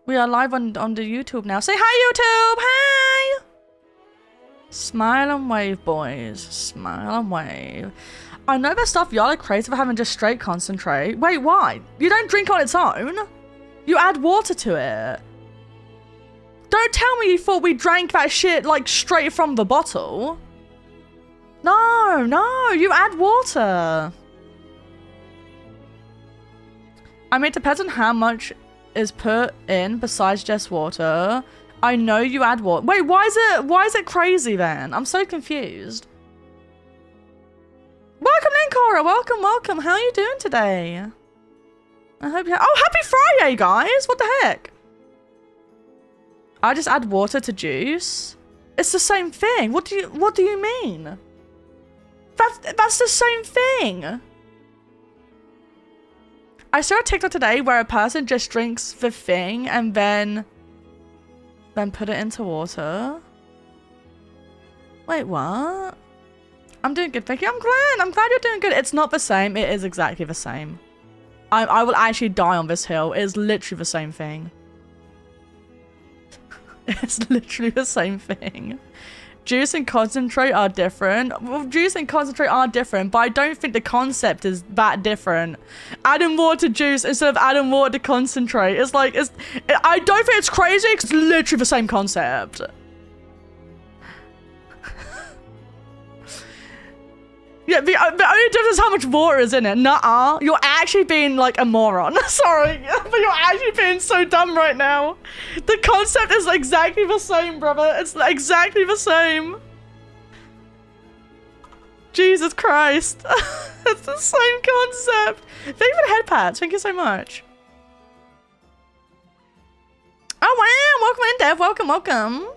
We are live on the YouTube now. Say hi, YouTube! Hi! Smile and wave, boys. Smile and wave. I know there's stuff y'all are crazy for having just straight concentrate. Wait, why? You don't drink on its own? You add water to it. Don't tell me you thought we drank that shit, like, straight from the bottle. No, no, you add water. I mean, it depends on how much is put in besides just water. I know you add water. Wait, why is it crazy then? I'm so confused. Welcome in, Cora. Welcome, welcome. How are you doing today? I hope you oh, happy Friday, guys. What the heck? I just add water to juice. It's the same thing. What do you mean? That's the same thing. I saw a TikTok today where a person just drinks the thing and then put it into water. Wait, what? I'm doing good, thank you. I'm glad you're doing good. It's not the same. It is exactly the same. I will actually die on this hill. It is literally the same thing. It's literally the same thing. Juice and concentrate are different. Well, juice and concentrate are different, but I don't think the concept is that different. Adding water to juice instead of adding water to concentrate. It's like, I don't think it's crazy because it's literally the same concept. Yeah, the only difference is how much water is in it. Nuh-uh. You're actually being like a moron. Sorry, but you're actually being so dumb right now. The concept is exactly the same, brother. It's exactly the same. Jesus Christ. It's the same concept. Thank you for the head pats. Thank you so much. Oh, wow. Welcome in, Dev. Welcome, welcome.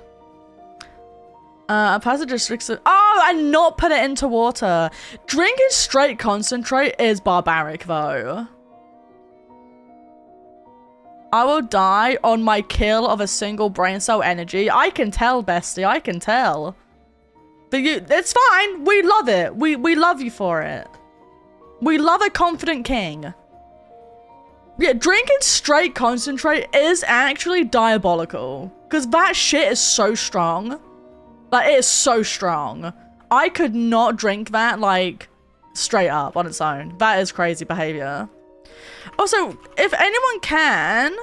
A person just drinks it. Oh, and not put it into water. Drinking straight concentrate is barbaric, though. I will die on my kill of a single brain cell energy. I can tell, bestie. I can tell. But it's fine. We love it. We love you for it. We love a confident king. Yeah, drinking straight concentrate is actually diabolical. Because that shit is so strong. Like, it is so strong. I could not drink that, like, straight up on its own. That is crazy behavior. Also, if anyone can,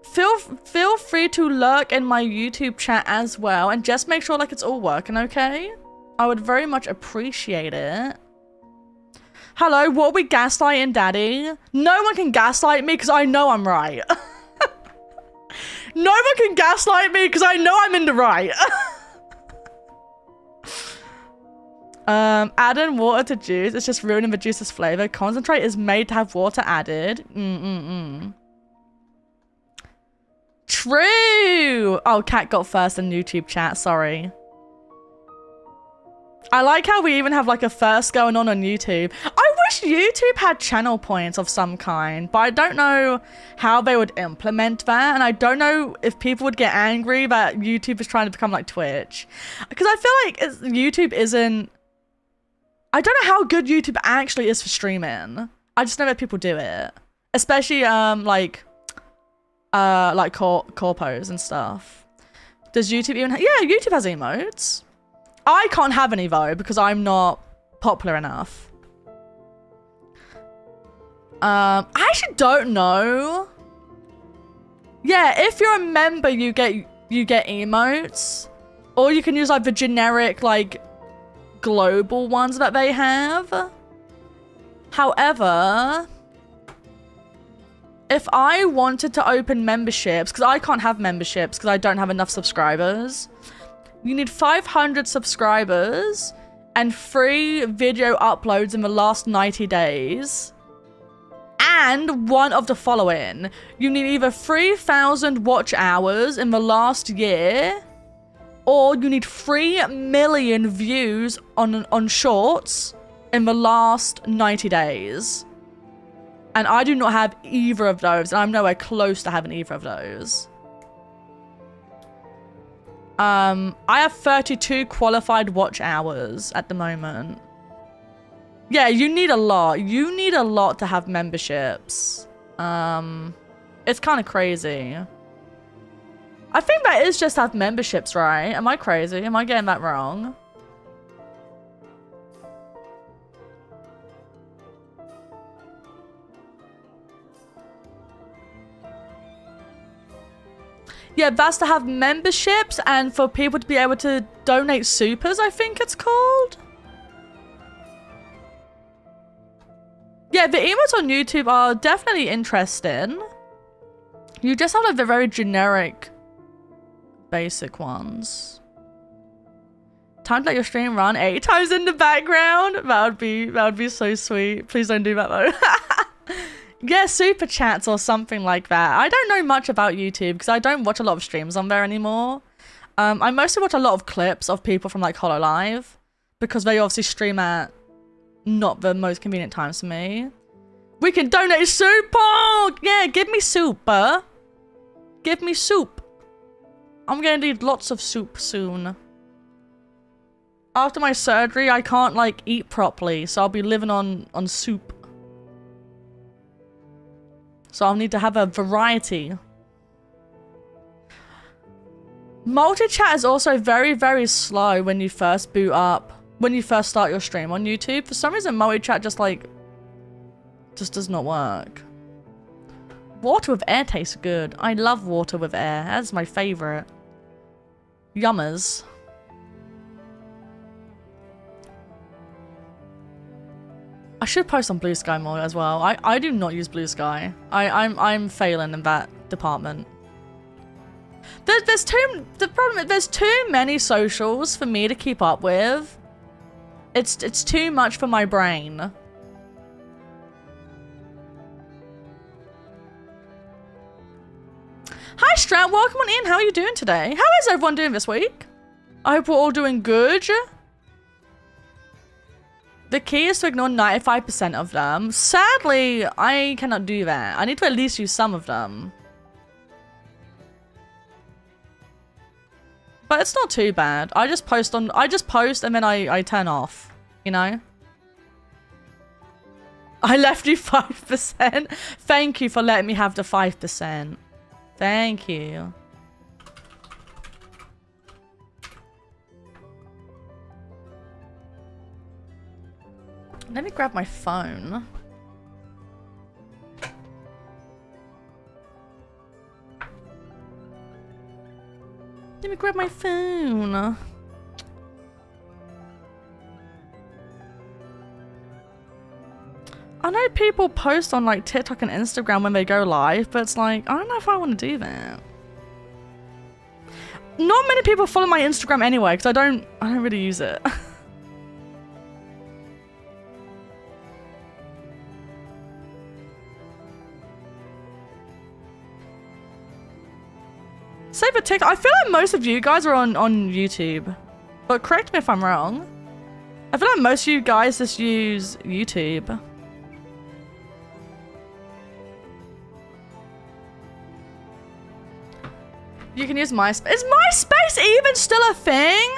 feel free to lurk in my YouTube chat as well. And just make sure, like, it's all working, okay? I would very much appreciate it. Hello, what are we gaslighting, Daddy? No one can gaslight me because I know I'm right. No one can gaslight me because I know I'm in the right. Adding water to juice, it's just ruining the juice's flavor. Concentrate is made to have water added. True. Oh, Cat got first in YouTube chat. Sorry. I like how we even have like a first going on YouTube. I wish YouTube had channel points of some kind, but I don't know how they would implement that. And I don't know if people would get angry that YouTube is trying to become like Twitch. Because I feel like YouTube isn't... I don't know how good YouTube actually is for streaming. I just know that people do it. Especially like corpos and stuff. Does YouTube even yeah, YouTube has emotes. I can't have any though because I'm not popular enough. I actually don't know. Yeah, if you're a member, you get emotes, or you can use like the generic like global ones that they have. However, if I wanted to open memberships, because I can't have memberships because I don't have enough subscribers. You need 500 subscribers and 3 video uploads in the last 90 days. And one of the following. You need either 3,000 watch hours in the last year, or you need 3 million views on shorts in the last 90 days. And I do not have either of those, and I'm nowhere close to having either of those. I have 32 qualified watch hours at the moment. Yeah, you need a lot. You need a lot to have memberships. It's kind of crazy. I think that is just have memberships, right? Am I crazy? Am I getting that wrong? Yeah, that's to have memberships and for people to be able to donate supers, I think it's called. Yeah, the emotes on YouTube are definitely interesting. You just have like the very generic, basic ones. Time to let your stream run 8 times in the background. That would be so sweet. Please don't do that though. Yeah, super chats or something like that. I don't know much about YouTube because I don't watch a lot of streams on there anymore. I mostly watch a lot of clips of people from like HoloLive because they obviously stream at not the most convenient times for me. We can donate soup! Yeah, give me soup, give me soup. I'm gonna need lots of soup soon. After my surgery, I can't like eat properly, so I'll be living on soup. So I'll need to have a variety. Multi-chat is also very, very slow when you first boot up. When you first start your stream on YouTube. For some reason, multi-chat just does not work. Water with air tastes good. I love water with air. That's my favorite. Yummers. I should post on Blue Sky more as well. I do not use Blue Sky. I'm failing in that department. The problem is there's too many socials for me to keep up with. It's too much for my brain. Hi Strat, welcome on in. How are you doing today? How is everyone doing this week? I hope we're all doing good. The key is to ignore 95% of them. Sadly, I cannot do that. I need to at least use some of them. But it's not too bad. I just post and then I turn off, you know? I left you 5%. Thank you for letting me have the 5%. Thank you. Let me grab my phone. Let me grab my phone. I know people post on like TikTok and Instagram when they go live, but it's like, I don't know if I want to do that. Not many people follow my Instagram anyway, because I don't really use it. Say for TikTok, I feel like most of you guys are on YouTube, but correct me if I'm wrong. I feel like most of you guys just use YouTube. You can use MySpace. Is MySpace even still a thing?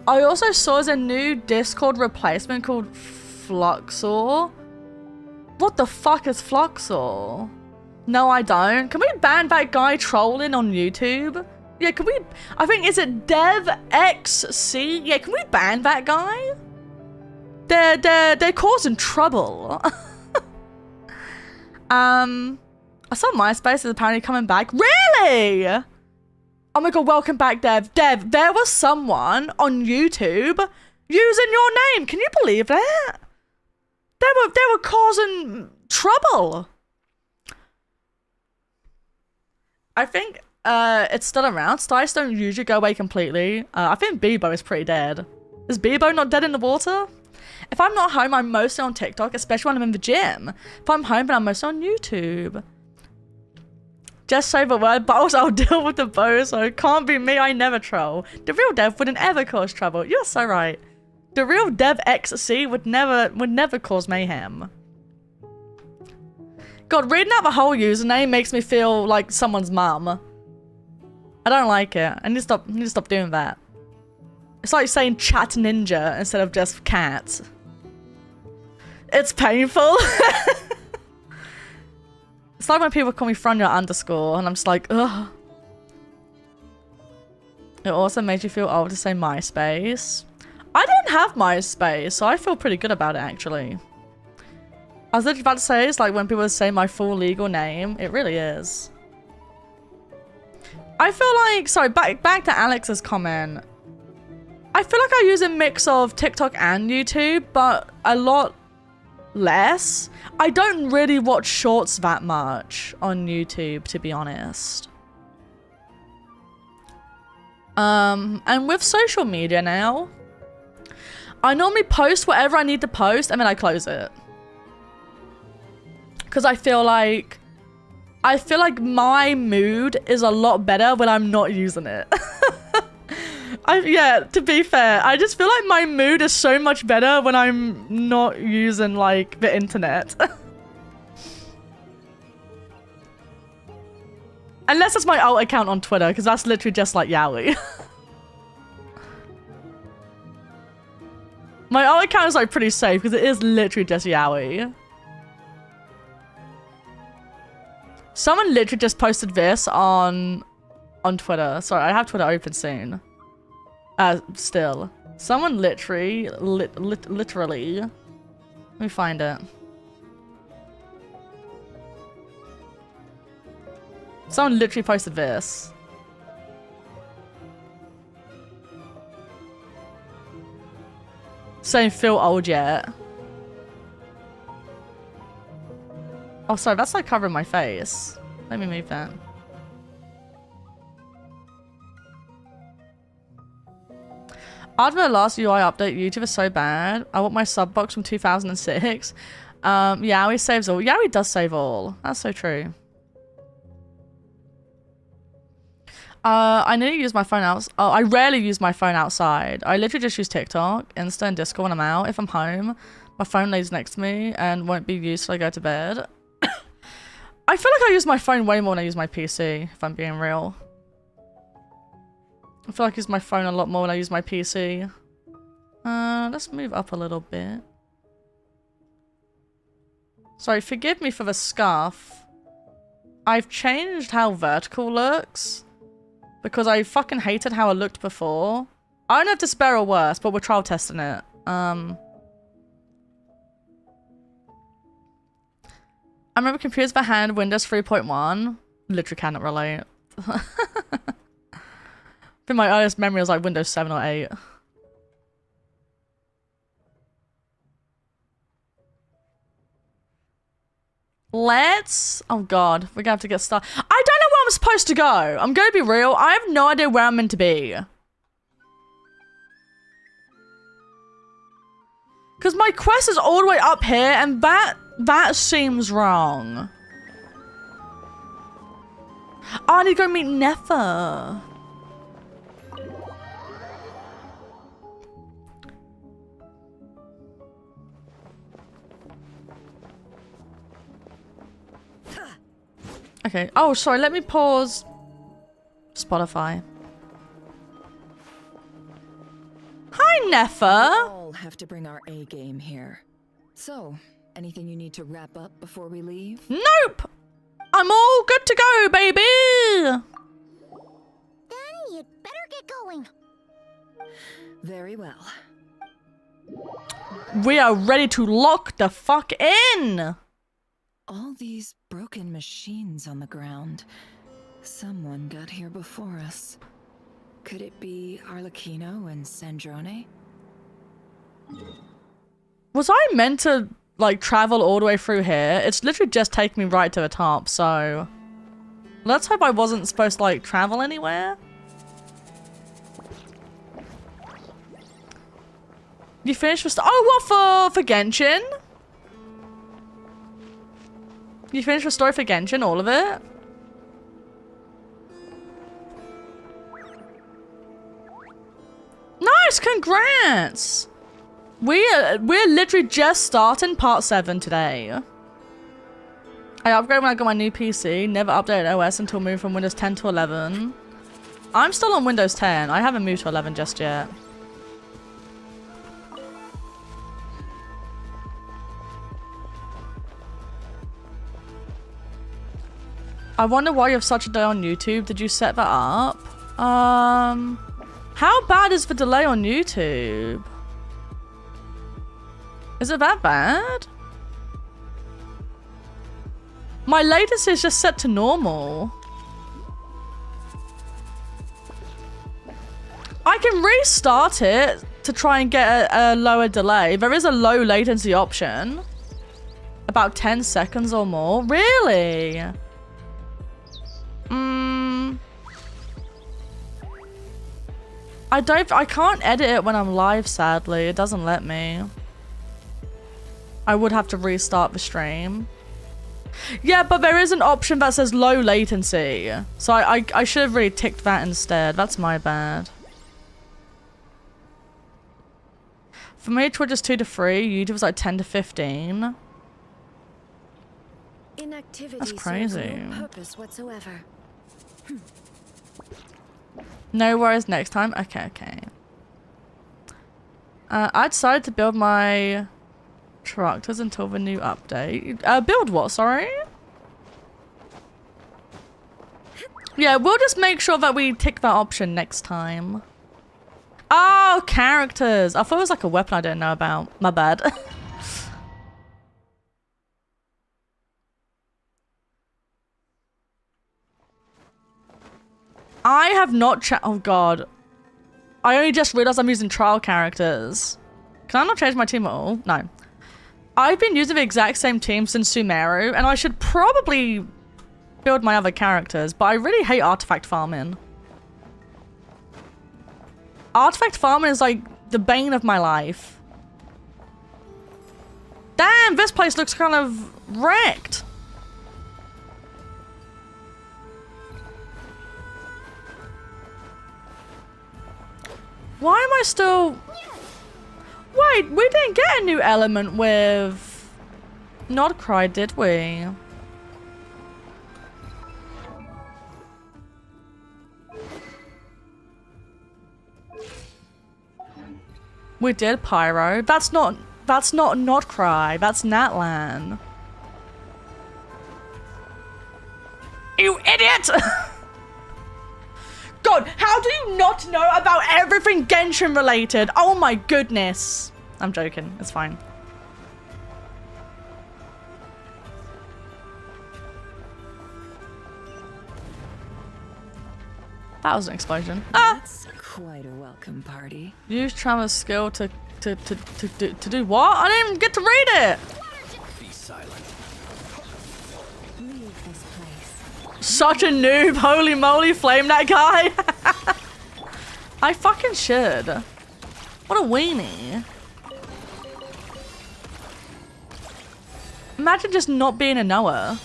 I also saw there's a new Discord replacement called Fluxor. What the fuck is Fluxor? No, I don't. Can we ban that guy trolling on YouTube? Yeah, can we? I think, is it DevXC? Yeah, can we ban that guy? They're causing trouble. I saw MySpace is apparently coming back. Really? Oh my god, welcome back, Dev. Dev, there was someone on YouTube using your name. Can you believe that? They were causing trouble. I think it's still around. Styles don't usually go away completely. I think Bebo is pretty dead. Is Bebo not dead in the water? If I'm not home, I'm mostly on TikTok, especially when I'm in the gym. If I'm home, then I'm mostly on YouTube. Just say the word bows, I'll deal with the bows. So it can't be me, I never troll. The real Dev wouldn't ever cause trouble. You're so right. The real Dev XC would never cause mayhem. God, reading out the whole username makes me feel like someone's mum. I don't like it. I need to stop doing that. It's like saying chat ninja instead of just cat. It's painful. It's like when people call me Fron underscore, and I'm just like, ugh. It also makes you feel old to say MySpace. I didn't have MySpace, so I feel pretty good about it, actually. I was literally about to say, it's like when people say my full legal name. It really is. I feel like, sorry, back to Alex's comment. I feel like I use a mix of TikTok and YouTube, but a lot less. I don't really watch shorts that much on YouTube, to be honest. And with social media now, I normally post whatever I need to post and then I close it. Because I feel like my mood is a lot better when I'm not using it. Yeah, to be fair, I just feel like my mood is so much better when I'm not using, like, the internet. Unless it's my alt account on Twitter, because that's literally just like yaoi. My alt account is, like, pretty safe, because it is literally just yaoi. Someone literally just posted this on Twitter. Sorry, I have Twitter open soon. Still. Someone literally, literally. Let me find it. Someone literally posted this. Saying feel old yet. Oh, sorry, that's like covering my face. Let me move that. After the last UI update, YouTube is so bad. I want my sub box from 2006. Yaoi saves all. Yaoi does save all. That's so true. I need to use my phone out. Oh, I rarely use my phone outside. I literally just use TikTok, Insta, and Discord when I'm out. If I'm home, my phone lays next to me and won't be used till I go to bed. I feel like I use my phone way more than I use my PC, if I'm being real. I feel like I use my phone a lot more than I use my PC. Let's move up a little bit. Sorry, forgive me for the scarf. I've changed how vertical looks. Because I fucking hated how it looked before. I don't know if it's better or worse, but we're trial testing it. I remember computers for hand, Windows 3.1. Literally cannot relate. I think my earliest memory was like Windows 7 or 8. Let's... Oh god, we're gonna have to get started. I don't know where I'm supposed to go. I'm gonna be real. I have no idea where I'm meant to be. Because my quest is all the way up here, and that seems wrong. Oh, I need to go meet Nefa. Okay. Oh, sorry. Let me pause Spotify. Hi, Nefa. We all have to bring our A game here. So, anything you need to wrap up before we leave? Nope. I'm all good to go, baby. Then you'd better get going. Very well. We are ready to lock the fuck in. All these broken machines on the ground. Someone got here before us. Could it be Arlecchino and Sandrone? Was I meant to, like, travel all the way through here? It's literally just taking me right to the top, so... Let's hope I wasn't supposed to, like, travel anywhere. You finished with... Oh, what, for Genshin? You finished the story for Genshin, all of it? Nice, congrats! We're literally just starting part 7 today. I upgraded when I got my new PC, never updated OS until moved from Windows 10 to 11. I'm still on Windows 10, I haven't moved to 11 just yet. I wonder why you have such a delay on YouTube. Did you set that up? How bad is the delay on YouTube? Is it that bad? My latency is just set to normal. I can restart it to try and get a lower delay. There is a low latency option. About 10 seconds or more. Really? I can't edit it when I'm live, sadly. It doesn't let me. I would have to restart the stream. Yeah, but there is an option that says low latency. So I should have really ticked that instead. That's my bad. For me, Twitch is 2 to 3. YouTube is like 10 to 15. That's crazy. No purpose whatsoever. No worries next time. Okay. I decided to build my tractors until the new update. Build what, sorry? Yeah, we'll just make sure that we tick that option next time. Oh, characters. I thought it was like a weapon I didn't know about. My bad. I have not oh god. I only just realized I'm using trial characters. Can I not change my team at all? No. I've been using the exact same team since Sumeru, and I should probably build my other characters, but I really hate artifact farming. Artifact farming is like the bane of my life. Damn, this place looks kind of wrecked. Why am I still... Wait, we didn't get a new element with Nodkrai, did we? We did Pyro. That's not Nodkrai, that's Natlan. You idiot! God, how do you not know about everything Genshin related? Oh my goodness. I'm joking, it's fine. That was an explosion. That's quite a welcome party. Use Travis skill to do what? I didn't even get to read it. Be silent. Leave this place. Such a noob. Holy moly, flame that guy. I fucking should. What a weenie. Imagine just not being a knower.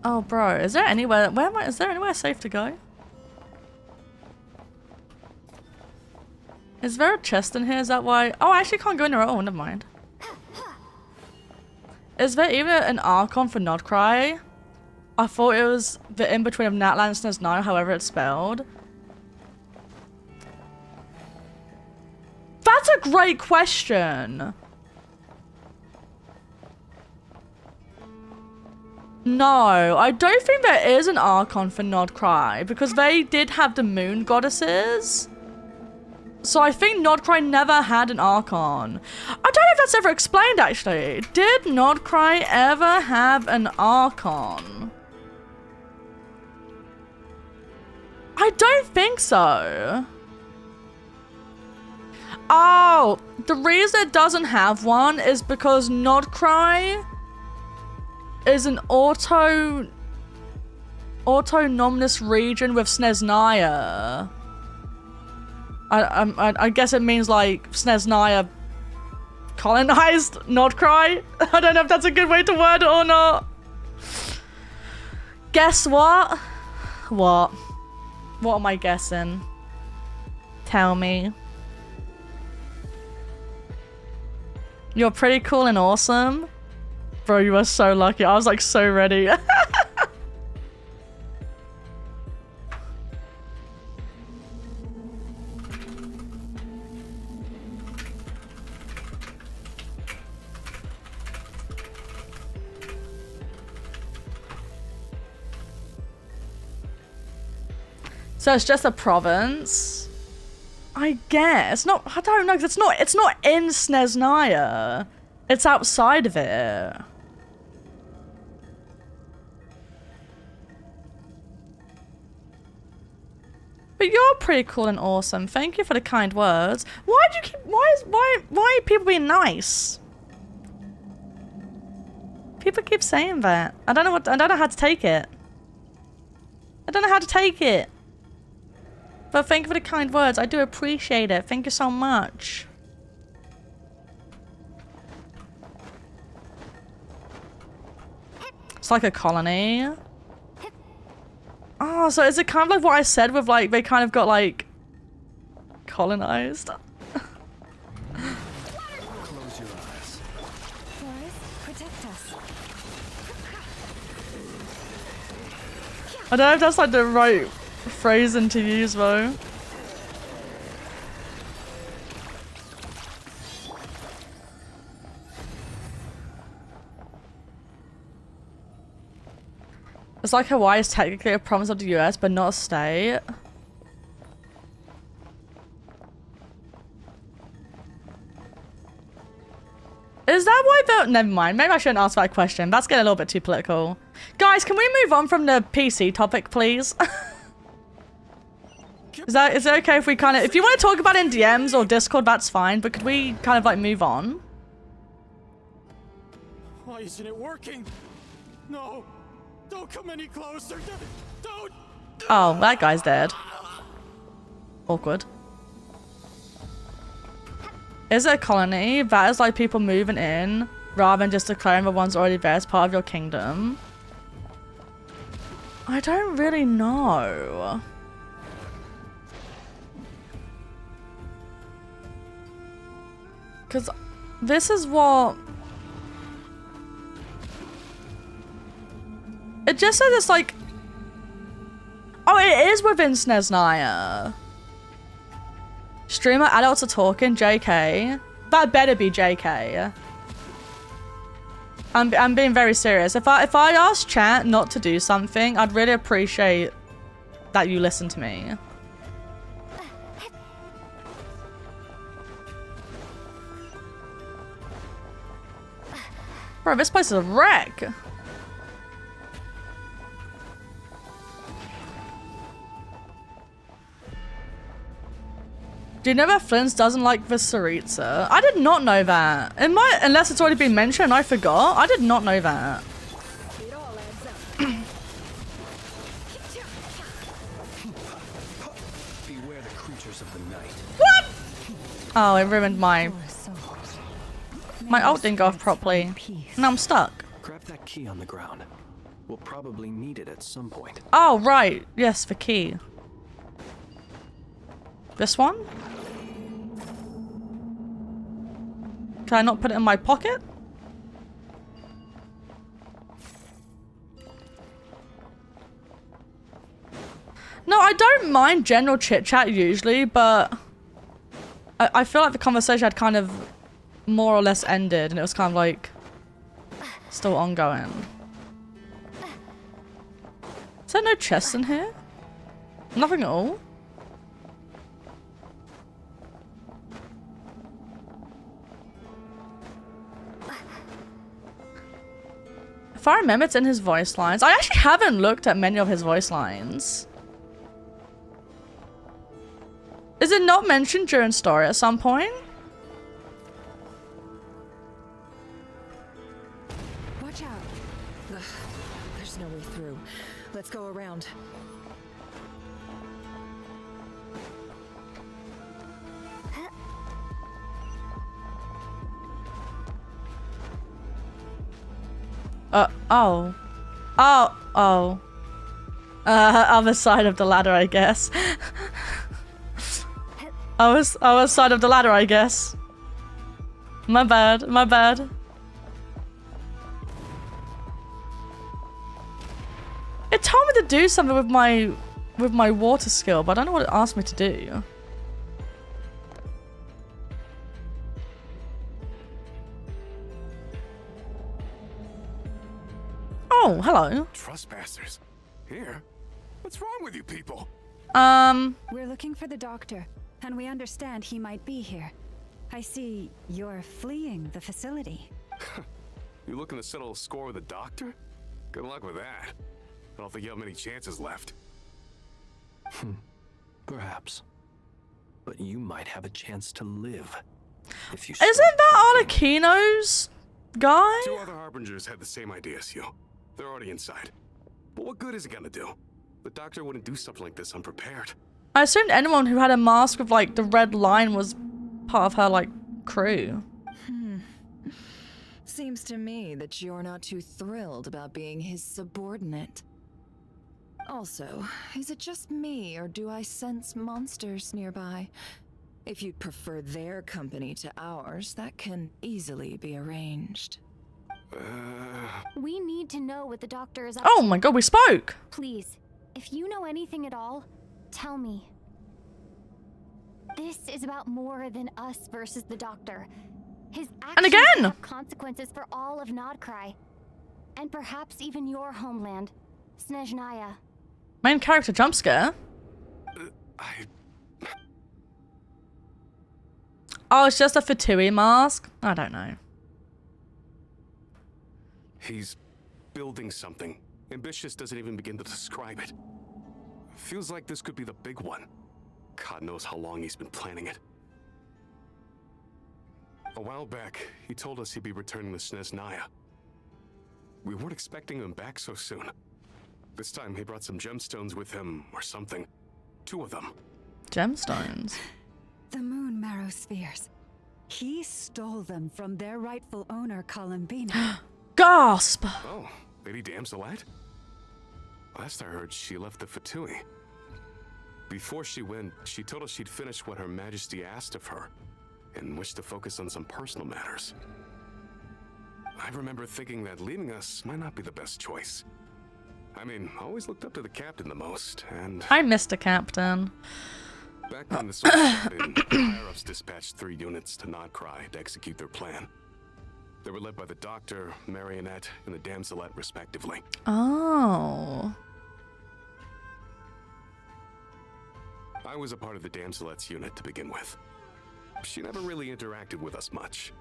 Oh, bro, is there anywhere? Is there anywhere safe to go? Is there a chest in here? Is that why? Oh, I actually can't go in there at all. Never mind. Is there even an Archon for Nodkrai? I thought it was the in-between of Natlan and Snezno, however it's spelled. That's a great question. No, I don't think there is an Archon for Nodkrai because they did have the moon goddesses. So I think Nodkrai never had an Archon. I don't know if that's ever explained actually. Did Nodkrai ever have an Archon? I don't think so. Oh, the reason it doesn't have one is because Nodkrai is an autonomous region with Snezhnaya. I guess it means like Snezhnaya colonized Nodkrai. I don't know if that's a good way to word it or not. Guess what? What? What am I guessing? Tell me. You're pretty cool and awesome. Bro, you are so lucky. I was like so ready. So it's just a province? I guess. Not, I don't know, because it's not in Snezhnaya. It's outside of it. But you're pretty cool and awesome. Thank you for the kind words. Why do you keep, why are people being nice? People keep saying that. I don't know how to take it. I don't know how to take it. But thank you for the kind words. I do appreciate it. Thank you so much. It's like a colony. Oh, so is it kind of like what I said with like, they kind of got like colonized? Close your eyes. Forest, protect us. I don't know if that's like the right phrasing to use though. It's like Hawaii is technically a province of the US, but not a state. Is that why the... Never mind. Maybe I shouldn't ask that question. That's getting a little bit too political. Guys, can we move on from the PC topic, please? Is it okay if we kind of... If you want to talk about it in DMs or Discord, that's fine. But could we kind of like move on? Why isn't it working? No. Don't come any closer. Don't. Oh, that guy's dead. Awkward. Is it a colony? That is like people moving in rather than just declaring the ones already there as part of your kingdom. I don't really know. Because this is what... It just says it's like... Oh, it is within Snezhnaya. Streamer adults are talking, JK. That better be JK. I'm being very serious. If I ask chat not to do something, I'd really appreciate that you listen to me. Bro, this place is a wreck. Do you know that Flint's doesn't like the Tsaritsa? I did not know that. It might, unless it's already been mentioned and I forgot. I did not know that. Beware the creatures of the night. What? Oh, it ruined my ult didn't go off properly. Now I'm stuck. Grab that key on the ground. We'll probably need it at some point. Oh, right. Yes, the key. This one? Can I not put it in my pocket? No, I don't mind general chit chat usually, but I feel like the conversation had kind of more or less ended and it was kind of like still ongoing. Is there no chests in here? Nothing at all? If I remember, it's in his voice lines. I actually haven't looked at many of his voice lines. Is it not mentioned during story at some point? Watch out. Ugh, there's no way through. Let's go around. Oh. Other side of the ladder, I guess. Other side of the ladder, I guess. My bad, my bad. It told me to do something with my water skill, but I don't know what it asked me to do. Oh, hello. Trespassers. Here? What's wrong with you people? We're looking for the doctor, and we understand he might be here. I see you're fleeing the facility. You looking to settle a score with the doctor? Good luck with that. I don't think you have many chances left. Perhaps. But you might have a chance to live. If you Isn't start that talking. Arlecchino's guy? 2 other harbingers had the same idea as you. They're already inside. But what good is it gonna do? The doctor wouldn't do something like this unprepared. I assumed anyone who had a mask with like the red line was part of her like crew. Seems to me that you're not too thrilled about being his subordinate. Also, is it just me, or do I sense monsters nearby? If you'd prefer their company to ours, that can easily be arranged. We need to know what the doctor is up Oh to. my god, we spoke. Please, if you know anything at all, tell me. This is about more than us versus the doctor. His actions again! have consequences for all of Nodkrai. And perhaps even your homeland, Snezhnaya. Main character jump scare. Oh, it's just a Fatui mask? I don't know. He's building something. Ambitious doesn't even begin to describe it. Feels like this could be the big one. God knows how long he's been planning it. A while back, he told us he'd be returning to Snezhnaya. We weren't expecting him back so soon. This time he brought some gemstones with him, or something. 2 of them. Gemstones. The moon marrow spheres. He stole them from their rightful owner, Columbina. Gasp! Oh, Lady Damselat? Last I heard, she left the Fatui. Before she went, she told us she'd finish what Her Majesty asked of her, and wished to focus on some personal matters. I remember thinking that leaving us might not be the best choice. I mean, I always looked up to the captain the most, and I missed a captain. back when the sword started, higher-ups dispatched 3 units to Nodkrai to execute their plan. They were led by the Doctor, Marionette, and the Damselet, respectively. Oh. I was a part of the Damselet's unit to begin with. She never really interacted with us much.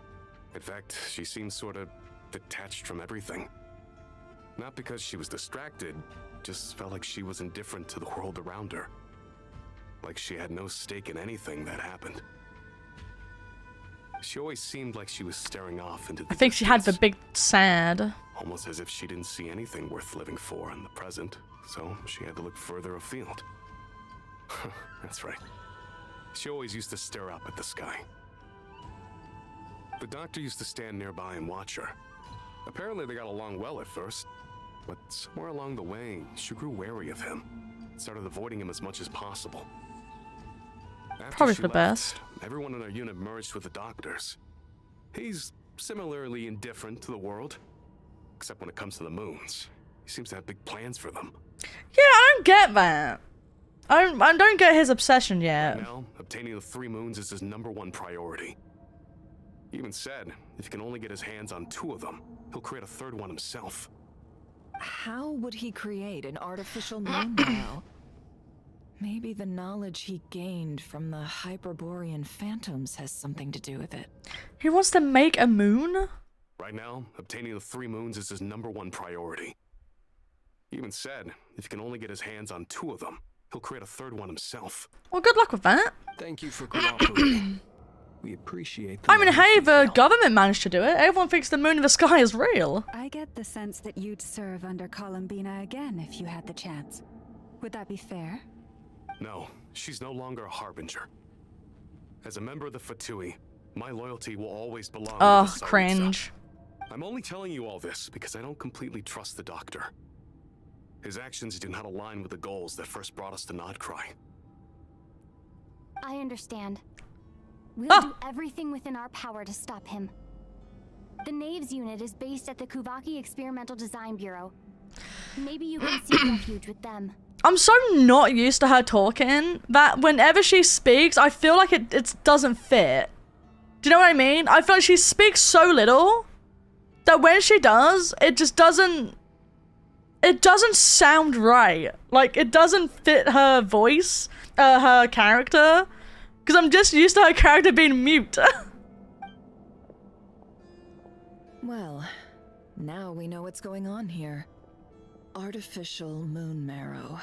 In fact, she seemed sort of detached from everything. Not because she was distracted, just felt like she was indifferent to the world around her. Like she had no stake in anything that happened. She always seemed like she was staring off into the I think she had the distance, big sad. almost as if she didn't see anything worth living for in the present, so she had to look further afield. That's right. She always used to stare up at the sky. The Doctor used to stand nearby and watch her. Apparently they got along well at first, but somewhere along the way, she grew wary of him. Started avoiding him as much as possible. After Probably she for the left, best. everyone in our unit merged with the Doctor's. He's similarly indifferent to the world, except when it comes to the moons. He seems to have big plans for them. Yeah, I don't get that. I don't get his obsession yet. Now, obtaining the 3 moons is his #1 priority. He even said, if he can only get his hands on 2 of them, he'll create a 3rd one himself. How would he create an artificial moon now? Maybe the knowledge he gained from the Hyperborean phantoms has something to do with it. He wants to make a moon? Right now, obtaining the 3 moons is his #1 priority. He even said, if he can only get his hands on 2 of them, he'll create a 3rd one himself. Well, good luck with that. Thank you for cooperating. We appreciate the I mean, level of hey, the detail. government managed to do it. Everyone thinks the moon in the sky is real. I get the sense that you'd serve under Columbina again if you had the chance. Would that be fair? No, she's no longer a harbinger. As a member of the Fatui, my loyalty will always belong to Oh, the Sun cringe. itself. I'm only telling you all this because I don't completely trust the Doctor. His actions do not align with the goals that first brought us to Nodkrai. I understand. We'll Ah! do everything within our power to stop him. The Knaves unit is based at the Kuvaki Experimental Design Bureau. Maybe you can seek refuge with them. I'm so not used to her talking that whenever she speaks, I feel like it doesn't fit. Do you know what I mean? I feel like she speaks so little that when she does, it just doesn't it doesn't sound right. Like, it doesn't fit her voice, her character. Because I'm just used to her character being mute. Well, now we know what's going on here. Artificial moon marrow.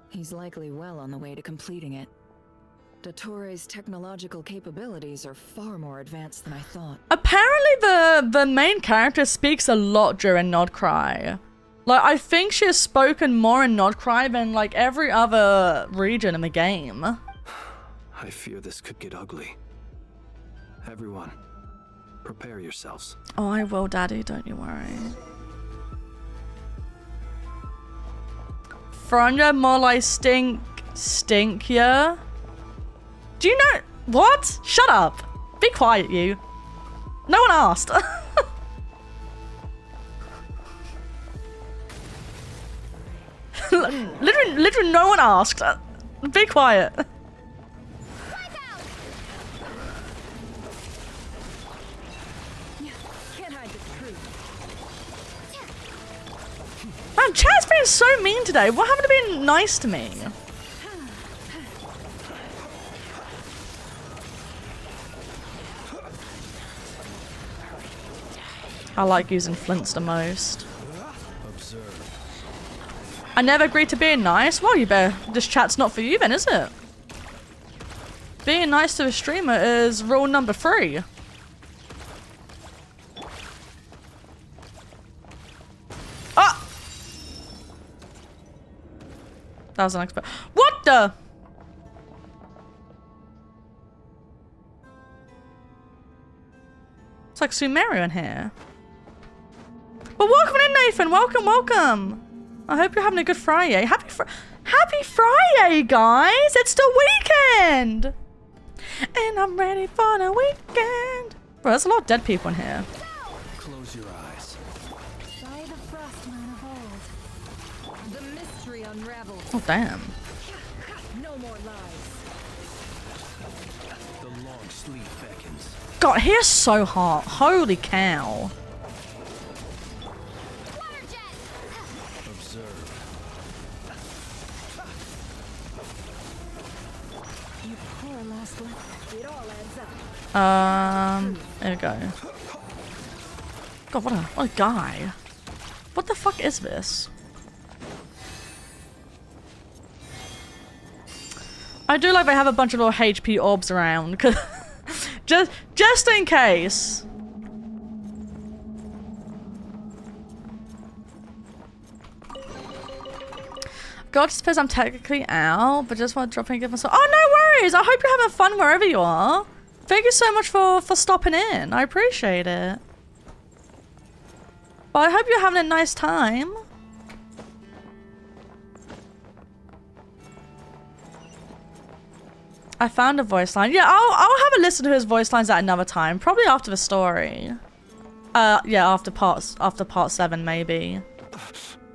He's likely well on the way to completing it. Dottore's technological capabilities are far more advanced than I thought. Apparently the main character speaks a lot during nodkrai. Like, I think she has spoken more in nodkrai than like every other region in the game. I fear this could get ugly. Everyone, prepare yourselves. Oh, I will, Daddy, don't you worry. Fronya more like stinkier. Do you know what? Shut up. Be quiet, you. No one asked. literally no one asked. Be quiet. Man, chat's being so mean today. What happened to being nice to me? I like using flints the most. I never agreed to being nice. Well, you better. This chat's not for you then, is it? Being nice to a streamer is rule number 3. Ah! That was unexpected. What the? It's like Sumerian here. Well, welcome in, Nathan. Welcome, welcome. I hope you're having a good Friday. Happy Friday, guys. It's the weekend. And I'm ready for the weekend. Bro, there's a lot of dead people in here. Close your eyes. By the frostman of old. The mystery unravels. Oh, damn. No more lies. The long sleep beckons. God, he is so hot. Holy cow. Observe. You poor last one. It all adds up. There we go. God, what a guy. What the fuck is this? I do like they have a bunch of little HP orbs around, cause just in case. God, just suppose I'm technically out, but just want to drop in and give myself. Oh, no worries. I hope you're having fun wherever you are. Thank you so much for stopping in. I appreciate it. But I hope you're having a nice time. I found a voice line. Yeah, I'll have a listen to his voice lines at another time. Probably after the story. Yeah, after part 7 maybe.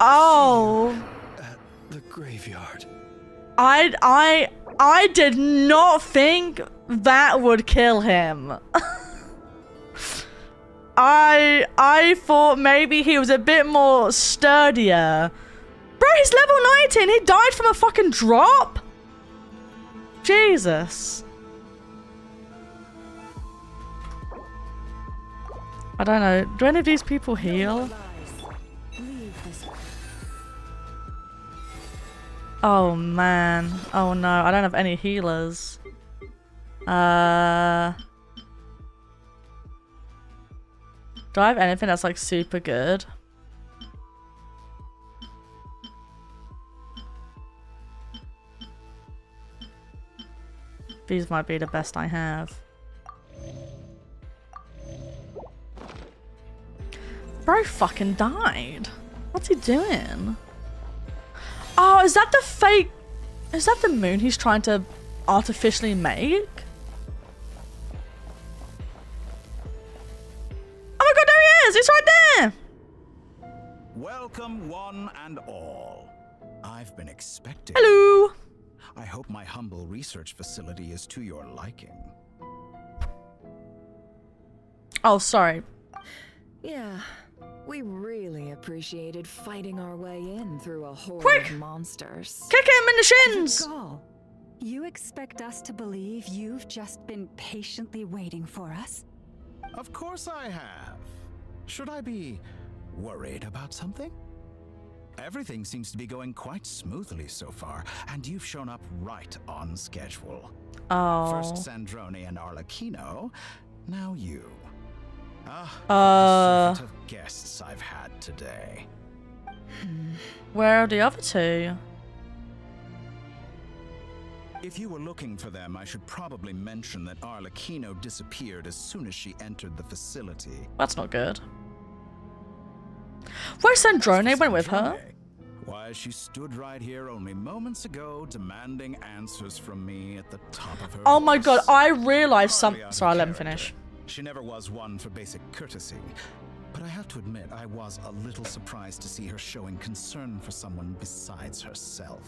Oh. At the graveyard. I did not think that would kill him. I thought maybe he was a bit more sturdier. Bro, he's level 19. He died from a fucking drop. Jesus. I don't know. Do any of these people heal? Oh man. Oh no. I don't have any healers. Do I have anything that's like super good? These might be the best I have. Bro fucking died. What's he doing? Oh, is that the fake... Is that the moon he's trying to artificially make? Oh my god, there he is! He's right there! Welcome one and all. I've been expecting. Hello! I hope my humble research facility is to your liking. Oh, sorry. Yeah, We really appreciated fighting our way in through a horde Quick! of monsters. Kick him in the shins! Gall, you expect us to believe you've just been patiently waiting for us? Of course I have. Should I be worried about something? Everything seems to be going quite smoothly so far, and you've shown up right on schedule. Oh. First Sandrone and Arlecchino, now you. The servant of guests I've had today. Where are the other two? If you were looking for them, I should probably mention that Arlecchino disappeared as soon as she entered the facility. That's not good. Where's Sandrone? Went with her. Why, she stood right here only moments ago, demanding answers from me at the top of her Oh my voice. god, I realized Hardly out of Sorry, let me character. finish. She never was one for basic courtesy. But I have to admit, I was a little surprised to see her showing concern for someone besides herself.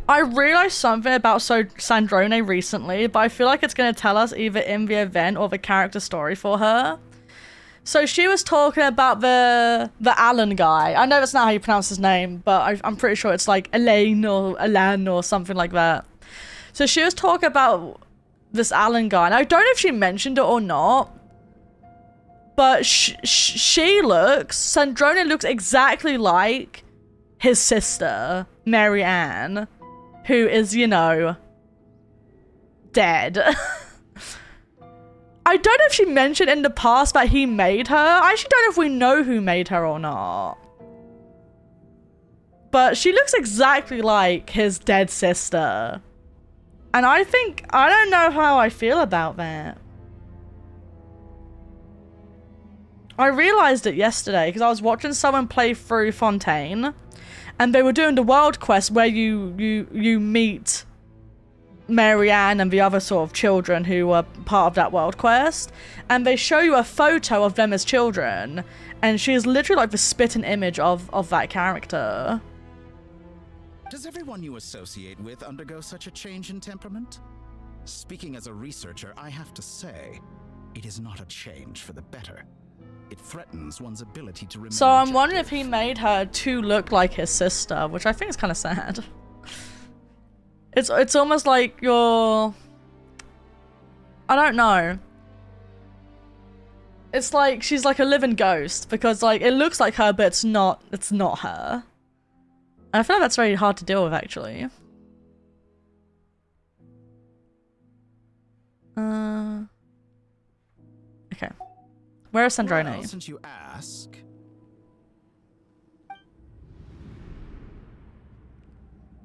I realized something about Sandrone recently, but I feel like it's going to tell us either in the event or the character story for her. So she was talking about the Alan guy. I know that's not how you pronounce his name, but I'm pretty sure it's like Elaine or Alan or something like that. So she was talking about this Alan guy, and I don't know if she mentioned it or not, but Sandrone looks exactly like his sister, Mary Ann, who is, you know, dead. I don't know if she mentioned in the past that he made her. I actually don't know if we know who made her or not. But she looks exactly like his dead sister. And I don't know how I feel about that. I realized it yesterday because I was watching someone play through Fontaine, and they were doing the world quest where you meet Marianne and the other sort of children who were part of that world quest, and they show you a photo of them as children, and she is literally like the spitting image of that character. Does everyone you associate with undergo such a change in temperament? Speaking as a researcher, I have to say, it is not a change for the better. It threatens one's ability to remain So I'm wondering if objective. he made her to look like his sister, which I think is kind of sad. It's almost like you're... I don't know. It's like she's like a living ghost, because like it looks like her, but it's not her. And I feel like that's very hard to deal with, actually. Okay. Where is Sandrone? Well, since you ask,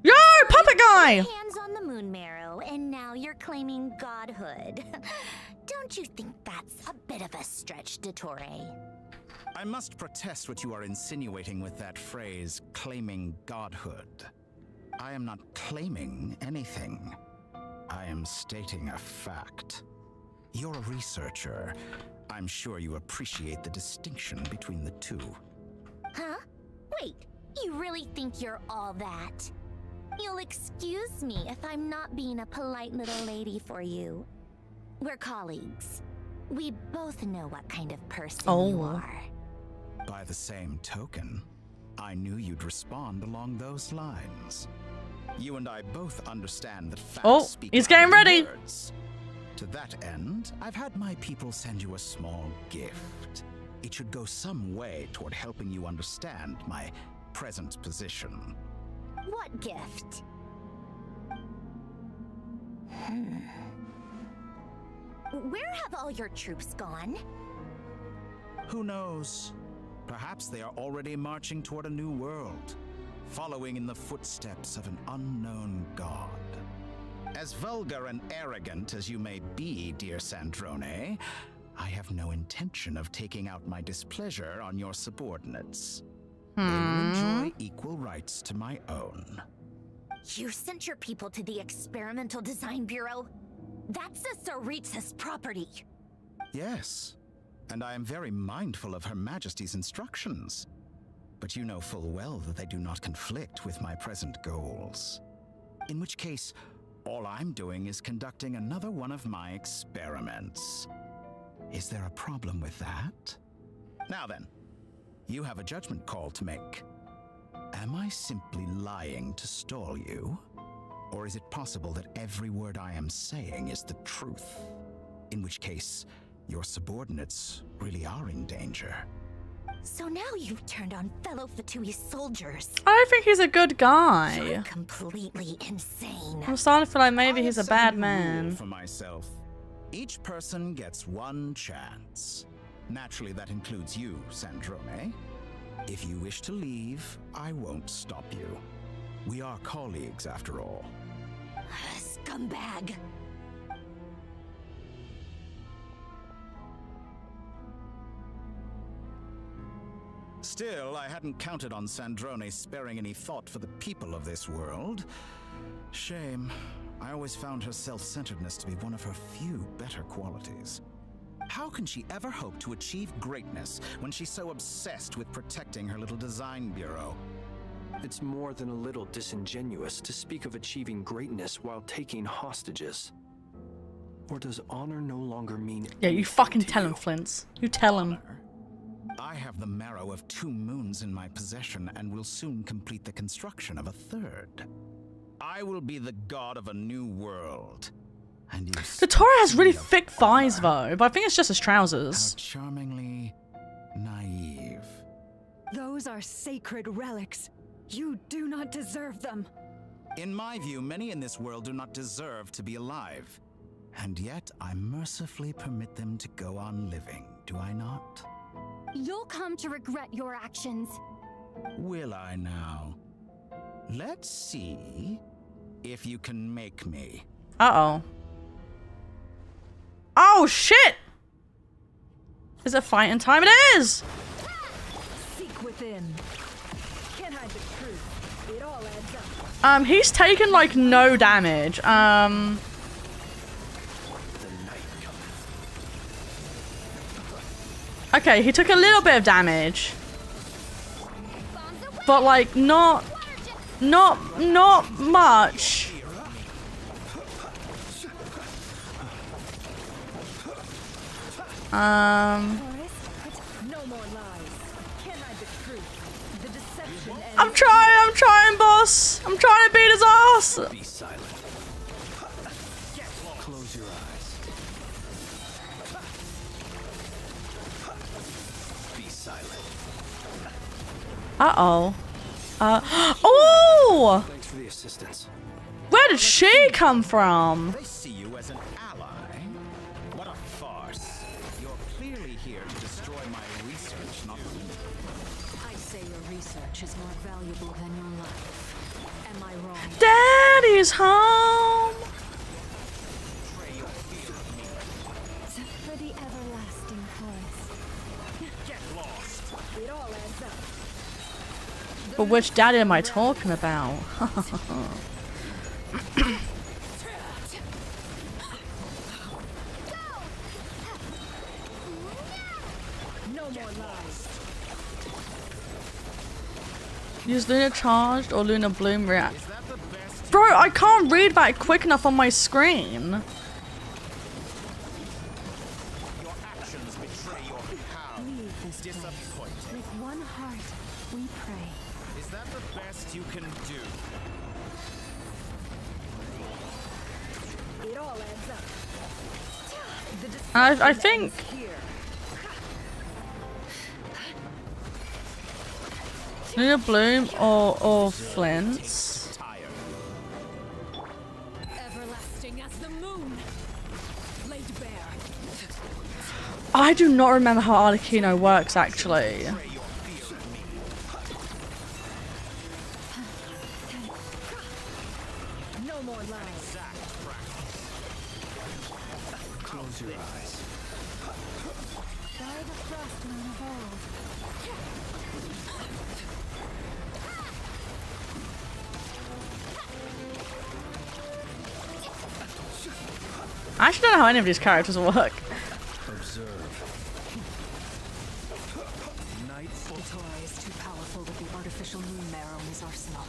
Yo, puppet guy! Hands on the moon marrow, and now you're claiming godhood. Don't you think that's a bit of a stretch, Dottore? I must protest what you are insinuating with that phrase, claiming godhood. I am not claiming anything. I am stating a fact. You're a researcher. I'm sure you appreciate the distinction between the two. Huh? Wait, you really think you're all that? You'll excuse me if I'm not being a polite little lady for you. We're colleagues. We both know what kind of person you are. By the same token, I knew you'd respond along those lines. You and I both understand that facts speak he's louder getting than ready. words. To that end, I've had my people send you a small gift. It should go some way toward helping you understand my present position. What gift? Where have all your troops gone? Who knows? Perhaps they are already marching toward a new world, following in the footsteps of an unknown god. As vulgar and arrogant as you may be, dear Sandrone, I have no intention of taking out my displeasure on your subordinates. They will enjoy equal rights to my own. You sent your people to the Experimental Design Bureau? That's a Saritsa's property. Yes, and I am very mindful of Her Majesty's instructions. But you know full well that they do not conflict with my present goals. In which case, all I'm doing is conducting another one of my experiments. Is there a problem with that? Now then, You have a judgment call to make. Am I simply lying to stall you? Or is it possible that every word I am saying is the truth? In which case, your subordinates really are in danger. So now you've turned on fellow Fatui soldiers. I don't think he's a good guy. You're completely insane. I'm starting to feel like maybe I he's a have set bad new man. rule for myself. Each person gets one chance. Naturally, that includes you, Sandrone. If you wish to leave, I won't stop you. We are colleagues, after all. Scumbag. Still, I hadn't counted on Sandrone sparing any thought for the people of this world. Shame. I always found her self-centeredness to be one of her few better qualities. How can she ever hope to achieve greatness when she's so obsessed with protecting her little design bureau? It's more than a little disingenuous to speak of achieving greatness while taking hostages. Or does honor no longer mean Yeah, you fucking tell him, Flint. You tell him. I have the marrow of 2 moons in my possession and will soon complete the construction of a 3rd. I will be the god of a new world. And you The Torah has really speak of thick thighs, honor. though, but I think it's just his How trousers. charmingly naive. Those are sacred relics. You do not deserve them. In my view, many in this world do not deserve to be alive. And yet, I mercifully permit them to go on living, do I not? You'll come to regret your actions. Will I now? Let's see if you can make me. Uh-oh. Oh, shit! Is it fighting time? It is! Seek within. Can't hide the truth. It all adds up. He's taken, like, no damage. Okay, he took a little bit of damage. But, like, not much. No more lies. Can't hide the truth. The deception ends. I'm trying, boss. I'm trying to beat his ass. Be silent. Close your eyes. Be silent. Uh-oh. Oh! Thanks for the assistance. Where did she come from? They see you as an ally. What a farce. You're clearly here to destroy my research, not me. I say your research is more valuable than your life. Am I wrong? Daddy's home. For the everlasting forest. Get lost. It all adds up. But which daddy am I talking about? No more lies. Use Luna charged or Luna bloom react? Bro, I can't read that quick enough on my screen. Your actions betray your power. Leave this place. Disappointing. With one heart, we pray. Is that the best you can do? It all adds up. The I deception think ends here. Luna bloom or Flint's. Everlasting as the moon. Laid bare. I do not remember how Arlecchino works actually. No more lies. Close your eyes. By the frostmoon of old. I actually don't know how any of these characters work. Observe. Nightfall. The Torah is too powerful with the artificial moon marrow in his arsenal.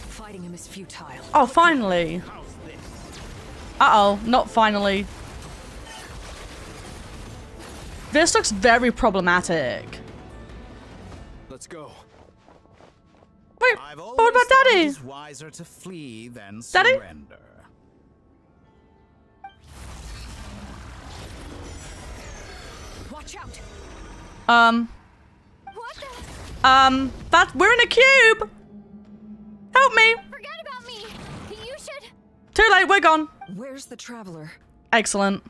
Fighting him is futile. Oh, finally. Uh-oh, not finally. This looks very problematic. Let's go. Wait, I've but always what about thought Daddy? it is wiser to flee than Daddy? surrender. Watch out! What the? We're in a cube. Help me. Forget about me. You should. Too late, we're gone. Where's the traveler? Excellent.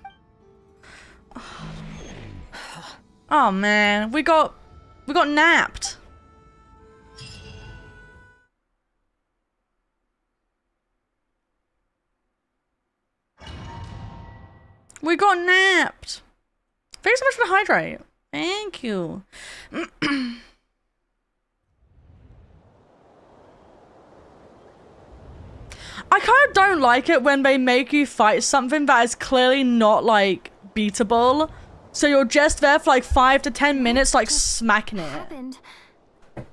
Oh man, we got napped. We got napped. Thanks so much for the hydrate. Thank you. I kind of don't like it when they make you fight something that is clearly not, like, beatable. So you're just there for, like, 5 to 10 minutes, like, smacking it. Happened. Did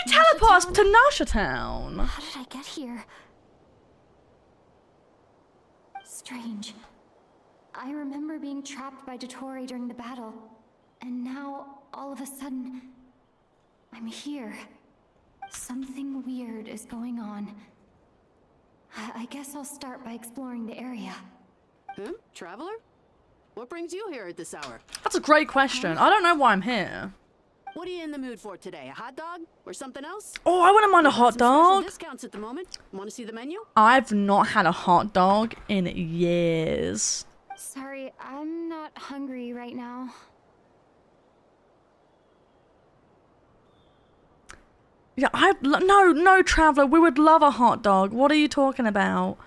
you teleport us to Nasha Town? How did I get here? Strange. I remember being trapped by Dotori during the battle. And now, all of a sudden, I'm here. Something weird is going on. I guess I'll start by exploring the area. Traveler? What brings you here at this hour? That's a great question. I don't know why I'm here. What are you in the mood for today? A hot dog? Or something else? Oh, I wouldn't mind a hot Some special dog. discounts at the moment. Want to see the menu? I've not had a hot dog in years. Sorry, I'm not hungry right now. Yeah, no, Traveler, we would love a hot dog. What are you talking about?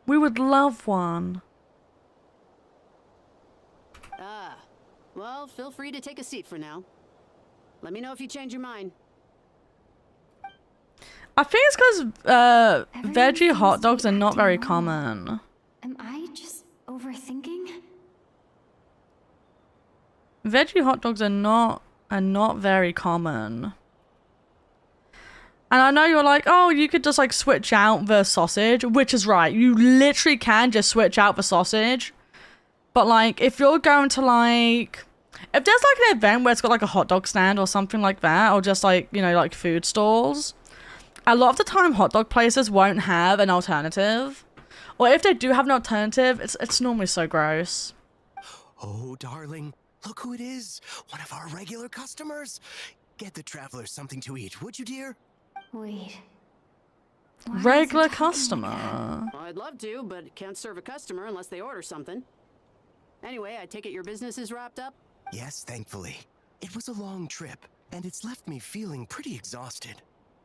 We would love one. Well, feel free to take a seat for now. Let me know if you change your mind. I think it's because veggie hot dogs are not very normal. common. Am I just overthinking? Veggie hot dogs are not very common. And I know you're like, oh, you could just like switch out the sausage, which is right. You literally can just switch out the sausage. But like, if you're going to like, if there's like an event where it's got like a hot dog stand or something like that, or just like, you know, like food stalls, a lot of the time hot dog places won't have an alternative. Or if they do have an alternative, it's normally so gross. Oh, darling, look who it is. One of our regular customers. Get the traveler something to eat, would you, dear? Wait. Why is he Regular talking like customer. Well, I'd love to, but can't serve a customer unless they order something. Anyway, I take it your business is wrapped up? Yes, thankfully. It was a long trip, and it's left me feeling pretty exhausted.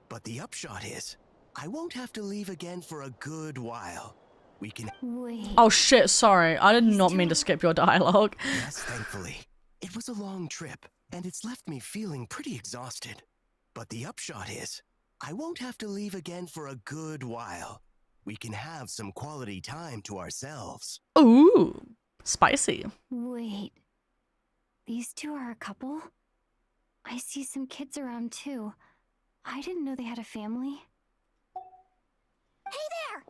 But the upshot is, I won't have to leave again for a good while. We can... Wait. Oh shit, sorry. I did not mean to skip your dialogue. Yes, thankfully. It was a long trip, and it's left me feeling pretty exhausted. But the upshot is, I won't have to leave again for a good while. We can have some quality time to ourselves. Ooh, spicy. Wait. These two are a couple? I see some kids around too. I didn't know they had a family. Hey there!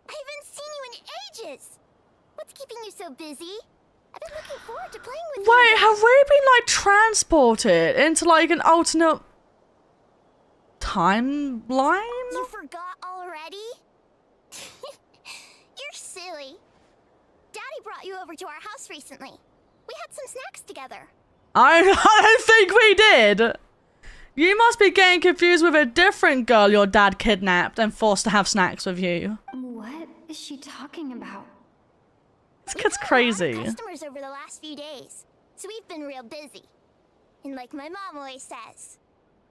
I haven't seen you in ages! What's keeping you so busy? I've been looking forward to playing with you. Wait, have we been like transported into like an alternate timeline? You forgot already? You're silly. Daddy brought you over to our house recently. We had some snacks together. I don't think we did. You must be getting confused with a different girl your dad kidnapped and forced to have snacks with you. What is she talking about? This We've kid's had a lot of crazy. customers over the last few days, so we've been real busy. And like my mom always says,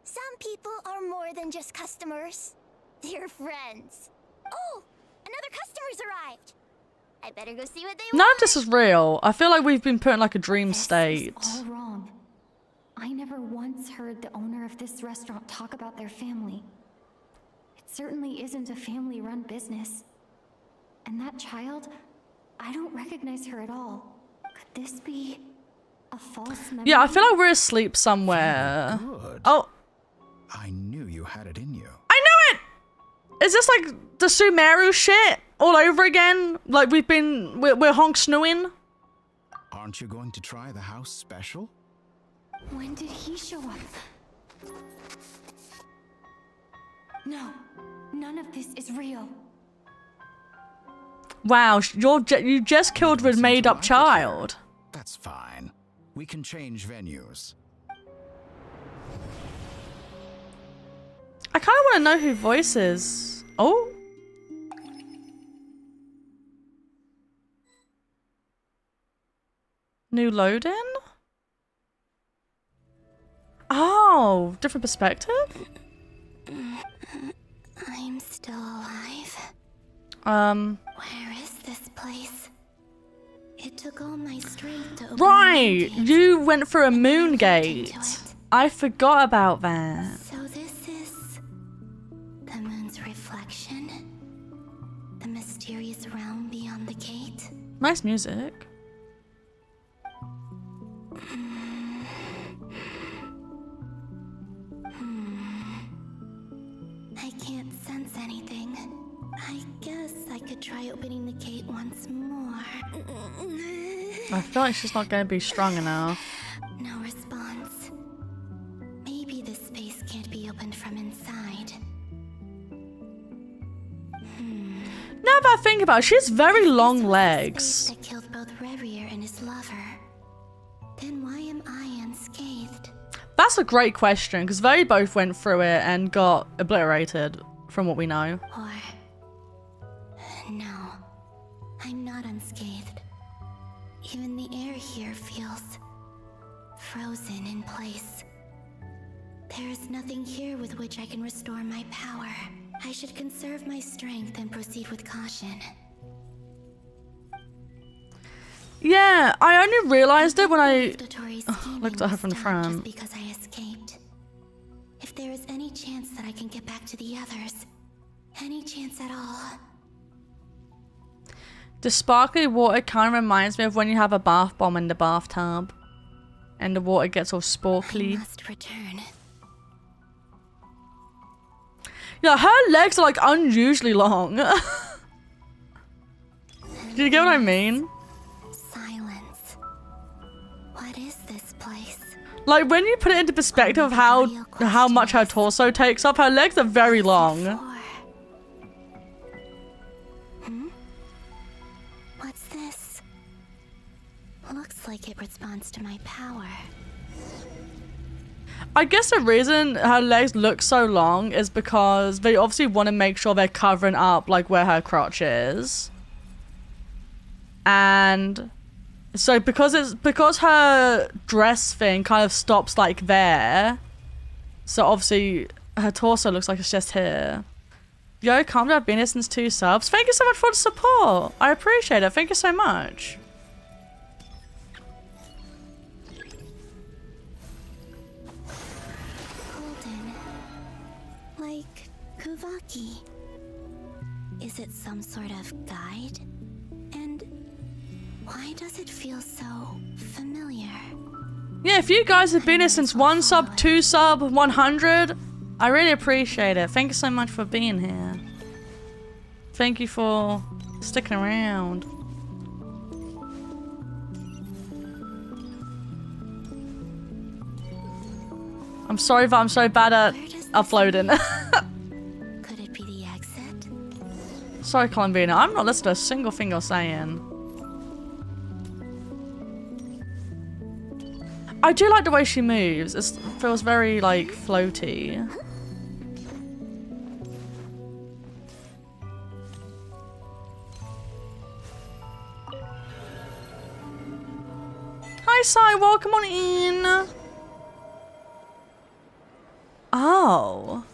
some people are more than just customers. They're friends. Oh, another customer's arrived. I better go see what they None want. of this is real. I feel like we've been put in like a dream This state. is all wrong. I never once heard the owner of this restaurant talk about their family. It certainly isn't a family-run business. And that child, I don't recognize her at all. Could this be a false memory? Yeah, I feel like we're asleep somewhere. Good. Oh, I knew you had it in you. I knew it! Is this like the Sumeru shit all over again? Like we're honk snooing? Aren't you going to try the house special? When did he show up? No, none of this is real. Wow, you just killed a made-up child. That's fine. We can change venues. I kind of want to know who voices. Oh. New load-in? Oh, different perspective? I'm still alive. Where is this place? It took all my strength to open Right, the gate. you went through a moon Into gate. it. I forgot about that. So this is the moon's reflection? The mysterious realm beyond the gate? Nice music. I can't sense anything. I guess I could try opening the gate once more. I feel like she's not going to be strong enough. No response. Maybe this space can't be opened from inside. Now that I think about it, she has very long This was the legs. space that killed both Revier and his lover. Then why am I unscathed? That's a great question, because they both went through it and got obliterated, from what we know. Or... no. I'm not unscathed. Even the air here feels... frozen in place. There is nothing here with which I can restore my power. I should conserve my strength and proceed with caution. Yeah, I only realized it when I Dottori's looked scheming at her was from the done front. Just because I escaped. If there is any chance that I can get back to the others, any chance at all. The sparkly water kind of reminds me of when you have a bath bomb in the bathtub. And the water gets all I sparkly. must return. Yeah, her legs are like unusually long. Do you get what I mean? Silence. What is this place? Like when you put it into perspective of how much her torso takes up, her legs are very long. What's this? Looks like it responds to my power. I guess the reason her legs look so long is because they obviously want to make sure they're covering up like where her crotch is. And so because her dress thing kind of stops like there, so obviously her torso looks like it's just here. Yo, calm down, been here since 2 subs. Thank you so much for the support. I appreciate it. Thank you so much. Golden. Like Kuvaki. Is it some sort of guide? And why does it feel so familiar? Yeah, if you guys have been here since 1 sub, 2 sub, 100, I really appreciate it. Thank you so much for being here. Thank you for sticking around. I'm sorry that I'm so bad at uploading. Could it be the exit? Sorry, Columbina. I'm not listening to a single thing you're saying. I do like the way she moves. It feels very, like, floaty. Hi, Sai. Welcome on in. Oh.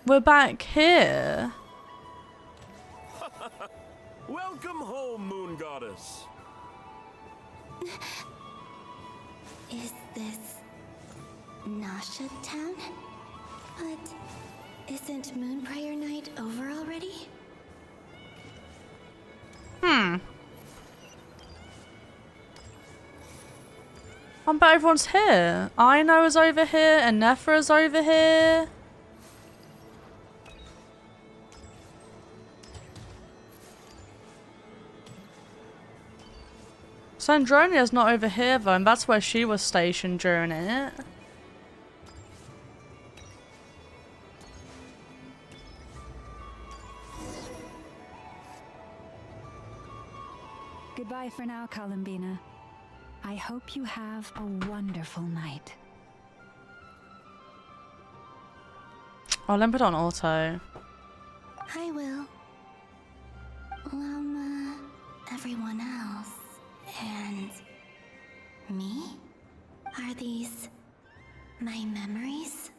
We're back here. Welcome home, Moon Goddess. Is this Nasha Town? But isn't Moon Prayer Night over already? I bet everyone's here. Aino is over here, and Nephra is over here. Sandronia's not over here though, and that's where she was stationed during it. Goodbye for now, Columbina. I hope you have a wonderful night. Oh, let me put it on auto. I will. Everyone else. And me? Are these my memories?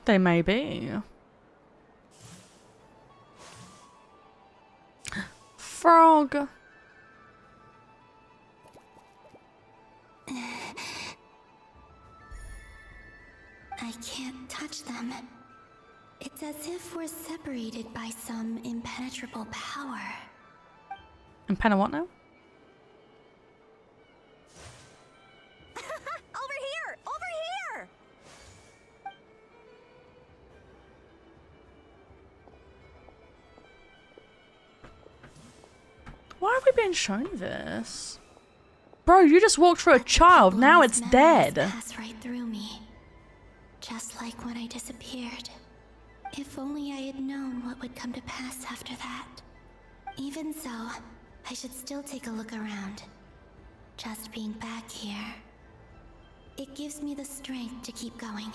They may be. Frog. I can't touch them. It's as if we're separated by some impenetrable power. Impenetrable what now? Over here! Over here! Why are we being shown this? Bro, you just walked through a child, now it's dead. Pass right through me. Just like when I disappeared. If only I had known what would come to pass after that. Even so, I should still take a look around. Just being back here. It gives me the strength to keep going.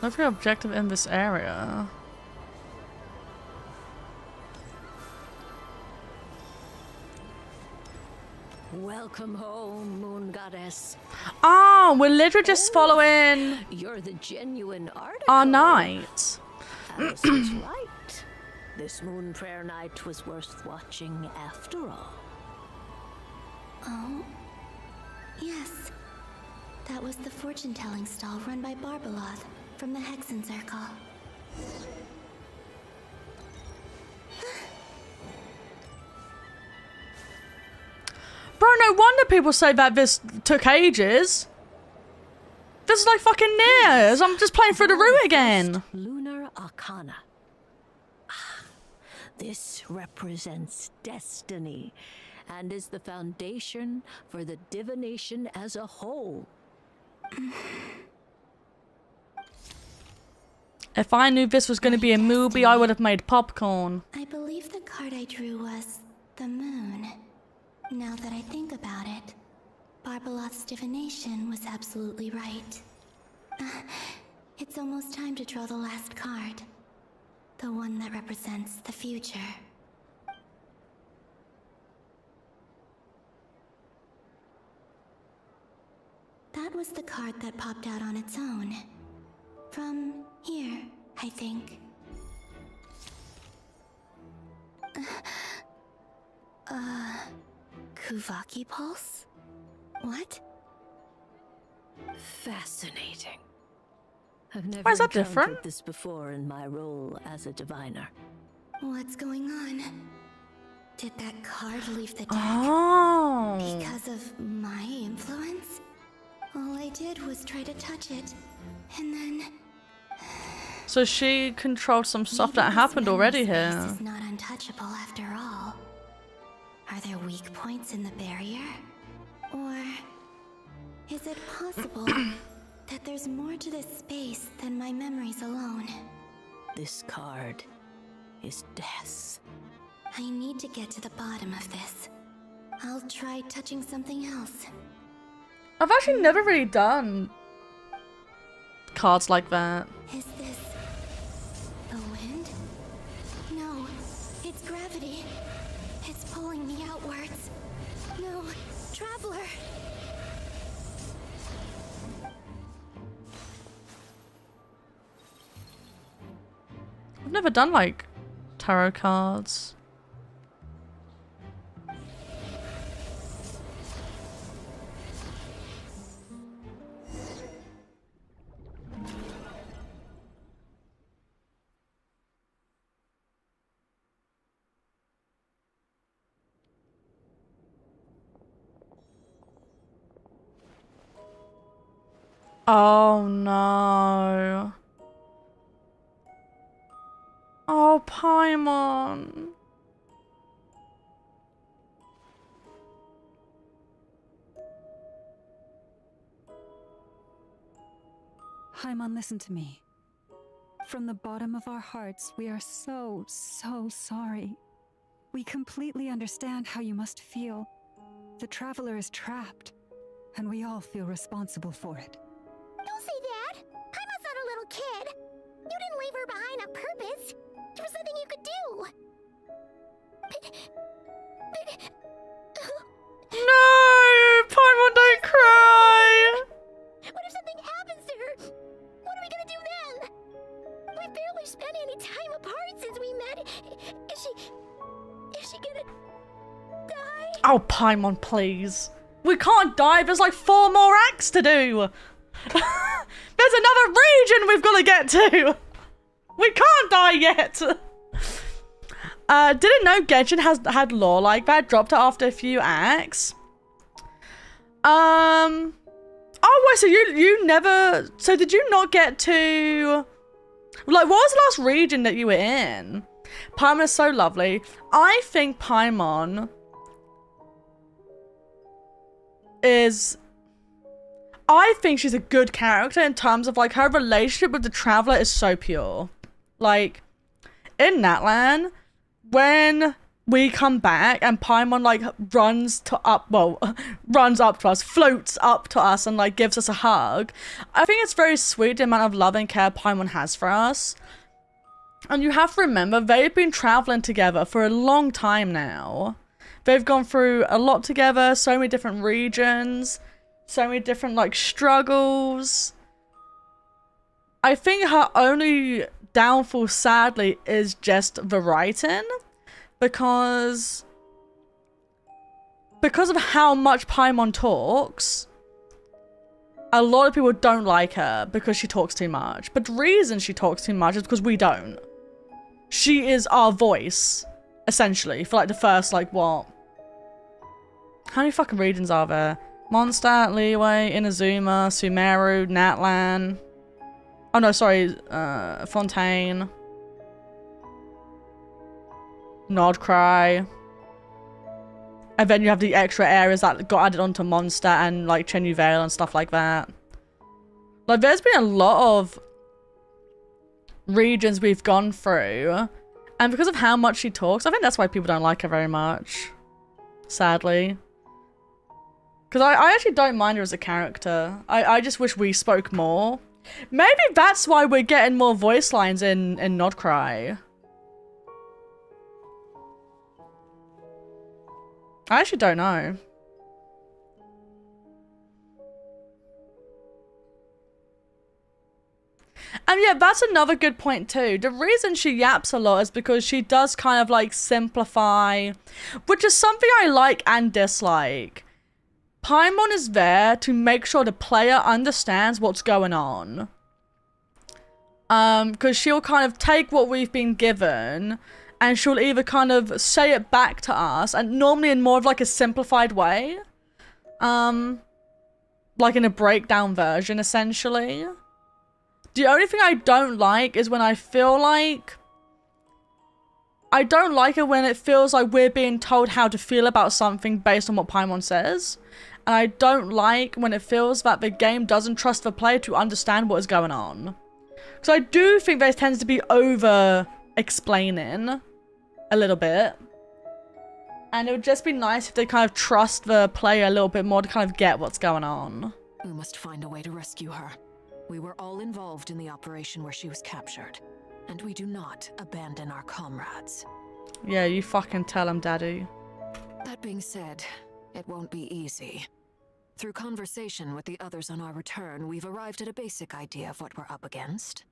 Look for your objective in this area. Welcome home, Moon Goddess. Oh, we're literally just following You're the genuine article. our knight. Alice was right. This moon prayer night was worth watching after all. Oh? Yes. That was the fortune-telling stall run by Barbeloth from the Hexen Circle. Bro, no wonder people say that this took ages. This is like fucking nears. I'm just playing through the route again. Lunar Arcana. Ah, this represents destiny and is the foundation for the divination as a whole. If I knew this was going to be a movie, I would have made popcorn. I believe the card I drew was the moon. Now that I think about it, Barbeloth's divination was absolutely right. It's almost time to draw the last card. The one that represents the future. That was the card that popped out on its own. From here, I think. Kuvaki Pulse? What? Fascinating. I've never Why is that encountered different? this before in my role as a diviner. What's going on? Did that card leave the deck? Oh. Because of my influence? All I did was try to touch it, and then... So she controlled some stuff that happened already here. This is not untouchable after all. Are there weak points in the barrier? Or is it possible that there's more to this space than my memories alone? This card is death. I need to get to the bottom of this. I'll try touching something else. I've actually never really done cards like that. Is this the wind? No, it's gravity. It's pulling me outwards. No, Traveler! I've never done like tarot cards. Oh no. Oh, Paimon. Paimon, listen to me. From the bottom of our hearts, we are so sorry. We completely understand how you must feel. The traveler is trapped, and we all feel responsible for it. Don't say that! Paimon's not a little kid! You didn't leave her behind on purpose! There was nothing you could do! No! Paimon, don't cry! What if something happens to her? What are we gonna do then? We've barely spent any time apart since we met. Is she gonna die? Oh, Paimon, please. We can't die. There's like 4 more acts to do. There's another region we've got to get to. We can't die yet. Didn't know Genshin had lore like that. Dropped it after a few acts. Oh wait, so you never. So did you not get to? Like, what was the last region that you were in? Paimon is so lovely. I think Paimon is... I think she's a good character in terms of, like, her relationship with the Traveler is so pure. Like, in Natlan, when we come back and Paimon, like, runs up to us, floats up to us and, like, gives us a hug, I think it's very sweet the amount of love and care Paimon has for us. And you have to remember, they've been traveling together for a long time now. They've gone through a lot together, so many different regions, so many different, like, struggles. I think her only downfall, sadly, is just the writing. Because of how much Paimon talks, a lot of people don't like her because she talks too much. But the reason she talks too much is because we don't. She is our voice, essentially, for like the first, like, what? How many fucking regions are there? Mondstadt, Liyue, Inazuma, Sumeru, Natlan. Oh no, sorry, Fontaine. Nodkrai. And then you have the extra areas that got added onto Mondstadt and like Chenyu Vale and stuff like that. Like, there's been a lot of regions we've gone through, and because of how much she talks, I think that's why people don't like her very much, sadly. Because I actually don't mind her as a character. I just wish we spoke more. Maybe that's why we're getting more voice lines in nodkrai. I actually don't know. And yeah, that's another good point too. The reason she yaps a lot is because she does kind of like simplify, which is something I like and dislike. Paimon is there to make sure the player understands what's going on. Because she'll kind of take what we've been given and she'll either kind of say it back to us, and normally in more of like a simplified way. Like in a breakdown version, essentially. The only thing I don't like is when I feel like... I don't like it when it feels like we're being told how to feel about something based on what Paimon says. And I don't like when it feels that the game doesn't trust the player to understand what is going on. Because I do think there tends to be over-explaining a little bit. And it would just be nice if they kind of trust the player a little bit more to kind of get what's going on. We must find a way to rescue her. We were all involved in the operation where she was captured. And we do not abandon our comrades. Yeah, you fucking tell them, Daddy. That being said, it won't be easy. Through conversation with the others on our return, we've arrived at a basic idea of what we're up against.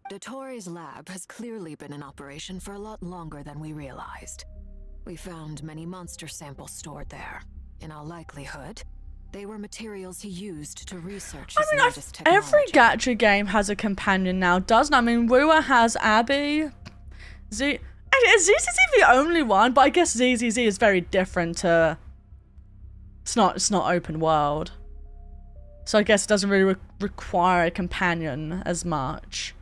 Dottoro's lab has clearly been in operation for a lot longer than we realized. We found many monster samples stored there. In all likelihood, they were materials he used to research his latest technology. Every gacha game has a companion now, doesn't it? I mean, Rua has Abby. Is ZZZ the only one? But I guess ZZZ is very different to... It's not open world. So I guess it doesn't really require a companion as much.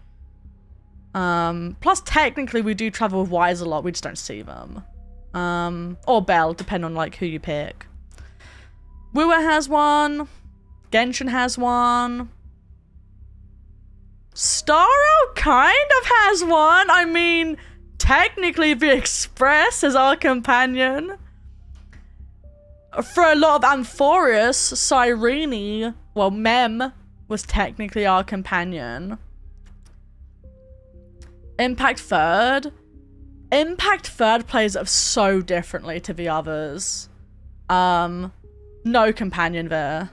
Plus, technically, we do travel with Ys a lot. We just don't see them. Or Belle, depending on like who you pick. Wua has one. Genshin has one. Starro kind of has one. I mean, technically, the Express is our companion. For a lot of Amphorius, Cyrene, well, Mem was technically our companion. Impact Third plays so differently to the others. No companion there.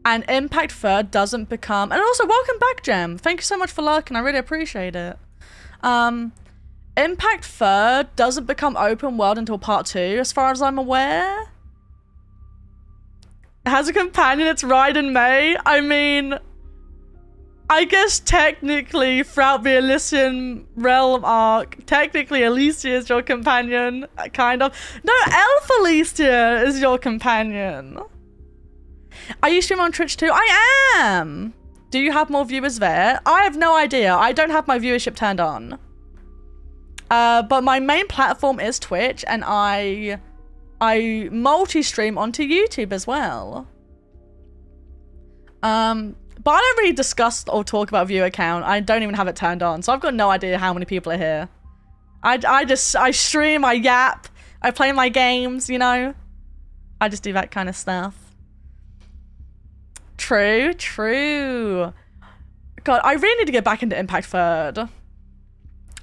And Impact Third doesn't become... And also, welcome back, Gem. Thank you so much for lurking. I really appreciate it. Impact Third doesn't become open world until part 2, as far as I'm aware. It has a companion, it's Raiden May. I mean... I guess technically, throughout the Elysian Realm arc, technically Alicia is your companion, kind of. No, Elf Alicia is your companion. Are you streaming on Twitch too? I am! Do you have more viewers there? I have no idea. I don't have my viewership turned on. But my main platform is Twitch, and I multi-stream onto YouTube as well. But I don't really discuss or talk about viewer count. I don't even have it turned on, so I've got no idea how many people are here. I stream, I yap, I play my games, you know? I just do that kind of stuff. True, true. God, I really need to get back into Impact Third.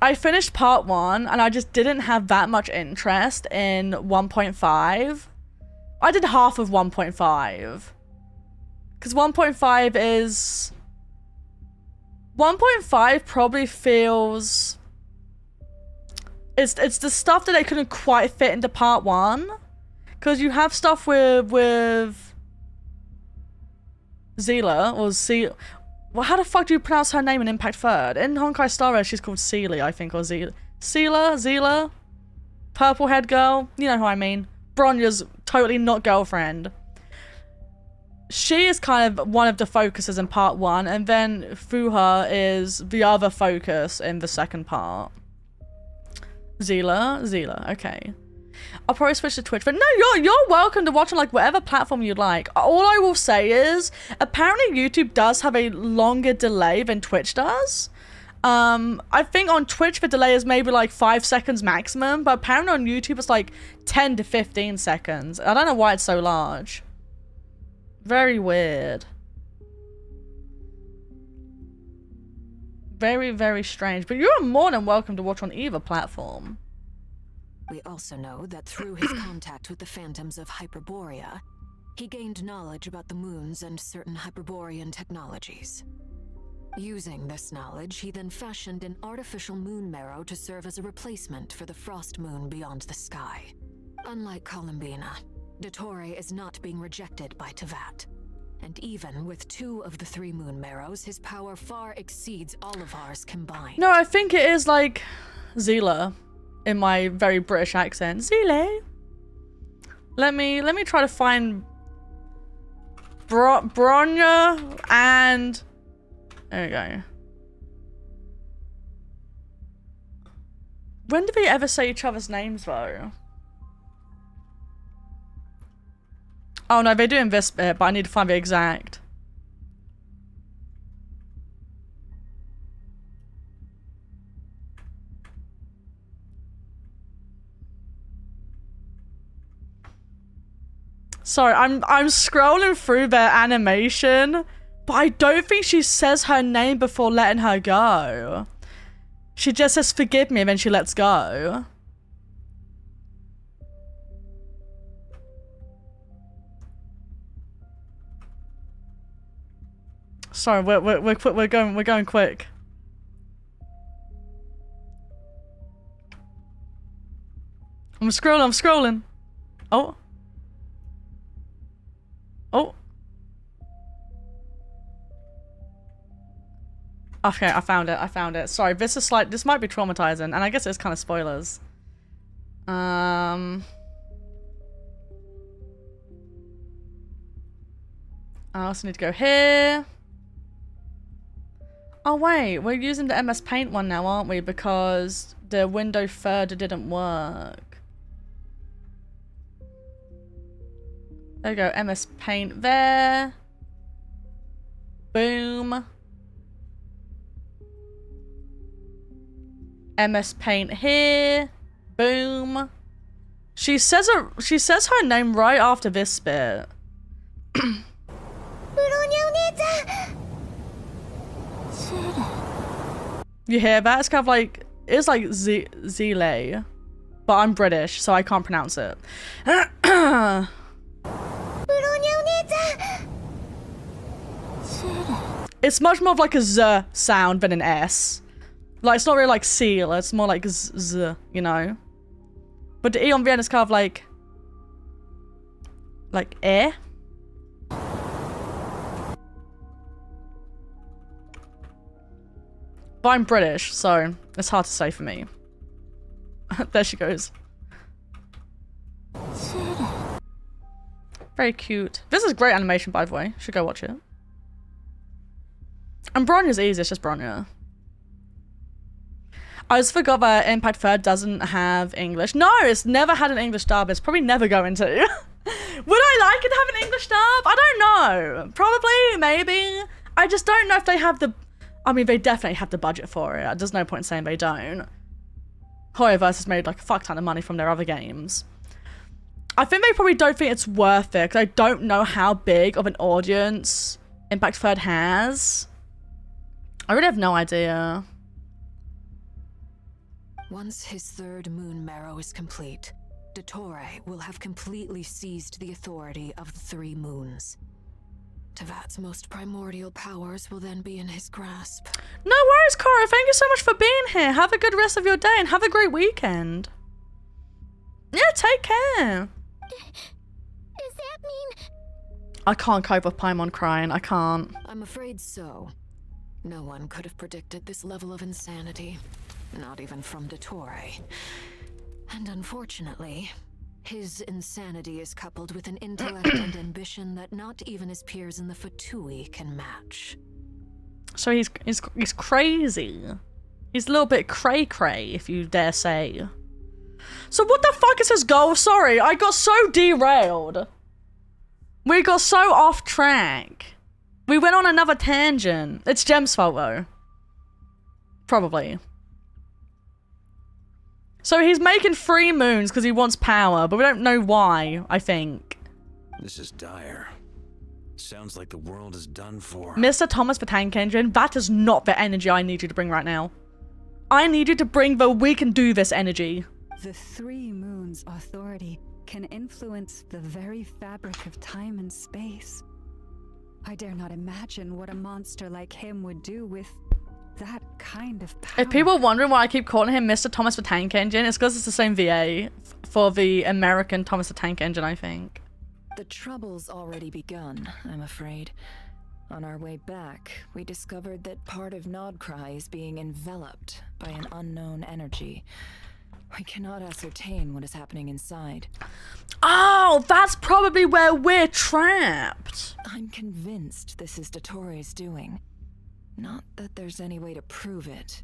I finished part 1, and I just didn't have that much interest in 1.5. I did half of 1.5. Because 1.5 is... 1.5 probably feels... It's the stuff that they couldn't quite fit into part 1. Because you have stuff with... Zila, or Zila... Well, how the fuck do you pronounce her name in Impact Third? In Honkai Star Rail, she's called Seely, I think, or Zila. Zila? Purple head girl? You know who I mean. Bronya's totally not girlfriend. She is kind of one of the focuses in part 1, and then Fuha is the other focus in the second part. Zila, okay. I'll probably switch to Twitch, but no, you're welcome to watch on like whatever platform you like. All I will say is, apparently YouTube does have a longer delay than Twitch does. I think on Twitch the delay is maybe like 5 seconds maximum, but apparently on YouTube it's like 10 to 15 seconds. I don't know why it's so large. Very weird. Very, very strange. But you're more than welcome to watch on either platform. We also know that through his contact with the phantoms of Hyperborea, he gained knowledge about the moons and certain Hyperborean technologies. Using this knowledge, he then fashioned an artificial moon marrow to serve as a replacement for the frost moon beyond the sky. Unlike Columbina, Dottore is not being rejected by Teyvat. And even with 2 of the 3 moon marrows, his power far exceeds all of ours combined. No, I think it is like Zila. In my very British accent. Zile. Let me try to find Bronya and there we go. When did we ever say each other's names though? Oh no, they do in this bit, but I need to find the exact. Sorry, I'm scrolling through their animation, but I don't think she says her name before letting her go. She just says forgive me and then she lets go. Sorry, we're going quick. I'm scrolling. Oh. Oh. Okay, I found it. Sorry, this might be traumatizing, and I guess it's kind of spoilers. I also need to go here. Oh wait, we're using the MS Paint one now, aren't we? Because the window further didn't work. There we go, MS Paint there. Boom. MS Paint here. Boom. She says her name right after this bit. You hear that? It's kind of like, it's like Zile, but I'm British, so I can't pronounce it. It's much more of like a Z sound than an S. Like, it's not really like seal, it's more like Z, you know? But the E on the end is kind of like eh. But I'm British, so it's hard to say for me. There she goes. Very cute. This is great animation, by the way. Should go watch it. And Bronya's easy, it's just Bronya. I just forgot that Impact Third doesn't have English. No, it's never had an English dub. It's probably never going to. Would I like it to have an English dub? I don't know. Probably, maybe. I just don't know if they have the... I mean, they definitely have the budget for it. There's no point in saying they don't. Hoyoverse has made like a fuck ton of money from their other games. I think they probably don't think it's worth it because I don't know how big of an audience Impact Third has. I really have no idea. Once his third moon marrow is complete, Dottore will have completely seized the authority of the three moons. Tevat's most primordial powers will then be in his grasp. No worries, Cora. Thank you so much for being here. Have a good rest of your day and have a great weekend. Yeah, take care. Does that mean... I can't cope with Paimon crying. I can't. I'm afraid so. No one could have predicted this level of insanity. Not even from Dottore. And unfortunately, his insanity is coupled with an intellect and ambition that not even his peers in the Fatui can match. So he's crazy. He's a little bit cray-cray, if you dare say. So what the fuck is his goal? Sorry, I got so derailed. We got so off track. We went on another tangent. It's Jem's fault though. Probably. So he's making 3 moons because he wants power, but we don't know why, I think. This is dire. Sounds like the world is done for. Mr. Thomas the Tank Engine, that is not the energy I need you to bring right now. I need you to bring the we can do this energy. The 3 moons' authority can influence the very fabric of time and space. I dare not imagine what a monster like him would do with that kind of power. If people are wondering why I keep calling him Mr. Thomas the Tank Engine, it's because it's the same VA for the American Thomas the Tank Engine, I think. The trouble's already begun, I'm afraid. On our way back, we discovered that part of nodkrai is being enveloped by an unknown energy. We cannot ascertain what is happening inside. Oh, that's probably where we're trapped. I'm convinced this is Dottore's doing. Not that there's any way to prove it.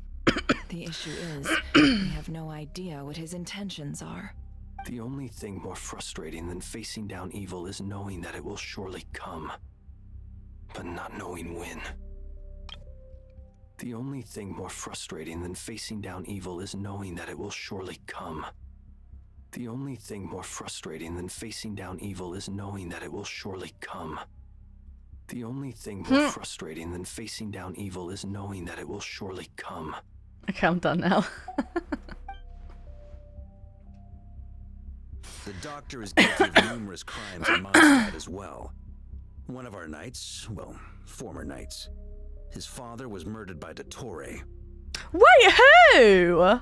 The issue is, we have no idea what his intentions are. The only thing more frustrating than facing down evil is knowing that it will surely come, but not knowing when. The only thing more frustrating than facing down evil is knowing that it will surely come. The only thing more frustrating than facing down evil is knowing that it will surely come. The only thing more frustrating than facing down evil is knowing that it will surely come. Okay, I'm done now. The doctor is guilty of numerous crimes on my side as well. One of our knights, well, former knights, his father was murdered by Dottore. Wait, who?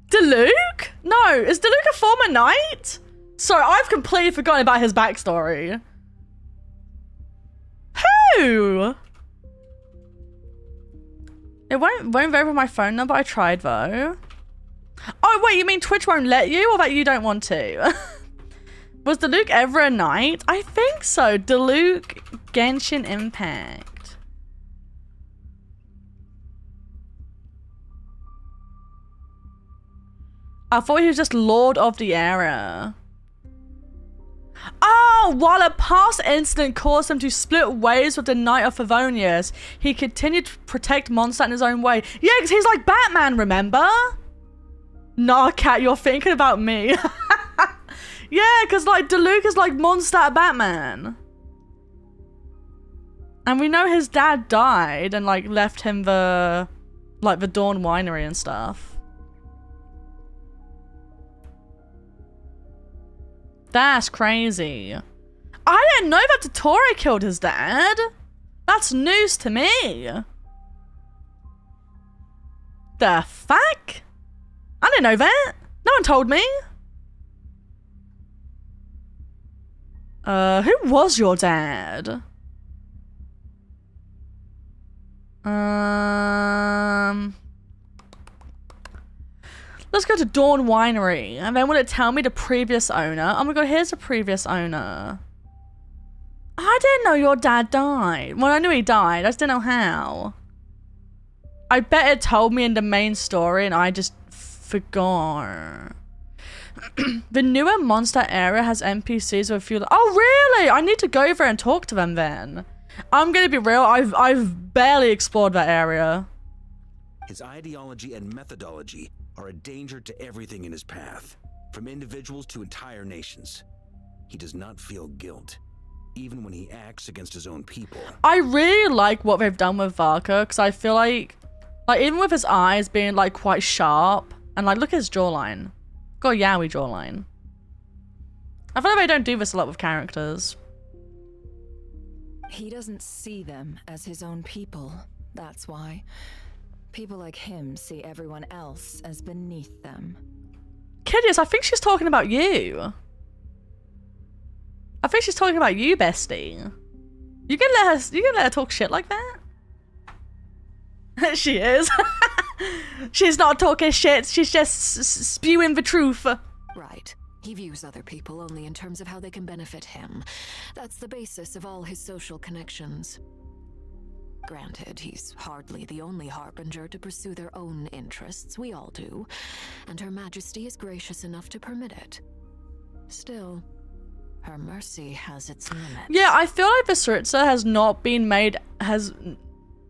Diluc? No, is Diluc a former knight? Sorry, I've completely forgotten about his backstory. Who? It won't verify my phone number. I tried though. Oh wait, you mean Twitch won't let you, or that you don't want to? Was Diluc ever a knight? I think so. Diluc Genshin Impact. I thought he was just Lord of the Area. Oh, while a past incident caused him to split ways with the Knight of Favonius, he continued to protect Mondstadt in his own way. Yeah, because he's like Batman, remember? Nah, Cat, you're thinking about me. Yeah, because like Diluc is like Mondstadt Batman. And we know his dad died and like left him the Dawn Winery and stuff. That's crazy. I didn't know that Dottore killed his dad. That's news to me. The fuck? I didn't know that. No one told me. Who was your dad? Let's go to Dawn Winery. And then will it tell me the previous owner? Oh my god, here's the previous owner. I didn't know your dad died. Well, I knew he died. I just didn't know how. I bet it told me in the main story and I just forgot. The newer Mondstadt area has NPCs with a few... Oh, really? I need to go there and talk to them then. I'm gonna be real. I've barely explored that area. His ideology and methodology are a danger to everything in his path, from individuals to entire nations. He does not feel guilt, even when he acts against his own people. I really like what they've done with Varka, because I feel like even with his eyes being like quite sharp, and like look at his jawline. Got a yaoi jawline. I feel like they don't do this a lot with characters. He doesn't see them as his own people, that's why. People like him see everyone else as beneath them. Kidius, I think she's talking about you. I think she's talking about you, bestie. You can let her talk shit like that? She is. She's not talking shit, she's just spewing the truth. Right. He views other people only in terms of how they can benefit him. That's the basis of all his social connections. Granted, he's hardly the only harbinger to pursue their own interests. We all do. And Her Majesty is gracious enough to permit it. Still, her mercy has its limits. Yeah, I feel like Visritza has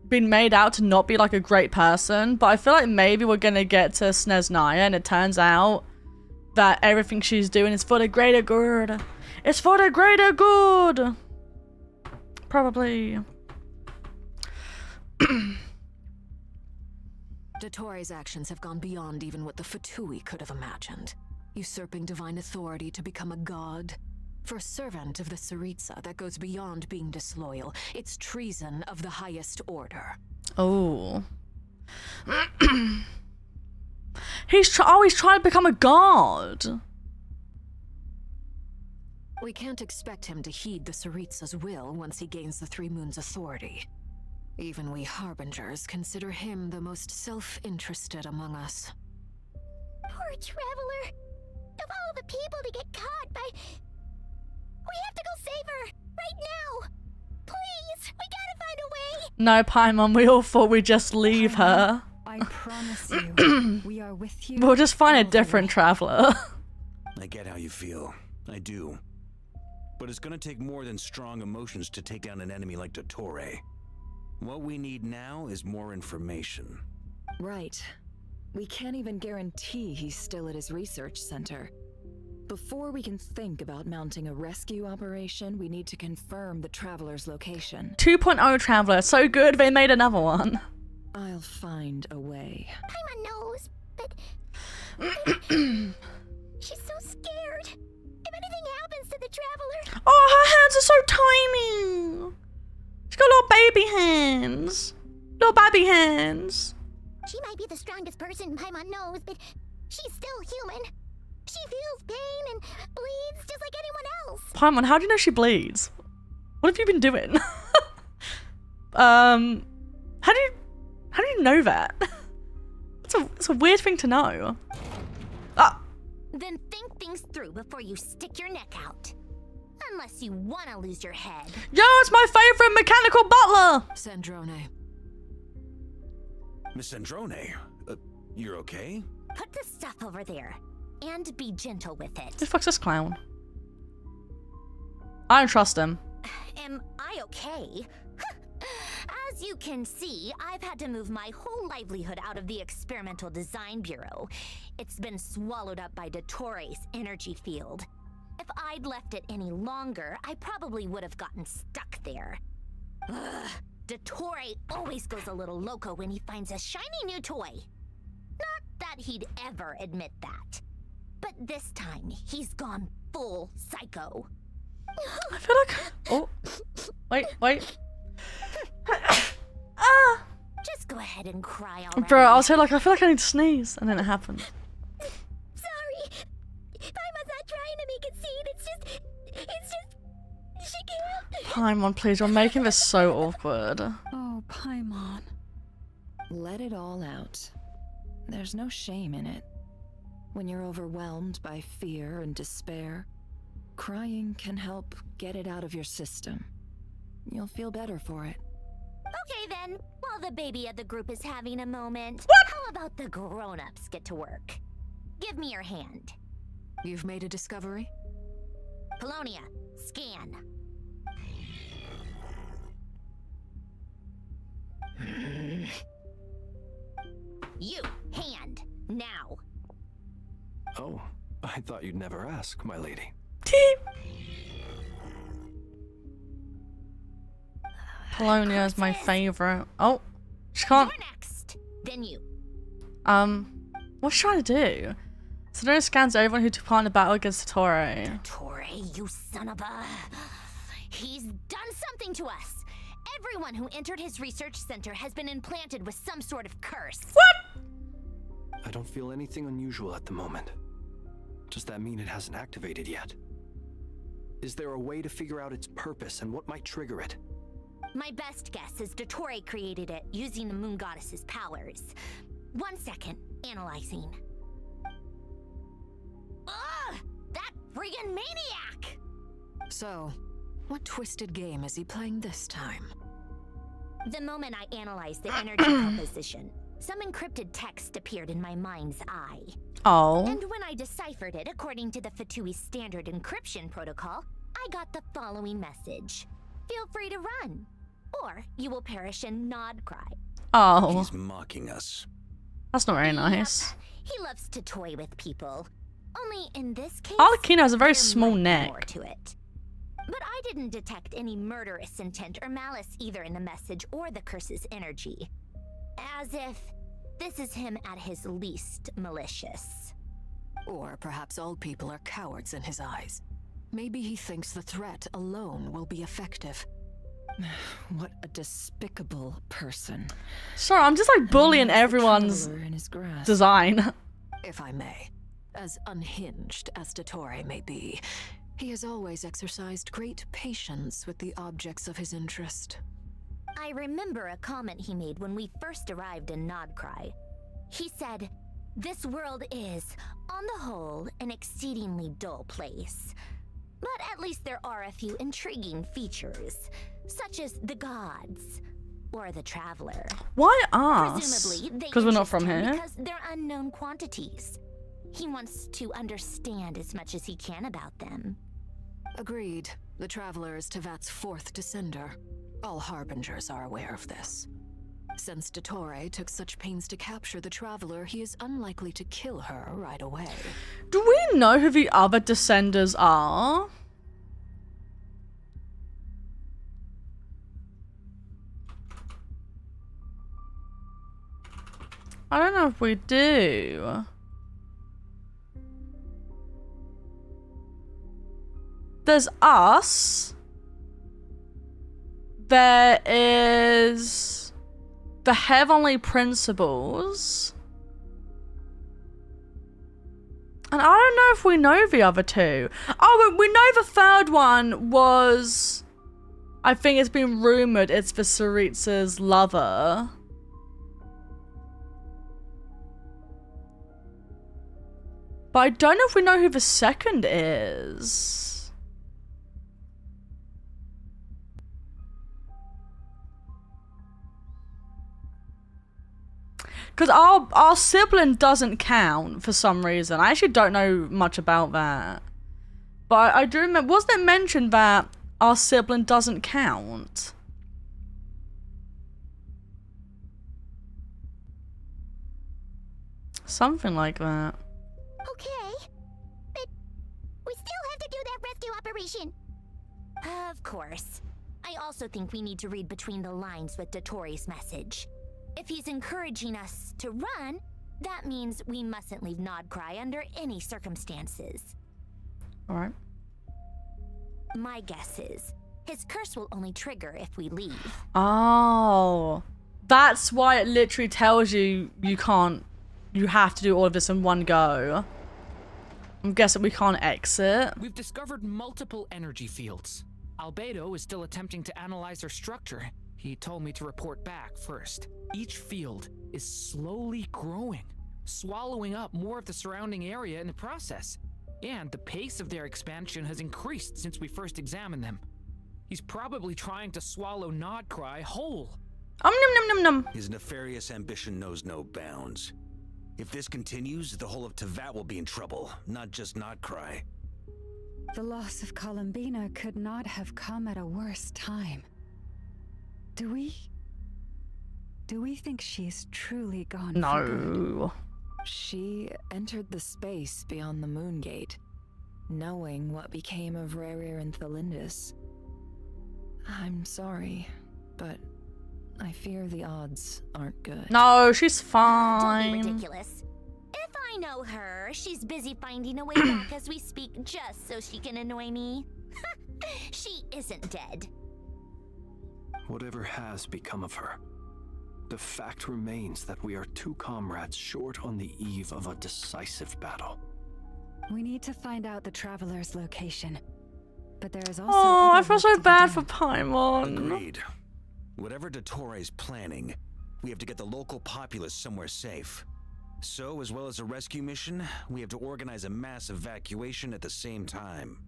been made out to not be like a great person, but I feel like maybe we're gonna get to Snezhnaya and it turns out that everything she's doing is for the greater good. It's for the greater good. Probably. Dottore's actions have gone beyond even what the Fatui could have imagined. Usurping divine authority to become a god. For a servant of the Tsaritsa, that goes beyond being disloyal. It's treason of the highest order. Oh. He's trying to become a god. We can't expect him to heed the Tsaritsa's will once he gains the Three Moons' authority. Even we Harbingers consider him the most self-interested among us. Poor Traveler. Of all the people to get caught by... We have to go save her! Right now! Please! We gotta find a way! No, Paimon, we all thought we'd just leave her. I promise you, we are with you. We'll just find a different traveler. I get how you feel. I do. But it's gonna take more than strong emotions to take down an enemy like Dottore. What we need now is more information. Right. We can't even guarantee he's still at his research center. Before we can think about mounting a rescue operation, we need to confirm the Traveler's location. 2.0 Traveler, so good they made another one. I'll find a way. Paimon knows, but... she's so scared. If anything happens to the Traveler... Oh, her hands are so tiny. She's got little baby hands. Little baby hands. She might be the strongest person Paimon knows, but she's still human. She feels pain and bleeds just like anyone else. Paimon, how do you know she bleeds? What have you been doing? How do you know that? It's a weird thing to know. Ah. Then think things through before you stick your neck out. Unless you want to lose your head. Yo, it's my favorite mechanical butler! Sandrone. Miss Sandrone, you're okay? Put the stuff over there. And be gentle with it. Who the fuck's this clown? I don't trust him. Am I okay? As you can see, I've had to move my whole livelihood out of the Experimental Design Bureau. It's been swallowed up by Dottoro's energy field. If I'd left it any longer, I probably would have gotten stuck there. Ugh, Dottore always goes a little loco when he finds a shiny new toy. Not that he'd ever admit that. But this time, he's gone full psycho. I feel like... Oh. Wait. Just go ahead and cry already. Bro, I was here like, I feel like I need to sneeze. And then it happened. Sorry. Paimon's not trying to make it scene. It's just... She can't. Paimon, please, you're making this so awkward. Oh, Paimon. Let it all out. There's no shame in it. When you're overwhelmed by fear and despair, crying can help get it out of your system. You'll feel better for it. Okay then, while the baby of the group is having a moment, how about the grown-ups get to work? Give me your hand. You've made a discovery? Polonia, scan. You, hand, now. Oh, I thought you'd never ask, my lady. Polonia is my favorite. Oh, she can't. You're next. Then you. What's she trying to do? Sonora scans everyone who took part in the battle against Dottore. Dottore, you son of a... He's done something to us. Everyone who entered his research center has been implanted with some sort of curse. What? I don't feel anything unusual at the moment. Does that mean it hasn't activated yet? Is there a way to figure out its purpose and what might trigger it? My best guess is Dottore created it using the moon goddess's powers. 1 second, analyzing. Ugh! That friggin' maniac! So, what twisted game is he playing this time? The moment I analyzed the energy composition, some encrypted text appeared in my mind's eye. Oh. And when I deciphered it according to the Vtuber standard encryption protocol, I got the following message. Feel free to run, or you will perish in nodkrai. Oh. He's mocking us. That's not very nice. He loves to toy with people. Only in this case, Arlecchino has a very there small might be neck. more to it. But I didn't detect any murderous intent or malice either in the message or the curse's energy. As if this is him at his least malicious. Or perhaps all people are cowards in his eyes. Maybe he thinks the threat alone will be effective. What a despicable person. Sorry, I'm just like bullying everyone's In his grasp. design. If I may, as unhinged as Dottore may be, he has always exercised great patience with the objects of his interest. I remember a comment he made when we first arrived in Nodkrai. He said, "This world is, on the whole, an exceedingly dull place. But at least there are a few intriguing features, such as the gods or the traveler." Why us? Presumably, they Because we're not interest from him here. because they're unknown quantities. He wants to understand as much as he can about them. Agreed. The Traveler is Tevat's fourth descender. All Harbingers are aware of this. Since Dottore took such pains to capture the Traveler, he is unlikely to kill her right away. Do we know who the other descenders are? I don't know if we do. There's us. There is the Heavenly Principles. And I don't know if we know the other two. Oh, we know the third one was... I think it's been rumored it's the Tsaritsa's lover. But I don't know if we know who the second is. Because our sibling doesn't count for some reason. I actually don't know much about that. But I do remember, wasn't it mentioned that our sibling doesn't count? Something like that. Okay, but we still have to do that rescue operation. Of course. I also think we need to read between the lines with Dottoro's message. If he's encouraging us to run, that means we mustn't leave nodkrai under any circumstances. Alright. My guess is, his curse will only trigger if we leave. Oh. That's why it literally tells you you have to do all of this in one go. I'm guessing we can't exit. We've discovered multiple energy fields. Albedo is still attempting to analyze their structure. He told me to report back first. Each field is slowly growing, swallowing up more of the surrounding area in the process. And the pace of their expansion has increased since we first examined them. He's probably trying to swallow nodkrai whole. Num num num. His nefarious ambition knows no bounds. If this continues, the whole of Teyvat will be in trouble, not just nodkrai. The loss of Columbina could not have come at a worse time. Do we think she's truly gone? No. She entered the space beyond the moon gate, knowing what became of Rerir and Thelindis. I'm sorry, but I fear the odds aren't good. No, she's Don't fine. be ridiculous. If I know her, she's busy finding a way back as we speak just so she can annoy me. She isn't dead. Whatever has become of her, the fact remains that we are two comrades short on the eve of a decisive battle. We need to find out the traveler's location. But there is also Oh, I other feel work so to be bad done. for Paimon. Agreed. Whatever Dottoro's planning, we have to get the local populace somewhere safe. So, as well as a rescue mission, we have to organize a mass evacuation at the same time.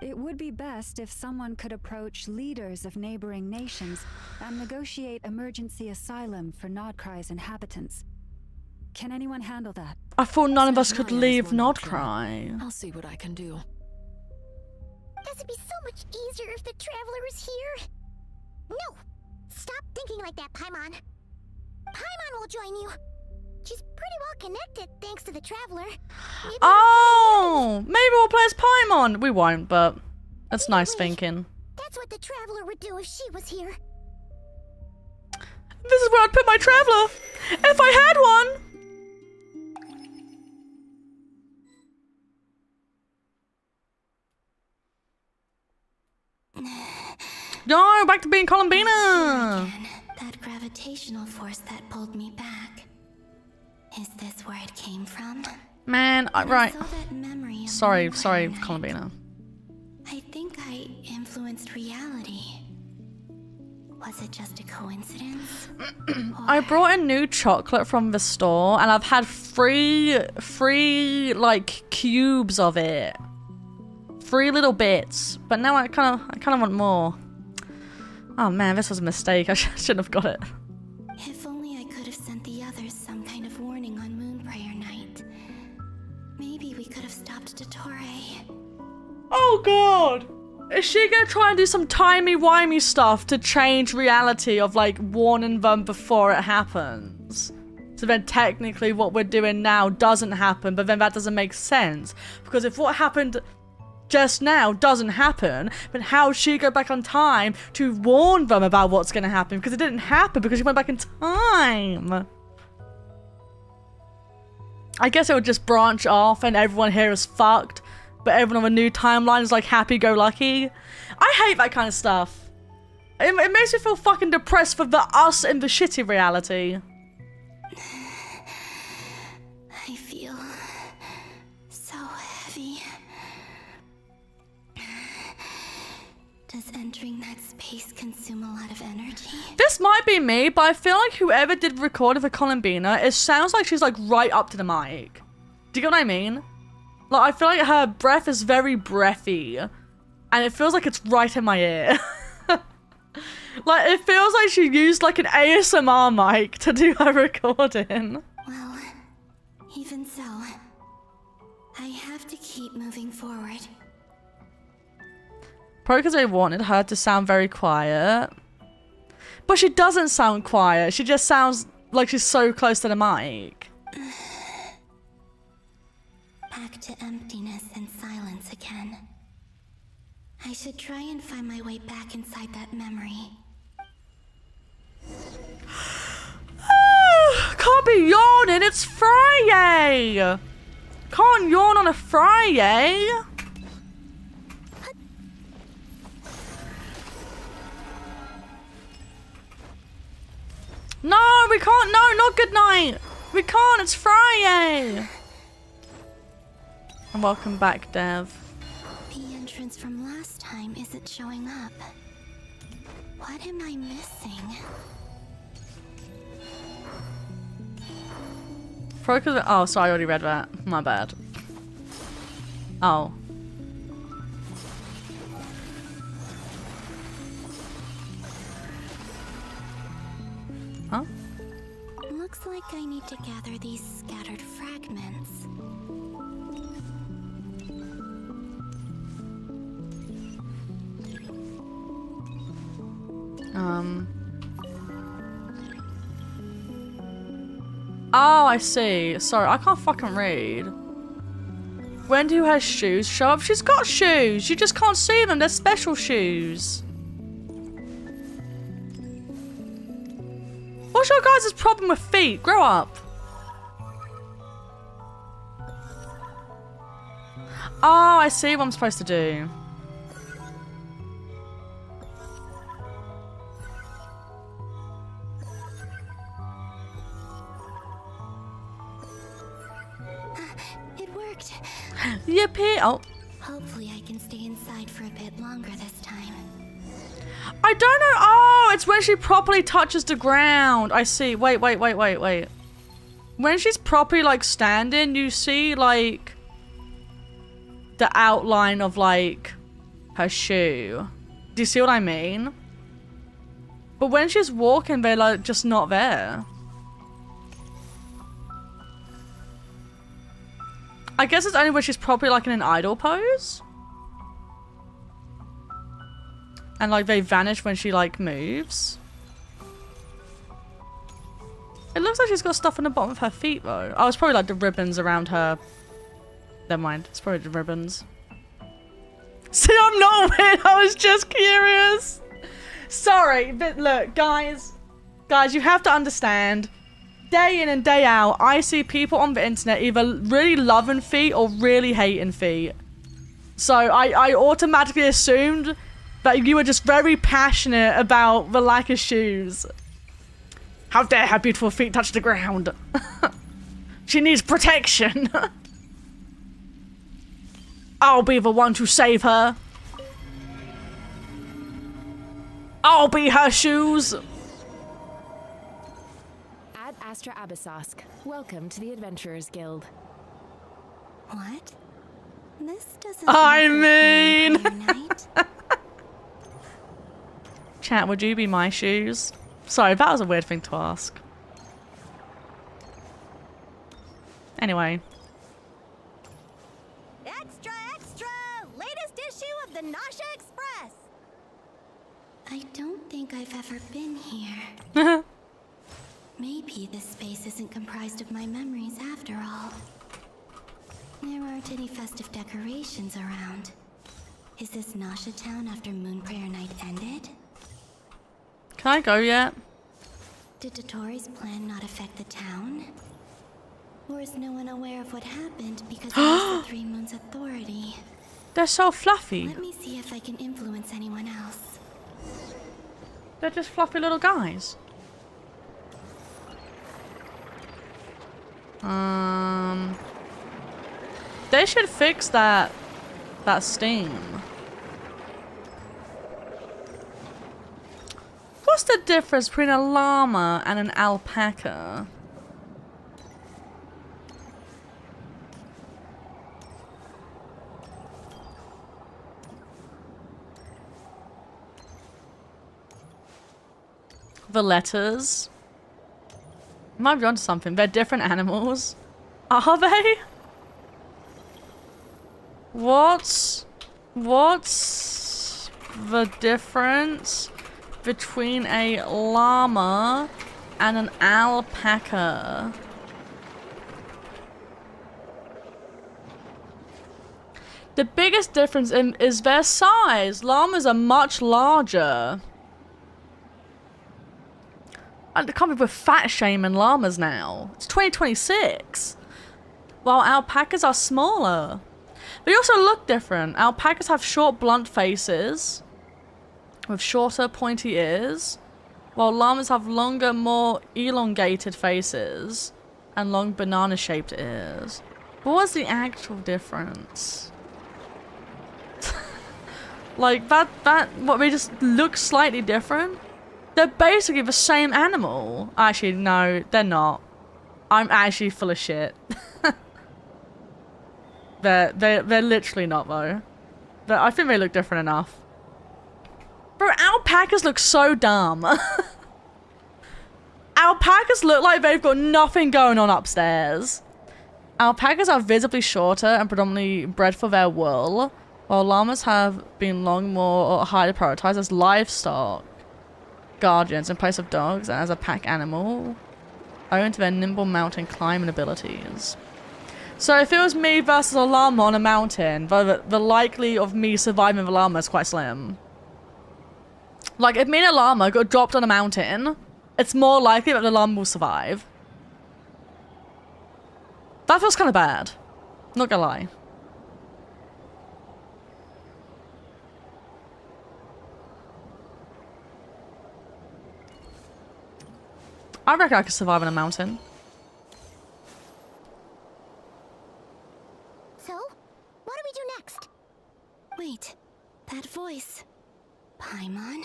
It would be best if someone could approach leaders of neighboring nations and negotiate emergency asylum for nodkrai's inhabitants. Can anyone handle that? I thought none of us could leave nodkrai. I'll see what I can do. Does it be so much easier if the traveler is here? No! Stop thinking like that, Paimon. Paimon will join you. She's pretty well connected thanks to the traveler. Maybe Oh, maybe we'll play as Paimon. We won't, but that's nice thinking. that's what the traveler would do if she was here. This is where I'd put my traveler if I had one. No, back to being Columbina. That gravitational force that pulled me back. Is this where it came from? Man, right. I saw that memory of Sorry, Moonlight sorry, Night. Columbina. I think I influenced reality. Was it just a coincidence? I brought a new chocolate from the store, and I've had three like cubes of it, 3 little bits. But now I kind of want more. Oh man, this was a mistake. I shouldn't have got it. If only I could have sent the others some kind of warning on Moon Prayer Night. Maybe we could have stopped Dottore. Oh god! Is she gonna try and do some timey-wimey stuff to change reality of like warning them before it happens? So then technically what we're doing now doesn't happen, but then that doesn't make sense. Because if what happened just now doesn't happen, then how does she go back on time to warn them about what's gonna happen? Because it didn't happen because she went back in time. I guess it would just branch off and everyone here is fucked. But everyone on a new timeline is like happy-go-lucky. I hate that kind of stuff. It makes me feel fucking depressed for the us in the shitty reality. I feel so heavy. Does entering that space consume a lot of energy? This might be me, but I feel like whoever did recording for Columbina, it sounds like she's like right up to the mic. Do you get what I mean? Like, I feel like her breath is very breathy. And it feels like it's right in my ear. Like, it feels like she used like an ASMR mic to do her recording. Well, even so, I have to keep moving forward. Probably because they wanted her to sound very quiet. But she doesn't sound quiet. She just sounds like she's so close to the mic. Back to emptiness and silence again. I should try and find my way back inside that memory. Can't be yawning, it's Friday! Can't yawn on a Friday! No, we can't, no, not good night! We can't, it's Friday! And welcome back, Dev. The entrance from last time isn't showing up. What am I missing? Oh, sorry, I already read that. My bad. Oh. Huh? Looks like I need to gather these scattered fragments. Oh, I see. Sorry, I can't fucking read. When do her shoes show up? She's got shoes. You just can't see them. They're special shoes. What's your guys' problem with feet? Grow up. Oh, I see what I'm supposed to do. It worked. Yippee. Oh. Hopefully I can stay inside for a bit longer this time. I don't know. Oh, it's when she properly touches the ground. I see. Wait. When she's properly, like, standing, you see, like, the outline of, like, her shoe. Do you see what I mean? But when she's walking, they're, like, just not there. I guess it's only when she's properly, like, in an idle pose. And, like, they vanish when she, like, moves. It looks like she's got stuff on the bottom of her feet, though. Oh, it's probably, like, the ribbons around her. Never mind. It's probably the ribbons. See, I'm not weird. I was just curious. Sorry, but look, guys. Guys, you have to understand. Day in and day out, I see people on the internet either really loving feet or really hating feet. So I automatically assumed that you were just very passionate about the lack of shoes. How dare her beautiful feet touch the ground? She needs protection. I'll be the one to save her. I'll be her shoes. Ad Astra Abyssosk. Welcome to the Adventurers Guild. What? This doesn't I look mean... like Vampire Night. Chat, would you be my shoes? Sorry, that was a weird thing to ask. Anyway. Extra, extra! Latest issue of the Nasha Express! I don't think I've ever been here. Maybe this space isn't comprised of my memories after all. There aren't any festive decorations around. Is this Nasha Town after Moon Prayer Night ended? Can I go yet? Did Dotori's plan not affect the town? Or is no one aware of what happened because of the Three Moons Authority? They're so fluffy. Let me see if I can influence anyone else. They're just fluffy little guys. They should fix that steam. What's the difference between a llama and an alpaca? The letters. Might be onto something. They're different animals. Are they? What's the difference between a llama and an alpaca? The biggest difference is their size. Llamas are much larger. I can't believe we're fat shaming llamas now. It's 2026. While alpacas are smaller. They also look different. Alpacas have short, blunt faces with shorter, pointy ears, while llamas have longer, more elongated faces and long, banana-shaped ears. But what's the actual difference? Like, what, they just look slightly different? They're basically the same animal. Actually, no, they're not. I'm actually full of shit. They're literally not, though. I think they look different enough. Bro, alpacas look so dumb. Alpacas look like they've got nothing going on upstairs. Alpacas are visibly shorter and predominantly bred for their wool, while llamas have been long more highly prioritized as livestock guardians in place of dogs and as a pack animal, owing to their nimble mountain climbing abilities. So if it was me versus a llama on a mountain, the likely of me surviving the llama is quite slim. Like, if me and a llama got dropped on a mountain, it's more likely that the llama will survive. That feels kind of bad. Not gonna lie. I reckon I could survive on a mountain. So, what do we do next? Wait, that voice. Paimon?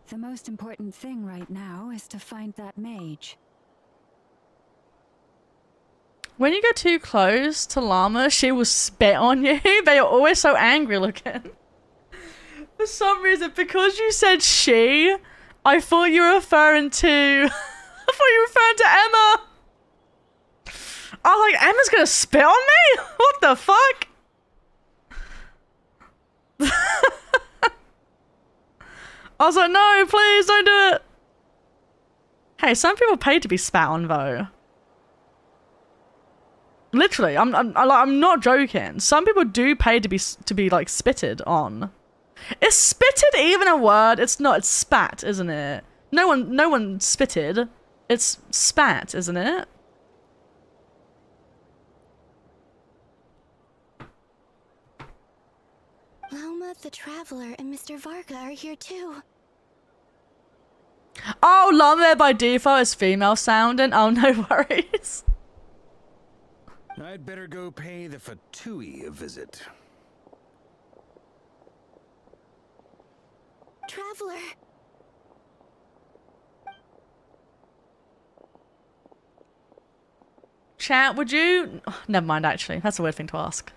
The most important thing right now is to find that mage. When you get too close to llama, she will spit on you. They are always so angry looking. For some reason, because you said she, I thought you were referring to... I thought you were referring to Emma. I was like, Emma's gonna spit on me? What the fuck? I was like, no, please don't do it. Hey, some people pay to be spat on, though. Literally, I'm not joking. Some people do pay to be like spitted on. Is spitted even a word? It's not. It's spat, isn't it? No one spitted. It's spat, isn't it? Lauma the Traveler and Mr. Varga are here too. Oh, Llama by default is female sounding. Oh, no worries. I'd better go pay the Fatui a visit. Traveler. Chat, would you... Oh, never mind, actually. That's a weird thing to ask.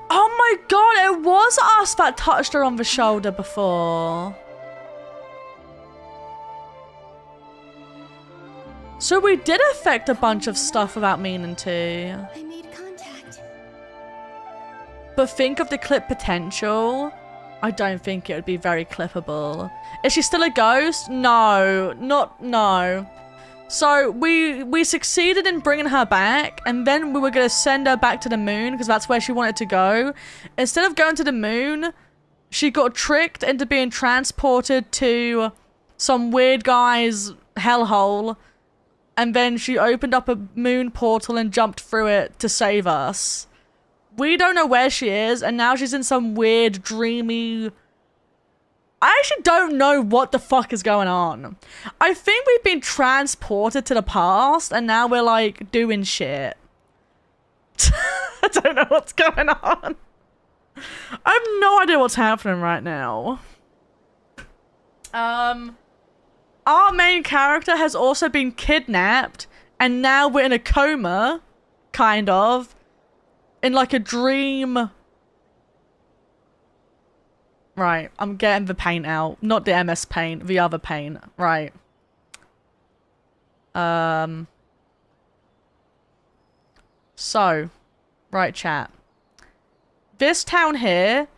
Oh my god, it was us that touched her on the shoulder before. So we did affect a bunch of stuff without meaning to. I made contact. But think of the clip potential. I don't think it would be very clippable. Is she still a ghost? No. No. So we succeeded in bringing her back, and then we were going to send her back to the moon because that's where she wanted to go. Instead of going to the moon, she got tricked into being transported to some weird guy's hellhole, and then she opened up a moon portal and jumped through it to save us. We don't know where she is, and now she's in some weird, dreamy... I actually don't know what the fuck is going on. I think we've been transported to the past, and now we're, like, doing shit. I don't know what's going on. I have no idea what's happening right now. Our main character has also been kidnapped, and now we're in a coma, kind of, in like a dream Right, I'm getting the paint out. Not the MS Paint, the other paint. Right. So, right, chat. This town here,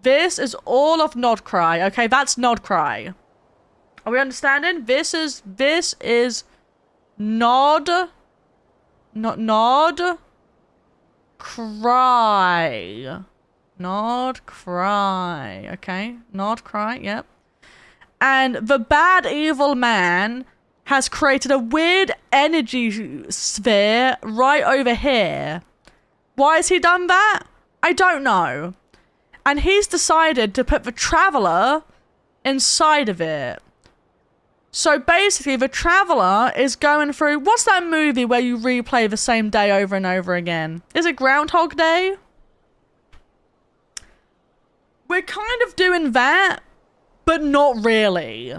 this is all of Nodkrai. Okay, that's Nodkrai. Are we understanding? This is Nodkrai. Nodkrai. Okay, Nodkrai, yep. And the bad evil man has created a weird energy sphere right over here. Why has he done that? I don't know. And he's decided to put the Traveler inside of it. So basically, the Traveler is going through... What's that movie where you replay the same day over and over again? Is it Groundhog Day? We're kind of doing that, but not really.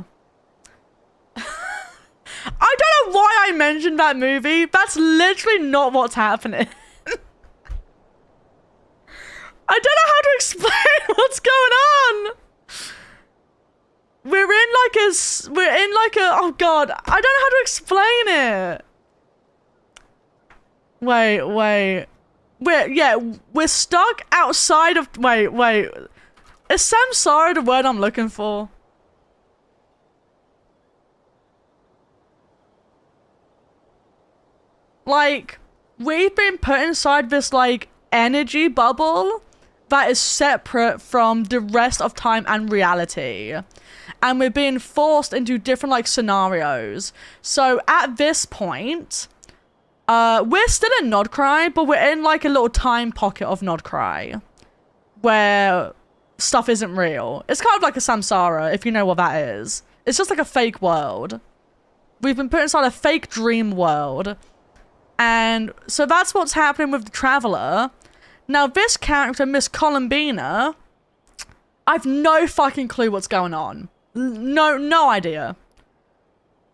I don't know why I mentioned that movie. That's literally not what's happening. I don't know how to explain what's going on. We're in like a, oh God, I don't know how to explain it. Wait. We're stuck outside of, wait. Is samsara the word I'm looking for? Like, we've been put inside this, like, energy bubble that is separate from the rest of time and reality. And we're being forced into different, like, scenarios. So, at this point, we're still in Nodkrai, but we're in, like, a little time pocket of Nodkrai. Where stuff isn't real. It's kind of like a samsara, if you know what that is. It's just like a fake world. We've been put inside a fake dream world. And so that's what's happening with the Traveler. Now, this character, Miss Columbina, I've no fucking clue what's going on. No idea.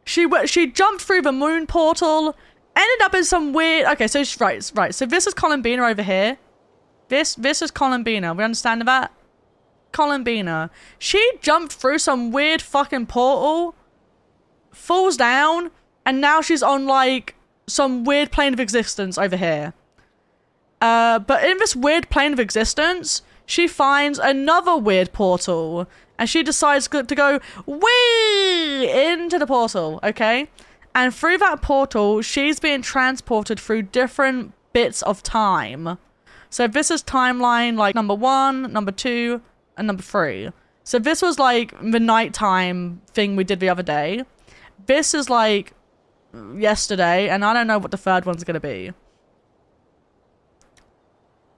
She jumped through the moon portal, ended up in some weird... Okay, so right. So this is Columbina over here. This is Columbina. We understand that? Columbina. She jumped through some weird fucking portal, falls down, and now she's on, like, some weird plane of existence over here. But in this weird plane of existence, she finds another weird portal, and she decides to go wee into the portal, okay? And through that portal, she's being transported through different bits of time. So this is timeline, like, number 1, number 2, and number 3. So this was, like, the nighttime thing we did the other day. This is, like, yesterday, and I don't know what the third one's gonna be.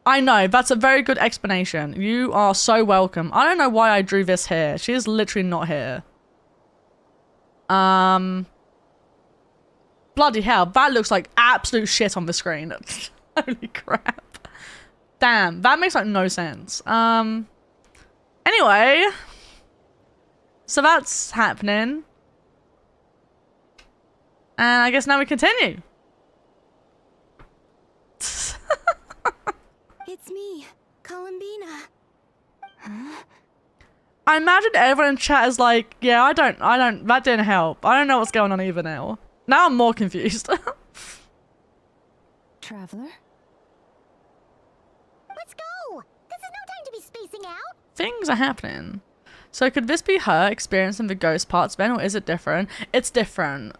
I know, that's a very good explanation. You are so welcome. I don't know why I drew this here. She is literally not here. Bloody hell, that looks like absolute shit on the screen. Holy crap. Damn, that makes like no sense. Anyway. So that's happening. And I guess now we continue. It's me, Columbina. Huh? I imagine everyone in chat is like, yeah, I don't, that didn't help. I don't know what's going on either now. Now I'm more confused. Traveler? Let's go! This is no time to be spacing out! Things are happening. So could this be her experiencing the ghost parts then, or is it different? It's different.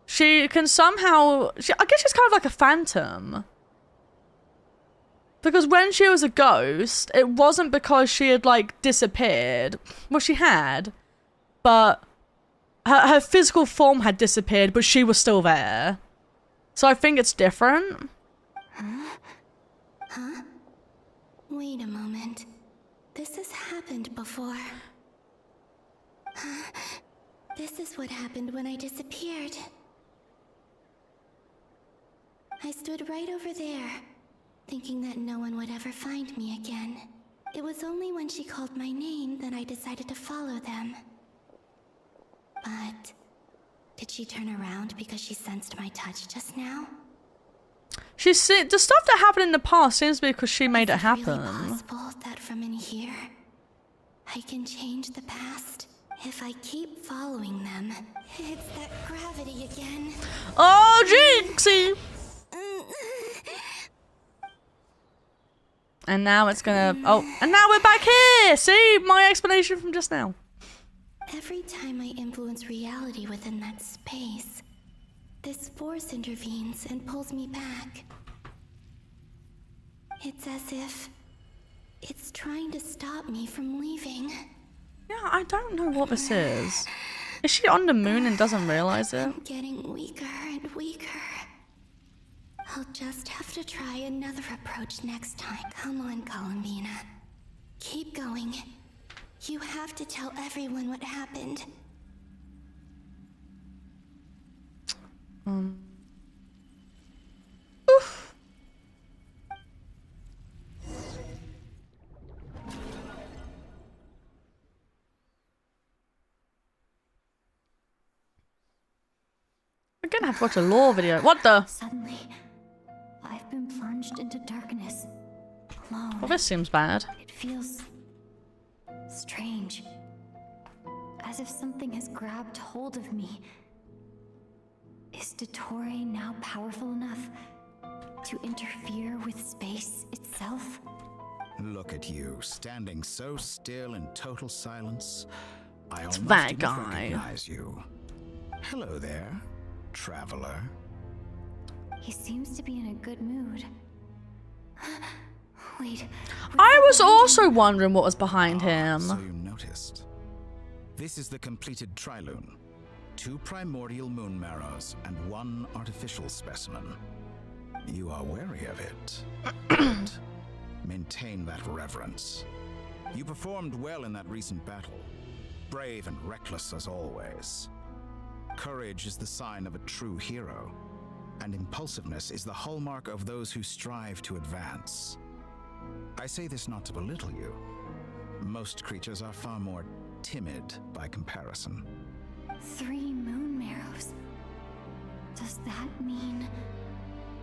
She can somehow... I guess she's kind of like a phantom. Because when she was a ghost, it wasn't because she had, like, disappeared. Well, she had. But her physical form had disappeared, but she was still there. So I think it's different. Huh? Wait a moment. This has happened before. This is what happened when I disappeared. I stood right over there, thinking that no one would ever find me again. It was only when she called my name that I decided to follow them. But did she turn around because she sensed my touch just now? the stuff that happened in the past seems to be because she made it happen. Really possible that from in here, I can change the past? If I keep following them, it's that gravity again. Oh, Jinxie! And now it's gonna. Oh, and now we're back here! See? My explanation from just now. Every time I influence reality within that space, this force intervenes and pulls me back. It's as if it's trying to stop me from leaving. Yeah, I don't know what this is. Is she on the moon and doesn't realize it? I'm getting weaker and weaker. I'll just have to try another approach next time. Come on, Columbina. Keep going. You have to tell everyone what happened. Oof. We're gonna have to watch a lore video. What the? Suddenly, I've been plunged into darkness. Alone. Well, this seems bad. It feels strange. As if something has grabbed hold of me. Is Dottore now powerful enough to interfere with space itself? Look at you, standing so still in total silence. I It's almost that didn't guy. recognize you. Hello there, traveler. He seems to be in a good mood. Wait. I was also wondering what was behind him. So you noticed. This is the completed trilune. 2 primordial moon marrows and 1 artificial specimen. You are wary of it. Good. Maintain that reverence. You performed well in that recent battle. Brave and reckless as always. Courage is the sign of a true hero, and impulsiveness is the hallmark of those who strive to advance. I say this not to belittle you. Most creatures are far more timid by comparison. 3 moon marrows. Does that mean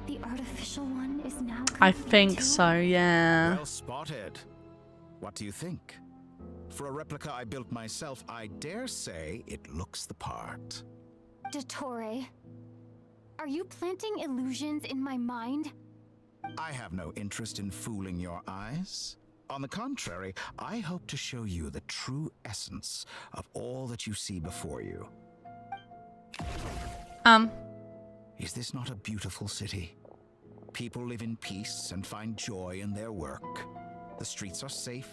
the artificial one is now I complete think too? so, yeah. Well spotted. What do you think? For a replica I built myself, I dare say it looks the part. Dottore, are you planting illusions in my mind? I have no interest in fooling your eyes. On the contrary, I hope to show you the true essence of all that you see before you. Is this not a beautiful city? People live in peace and find joy in their work. The streets are safe.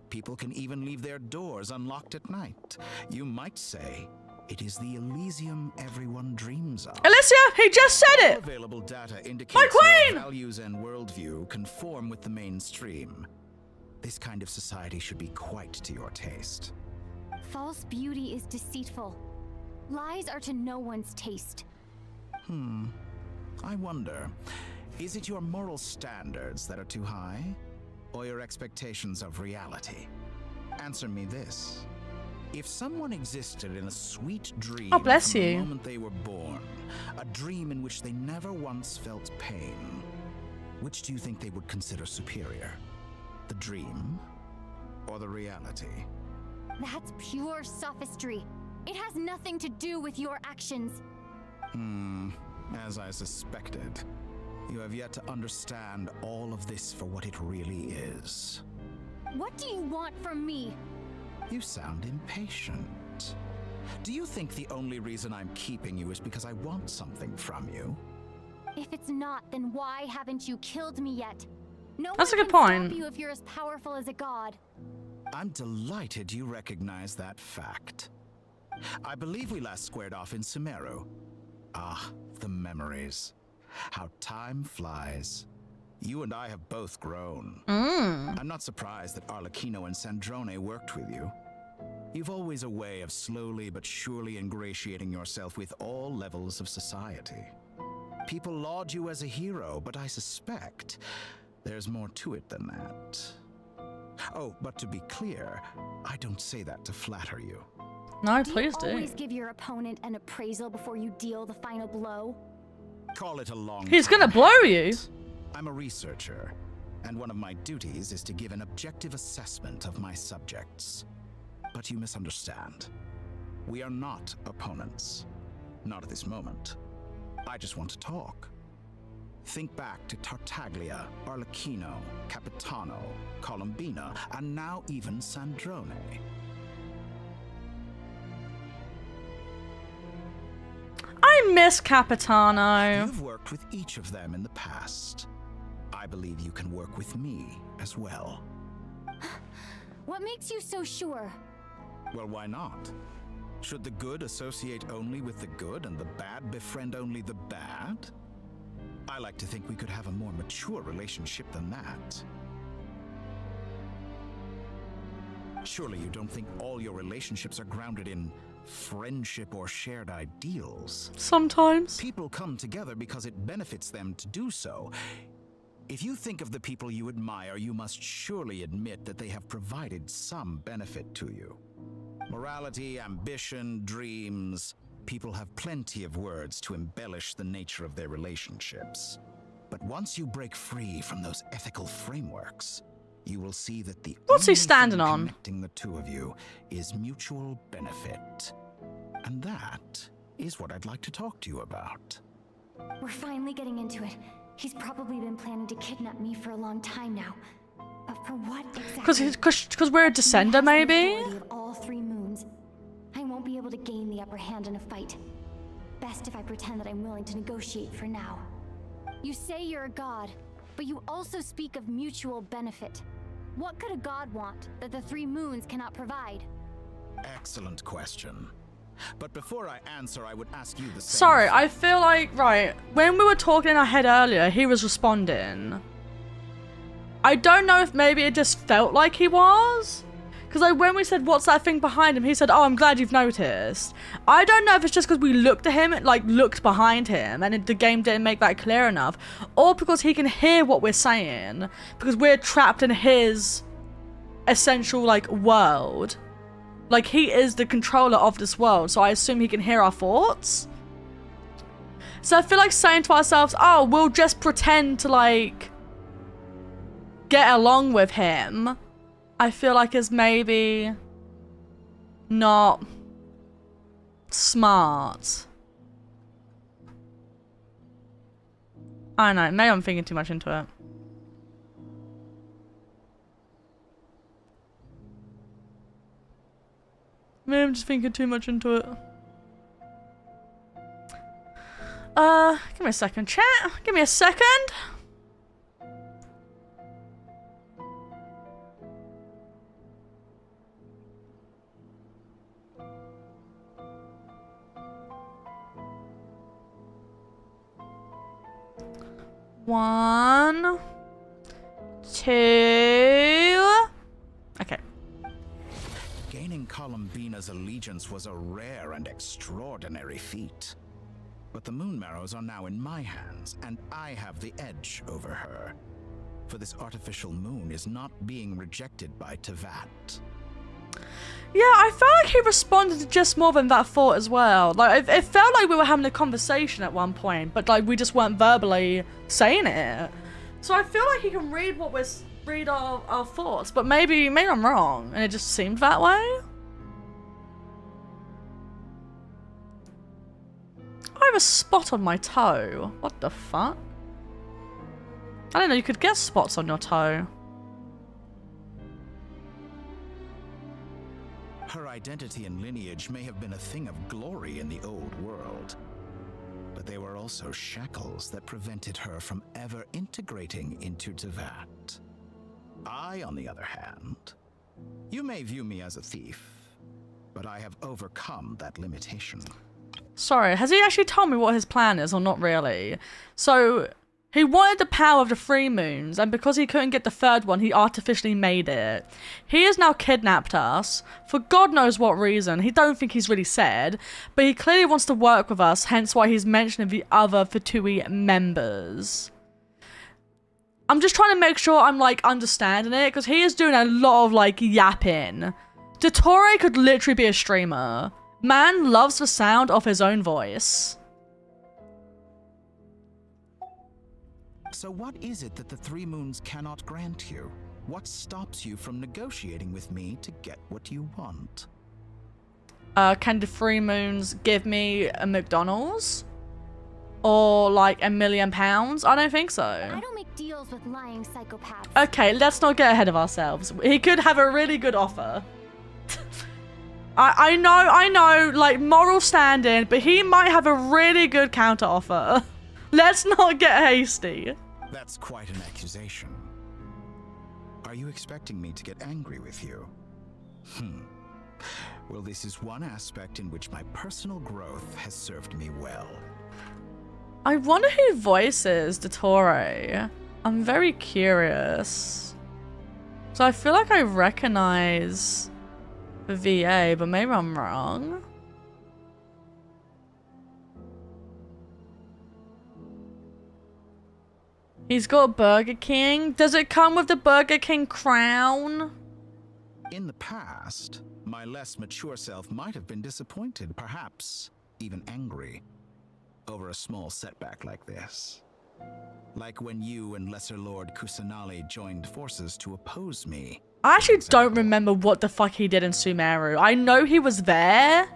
People can even leave their doors unlocked at night. You might say it is the Elysium everyone dreams of. Alicia, he just said it! Available data indicates My queen! your values and worldview conform with the mainstream. This kind of society should be quite to your taste. False beauty is deceitful. Lies are to no one's taste. I wonder, is it your moral standards that are too high? Or your expectations of reality? Answer me this. If someone existed in a sweet dream Oh, bless from the you. moment they were born, a dream in which they never once felt pain, which do you think they would consider superior? The dream or the reality? That's pure sophistry. It has nothing to do with your actions. As I suspected. You have yet to understand all of this for what it really is. What do you want from me? You sound impatient. Do you think the only reason I'm keeping you is because I want something from you? If it's not, then why haven't you killed me yet? No That's one a good can point. stop you if you're as powerful as a god. I'm delighted you recognize that fact. I believe we last squared off in Sumeru. Ah, the memories. How time flies. You and I have both grown. I'm not surprised that Arlecchino and Sandrone worked with you. You've always a way of slowly but surely ingratiating yourself with all levels of society. People laud you as a hero, but I suspect there's more to it than that. Oh, but to be clear, I don't say that to flatter you. No, Do please you do. always give your opponent an appraisal before you deal the final blow? Call it a long He's time gonna blow you. I'm a researcher, and one of my duties is to give an objective assessment of my subjects. But you misunderstand. We are not opponents. Not at this moment. I just want to talk. Think back to Tartaglia, Arlecchino, Capitano, Columbina, and now even Sandrone. I miss Capitano. You've worked with each of them in the past. I believe you can work with me as well. What makes you so sure? Well, why not? Should the good associate only with the good and the bad befriend only the bad? I like to think we could have a more mature relationship than that. Surely you don't think all your relationships are grounded in friendship or shared ideals? Sometimes. People come together because it benefits them to do so. If you think of the people you admire, you must surely admit that they have provided some benefit to you. Morality, ambition, dreams. People have plenty of words to embellish the nature of their relationships. But once you break free from those ethical frameworks, you will see that the What's he only standing thing on? connecting the two of you is mutual benefit. And that is what I'd like to talk to you about. We're finally getting into it. He's probably been planning to kidnap me for a long time now. But for what exactly? Because we're a descender, maybe? Of all 3 moons. I won't be able to gain the upper hand in a fight. Best if I pretend that I'm willing to negotiate for now. You say you're a god, but you also speak of mutual benefit. What could a god want that the 3 moons cannot provide? Excellent question. But before I answer, I would ask you the same. Sorry, I feel like, right, when we were talking in our head earlier, he was responding. I don't know if maybe it just felt like he was. Because like when we said, what's that thing behind him? He said, oh, I'm glad you've noticed. I don't know if it's just because we looked at him, like looked behind him, and the game didn't make that clear enough. Or because he can hear what we're saying. Because we're trapped in his essential, like, world. Like, he is the controller of this world, so I assume he can hear our thoughts. So I feel like saying to ourselves, oh, we'll just pretend to, like, get along with him, I feel like is maybe not smart. I don't know, maybe I'm thinking too much into it. Maybe I'm just thinking too much into it. Give me a second, chat. Give me a second. One, two. Okay. Gaining Columbina's allegiance was a rare and extraordinary feat. But the Moon Marrows are now in my hands, and I have the edge over her. For this artificial moon is not being rejected by Teyvat. Yeah, I felt like he responded to just more than that thought as well. Like, it felt like we were having a conversation at one point, but like we just weren't verbally saying it. So I feel like he can read what we're read our thoughts, but maybe I'm wrong, and it just seemed that way. I have a spot on my toe. What the fuck? I didn't know you could get spots on your toe. Her identity and lineage may have been a thing of glory in the old world, but they were also shackles that prevented her from ever integrating into Teyvat. I, on the other hand, you may view me as a thief, but I have overcome that limitation. Sorry, has he actually told me what his plan is, or not really? So, he wanted the power of the 3 moons, and because he couldn't get the 3rd one, he artificially made it. He has now kidnapped us, for God knows what reason. He don't think he's really said, but he clearly wants to work with us, hence why he's mentioning the other Vtuber members. I'm just trying to make sure I'm, like, understanding it, because he is doing a lot of, like, yapping. Dottore could literally be a streamer. Man loves the sound of his own voice. So what is it that the Three Moons cannot grant you? What stops you from negotiating with me to get what you want? Can the Three Moons give me a McDonald's? Or like £1 million? I don't think so. I don't make deals with lying psychopaths. Okay, let's not get ahead of ourselves. He could have a really good offer. I know, like moral standing, but he might have a really good counter offer. Let's not get hasty. That's quite an accusation. Are you expecting me to get angry with you? Well, this is one aspect in which my personal growth has served me well. I wonder who voices Dottore. I'm very curious. So I feel like I recognize the VA, but maybe I'm wrong. He's got Burger King. Does it come with the Burger King crown? In the past, my less mature self might have been disappointed, perhaps even angry, over a small setback like this. Like when you and Lesser Lord Kusanali joined forces to oppose me. I actually don't remember what the fuck he did in Sumeru. I know he was there,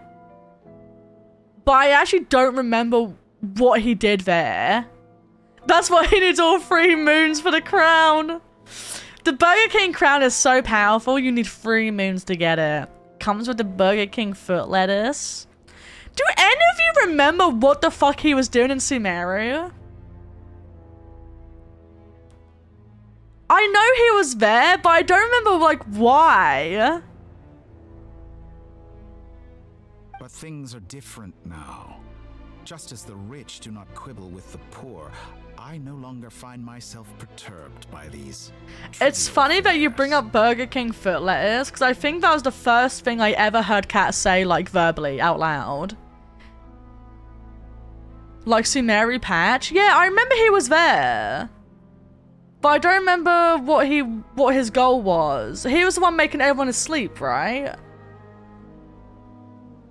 but I actually don't remember what he did there. That's why he needs all 3 moons for the crown. The Burger King crown is so powerful, you need 3 moons to get it. Comes with the Burger King foot lettuce. Do any of you remember what the fuck he was doing in Sumeru? I know he was there, but I don't remember, like, why. But things are different now. Just as the rich do not quibble with the poor, I no longer find myself perturbed by these. It's funny that you bring up Burger King foot lettuce, because I think that was the first thing I ever heard Kat say, like, verbally, out loud. Like Sumeru Patch? Yeah, I remember he was there. But I don't remember what his goal was. He was the one making everyone asleep, right?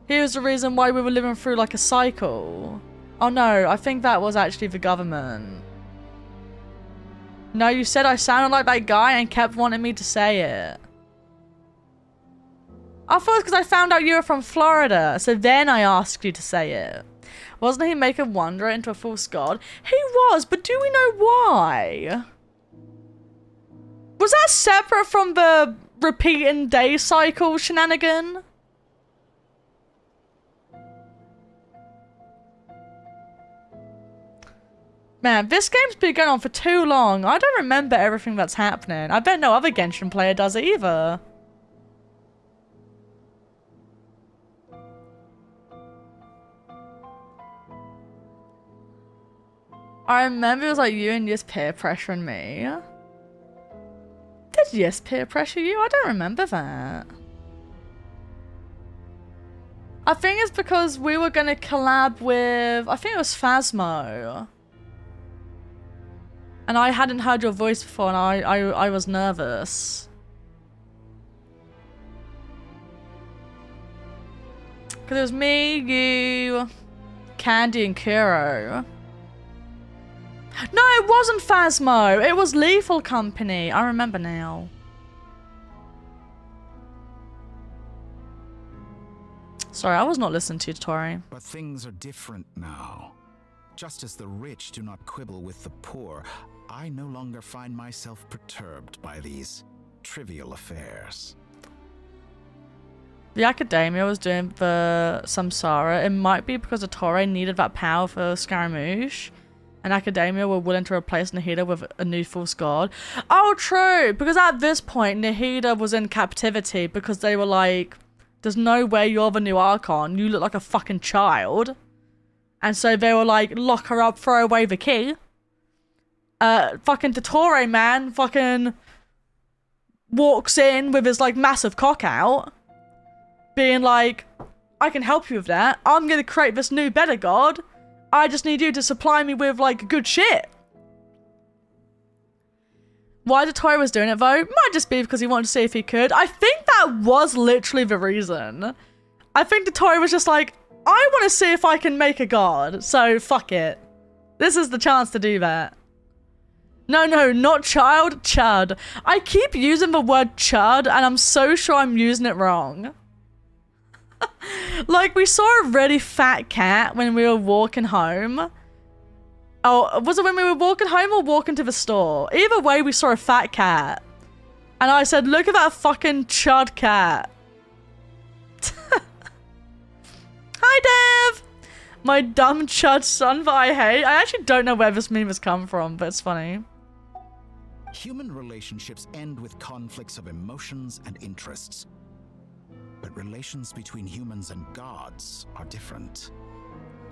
He was the reason why we were living through like a cycle. Oh no, I think that was actually the government. No, you said I sounded like that guy and kept wanting me to say it. I thought it was because I found out you were from Florida, so then I asked you to say it. Wasn't he making Wanderer into a false god? He was, but do we know why? Was that separate from the repeating day cycle shenanigan? Man, this game's been going on for too long. I don't remember everything that's happening. I bet no other Genshin player does it either. I remember it was like you and Yis peer pressuring me. Did Yis peer pressure you? I don't remember that. I think it's because we were going to collab with, I think it was Phasmo. And I hadn't heard your voice before and I was nervous. Because it was me, you, Candy and Kuro. No, it wasn't Phasmo. It was Lethal Company. I remember now. Sorry, I was not listening to you, Tori. But things are different now. Just as the rich do not quibble with the poor, I no longer find myself perturbed by these trivial affairs. The Academia was doing the Samsara. It might be because the Tori needed that power for Scaramouche. And Academia were willing to replace Nahida with a new false god. Oh, true! Because at this point, Nahida was in captivity because they were like, there's no way you're the new Archon. You look like a fucking child. And so they were like, lock her up, throw away the key. Fucking Dottore, man, fucking walks in with his like massive cock out. Being like, I can help you with that. I'm gonna create this new better god. I just need you to supply me with, like, good shit. Why Dottore was doing it, though, might just be because he wanted to see if he could. I think that was literally the reason. I think Dottore was just like, I want to see if I can make a god, so fuck it. This is the chance to do that. No, not child, chud. I keep using the word chud and I'm so sure I'm using it wrong. Like, we saw a really fat cat when we were walking home. Oh, was it when we were walking home or walking to the store? Either way, we saw a fat cat. And I said, look at that fucking chud cat. Hi, Dev! My dumb chud son that I hate. I actually don't know where this meme has come from, but it's funny. Human relationships end with conflicts of emotions and interests. But relations between humans and gods are different.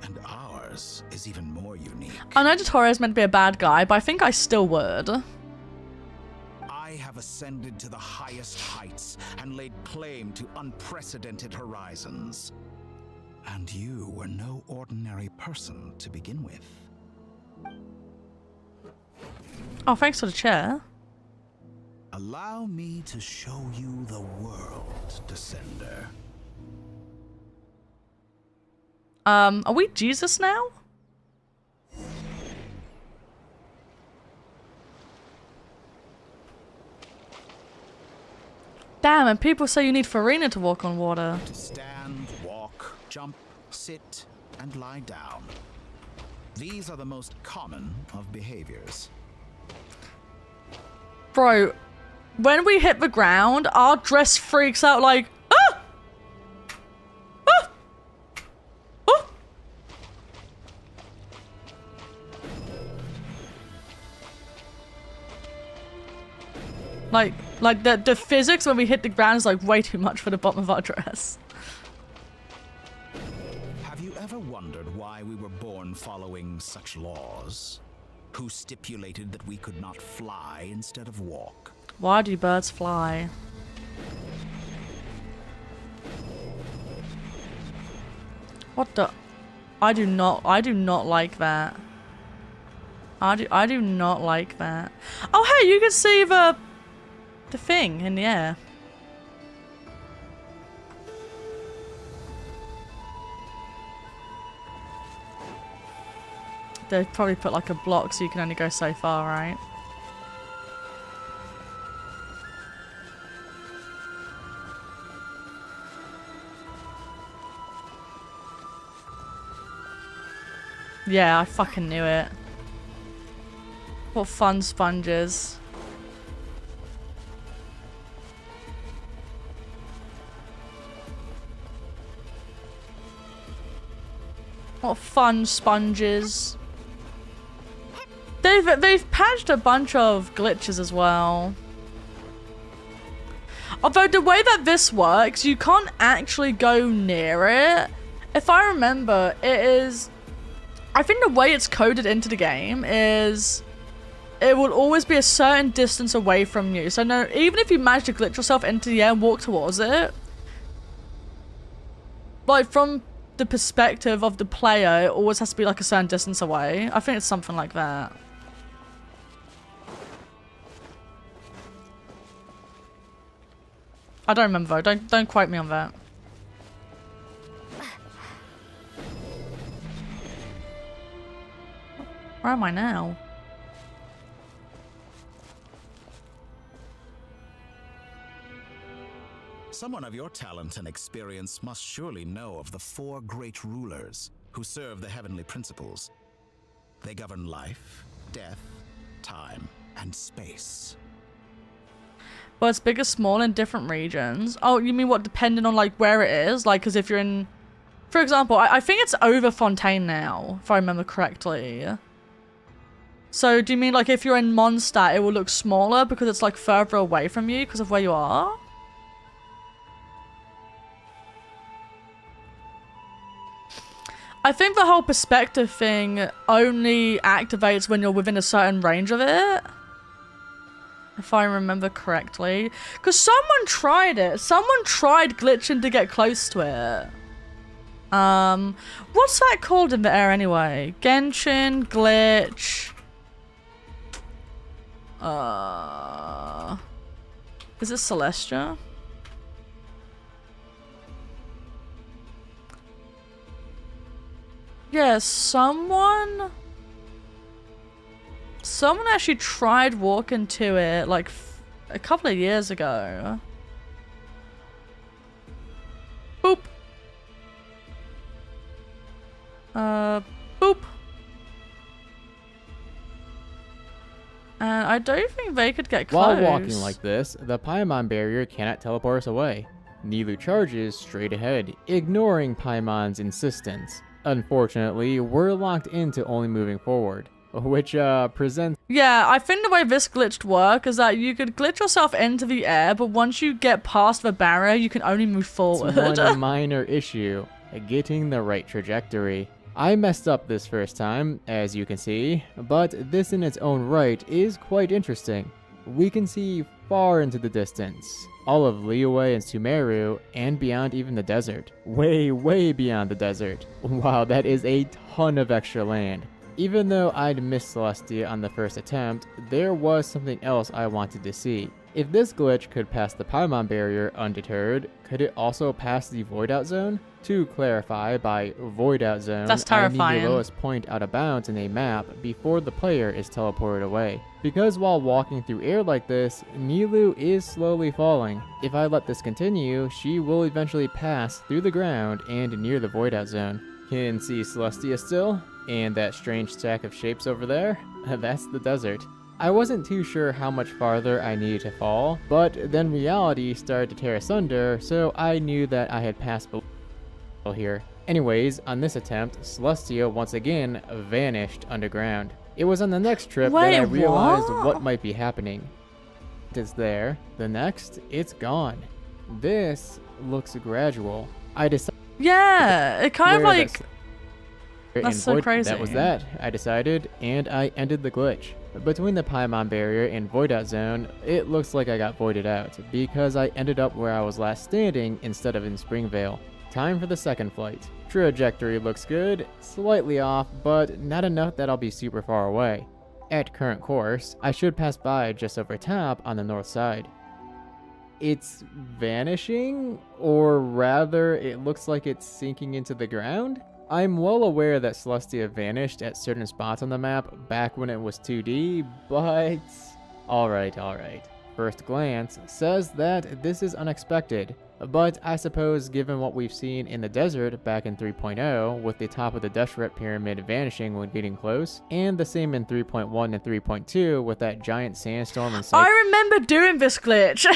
And ours is even more unique. I know Totoro is meant to be a bad guy, but I think I still would. I have ascended to the highest heights and laid claim to unprecedented horizons. And you were no ordinary person to begin with. Oh, thanks for the chair. Allow me to show you the world, Descender. Are we Jesus now? Damn, and people say you need Farina to walk on water. To stand, walk, jump, sit, and lie down. These are the most common of behaviors. Bro, when we hit the ground, our dress freaks out like, ah! Ah! Ah! Like the physics when we hit the ground is like way too much for the bottom of our dress. Have you ever wondered why we were born following such laws? Who stipulated that we could not fly instead of walk? Why do birds fly? What the? I do not like that. I do not like that. Oh hey, you can see the thing in the air. They probably put like a block so you can only go so far, right? Yeah, I fucking knew it. What fun sponges. What fun sponges. They've patched a bunch of glitches as well. Although the way that this works, you can't actually go near it. If I remember, it is... I think the way it's coded into the game is... it will always be a certain distance away from you. So no, even if you manage to glitch yourself into the air and walk towards it... like, from the perspective of the player, it always has to be like a certain distance away. I think it's something like that. I don't remember though. Don't quote me on that. Where am I now? Someone of your talent and experience must surely know of the 4 great rulers who serve the heavenly principles. They govern life, death, time, and space. Well, it's big or small in different regions. Oh, you mean what, depending on like where it is? Like, because if you're in... for example, I think it's over Fontaine now, if I remember correctly. So, do you mean like if you're in Mondstadt, it will look smaller because it's like further away from you because of where you are? I think the whole perspective thing only activates when you're within a certain range of it. If I remember correctly. Because someone tried it. Someone tried glitching to get close to it. What's that called in the air anyway? Genshin, glitch. Is it Celestia? Yeah, someone Someone actually tried walking to it like a couple of years ago. Boop. Boop. And I don't think they could get close. While walking like this, the Paimon barrier cannot teleport us away. Nilou charges straight ahead, ignoring Paimon's insistence. Unfortunately, we're locked into only moving forward, which presents... Yeah, I think the way this glitched work is that you could glitch yourself into the air, but once you get past the barrier, you can only move forward. One minor issue, getting the right trajectory. I messed up this first time, as you can see, but this in its own right is quite interesting. We can see far into the distance, all of Liyue and Sumeru, and beyond even the desert. Way, way beyond the desert. Wow, that is a ton of extra land. Even though I'd missed Celestia on the first attempt, there was something else I wanted to see. If this glitch could pass the Paimon barrier undeterred, could it also pass the Void Out Zone? To clarify, by Void Out Zone, that's terrifying. I need the lowest point out of bounds in a map before the player is teleported away. Because while walking through air like this, Nilou is slowly falling. If I let this continue, she will eventually pass through the ground and near the Void Out Zone. Can see Celestia still? And that strange stack of shapes over there? That's the desert. I wasn't too sure how much farther I needed to fall, but then reality started to tear asunder, so I knew that I had passed below here. Anyways, on this attempt, Celestia once again vanished underground. It was on the next trip that I realized what might be happening. It's there. The next, it's gone. This looks gradual. I decided... Yeah, it kind of like... That's so crazy. That was that, I decided, and I ended the glitch. Between the Paimon barrier and Void Out Zone, it looks like I got voided out, because I ended up where I was last standing instead of in Springvale. Time for the second flight. Trajectory looks good, slightly off, but not enough that I'll be super far away. At current course, I should pass by just over top on the north side. It's vanishing, or rather, it looks like it's sinking into the ground? I'm well aware that Celestia vanished at certain spots on the map back when it was 2D, but... Alright. First glance says that this is unexpected, but I suppose given what we've seen in the desert back in 3.0, with the top of the Deshret pyramid vanishing when getting close, and the same in 3.1 and 3.2 with that giant sandstorm and... I remember doing this glitch!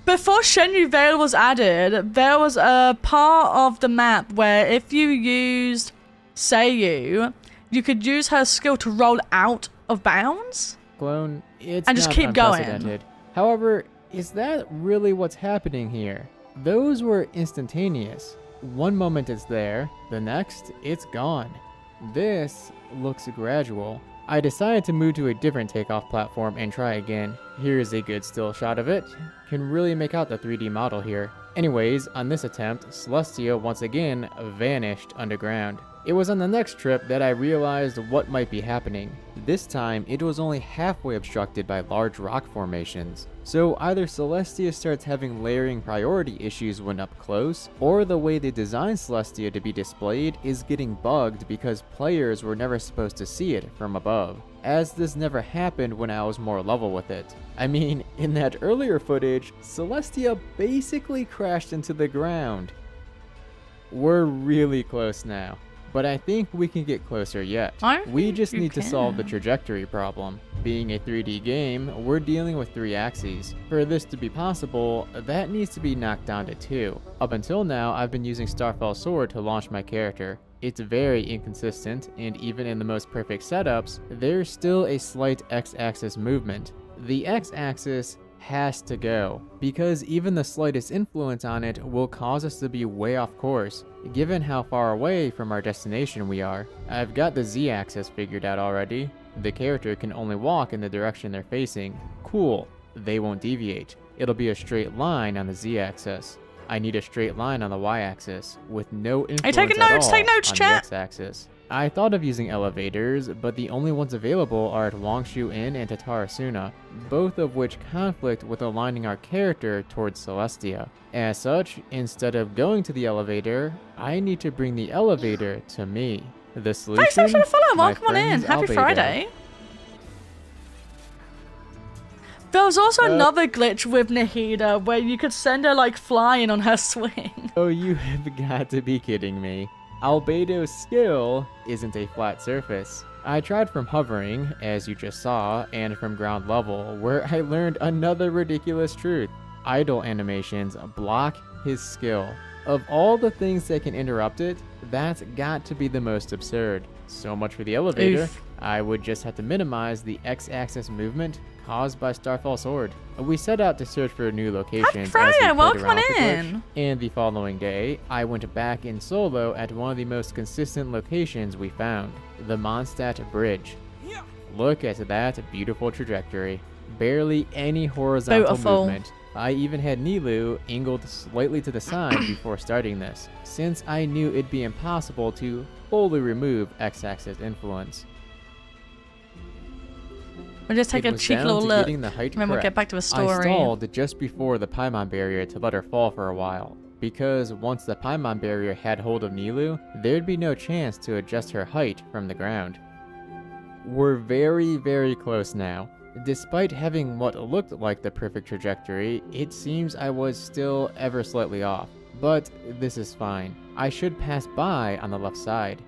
Before Shenyu Vale was added, there was a part of the map where if you used Seiyu, you could use her skill to roll out of bounds. Clone, it's and just keep going. However, is that really what's happening here? Those were instantaneous. One moment it's there, the next, it's gone. This looks gradual. I decided to move to a different takeoff platform and try again. Here's a good still shot of it. Can really make out the 3D model here. Anyways, on this attempt, Celestia once again vanished underground. It was on the next trip that I realized what might be happening. This time, it was only halfway obstructed by large rock formations. So either Celestia starts having layering priority issues when up close, or the way they designed Celestia to be displayed is getting bugged because players were never supposed to see it from above, as this never happened when I was more level with it. I mean, in that earlier footage, Celestia basically crashed into the ground. We're really close now. But I think we can get closer yet. We just need to solve the trajectory problem. Being a 3D game, we're dealing with 3 axes. For this to be possible, that needs to be knocked down to 2. Up until now, I've been using Starfell Sword to launch my character. It's very inconsistent, and even in the most perfect setups, there's still a slight X-axis movement. The X-axis has to go, because even the slightest influence on it will cause us to be way off course, given how far away from our destination we are. I've got the Z-axis figured out already. The character can only walk in the direction they're facing. Cool, they won't deviate. It'll be a straight line on the Z-axis. I need a straight line on the Y-axis, with no influence at all on the X-axis. I thought of using elevators, but the only ones available are at Wangshu Inn and Tatarasuna, both of which conflict with aligning our character towards Celestia. As such, instead of going to the elevator, I need to bring the elevator to me. The solution? Hey, follow. Welcome on in. Happy Friday. There was also another glitch with Nahida where you could send her like flying on her swing. Oh, you have got to be kidding me. Albedo's skill isn't a flat surface. I tried from hovering, as you just saw, and from ground level, where I learned another ridiculous truth. Idle animations block his skill. Of all the things that can interrupt it, that's got to be the most absurd. So much for the elevator. Oof. I would just have to minimize the X-axis movement caused by Starfall Sword. We set out to search for new locations Freya, as we played welcome around with the glitch, in. and the following day, I went back in solo at one of the most consistent locations we found, the Mondstadt Bridge. Look at that beautiful trajectory. Barely any horizontal Beautiful. movement. I even had Nilu angled slightly to the side before starting this, since I knew it'd be impossible to fully remove X-axis influence. We'll just take It a was cheeky down little to look, getting the height and then we'll correct. get back to the I story. stalled just before the Paimon barrier to let her fall for a while, because once the Paimon barrier had hold of Nilu, there'd be no chance to adjust her height from the ground. We're very, very close now. Despite having what looked like the perfect trajectory, it seems I was still ever slightly off. But this is fine. I should pass by on the left side.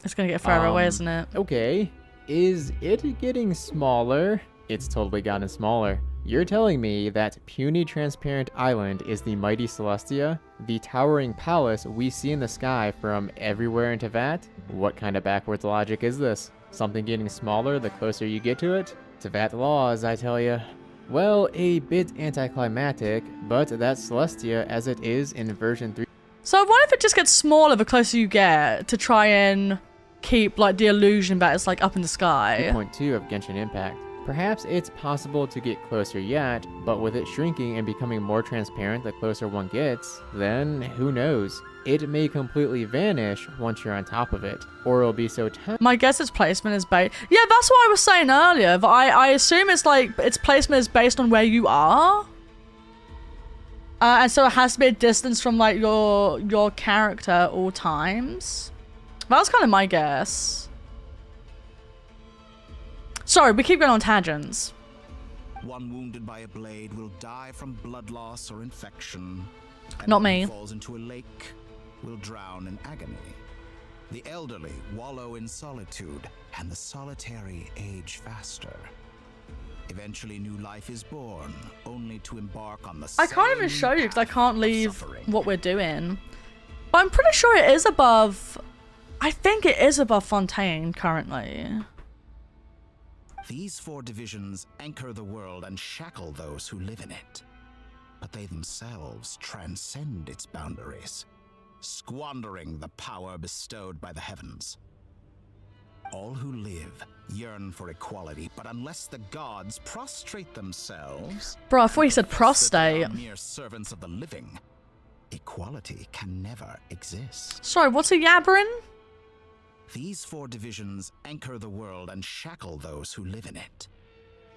It's gonna get further away, isn't it? Okay. Is it getting smaller? It's totally gotten smaller. You're telling me that puny transparent island is the mighty Celestia? The towering palace we see in the sky from everywhere in Tevat? What kind of backwards logic is this? Something getting smaller the closer you get to it? Tevat laws, I tell ya. Well, a bit anticlimactic, but that's Celestia as it is in version 3. So I wonder if it just gets smaller the closer you get to try and keep like the illusion that it's like up in the sky. 2.2 of Genshin Impact. Perhaps it's possible to get closer yet, but with it shrinking and becoming more transparent the closer one gets, then who knows? It may completely vanish once you're on top of it, or it'll be so tiny. My guess its placement is based. Yeah, that's what I was saying earlier. But I assume it's like its placement is based on where you are, and so it has to be a distance from like your character at all times. That's kind of my guess. Sorry, we keep going on tangents. One wounded by a blade will die from blood loss or infection. And Not one me. who falls into a lake will drown in agony. The elderly wallow in solitude, and the solitary age faster. Eventually, new life is born, only to embark on the I can't even show you because I can't leave what we're doing. But I'm pretty sure it is above. I think it is above Fontaine currently. These 4 divisions anchor the world and shackle those who live in it. But they themselves transcend its boundaries, squandering the power bestowed by the heavens. All who live yearn for equality, but unless the gods prostrate themselves... Bro, I thought you said prostate. They are mere servants of the living. Equality can never exist. Sorry, what's a yabbering? These 4 divisions anchor the world and shackle those who live in it.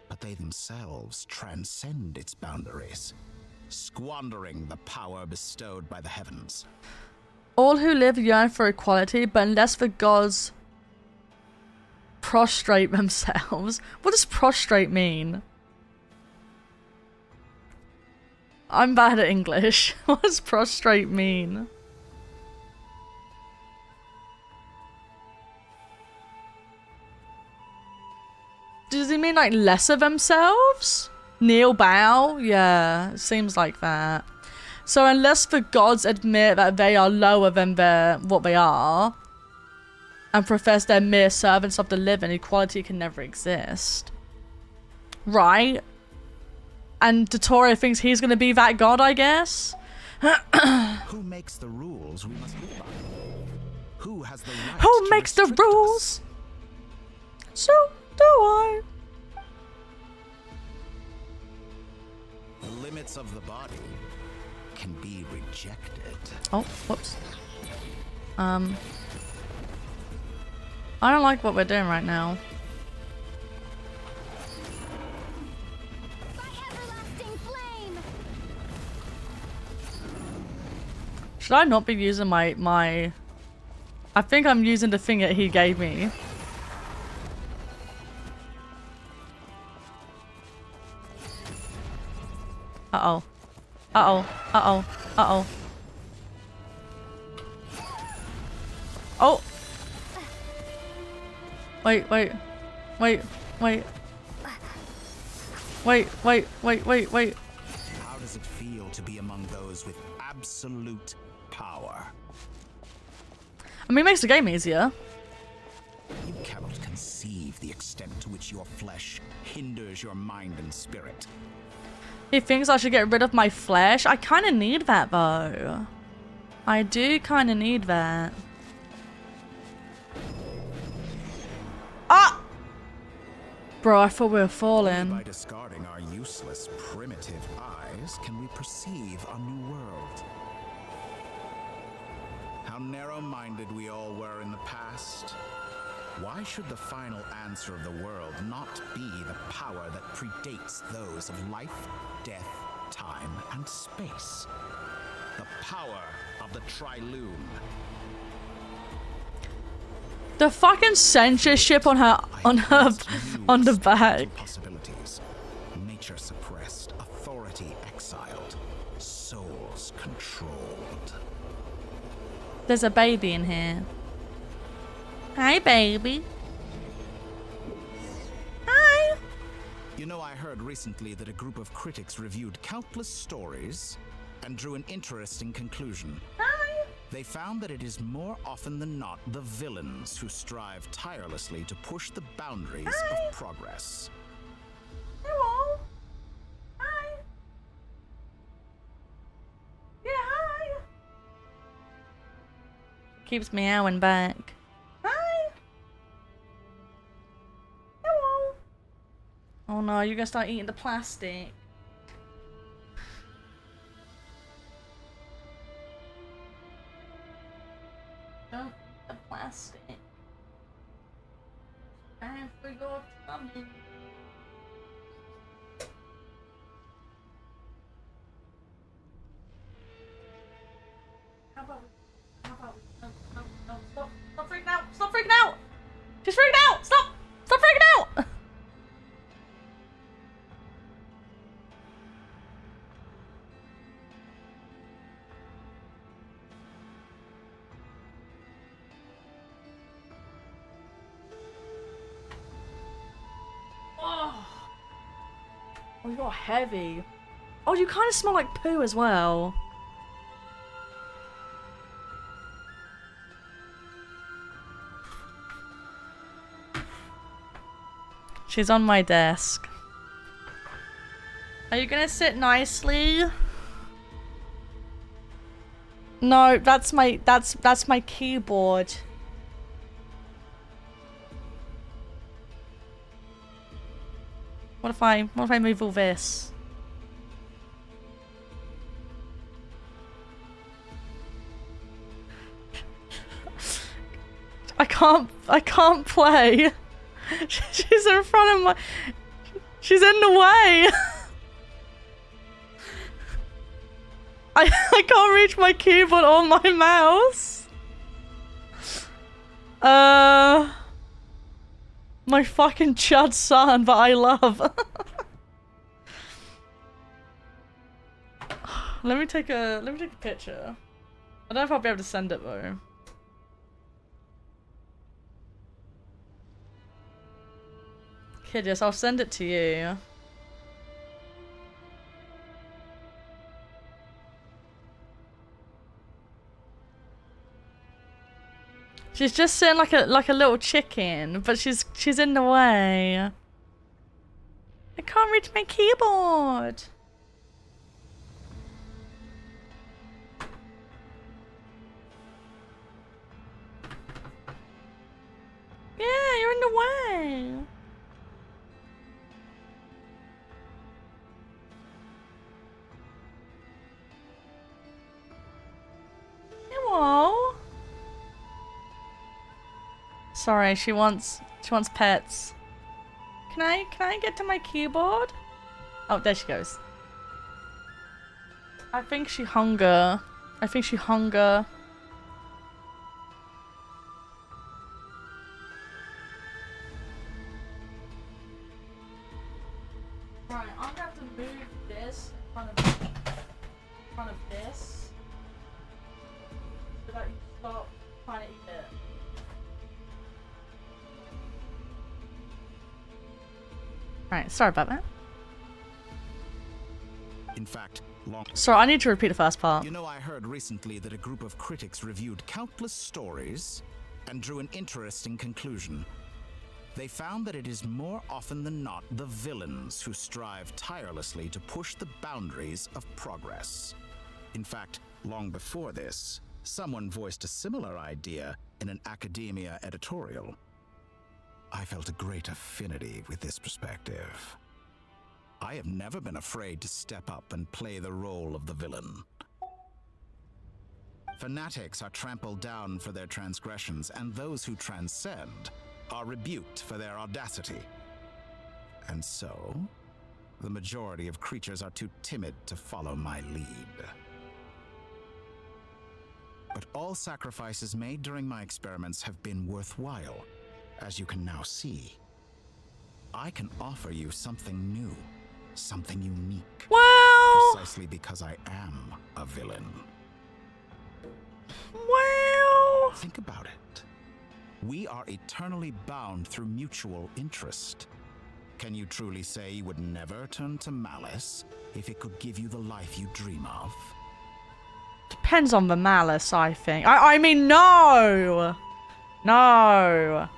But they themselves transcend its boundaries, squandering the power bestowed by the heavens. All who live yearn for equality, but unless the gods prostrate themselves. What does prostrate mean? I'm bad at English. What does prostrate mean? Does he mean like less of themselves? Kneel, bow? Yeah, it seems like that. So unless the gods admit that they are lower than what they are, and profess they're mere servants of the living, equality can never exist. Right? And Dottore thinks he's gonna be that god, I guess? Who makes the rules we must live by? Who has the right Who to makes the restrict rules? So do I. The limits of the body can be rejected. Oh, whoops. I don't like what we're doing right now. Should I not be using my... I think I'm using the thing that he gave me. Uh-oh. Uh-oh. Uh-oh. Uh-oh. Oh! Wait, wait. Wait, wait. Wait, wait, wait, wait, wait. How does it feel to be among those with absolute power? I mean, it makes the game easier. You cannot conceive the extent to which your flesh hinders your mind and spirit. He thinks I should get rid of my flesh. I kind of need that, though. I do kind of need that. Ah! Bro, I thought we were falling. By discarding our useless, primitive eyes, can we perceive a new world? How narrow-minded we all were in the past. Why should the final answer of the world not be the power that predates those of life, death, time, and space? The power of the Triloom. The fucking censorship on the back. Possibilities. Nature suppressed, authority exiled, souls controlled. There's a baby in here. Hi, baby. Hi. You know, I heard recently that a group of critics reviewed countless stories and drew an interesting conclusion. Hi. They found that it is more often than not the villains who strive tirelessly to push the boundaries of progress. Hello. Hi. Yeah, hi. Keeps meowing back. Hi. Hello. Oh no, you're gonna start eating the plastic. Don't eat the plastic. Time for your tummy. How about no, stop freaking out! Stop freaking out! She's freaking out! Stop freaking out! Oh, you're heavy. Oh, you kind of smell like poo as well. She's on my desk. Are you gonna sit nicely? No, that's my keyboard. What if I move all this? I can't play. She's in front of my... She's in the way. I can't reach my keyboard or my mouse. My fucking chud son, but I love. Let me take a picture. I don't know if I'll be able to send it though. Kid, yes, I'll send it to you. She's just sitting like a little chicken, but she's in the way. I can't reach my keyboard. Yeah, you're in the way. Hello. Sorry, she wants pets. Can I get to my keyboard? Oh, there she goes. I think she hunger. Right, I'm gonna have to move this front of this so that you stop trying to eat it. Right, sorry about that. In fact, Sorry, I need to repeat the first part. You know, I heard recently that a group of critics reviewed countless stories and drew an interesting conclusion. They found that it is more often than not the villains who strive tirelessly to push the boundaries of progress. In fact, long before this, someone voiced a similar idea in an academia editorial. I felt a great affinity with this perspective. I have never been afraid to step up and play the role of the villain. Fanatics are trampled down for their transgressions, and those who transcend are rebuked for their audacity. And so, the majority of creatures are too timid to follow my lead. But all sacrifices made during my experiments have been worthwhile, as you can now see. I can offer you something new, something unique. Well, precisely because I am a villain. Well, think about it. We are eternally bound through mutual interest. Can you truly say you would never turn to malice if it could give you the life you dream of? depends on the malice, I think. I mean, no! No.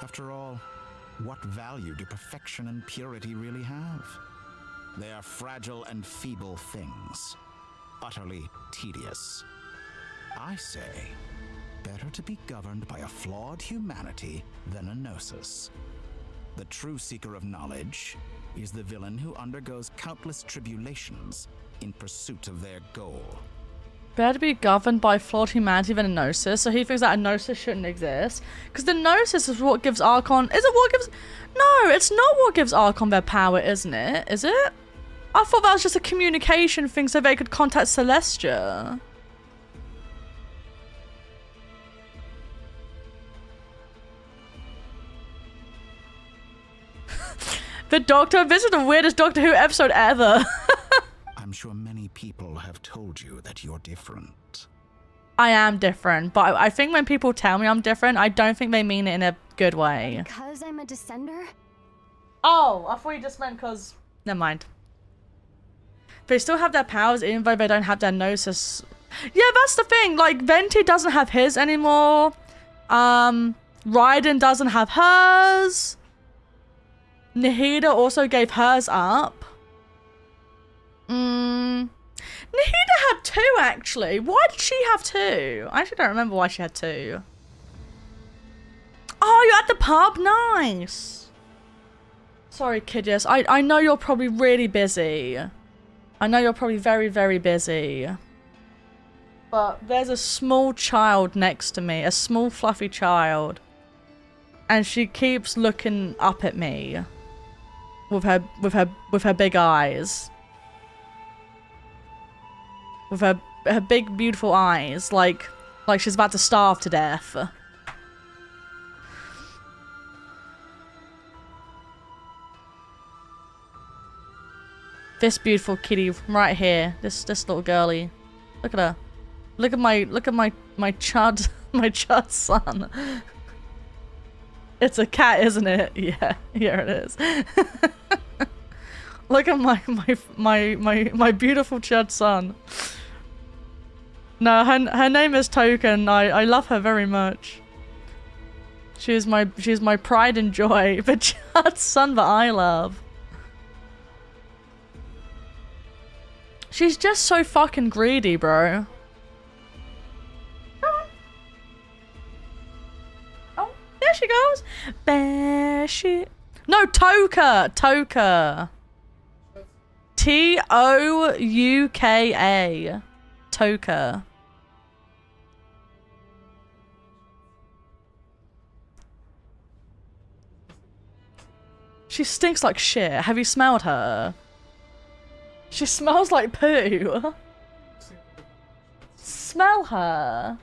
After all, what value do perfection and purity really have? They are fragile and feeble things, utterly tedious. I say, better to be governed by a flawed humanity than a gnosis. The true seeker of knowledge is the villain who undergoes countless tribulations in pursuit of their goal. Better to be governed by flawed humanity than a gnosis, so he thinks that a gnosis shouldn't exist. Because the gnosis is what gives Archon... Is it what gives... No, it's not what gives Archon their power, isn't it? Is it? I thought that was just a communication thing so they could contact Celestia. The Doctor, this is the weirdest Doctor Who episode ever. I'm sure many people have told you that you're different. I am different, but I think when people tell me I'm different, I don't think they mean it in a good way. Because I'm a descender? Oh, I thought you just meant because... Never mind. They still have their powers even though they don't have their gnosis. Yeah, that's the thing. Like, Venti doesn't have his anymore. Raiden doesn't have hers. Nahida also gave hers up. Nahida had two, actually. Why did she have two? I actually don't remember why she had two. Oh, you're at the pub? Nice. Sorry, Kiddius. I know you're probably really busy. I know you're probably very, very busy. But there's a small child next to me. A small, fluffy child. And she keeps looking up at me. With her big eyes. With her big, beautiful eyes. Like she's about to starve to death. This beautiful kitty right here. This little girly. Look at her. Look at my chud son. It's a cat, isn't it? Yeah, it is. Look at my beautiful chud son. No, her name is Token. I love her very much. She's my pride and joy. The chud son that I love. She's just so fucking greedy, bro. Oh, there she goes. There she... No, Toka. Toka. Touka. Toka. She stinks like shit. Have you smelled her? She smells like poo. Smell her.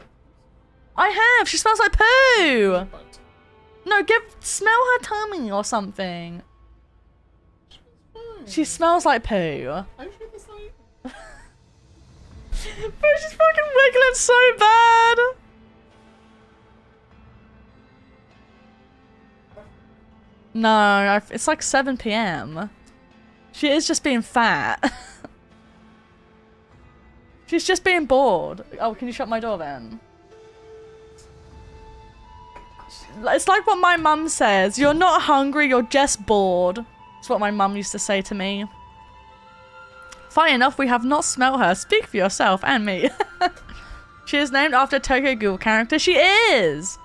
I have. She smells like poo. No, smell her tummy or something. She smells like poo. Are you sure that's not Bro, she's fucking wiggling so bad. No, it's like 7 p.m. She is just being fat. She's just being bored. Oh, can you shut my door then? It's like what my mum says. You're not hungry, you're just bored. That's what my mum used to say to me. Funny enough, we have not smelt her. Speak for yourself and me. She is named after a Tokyo Ghoul character. She is!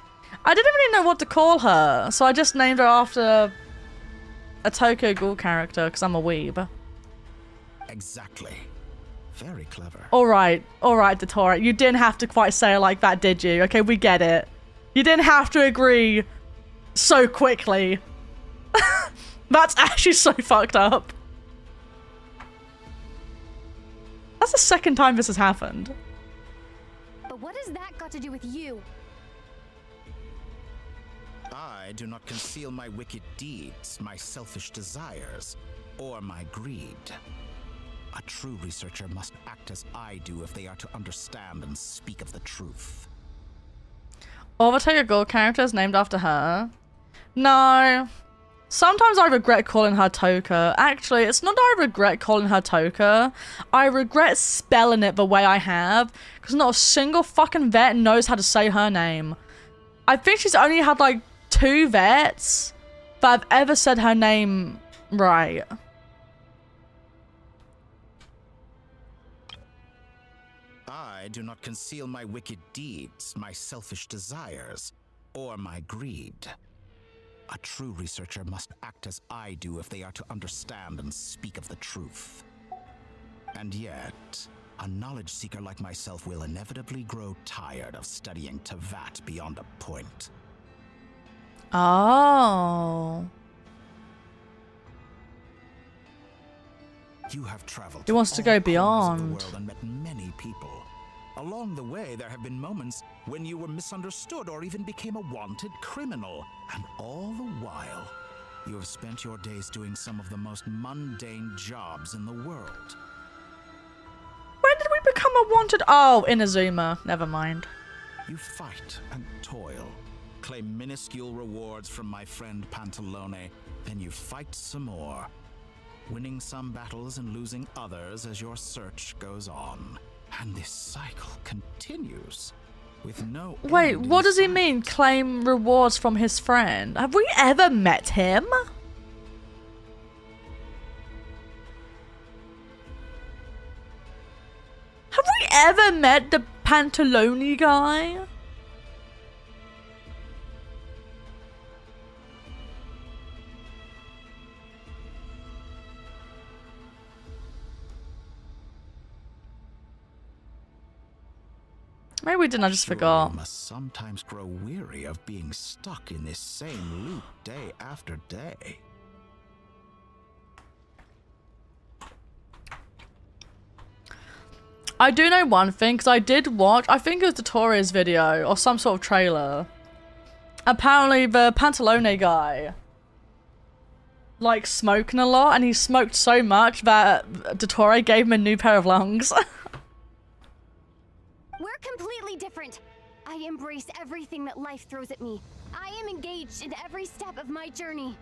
I didn't really know what to call her, so I just named her after a Tokyo Ghoul character because I'm a weeb. Exactly. Very clever. Alright, Dottore. You didn't have to quite say it like that, did you? Okay, we get it. You didn't have to agree so quickly. That's actually so fucked up. That's the second time this has happened. But what has that got to do with you? I do not conceal my wicked deeds, my selfish desires, or my greed. A true researcher must act as I do if they are to understand and speak of the truth. All the Tokyo Ghoul characters named after her? No. Sometimes I regret calling her Toka. Actually, it's not that I regret calling her Toka. I regret spelling it the way I have, because not a single fucking vet knows how to say her name. I think she's only had like 2 vets that have ever said her name right. I do not conceal my wicked deeds, my selfish desires, or my greed. A true researcher must act as I do if they are to understand and speak of the truth. And yet, a knowledge seeker like myself will inevitably grow tired of studying Teyvat beyond a point. Oh. You have traveled. He wants to go beyond. The world and met many people. Along the way, there have been moments when you were misunderstood or even became a wanted criminal. And all the while, you have spent your days doing some of the most mundane jobs in the world. When did we become a wanted? Oh, Inazuma. Never mind. You fight and toil, claim minuscule rewards from my friend Pantalone, then you fight some more, winning some battles and losing others as your search goes on. And this cycle continues with no end. Wait, what does he mean, claim rewards from his friend? Have we ever met him? Have we ever met the Pantalone guy? Maybe we didn't, I just forgot. You must sometimes grow weary of being stuck in this same loop day after day. I do know one thing, because I did watch, I think it was Dottore's video, or some sort of trailer. Apparently the Pantalone guy likes smoking a lot, and he smoked so much that Dottore gave him a new pair of lungs. We're completely different. I embrace everything that life throws at me. I am engaged in every step of my journey.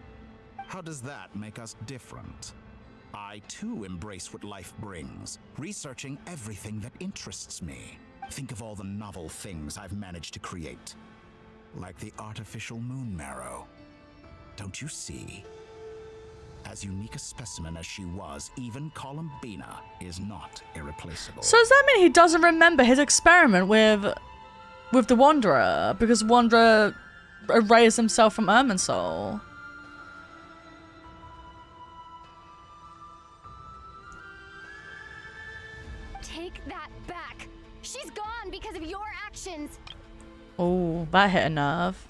How does that make us different? I too embrace what life brings, researching everything that interests me. Think of all the novel things I've managed to create. Like the artificial moon marrow. Don't you see? As unique a specimen as she was, even Columbina is not irreplaceable. So does that mean he doesn't remember his experiment with the Wanderer? Because Wanderer erased himself from Irminsul. Take that back. She's gone because of your actions. Oh, that hit a nerve.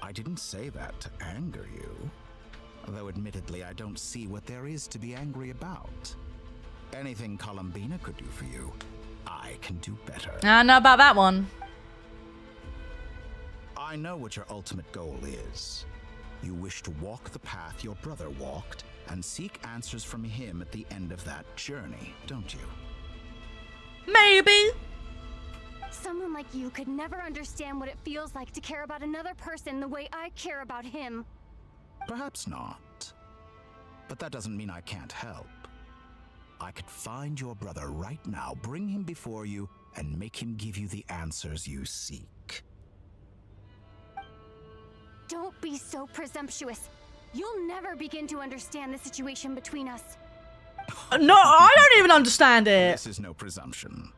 I didn't say that to anger you. Though admittedly, I don't see what there is to be angry about. Anything Columbina could do for you, I can do better. I know about that one. I know what your ultimate goal is. You wish to walk the path your brother walked and seek answers from him at the end of that journey, don't you? Maybe. Someone like you could never understand what it feels like to care about another person the way I care about him. Perhaps not. But that doesn't mean I can't help. I could find your brother right now, bring him before you, and make him give you the answers you seek. Don't be so presumptuous. You'll never begin to understand the situation between us. No, I don't even understand it. This is no presumption.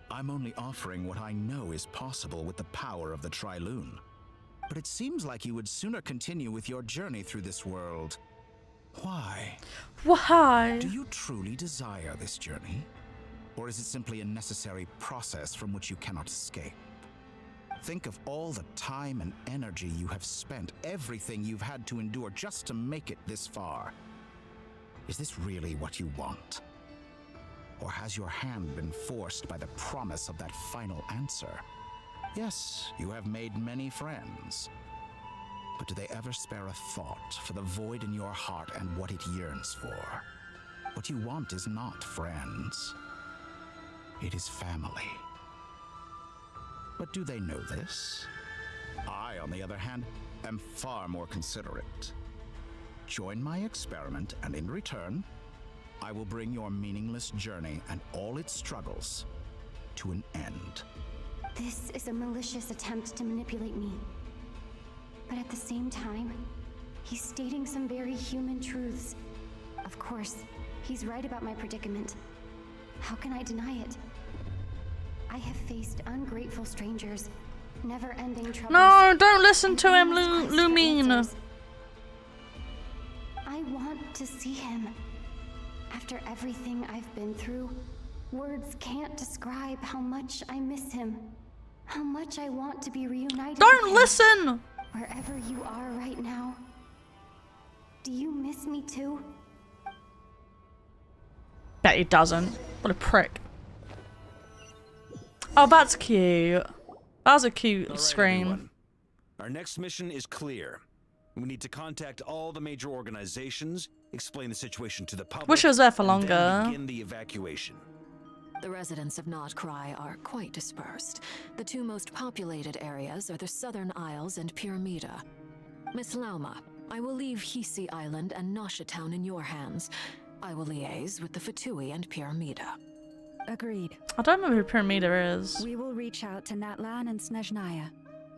I'm only offering what I know is possible with the power of the Trilune. But it seems like you would sooner continue with your journey through this world. Why? Why? Do you truly desire this journey? Or is it simply a necessary process from which you cannot escape? Think of all the time and energy you have spent, everything you've had to endure just to make it this far. Is this really what you want? Or has your hand been forced by the promise of that final answer? Yes, you have made many friends. But do they ever spare a thought for the void in your heart and what it yearns for? What you want is not friends. It is family. But do they know this? I, on the other hand, am far more considerate. Join my experiment, and in return, I will bring your meaningless journey and all its struggles to an end. This is a malicious attempt to manipulate me. But at the same time, he's stating some very human truths. Of course, he's right about my predicament. How can I deny it? I have faced ungrateful strangers, never-ending troubles. No, don't listen to him, Lumine. I want to see him. After everything I've been through, words can't describe how much I miss him. How much I want to be reunited. Don't listen! Wherever you are right now. Do you miss me too? Bet he doesn't. What a prick. Oh, that's cute. That was a cute scream. Everyone. Our next mission is clear. We need to contact all the major organizations, explain the situation to the public. Wish I was there for and longer. then begin the evacuation. The residents of Nodkrai are quite dispersed. The two most populated areas are the Southern Isles and Pyramida. Miss Lauma, I will leave Hisi Island and Nasha Town in your hands. I will liaise with the Fatui and Pyramida. Agreed. I don't remember who Pyramida is. We will reach out to Natlan and Snezhnaya.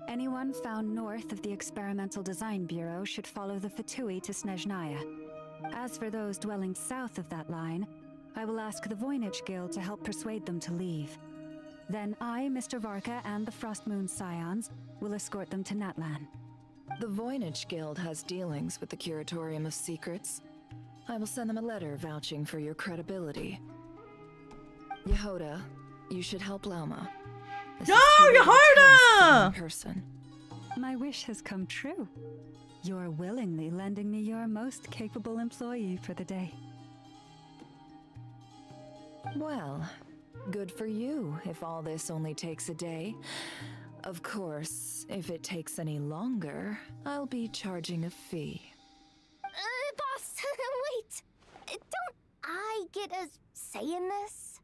Anyone found north of the Experimental Design Bureau should follow the Fatui to Snezhnaya. As for those dwelling south of that line, I will ask the Voynich Guild to help persuade them to leave. Then I, Mr. Varka, and the Frostmoon Scions will escort them to Natlan. The Voynich Guild has dealings with the Curatorium of Secrets. I will send them a letter vouching for your credibility. Yehoda, you should help Lauma. No, Yehoda! Person. My wish has come true. You're willingly lending me your most capable employee for the day. Well, good for you if all this only takes a day. Of course, if it takes any longer, I'll be charging a fee. Boss, wait! Don't I get a say in this?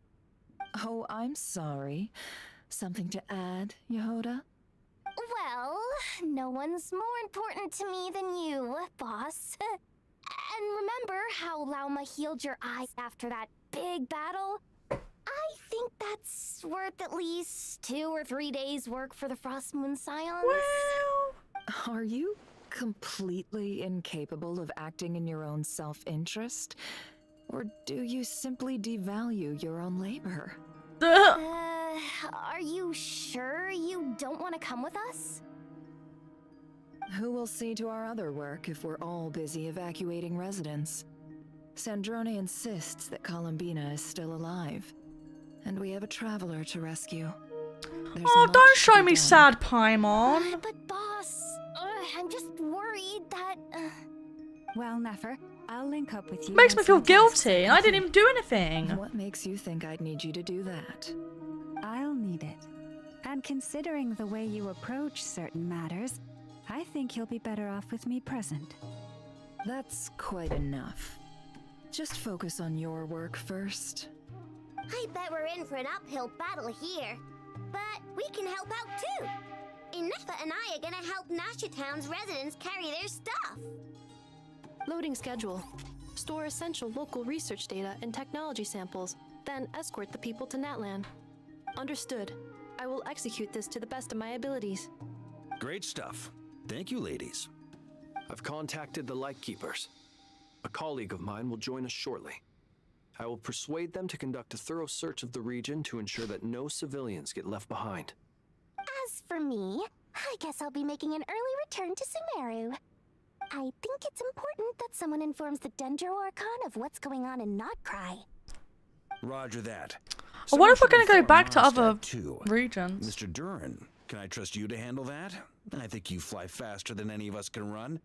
Oh, I'm sorry. Something to add, Yehoda? Well, no one's more important to me than you, boss. And remember how Lauma healed your eyes after that big battle? I think that's worth at least 2 or 3 days' work for the Frostmoon Scions. Well, are you completely incapable of acting in your own self-interest? Or do you simply devalue your own labor? Are you sure you don't want to come with us? Who will see to our other work if we're all busy evacuating residents? Sandrone insists that Columbina is still alive, and we have a traveler to rescue. Oh, don't show me sad Paimon. But boss, I'm just worried that... Well, Nefer, I'll link up with you. Makes me feel guilty, and I didn't even do anything. What makes you think I'd need you to do that? I'll need it. And considering the way you approach certain matters, I think you'll be better off with me present. That's quite enough. Just focus on your work first. I bet we're in for an uphill battle here. But we can help out too. Ineffa and I are gonna help Nashatown's residents carry their stuff. Loading schedule. Store essential local research data and technology samples, then escort the people to Natlan. Understood. I will execute this to the best of my abilities. Great stuff. Thank you, ladies. I've contacted the Lightkeepers. A colleague of mine will join us shortly. I will persuade them to conduct a thorough search of the region to ensure that no civilians get left behind. As for me, I guess I'll be making an early return to Sumeru. I think it's important that someone informs the Dendro Archon of what's going on in Nodkrai. Roger that. Well, what if we're going to go Someone back to should other inform Mondstadt, too. regions? Mr. Duran, can I trust you to handle that? I think you fly faster than any of us can run.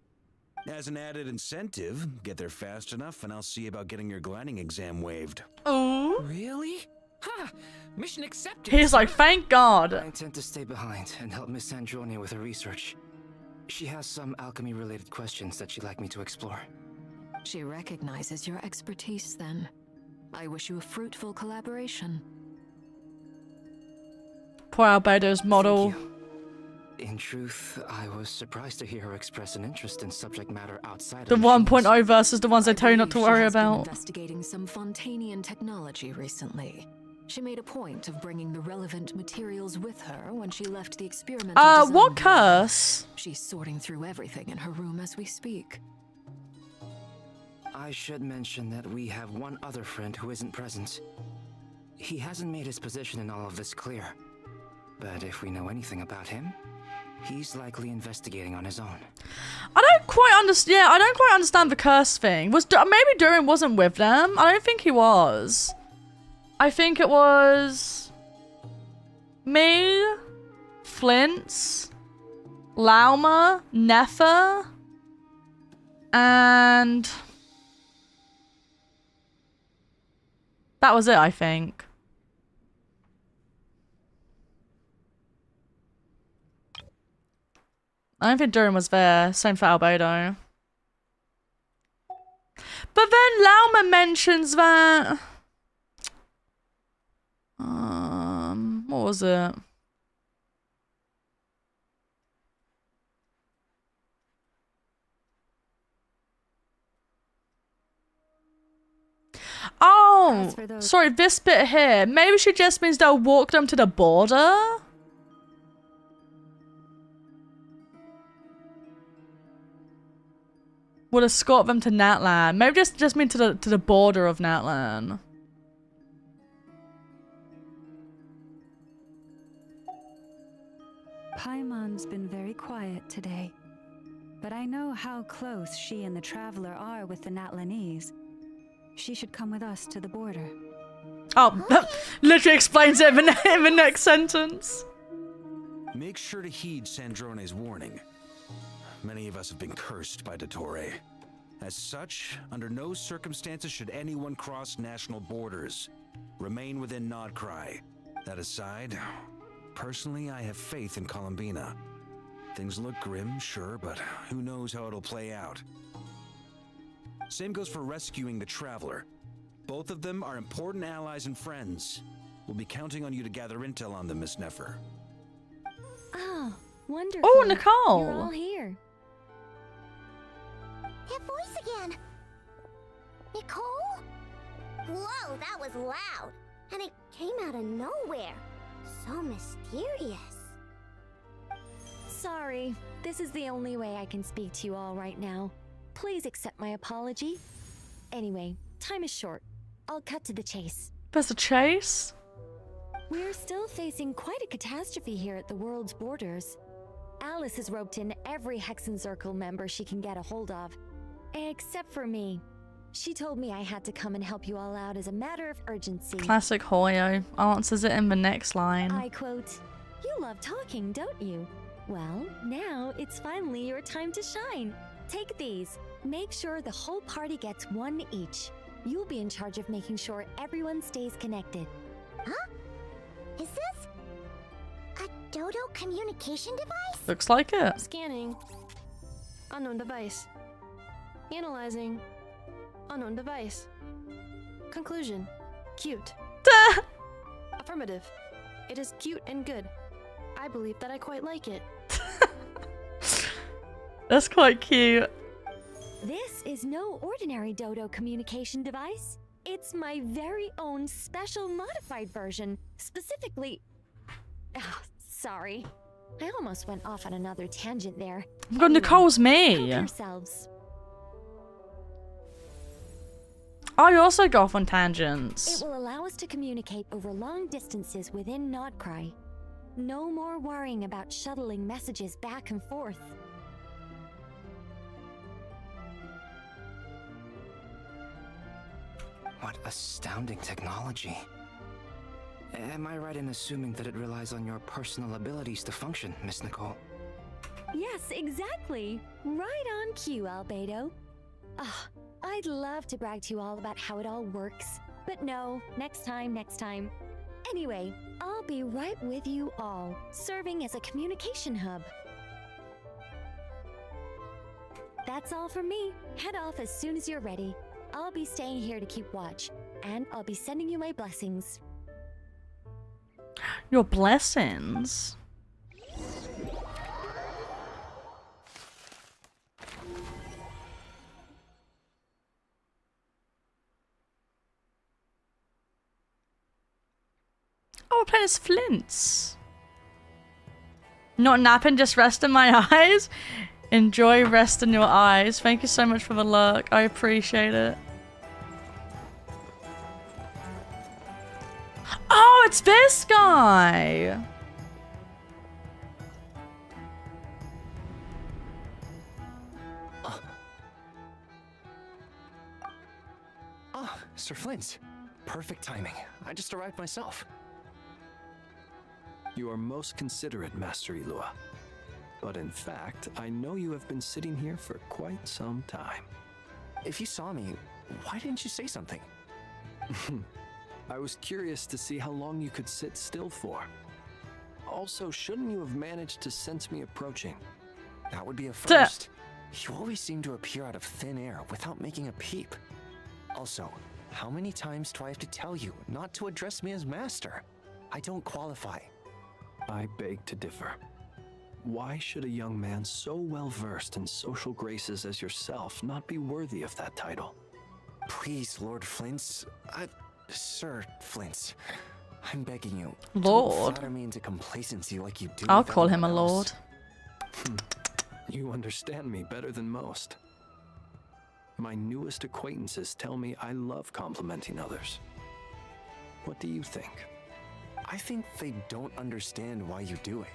As an added incentive, get there fast enough and I'll see about getting your gliding exam waived. Oh. Really? Ha! Mission accepted. He's like, thank God. I intend to stay behind and help Miss Andronia with her research. She has some alchemy-related questions that she'd like me to explore. She recognizes your expertise then. I wish you a fruitful collaboration. Poor Albedo's model. In truth, I was surprised to hear her express an interest in subject matter outside The of 1.0 versus the ones they tell you not to worry She has been about. investigating some Fontanian technology recently. She made a point of bringing the relevant materials with her when she left the experimental design What room. curse? She's sorting through everything in her room as we speak. I should mention that we have one other friend who isn't present. He hasn't made his position in all of this clear. But if we know anything about him, he's likely investigating on his own. I don't quite understand. Yeah, I don't quite understand the curse thing. Maybe Duran wasn't with them? I don't think he was. I think it was me, Flint's, Lauma, Neffa, and that was it, I think. I don't think Duran was there. Same for Albedo. But then Lauma mentions that... what was it? Oh, sorry, this bit here. Maybe she just means they'll walk them to the border? Will escort them to Natlan. Maybe just mean to the border of Natlan. Paimon's been very quiet today, but I know how close she and the Traveler are with the Natlanese. She should come with us to the border. Oh, literally explains it in the next sentence. Make sure to heed Sandrone's warning. Many of us have been cursed by Dottore. As such, under no circumstances should anyone cross national borders. Remain within Nodkrai. That aside, personally, I have faith in Columbina. Things look grim, sure, but who knows how it'll play out. Same goes for rescuing the Traveler. Both of them are important allies and friends. We'll be counting on you to gather intel on them, Miss Nefer. Oh, wonderful. Oh, Nicole. You're all here. That voice again! Nicole? Whoa, that was loud! And it came out of nowhere. So mysterious. Sorry, this is the only way I can speak to you all right now. Please accept my apology. Anyway, time is short. I'll cut to the chase. There's a chase? We're still facing quite a catastrophe here at the world's borders. Alice has roped in every Hexen Circle member she can get a hold of. Except for me. She told me I had to come and help you all out as a matter of urgency. Classic Hoyo. Answers it in the next line. I quote, "You love talking, don't you? Well, now it's finally your time to shine. Take these. Make sure the whole party gets one each. You'll be in charge of making sure everyone stays connected." Huh? Is this a Dodo communication device? Looks like it. Scanning. Unknown device. Analyzing. Unknown device. Conclusion. Cute. Affirmative. It is cute and good. I believe that I quite like it. That's quite cute. This is no ordinary Dodo communication device. It's my very own special modified version. Specifically... Oh, sorry. I almost went off on another tangent there. Oh my god, Nicole's me. Help yourselves. I also go off on tangents. It will allow us to communicate over long distances within nodkrai. No more worrying about shuttling messages back and forth. What astounding technology. Am I right in assuming that it relies on your personal abilities to function, Miss Nicole? Yes, exactly. Right on cue, Albedo. Ah, I'd love to brag to you all about how it all works. But no, next time. Anyway, I'll be right with you all, serving as a communication hub. That's all from me. Head off as soon as you're ready. I'll be staying here to keep watch, and I'll be sending you my blessings. Your blessings? Oh, we're playing as Flints. Not napping, just resting my eyes. Enjoy resting your eyes. Thank you so much for the look. I appreciate it. Oh, it's this guy. Ah, Sir Flint. Perfect timing. I just arrived myself. You are most considerate, Master Ilua. But in fact, I know you have been sitting here for quite some time. If you saw me, why didn't you say something? I was curious to see how long you could sit still for. Also, shouldn't you have managed to sense me approaching? That would be a first. You always seem to appear out of thin air without making a peep. Also, how many times do I have to tell you not to address me as master? I don't qualify. I beg to differ. Why should a young man so well versed in social graces as yourself not be worthy of that title? Please, Lord Flint's... Sir Flint's... I'm begging you. Lord. Don't flatter me into complacency like you do. I'll call him a lord. You understand me better than most. My newest acquaintances tell me I love complimenting others. What do you think? I think they don't understand why you do it.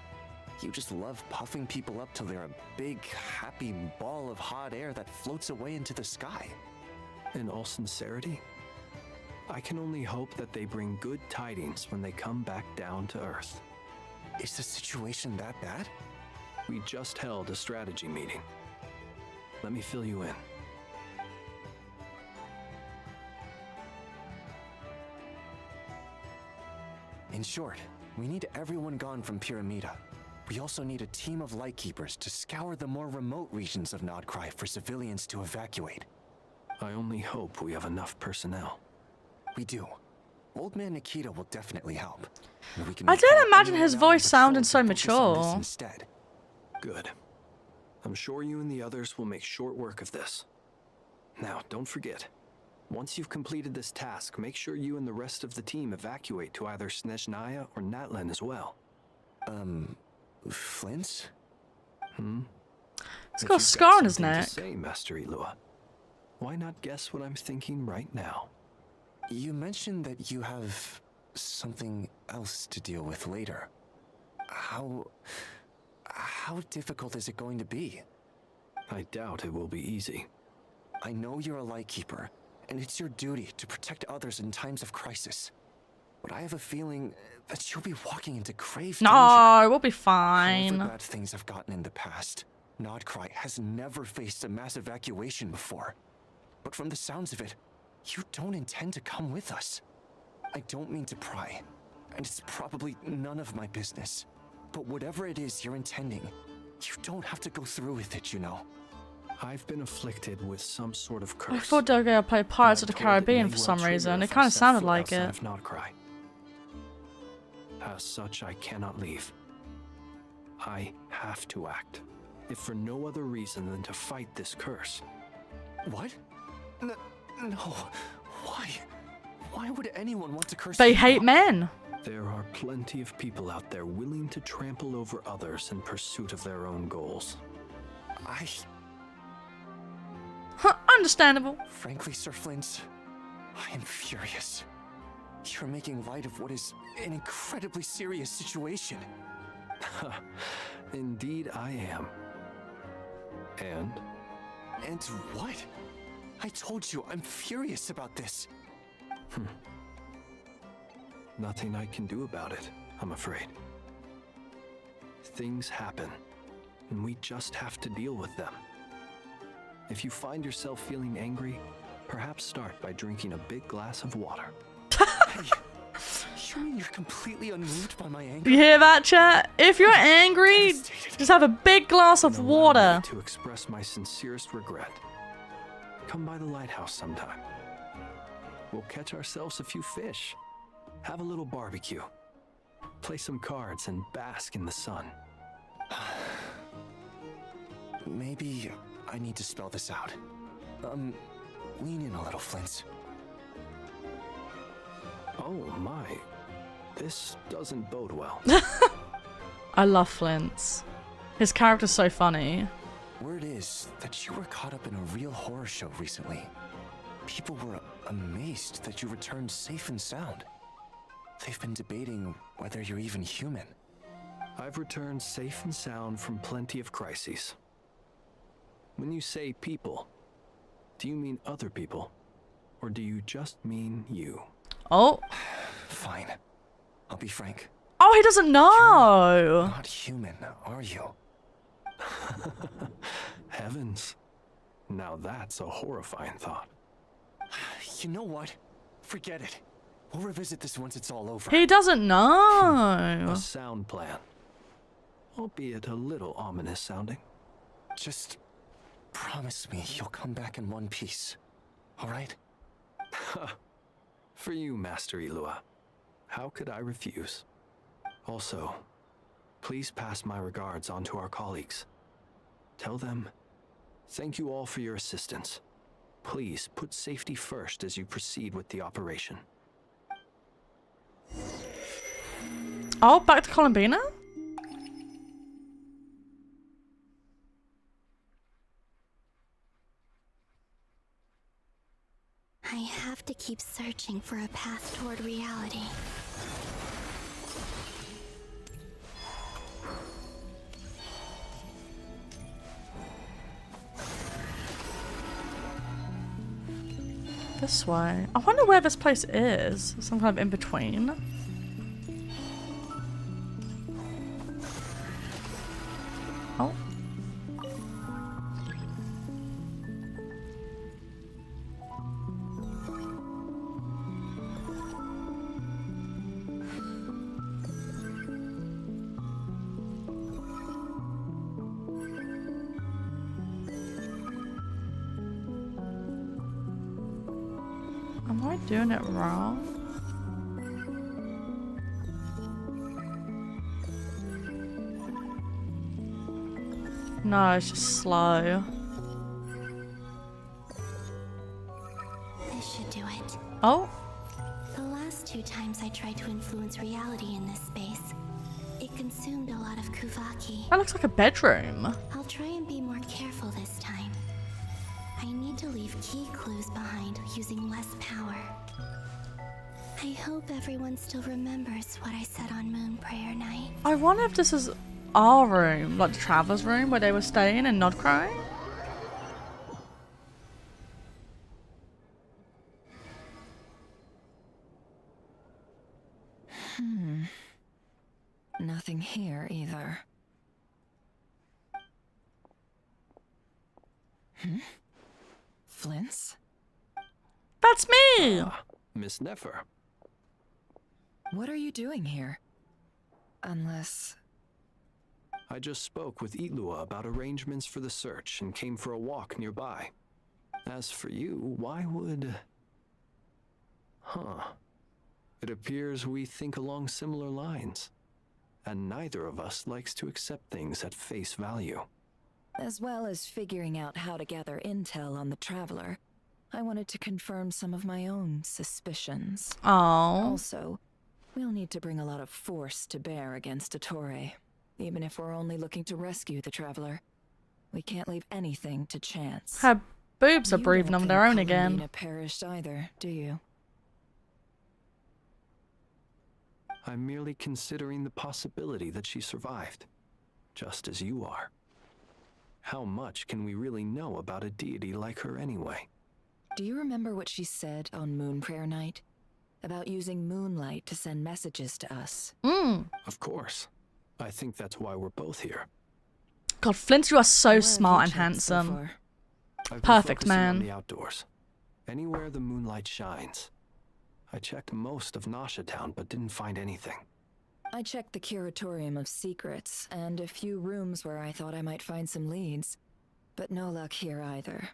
You just love puffing people up till they're a big, happy ball of hot air that floats away into the sky. In all sincerity, I can only hope that they bring good tidings when they come back down to Earth. Is the situation that bad? We just held a strategy meeting. Let me fill you in. In short, we need everyone gone from Pyramida. We also need a team of lightkeepers to scour the more remote regions of nodkrai for civilians to evacuate. I only hope we have enough personnel. We do. Old Man Nikita will definitely help. We can I don't imagine anyone his on voice patrol sounding to so focus on this mature. instead. Good. I'm sure you and the others will make short work of this. Now, don't forget. Once you've completed this task, make sure you and the rest of the team evacuate to either Snezhnaya or Natlan as well. Flint? He's got a scar on his something neck. To say, Master Ilua. Why not guess what I'm thinking right now? You mentioned that you have something else to deal with later. How difficult is it going to be? I doubt it will be easy. I know you're a lightkeeper, and it's your duty to protect others in times of crisis. But I have a feeling that you'll be walking into grave danger. No, we'll be fine. However bad things have gotten in the past, nodkrai has never faced a mass evacuation before. But from the sounds of it, you don't intend to come with us. I don't mean to pry, and it's probably none of my business. But whatever it is you're intending, you don't have to go through with it, you know. I've been afflicted with some sort of curse. I thought they were going to play Pirates of the Caribbean for some reason. It kind of sounded like it. Of nodkrai. As such, I cannot leave. I have to act, if for no other reason than to fight this curse. What? No. Why? Why would anyone want to curse? They hate men. There are plenty of people out there willing to trample over others in pursuit of their own goals. Understandable. Frankly, Sir Flint, I am furious. You're making light of what is an incredibly serious situation. Indeed I am. And? And what? I told you, I'm furious about this. Nothing I can do about it, I'm afraid. Things happen, and we just have to deal with them. If you find yourself feeling angry, perhaps start by drinking a big glass of water. You mean you're completely unmoved by my anger? You hear that, chat? If you're angry, just have a big glass of water. To express my sincerest regret. Come by the lighthouse sometime. We'll catch ourselves a few fish, have a little barbecue, play some cards, and bask in the sun. Maybe I need to spell this out. Lean in a little, Flint. Oh my, this doesn't bode well. I love Flint's. His character's so funny. Word is that you were caught up in a real horror show recently. People were amazed that you returned safe and sound. They've been debating whether you're even human. I've returned safe and sound from plenty of crises. When you say people, do you mean other people? Or do you just mean you? Oh. Fine. I'll be frank. Oh, he doesn't know. You're not human, are you? Heavens. Now that's a horrifying thought. You know what? Forget it. We'll revisit this once it's all over. He doesn't know. A sound plan. Albeit a little ominous sounding. Just promise me you'll come back in one piece. All right? For you, Master Ilua. How could I refuse? Also, please pass my regards on to our colleagues. Tell them, thank you all for your assistance. Please put safety first as you proceed with the operation. Oh, back to Columbina? I have to keep searching for a path toward reality. This way. I wonder where this place is. Some kind of in between. Oh. Am I doing it wrong? No, it's just slow. This should do it. Oh. The last 2 times I tried to influence reality in this space, it consumed a lot of kuvaki. That looks like a bedroom. I'll try and be more careful this time. I need to leave key clues behind using less power. I hope everyone still remembers what I said on Moon Prayer Night. I wonder if this is our room, like the Traveler's room where they were staying in Nodkrai. Nothing here either. Flint's? That's me! Miss Nefer. What are you doing here? Unless I just spoke with Itlua about arrangements for the search and came for a walk nearby. As for you, why would... Huh. It appears we think along similar lines. And neither of us likes to accept things at face value. As well as figuring out how to gather intel on the Traveler, I wanted to confirm some of my own suspicions. Oh. Also, we'll need to bring a lot of force to bear against Ettore, even if we're only looking to rescue the Traveler. We can't leave anything to chance. Her boobs are breathing on their own again. You don't think perished either, do you? I'm merely considering the possibility that she survived, just as you are. How much can we really know about a deity like her anyway? Do you remember what she said on Moon Prayer Night? About using moonlight to send messages to us? Of course. I think that's why we're both here. God, Flint, you are so smart and handsome. I've been Perfect, focusing man. on the outdoors. Anywhere the moonlight shines. I checked most of Nasha Town, but didn't find anything. I checked the Curatorium of Secrets, and a few rooms where I thought I might find some leads. But no luck here either.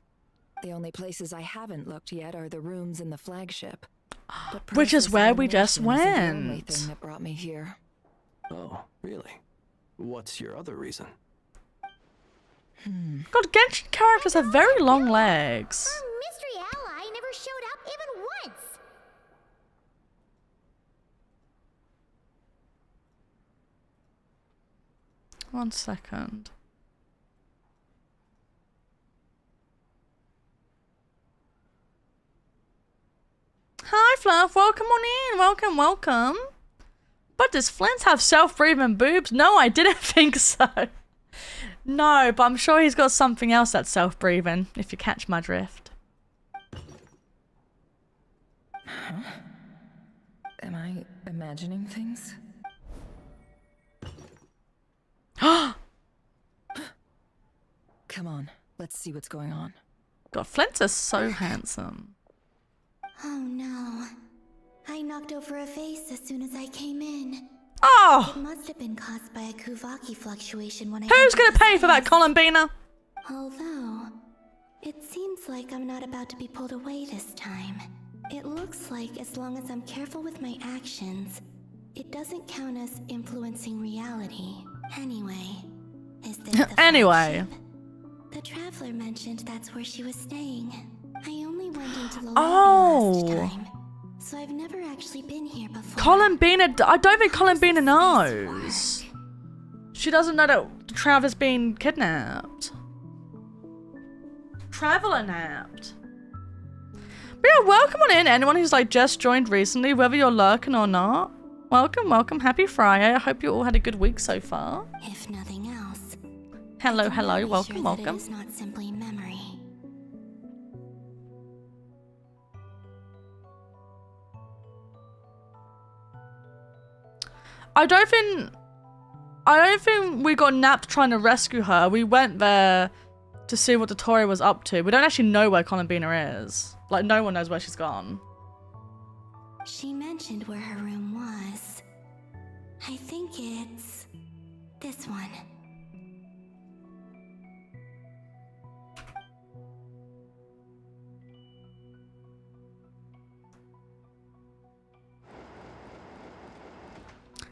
The only places I haven't looked yet are the rooms in the flagship. Which is where we just The only went. thing that brought me here. Oh, really? What's your other reason? God, Genshin characters have very long legs. Mystery ally never showed up even once. One second. Hi, Fluff. Welcome on in. Welcome, welcome. But does Flint have self-breathing boobs? No, I didn't think so. No, but I'm sure he's got something else that's self-breathing, if you catch my drift. Huh? Am I imagining things? Come on, let's see what's going on. God, Flint is so handsome. Oh no. I knocked over a vase as soon as I came in. Oh! It must have been caused by a Kuvaki fluctuation when I... Who's gonna pay for that, Columbina? Although, it seems like I'm not about to be pulled away this time. It looks like as long as I'm careful with my actions, it doesn't count as influencing reality. Anyway, is this the Anyway. flagship? The Traveler mentioned that's where she was staying. I only went into the lobby Oh. last time, so I've never actually been here before. Columbina, I don't think Columbina knows. She doesn't know that Traveler's been kidnapped. Traveler napped. But yeah, welcome on in, anyone who's like just joined recently, whether you're lurking or not. Welcome, welcome, happy Friday. I hope you all had a good week so far. If nothing else. Hello, I can hello, be welcome, sure that welcome. It is not simply memory. I don't think we got napped trying to rescue her. We went there to see what Ettore was up to. We don't actually know where Columbina is. Like, no one knows where she's gone. She mentioned where her room was. I think it's this one.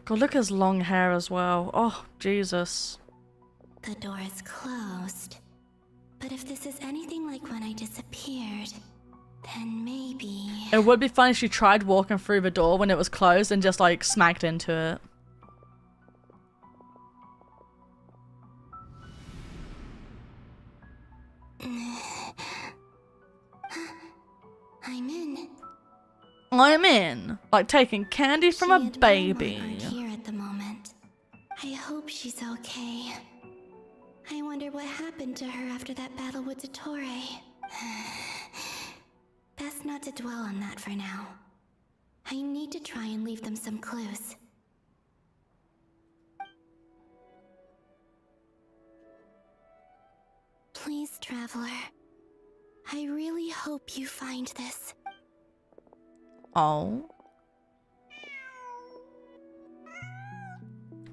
God, look at his long hair as well. Oh, Jesus. The door is closed. But if this is anything like when I disappeared, then maybe... It would be funny if she tried walking through the door when it was closed and just, like, smacked into it. I'm in. I'm in. Like taking candy from a baby. Aren't here at the moment. I hope she's okay. I wonder what happened to her after that battle with Ettore. Best not to dwell on that for now. I need to try and leave them some clues. Please, Traveler. I really hope you find this. Oh.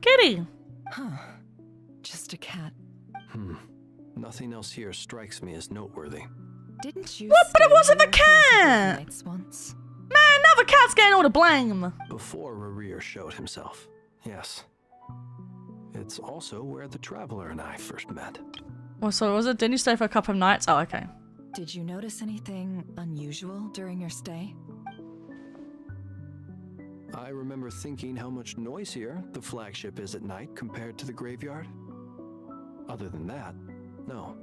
Kitty. Huh. just a cat. Nothing else here strikes me as noteworthy. Didn't you? What? But it stay wasn't the here for a couple of cat! nights once? Man, now the cat's getting all the blame. Before Rerir showed himself, yes. It's also where the Traveler and I first met. Well, so was it? Didn't you stay for a couple of nights? Oh, okay. Did you notice anything unusual during your stay? I remember thinking how much noisier the flagship is at night compared to the graveyard. Other than that, no.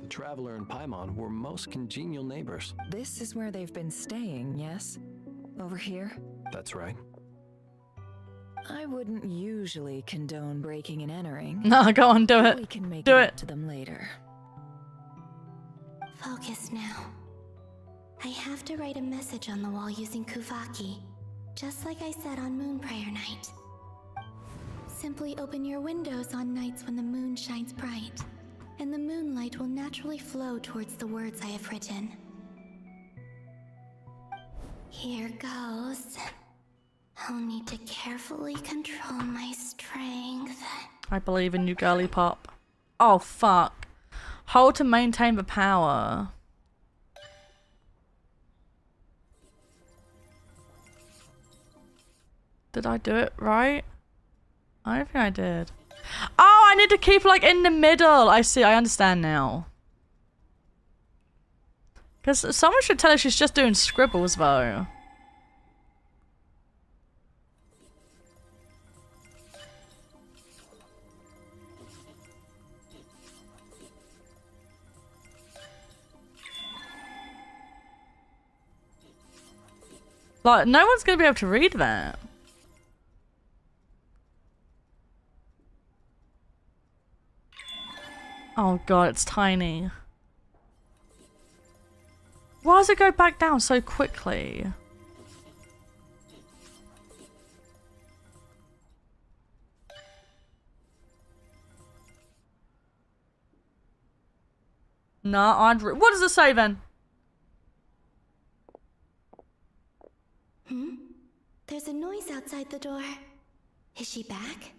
The Traveler and Paimon were most congenial neighbors. This is where they've been staying, yes? Over here? That's right. I wouldn't usually condone breaking and entering. No, go on, do it. We can make Do it it. up to them later. Focus now. I have to write a message on the wall using Kuvaki, just like I said on Moon Prayer Night. Simply open your windows on nights when the moon shines bright, and the moonlight will naturally flow towards the words I have written. Here goes. I'll need to carefully control my strength. I believe in you, girly pop. Oh, fuck. Hold to maintain the power. Did I do it right? I don't think I did. Oh, I need to keep like in the middle. I see. I understand now. Because someone should tell her she's just doing scribbles though. Like, no one's gonna be able to read that. Oh god, it's tiny. Why does it go back down so quickly? Nah, what does it say then? There's a noise outside the door. Is she back?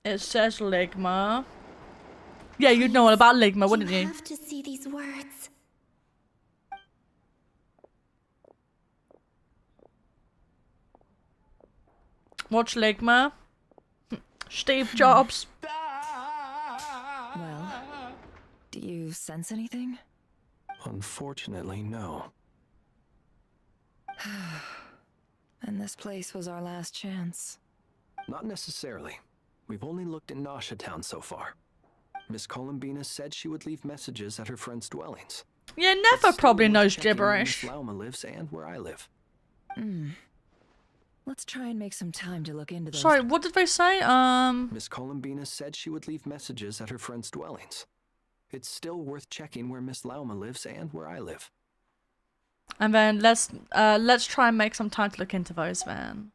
It says Ligma. Yeah, you'd know all about Ligma, wouldn't you? You have to see these words. Watch Ligma. Steve Jobs. Well, do you sense anything? Unfortunately, no. And this place was our last chance. Not necessarily. We've only looked in Nasha Town so far. Miss Columbina said she would leave messages at her friends' dwellings. Yeah, Never probably knows Checking where gibberish. Miss Lauma lives and where I live. Let's try and make some time to look into those. Sorry, what did they say? Miss Columbina said she would leave messages at her friends' dwellings. It's still worth checking where Miss Lauma lives and where I live. And then let's try and make some time to look into those then.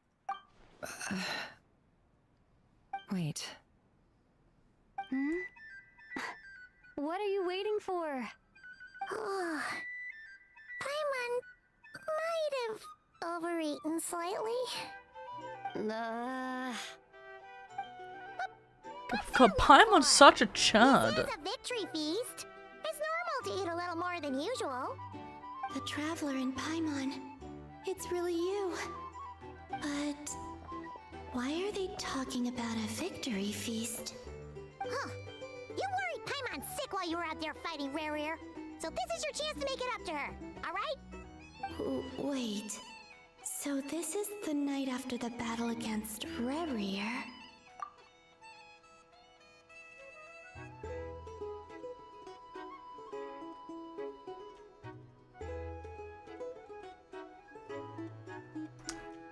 Wait. What are you waiting for? Oh, Paimon might have overeaten slightly. God, Paimon's such a chud. This is a victory feast. It's normal to eat a little more than usual. The Traveler and Paimon. It's really you. But why are they talking about a victory feast? Huh. You worried Paimon's sick while you were out there fighting Rerir. So this is your chance to make it up to her, alright? Wait. So this is the night after the battle against Rerir.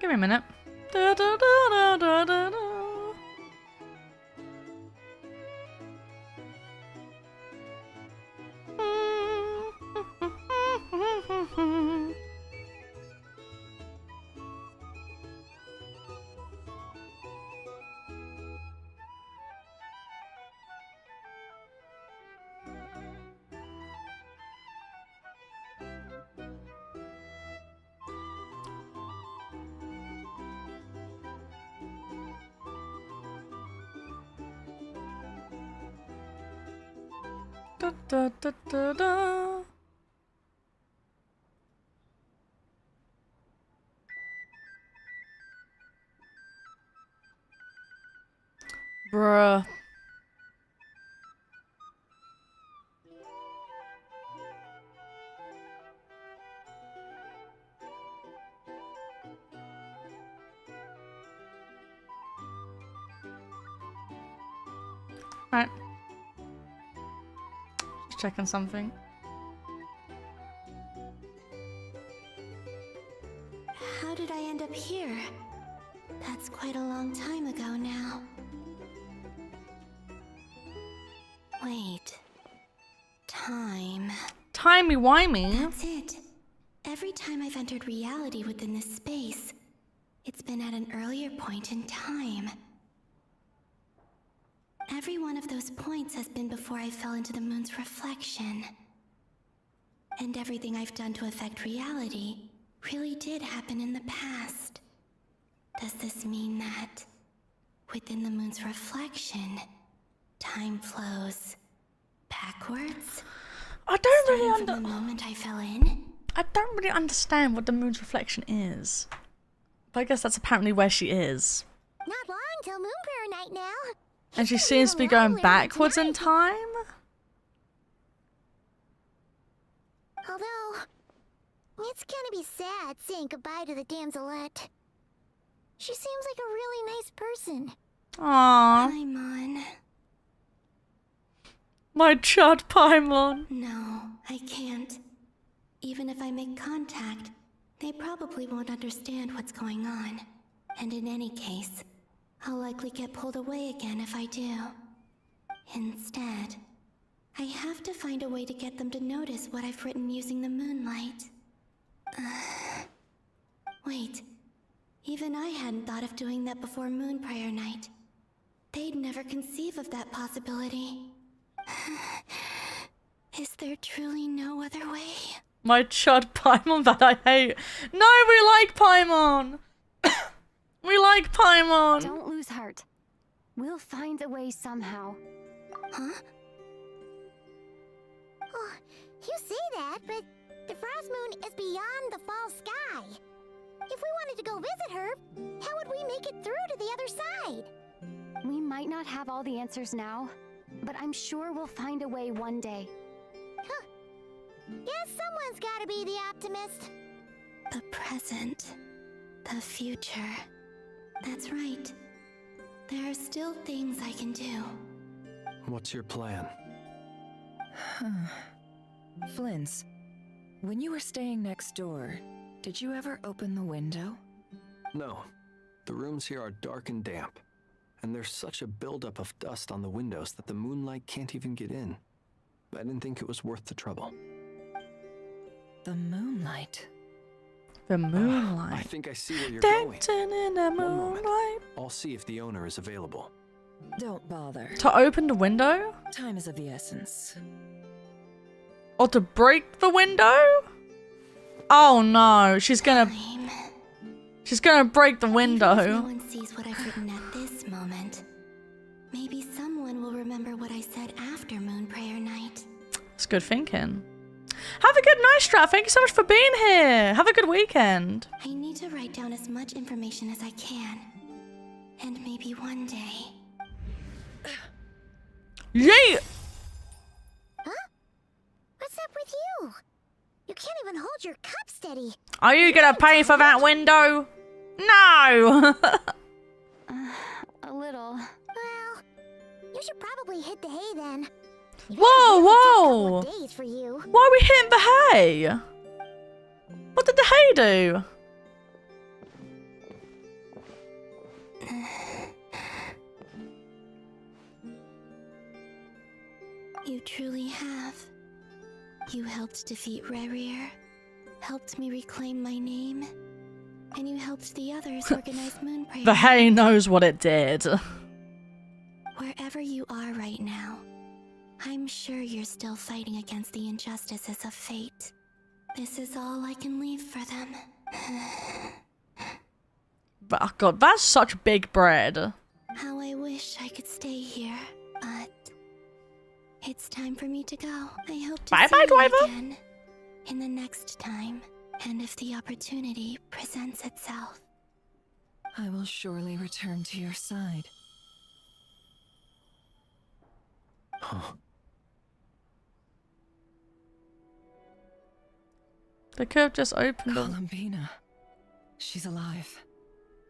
Give me a minute. Da, da, da, da, da, da. Da, da, da, da, da. Bruh. Right. Just checking something. How did I end up here? That's quite a long time ago now. Wait. Time. Timey-wimey? That's it. Every time I've entered reality within this space, it's been at an earlier point in time. Every one of those points has been before I fell into the moon's reflection. And everything I've done to affect reality really did happen in the past. Does this mean that within the moon's reflection, time flows backwards? I don't really From the moment I fell in? I don't really understand what the moon's reflection is. But I guess that's apparently where she is. Not long till Moon Prayer Night now. And she seems to be going backwards in time? Although, it's gonna be sad saying goodbye to the damselette. She seems like a really nice person. Aww. Paimon. My chud Paimon. No, I can't. Even if I make contact, they probably won't understand what's going on. And in any case, I'll likely get pulled away again if I do. Instead, I have to find a way to get them to notice what I've written using the moonlight. Wait, even I hadn't thought of doing that before Moon Prayer Night. They'd never conceive of that possibility. Is there truly no other way? My chud Paimon that I hate. No, we like Paimon! We like Paimon! Don't lose heart. We'll find a way somehow. Huh? Oh, you say that, but the Frost Moon is beyond the fall sky. If we wanted to go visit her, how would we make it through to the other side? We might not have all the answers now, but I'm sure we'll find a way one day. Huh. Guess someone's gotta be the optimist. The present. The future. That's right. There are still things I can do. What's your plan? Flint's, when you were staying next door, did you ever open the window? No. The rooms here are dark and damp. And there's such a buildup of dust on the windows that the moonlight can't even get in. I didn't think it was worth the trouble. The moonlight. The moonlight. I think I see where you're Dancing in the moonlight. I'll see if the owner is available. Don't bother. To open the window? Time is of the essence. Or to break the window? Oh no, she's gonna break the window. If no one sees what I've written at this moment, maybe someone will remember what I said after Moon Prayer Night. It's good thinking. Have a good night, Strat. Thank you so much for being here. Have a good weekend. I need to write down as much information as I can. And maybe one day... Yay! Huh? What's up with you? You can't even hold your cup steady. Are you gonna pay for that window? No! A little. Well, you should probably hit the hay then. Whoa, whoa! Days for you. Why are we hitting the hay? What did the hay do? You truly have. You helped defeat Rerir, helped me reclaim my name, and you helped the others organize Moon Prayer. The hay knows what it did. Wherever you are right now, I'm sure you're still fighting against the injustices of fate. This is all I can leave for them. But oh god, that's such big bread. How I wish I could stay here, but It's time for me to go. I hope to Bye see bye, you driver. again in the next time, and if the opportunity presents itself. I will surely return to your side. Huh. They could have just opened them. Columbina. She's alive.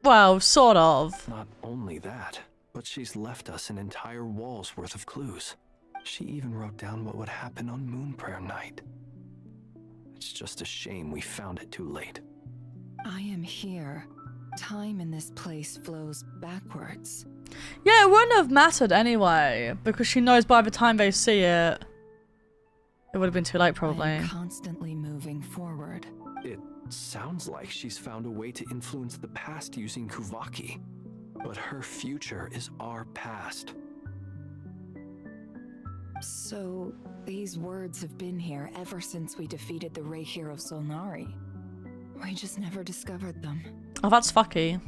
Well, sort of. Not only that, but she's left us an entire wall's worth of clues. She even wrote down what would happen on Moon Prayer Night. It's just a shame we found it too late. I am here. Time in this place flows backwards. Yeah, it wouldn't have mattered anyway, because she knows by the time they see it, it would have been too late probably. I am constantly moving forward. It sounds like she's found a way to influence the past using Kuvaki. But her future is our past. So, these words have been here ever since we defeated the Ray Hero Solnari. We just never discovered them. Oh, that's fucky.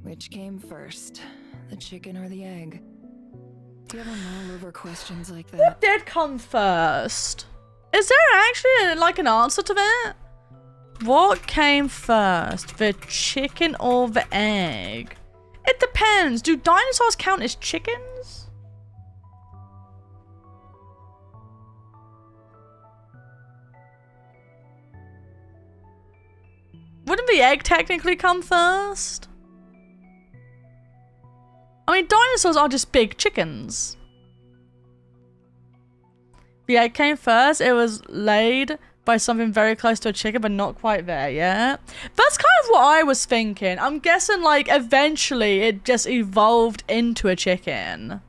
Which came first, the chicken or the egg? Do you ever mull over questions like that? What did come first? Is there actually like an answer to that? What came first, the chicken or the egg? It depends. Do dinosaurs count as chickens? Wouldn't the egg technically come first? I mean, dinosaurs are just big chickens. The egg came first. It was laid by something very close to a chicken, but not quite there yet. That's kind of what I was thinking. I'm guessing, like, eventually it just evolved into a chicken.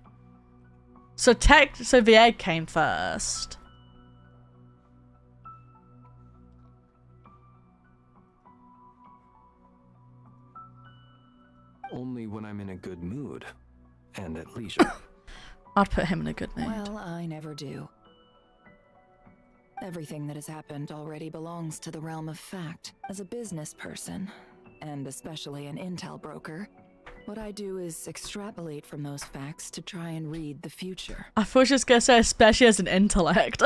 So the egg came first. Only when I'm in a good mood and at leisure. I'd put him in a good mood. Well, I never do. Everything that has happened already belongs to the realm of fact. As a business person, and especially an intel broker, what I do is extrapolate from those facts to try and read the future. I thought she was going to say especially as an intellect.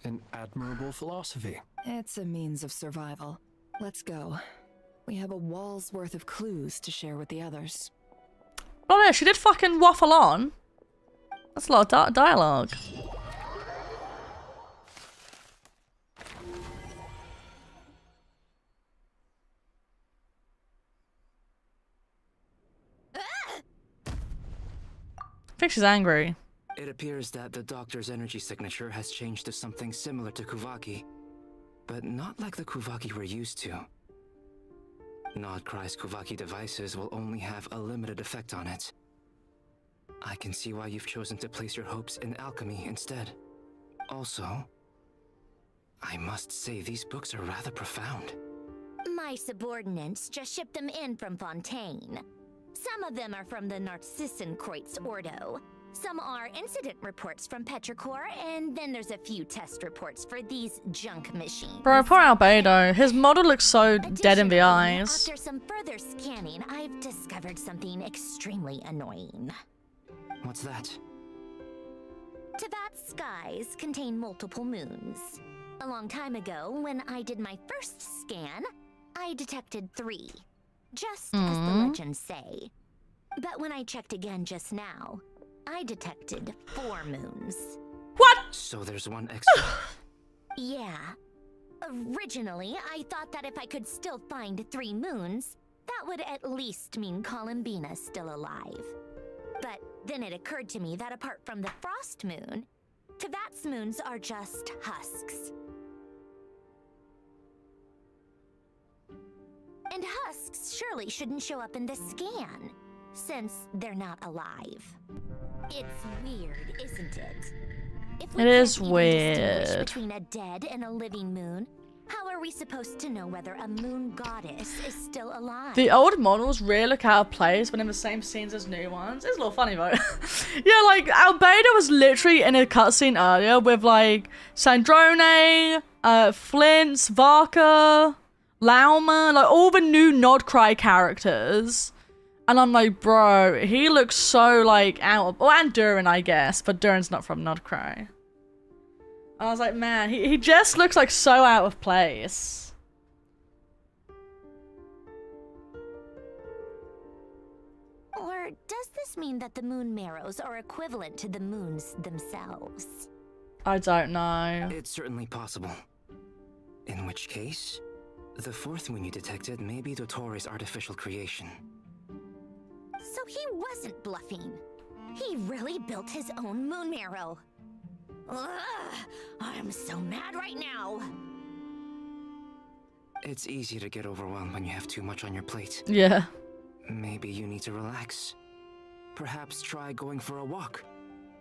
An admirable philosophy. It's a means of survival. Let's go. We have a wall's worth of clues to share with the others. Oh yeah, she did fucking waffle on. That's a lot of dialogue. I think she's angry. It appears that the doctor's energy signature has changed to something similar to Kuvaki, but not like the Kuvaki we're used to. Nodkrai's Kuvaki devices will only have a limited effect on it. I can see why you've chosen to place your hopes in alchemy instead. Also, I must say these books are rather profound. My subordinates just shipped them in from Fontaine. Some of them are from the Narcissenkreuz Ordo. Some are incident reports from Petrichor, and then there's a few test reports for these junk machines. Bro, poor Albedo. His model looks so dead in the eyes. After some further scanning, I've discovered something extremely annoying. What's that? Teyvat's skies contain multiple moons. A long time ago, when I did my first scan, I detected 3. Just as the legends say. But when I checked again just now, I detected 4 moons. What? So there's one extra? Yeah. Originally, I thought that if I could still find 3 moons, that would at least mean Columbina's still alive. But then it occurred to me that apart from the frost moon, Teyvat's moons are just husks. And husks surely shouldn't show up in the scan, since they're not alive. It's weird, isn't it? If we It is can't even distinguish weird. between a dead and a living moon, how are we supposed to know whether a moon goddess is still alive? The old models really look out of place when in the same scenes as new ones. It's a little funny though. Yeah, like Albedo was literally in a cutscene earlier with like Sandrone, Flint, Varka, Lauma, like all the new nodkrai characters. And I'm like, bro, he looks so like out of, and Durin, I guess, but Durin's not from nodkrai. I was like, man, he just looks like so out of place. Or does this mean that the moon marrows are equivalent to the moons themselves? I don't know. It's certainly possible. In which case, the fourth moon you detected may be Dotori's artificial creation. So he wasn't bluffing. He really built his own moon marrow. Ugh, I'm so mad right now. It's easy to get overwhelmed when you have too much on your plate. Yeah. Maybe you need to relax. Perhaps try going for a walk.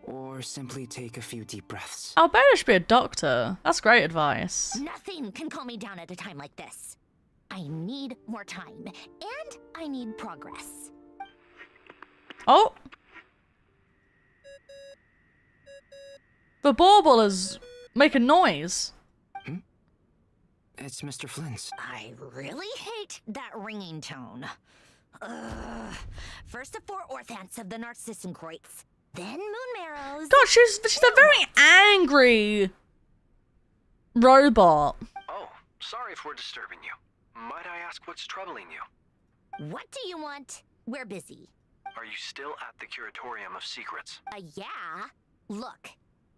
Or simply take a few deep breaths. Alberta should be a doctor. That's great advice. Nothing can calm me down at a time like this. I need more time. And I need progress. Oh! The bauble is making noise. It's Mr. Flynn's. I really hate that ringing tone. Ugh. First the four orthants of the Narcissenkreuz, then moon marrows. God, she's a very angry robot. Oh, sorry if we're disturbing you. Might I ask what's troubling you? What do you want? We're busy. Are you still at the Curatorium of Secrets? Yeah. Look,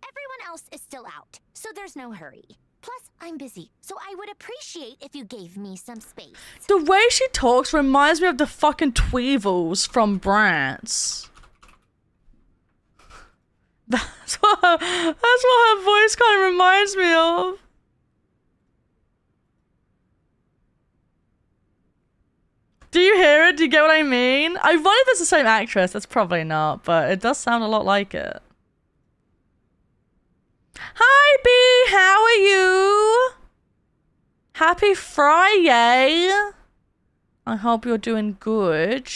everyone else is still out, so there's no hurry. Plus, I'm busy, so I would appreciate if you gave me some space. The way she talks reminds me of the fucking Tweevils from Bratz. That's what her voice kind of reminds me of. Do you hear it? Do you get what I mean? I wonder if it's the same actress. That's probably not, but it does sound a lot like it. Hi, B. How are you? Happy Friday. I hope you're doing good.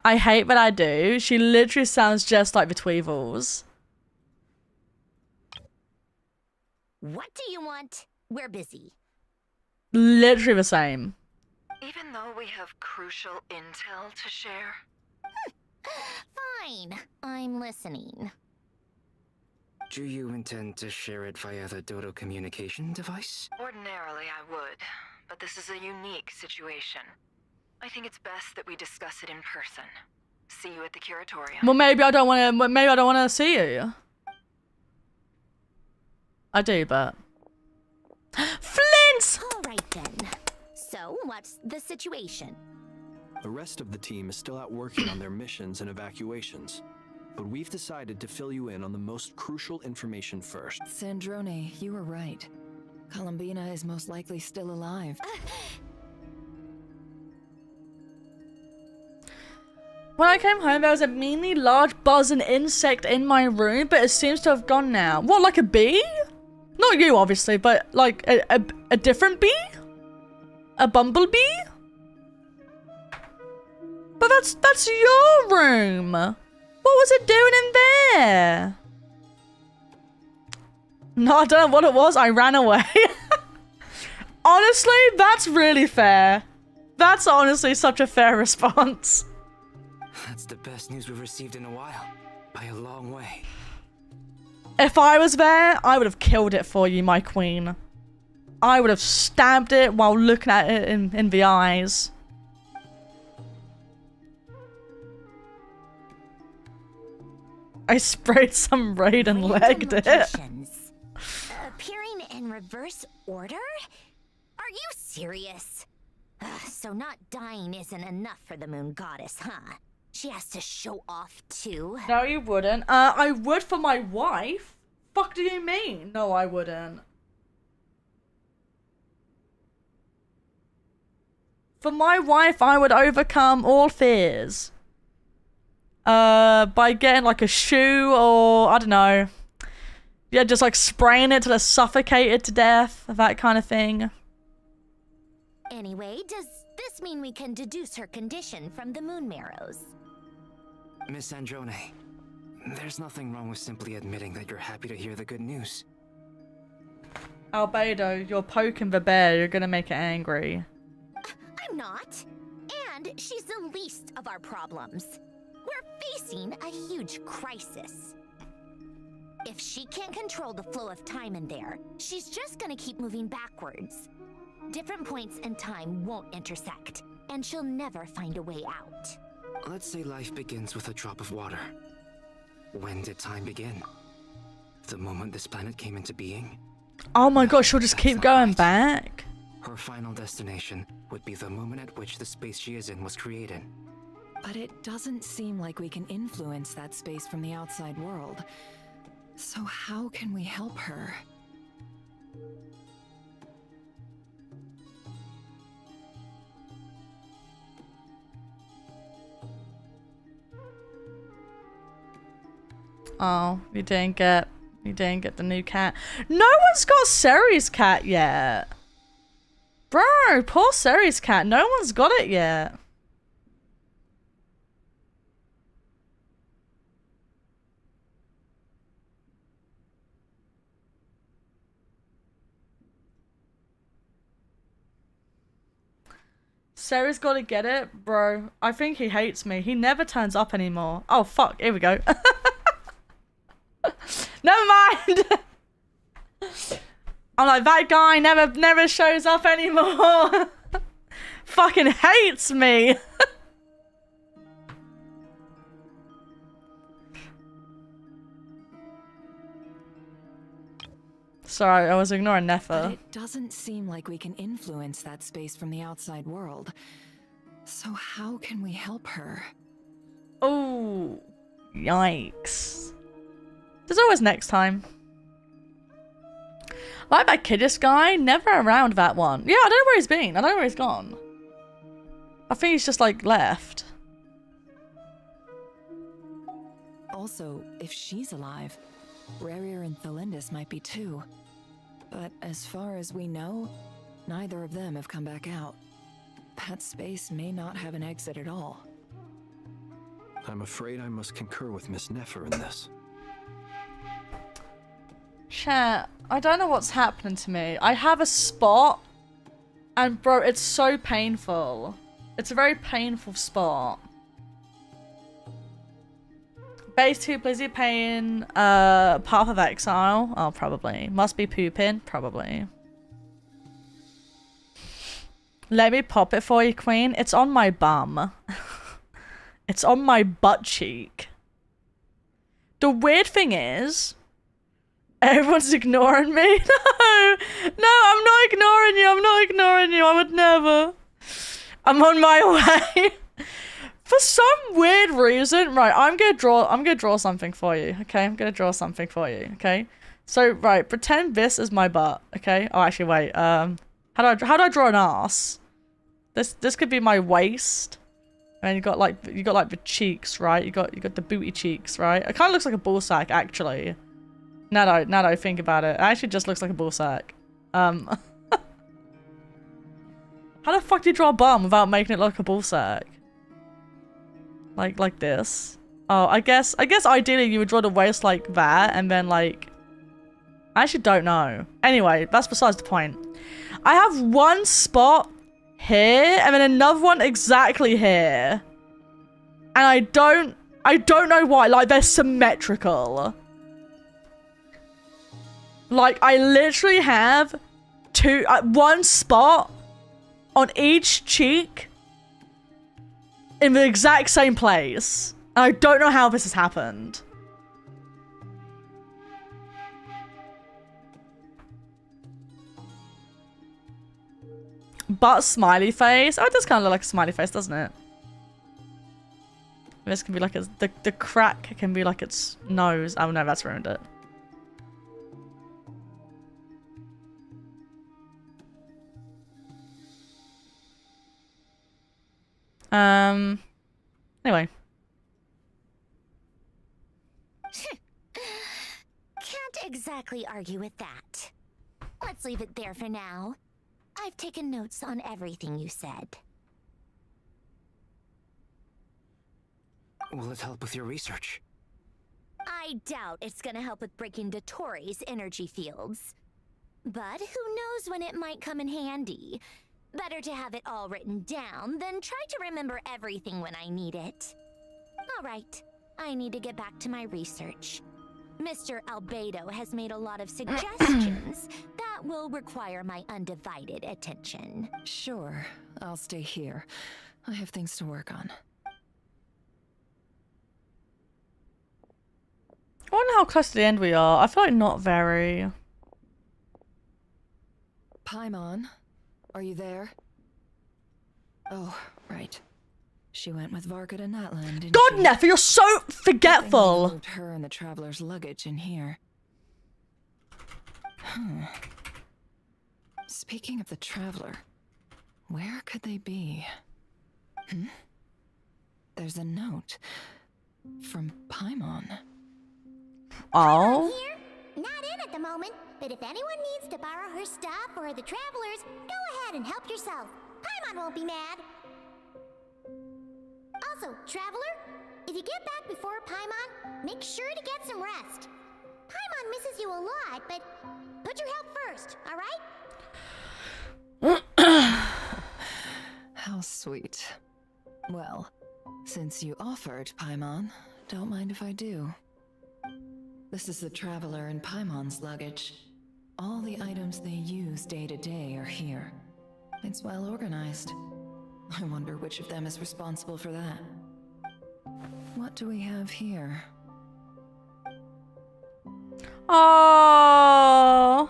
I hate what I do. She literally sounds just like the Tweevils. What do you want? We're busy. Literally the same. Even though we have crucial intel to share? Fine. I'm listening. Do you intend to share it via the Dodo communication device? Ordinarily I would, but this is a unique situation. I think it's best that we discuss it in person. See you at the Curatorium. Well, maybe I don't want to see you. I do, but Flint! All right then. So, what's the situation? The rest of the team is still out working on their missions and evacuations. But we've decided to fill you in on the most crucial information first. Sandrone, you were right. Columbina is most likely still alive. When I came home, there was a meanly large buzzing insect in my room, but it seems to have gone now. What, like a bee? Not you, obviously, but like a different bee? A bumblebee? But that's your room. What was it doing in there? No, I don't know what it was. I ran away. Honestly, that's really fair. That's honestly such a fair response. That's the best news we've received in a while. By a long way. If I was there, I would have killed it for you, my queen. I would have stabbed it while looking at it in the eyes. I sprayed some raid and legged it. Appearing in reverse order? Are you serious? So not dying isn't enough for the moon goddess, huh? She has to show off too. No, you wouldn't. I would for my wife. Fuck do you mean? No, I wouldn't. For my wife, I would overcome all fears. By getting like a shoe or, I don't know. Yeah, just like spraying it till it's suffocated to death. That kind of thing. Anyway, does this mean we can deduce her condition from the moon marrows? Miss Androne, there's nothing wrong with simply admitting that you're happy to hear the good news. Albedo, you're poking the bear. You're gonna make it angry. I'm not. And she's the least of our problems. We're facing a huge crisis. If she can't control the flow of time in there, she's just gonna keep moving backwards. Different points in time won't intersect, and she'll never find a way out. Let's say life begins with a drop of water. When did time begin? The moment this planet came into being? Oh my gosh, she'll just keep going back? Her final destination would be the moment at which the space she is in was created. But it doesn't seem like we can influence that space from the outside world. So how can we help her? Oh, you didn't get the new cat. No one's got Seri's cat yet. Bro, poor Seri's cat. No one's got it yet. Sarah's got to get it, bro. I think he hates me. He never turns up anymore. Oh, fuck. Here we go. Never mind. I'm like, that guy never shows up anymore. Fucking hates me. Sorry, I was ignoring Nefa. But it doesn't seem like we can influence that space from the outside world. So how can we help her? Oh, yikes. There's always next time. Like that Kiddish guy, never around that one. Yeah, I don't know where he's been. I don't know where he's gone. I think he's just like left. Also, if she's alive, Rarier and Thalindus might be too. But as far as we know, neither of them have come back out. That space may not have an exit at all. I'm afraid I must concur with Miss Nefer in this. Chat, I don't know what's happening to me. I have a spot, and bro, it's so painful. It's a very painful spot. Base 2, please be paying Path of Exile. Oh, probably. Must be pooping. Probably. Let me pop it for you, Queen. It's on my bum. It's on my butt cheek. The weird thing is, everyone's ignoring me. No! No, I'm not ignoring you. I'm not ignoring you. I would never. I'm on my way. For some weird reason, right, I'm gonna draw something for you, okay? I'm gonna draw something for you, okay? So, right, pretend this is my butt, okay? Oh, actually, wait, how do I draw an ass? This could be my waist. And you got like the cheeks, right? You got the booty cheeks, right? It kind of looks like a ball sack, actually. Now that I think about it, it actually just looks like a ball sack. How the fuck do you draw a bum without making it look like a ball sack? Like this. Oh, I guess ideally you would draw the waist like that, and then like, I actually don't know. Anyway, that's besides the point. I have one spot here, and then another one exactly here. And I don't know why, like they're symmetrical. Like I literally have one spot on each cheek in the exact same place. And I don't know how this has happened. But smiley face. Oh, it does kind of look like a smiley face, doesn't it? This can be like the crack can be like its nose. Oh no, that's ruined it. Anyway. Can't exactly argue with that. Let's leave it there for now. I've taken notes on everything you said. Will it help with your research? I doubt it's gonna help with breaking Dotori's energy fields. But who knows when it might come in handy. Better to have it all written down than try to remember everything when I need it. All right, I need to get back to my research. Mr. Albedo has made a lot of suggestions that will require my undivided attention. Sure, I'll stay here. I have things to work on. I wonder how close to the end we are. I feel like not very. Paimon, are you there? Oh, right. She went with Varka to Natlan, didn't God, she? Neffa, you're so forgetful. Moved her and the traveler's luggage in here. Speaking of the traveler, where could they be? There's a note from Paimon. Oh. Here? Not in at the moment, but if anyone needs to borrow her stuff or the travelers, go ahead and help yourself. Paimon won't be mad. Also, traveler, if you get back before Paimon, make sure to get some rest. Paimon misses you a lot, but put your health first, alright? How sweet. Well, since you offered, Paimon, don't mind if I do. This is the traveler and Paimon's luggage. All the items they use day to day are here. It's well organized. I wonder which of them is responsible for that. What do we have here? Oh,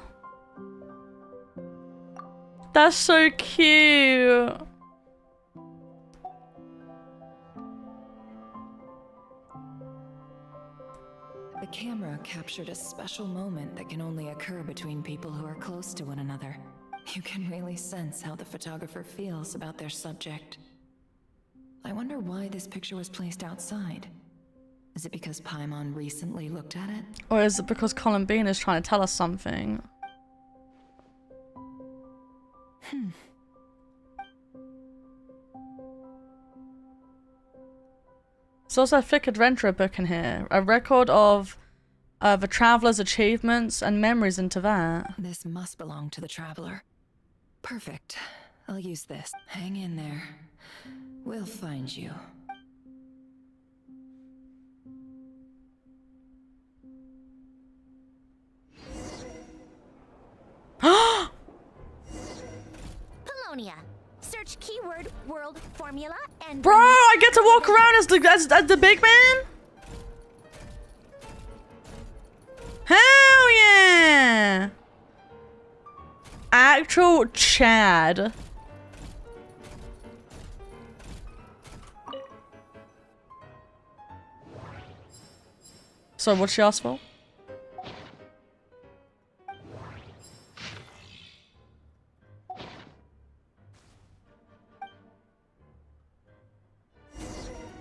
that's so cute. The camera captured a special moment that can only occur between people who are close to one another. You can really sense how the photographer feels about their subject. I wonder why this picture was placed outside. Is it because Paimon recently looked at it? Or is it because Colin Bean is trying to tell us something? There's also a thick adventurer book in here. A record of the traveler's achievements and memories into that. This must belong to the traveler. Perfect. I'll use this. Hang in there. We'll find you. Polonia. Search keyword world formula and... Bro, I get to walk around as the big man? Hell yeah! Actual Chad. So what'd she ask for?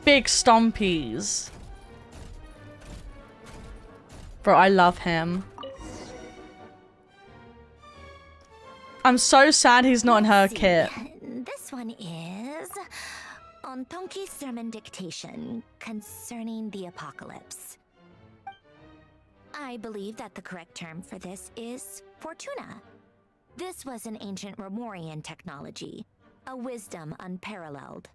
Big Stompies. Bro, I love him. I'm so sad he's not in her kit. This one is... On Tonki's sermon dictation concerning the apocalypse. I believe that the correct term for this is Fortuna. This was an ancient Romorian technology, a wisdom unparalleled.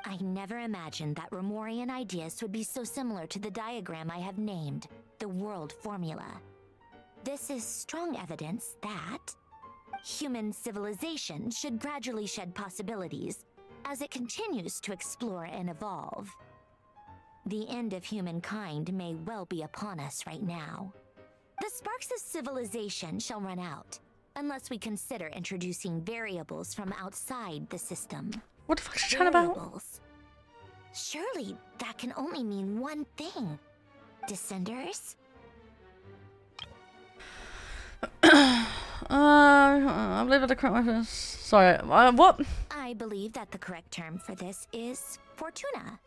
I never imagined that Romorian ideas would be so similar to the diagram I have named, the world formula. This is strong evidence that human civilization should gradually shed possibilities as it continues to explore and evolve. The end of humankind may well be upon us right now. The sparks of civilization shall run out, unless we consider introducing variables from outside the system. What the fuck is she chatting about? Surely that can only mean one thing. Descenders? I believe that the correct word is... Sorry, what? I believe that the correct term for this is Fortuna.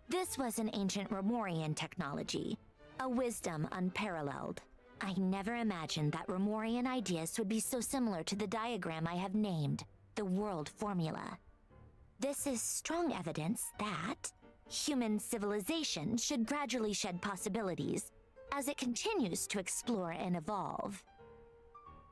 This was an ancient Romorian technology, a wisdom unparalleled. I never imagined that Romorian ideas would be so similar to the diagram I have named, the world formula. This is strong evidence that human civilization should gradually shed possibilities as it continues to explore and evolve.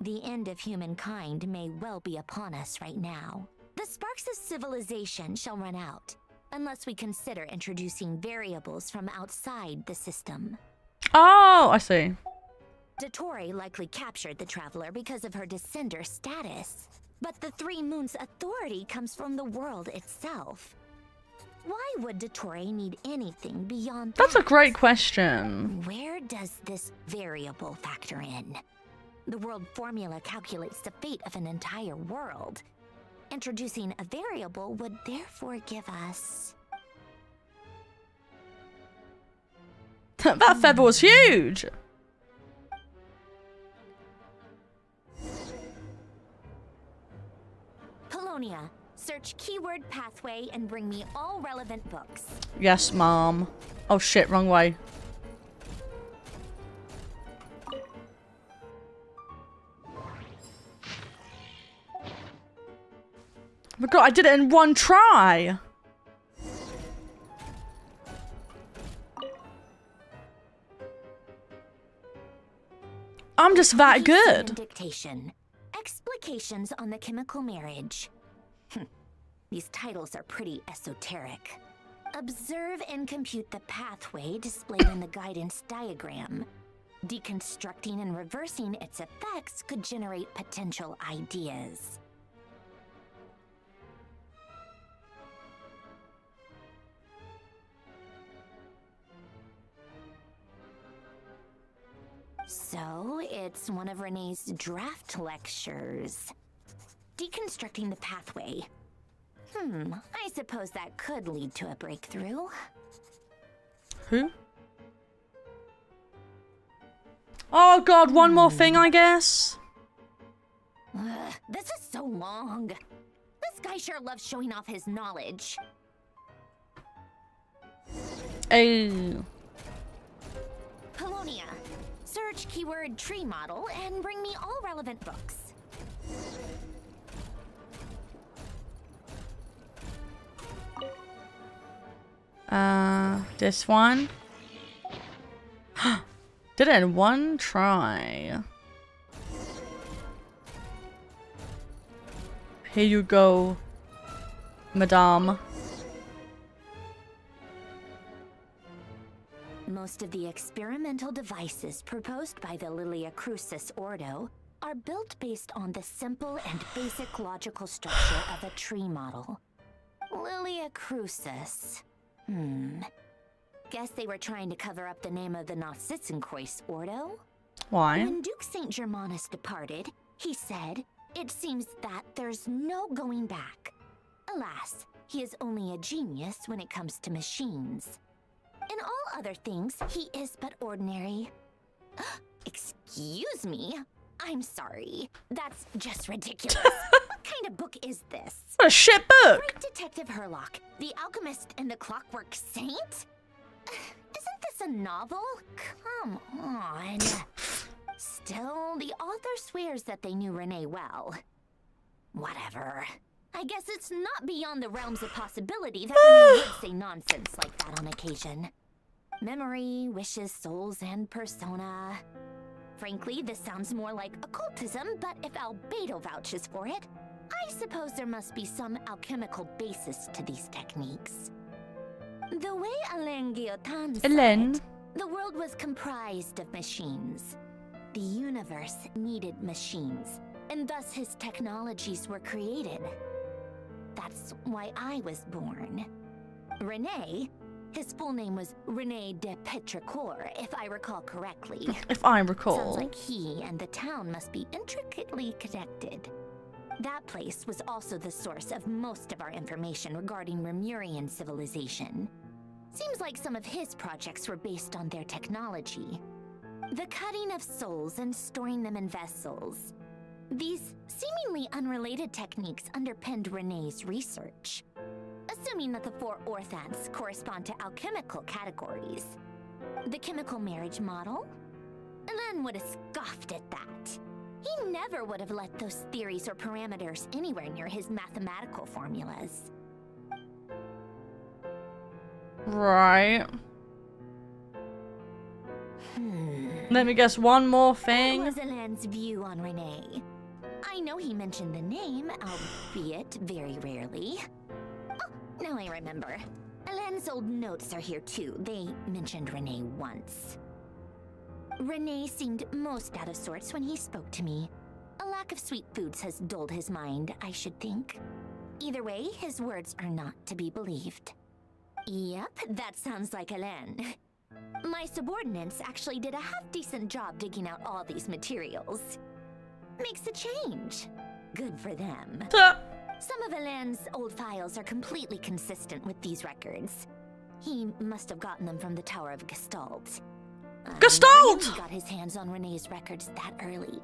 The end of humankind may well be upon us right now. The sparks of civilization shall run out, unless we consider introducing variables from outside the system. Oh, I see. Dottore likely captured the traveler because of her descender status. But the Three Moons' authority comes from the world itself. Why would Dottore need anything beyond that? That's a great question. Where does this variable factor in? The world formula calculates the fate of an entire world. Introducing a variable would therefore give us... That feather was huge! Polonia, search keyword pathway and bring me all relevant books. Yes, Mom. Oh shit, wrong way. Oh my god, I did it in one try! I'm just that good. Dictation. Explications on the chemical marriage. These titles are pretty esoteric. Observe and compute the pathway displayed in the guidance diagram. Deconstructing and reversing its effects could generate potential ideas. So, it's one of Renee's draft lectures. Deconstructing the pathway. I suppose that could lead to a breakthrough. Who? Oh god, one more thing, I guess. This is so long. This guy sure loves showing off his knowledge. Hey. Polonia, search keyword tree model and bring me all relevant books. This one. Did it in one try. Here you go, madame. Most of the experimental devices proposed by the Lilia Crucis Ordo are built based on the simple and basic logical structure of a tree model. Lilia Crucis. Guess they were trying to cover up the name of the Nautitzenkreuz Ordo? Why? When Duke St. Germanus departed, he said, "It seems that there's no going back." Alas, he is only a genius when it comes to machines. In all other things, he is but ordinary. Excuse me? I'm sorry. That's just ridiculous. What kind of book is this? What a shit book! Great Detective Herlock, the Alchemist and the Clockwork Saint? Isn't this a novel? Come on. Still, the author swears that they knew Renee well. Whatever. I guess it's not beyond the realms of possibility that Renee would say nonsense like that on occasion. Memory, wishes, souls, and persona. Frankly, this sounds more like occultism, but if Albedo vouches for it, I suppose there must be some alchemical basis to these techniques. The way Alain Guillotin said it, the world was comprised of machines. The universe needed machines, and thus his technologies were created. That's why I was born. René, his full name was René de Petrichor, if I recall correctly. If I recall. Sounds like he and the town must be intricately connected. That place was also the source of most of our information regarding Remurian civilization. Seems like some of his projects were based on their technology. The cutting of souls and storing them in vessels. These seemingly unrelated techniques underpinned René's research. Assuming that the four orthants correspond to alchemical categories. The chemical marriage model? Len would have scoffed at that. He never would have let those theories or parameters anywhere near his mathematical formulas. Right. Let me guess one more What thing. was Alain's view on Renee? I know he mentioned the name, albeit very rarely. Oh, now I remember. Alain's old notes are here too. They mentioned Renee once. Renee seemed most out of sorts when he spoke to me. A lack of sweet foods has dulled his mind, I should think. Either way, his words are not to be believed. Yep, that sounds like Alain. My subordinates actually did a half-decent job digging out all these materials. Makes a change. Good for them. Some of Alain's old files are completely consistent with these records. He must have gotten them from the Tower of Gestalt. Gestalt! He got his hands on Renee's records that early.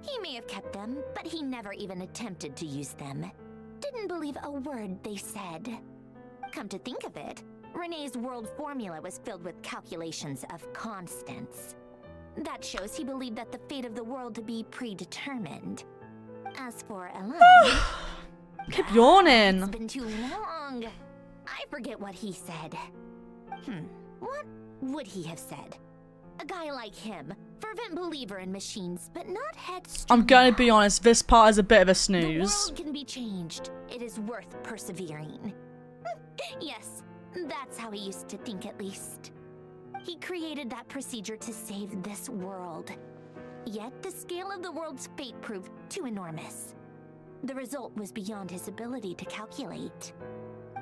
He may have kept them, but he never even attempted to use them. Didn't believe a word they said. Come to think of it, Renee's world formula was filled with calculations of constants. That shows he believed that the fate of the world to be predetermined. As for Alain... Keep yawning. It's been too long. I forget what he said. What would he have said? A guy like him, fervent believer in machines, but not headstrong. I'm gonna be honest, this part is a bit of a The snooze. world can be changed. It is worth persevering. Yes, that's how he used to think at least. He created that procedure to save this world. Yet the scale of the world's fate proved too enormous. The result was beyond his ability to calculate.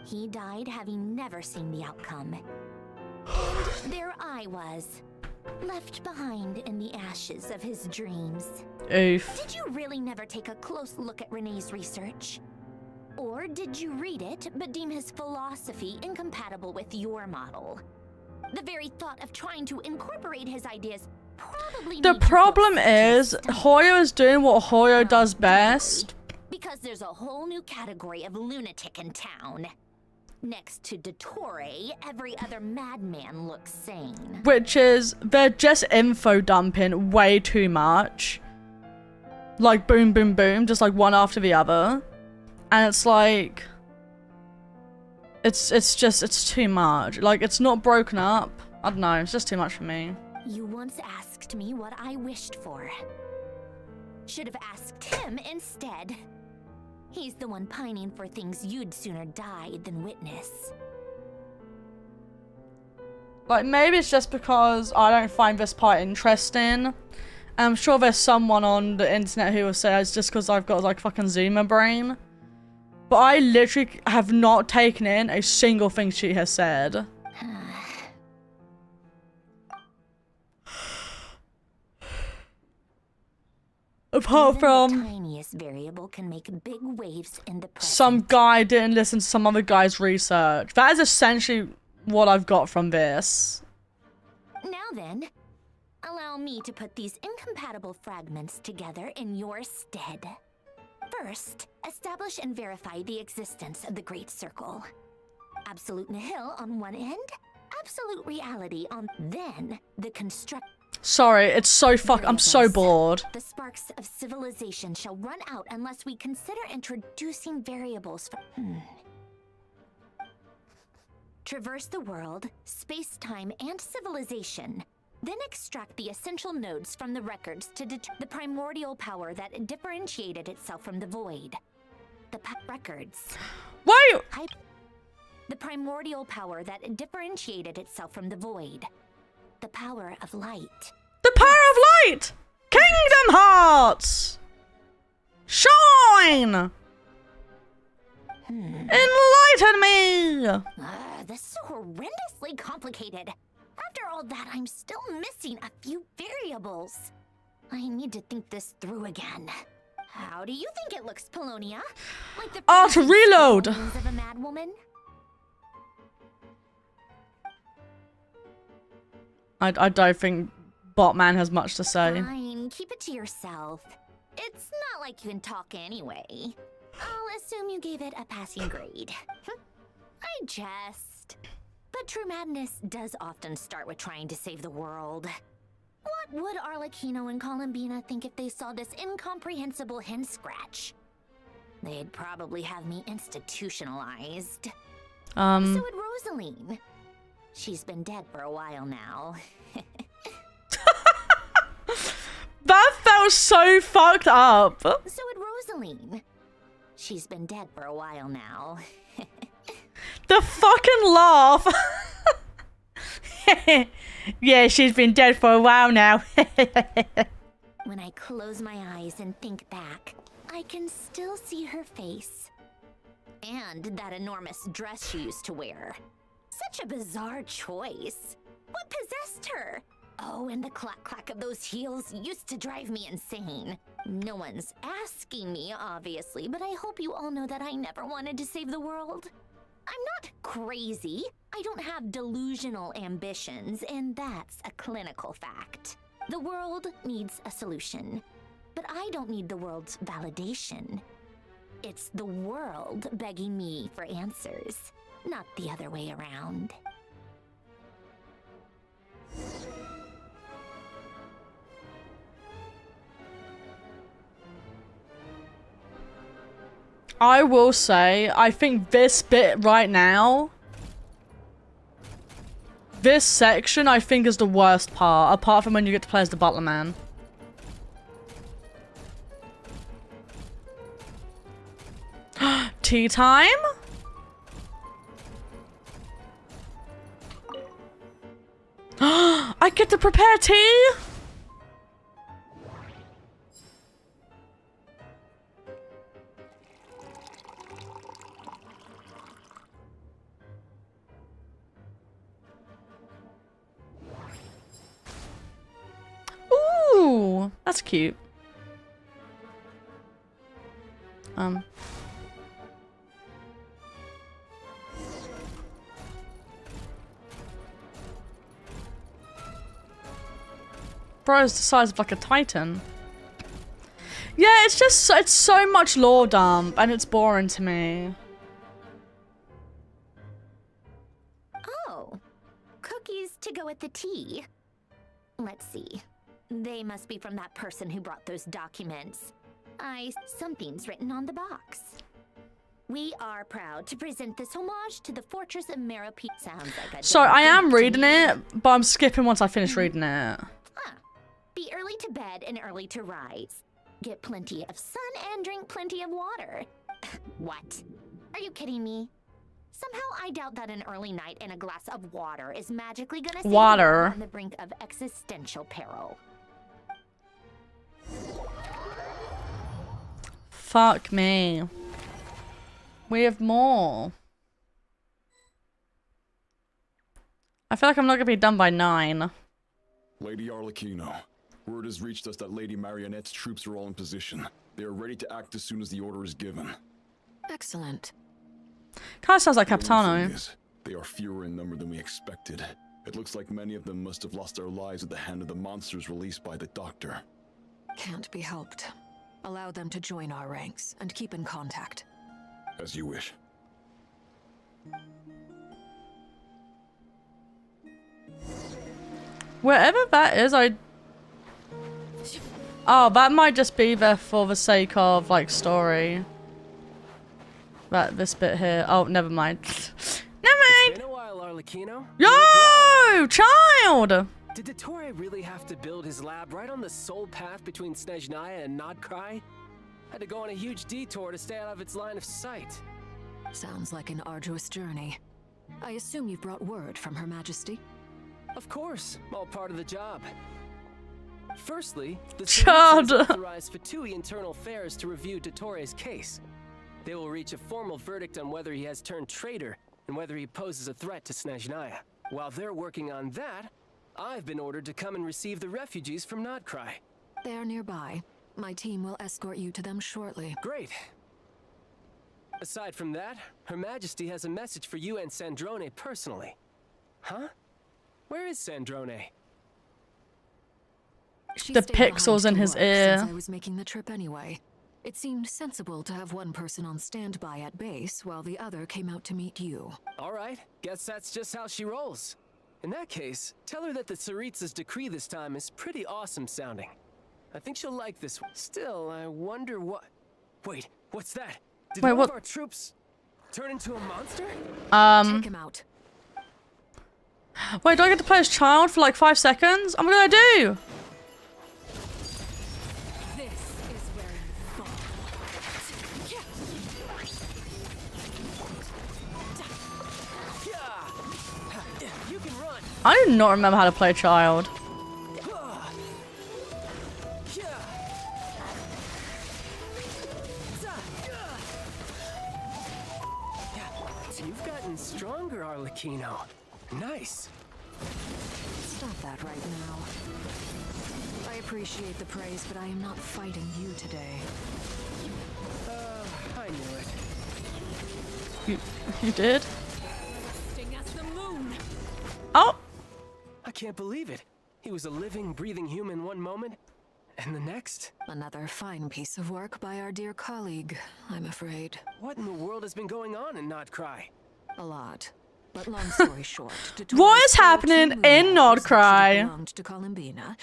He died having never seen the outcome. And there I was, left behind in the ashes of his dreams. Oof. Did you really never take a close look at Renee's research? Or did you read it but deem his philosophy incompatible with your model? The very thought of trying to incorporate his ideas probably The made you problem feel is, Hoyo is doing what Hoyo does best. because there's a whole new category of lunatic in town. Next to Dottore, every other madman looks sane. Which is, they're just info dumping way too much. Like boom, boom, boom, just like one after the other. And it's like, it's too much. Like, it's not broken up. I don't know, it's just too much for me. You once asked me what I wished for. Should have asked him instead. He's the one pining for things you'd sooner die than witness. Like, maybe it's just because I don't find this part interesting. I'm sure there's someone on the internet who will say it's just because I've got like fucking Zoomer brain. But I literally have not taken in a single thing she has said. Apart from the tiniest variable can make big waves in the present. some guy didn't listen to some other guy's research. That is essentially what I've got from this. Now then, allow me to put these incompatible fragments together in your stead. First, establish and verify the existence of the Great Circle. Absolute nihil on one end, absolute reality on then the construct. Sorry, it's so I'm so bored. The sparks of civilization shall run out unless we consider introducing variables for traverse the world, space-time, and civilization. Then extract the essential nodes from the records to the primordial power that differentiated itself from the void. The records. Why? The primordial power that differentiated itself from the void. The power of light. The power of light! Kingdom Hearts! Shine! Enlighten me! This is horrendously complicated. After all that, I'm still missing a few variables. I need to think this through again. How do you think it looks, Polonia? Like the to reload! of a madwoman? I don't think Botman has much to say. Fine, keep it to yourself. It's not like you can talk anyway. I'll assume you gave it a passing grade. I jest. But true madness does often start with trying to save the world. What would Arlecchino and Columbina think if they saw this incomprehensible hen scratch? They'd probably have me institutionalized. So would Rosaline. She's been dead for a while now. That was so fucked up. So had Rosaline. She's been dead for a while now. The fucking laugh. Yeah, she's been dead for a while now. When I close my eyes and think back, I can still see her face. And that enormous dress she used to wear. Such a bizarre choice. What possessed her? Oh, and the clack-clack of those heels used to drive me insane. No one's asking me, obviously, but I hope you all know that I never wanted to save the world. I'm not crazy. I don't have delusional ambitions, and that's a clinical fact. The world needs a solution, but I don't need the world's validation. It's the world begging me for answers, not the other way around. I will say, I think this bit right now, this section, I think is the worst part, apart from when you get to play as the butler man. Tea time? I get to prepare tea? Ooh, that's cute. Bro is the size of like a titan. Yeah, it's just, it's so much lore dump and it's boring to me. Oh, cookies to go with the tea. Let's see. They must be from that person who brought those documents. Something's written on the box. We are proud to present this homage to the Fortress of Merope. Sounds like a So I am reading it, but I'm skipping once I finish reading it. Be early to bed and early to rise. Get plenty of sun and drink plenty of water. What? Are you kidding me? Somehow I doubt that an early night and a glass of water is magically gonna save you on the brink of existential peril. Fuck me. We have more. I feel like I'm not gonna be done by 9. Lady Arlecchino, word has reached us that Lady Marionette's troops are all in position. They are ready to act as soon as the order is given. Excellent. Kinda sounds like The only Capitano. thing is, they are fewer in number than we expected. It looks like many of them must have lost their lives at the hand of the monsters released by the Doctor. Can't be helped. Allow them to join our ranks and keep in contact. As you wish. Wherever that is, oh, that might just be there for the sake of, like, story. This bit here. Oh, never mind. Never mind! It's been a while, Arlecchino. Yo! Child! Did Dottore really have to build his lab right on the sole path between Snezhnaya and Nodkrai? Had to go on a huge detour to stay out of its line of sight. Sounds like an arduous journey. I assume you've brought word from Her Majesty? Of course, all part of the job. Firstly, the Chad authorized Vtuber Internal Affairs to review Dottore's case. They will reach a formal verdict on whether he has turned traitor and whether he poses a threat to Snezhnaya. While they're working on that, I've been ordered to come and receive the refugees from Nodkrai. They are nearby. My team will escort you to them shortly. Great. Aside from that, Her Majesty has a message for you and Sandrone personally. Huh? Where is Sandrone? She The stayed behind pixels in to his work ear. Since I was making the trip anyway. It seemed sensible to have one person on standby at base while the other came out to meet you. All right, guess that's just how she rolls. In that case, tell her that the Tsaritsa's decree this time is pretty awesome sounding. I think she'll like this one. Still, I wonder what... Wait, what's that? Did Wait, one what? of our troops turn into a monster? Take him out. Wait, do I get to play as child for like 5 seconds? I'm gonna do! I do not remember how to play Child. You've gotten stronger, Arlecchino. Nice. Stop that right now. I appreciate the praise, but I am not fighting you today. I knew it. You did? As the moon. Oh! I can't believe it. He was a living, breathing human one moment, and the next? Another fine piece of work by our dear colleague, I'm afraid. What in the world has been going on in nodkrai? A lot. But long story short, what is happening in nodkrai? Belonged to Columbina,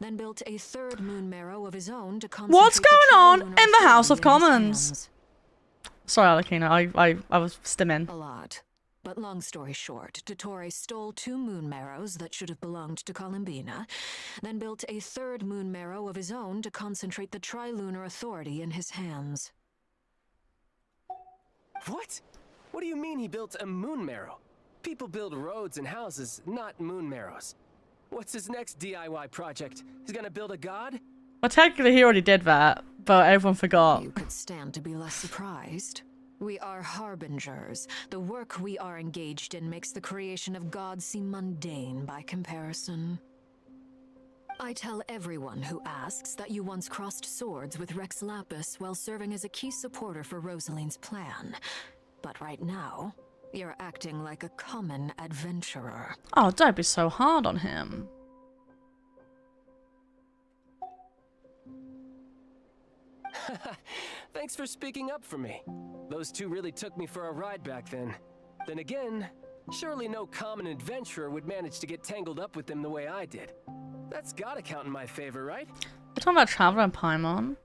then built a third moon marrow of his own to what's going on in the House of Commons? Sorry, Alekina, I was stimming. A lot. But long story short, Dottore stole 2 moon marrows that should have belonged to Columbina, then built a third moon marrow of his own to concentrate the Trilunar Authority in his hands. What? What do you mean he built a moon marrow? People build roads and houses, not moon marrows. What's his next DIY project? He's gonna build a god? Well, technically he already did that, but everyone forgot. You could stand to be less surprised. We are harbingers. The work we are engaged in makes the creation of gods seem mundane by comparison. I tell everyone who asks that you once crossed swords with Rex Lapis while serving as a key supporter for Rosaline's plan. But right now, you're acting like a common adventurer. Oh, don't be so hard on him. Thanks for speaking up for me. Those two really took me for a ride back then. Then again, surely no common adventurer would manage to get tangled up with them the way I did. That's gotta count in my favor, right? You're talking about Traveler and Paimon?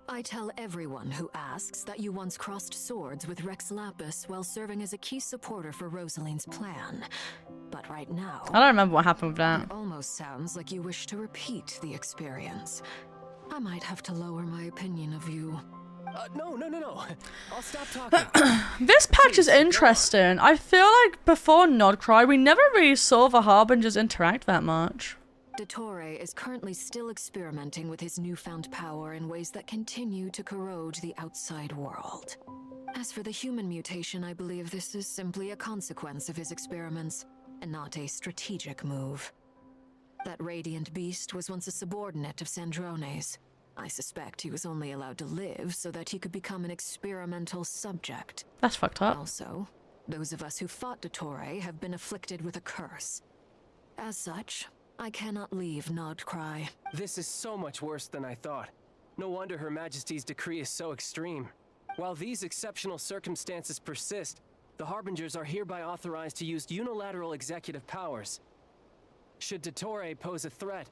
I tell everyone who asks that you once crossed swords with Rex Lapis while serving as a key supporter for Rosaline's plan. But right now, I don't remember what happened with that. It almost sounds like you wish to repeat the experience. I might have to lower my opinion of you. No. I'll stop talking. This patch is interesting. I feel like before nodkrai, we never really saw the Harbingers interact that much. Dottore is currently still experimenting with his newfound power in ways that continue to corrode the outside world. As for the human mutation, I believe this is simply a consequence of his experiments, and not a strategic move. That radiant beast was once a subordinate of Sandrone's. I suspect he was only allowed to live so that he could become an experimental subject. That's fucked up. Also, those of us who fought Dottore have been afflicted with a curse. As such, I cannot leave nodkrai. This is so much worse than I thought. No wonder Her Majesty's decree is so extreme. While these exceptional circumstances persist, the Harbingers are hereby authorized to use unilateral executive powers. Should Dottore pose a threat,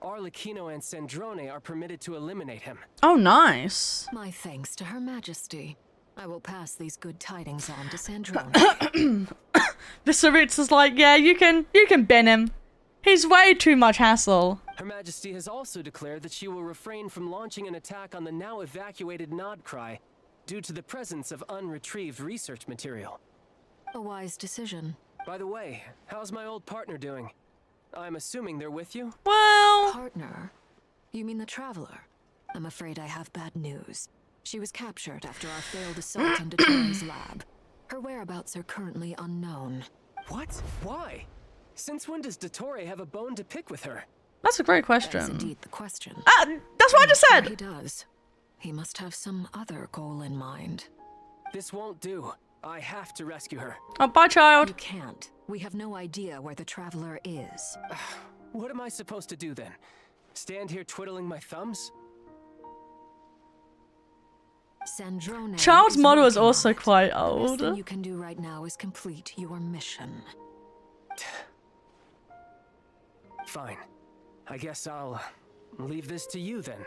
Arlecchino and Sandrone are permitted to eliminate him. Oh, nice. My thanks to Her Majesty. I will pass these good tidings on to Sandrone. The Saritz is like, yeah, you can bin him. He's way too much hassle. Her Majesty has also declared that she will refrain from launching an attack on the now evacuated nodkrai due to the presence of unretrieved research material. A wise decision. By the way, how's my old partner doing? I'm assuming they're with you? Well... Partner? You mean the Traveler? I'm afraid I have bad news. She was captured after our failed assault on Dottore's lab. Her whereabouts are currently unknown. What? Why? Since when does Dottore have a bone to pick with her? That's a great question. That is indeed the question. That's what I just said! He does. He must have some other goal in mind. This won't do. I have to rescue her. Oh, bye, child. You can't. We have no idea where the Traveler is. What am I supposed to do then? Stand here twiddling my thumbs? Sandrone. Child's model is also quite old. The best thing you can do right now is complete your mission. Fine. I guess I'll leave this to you then.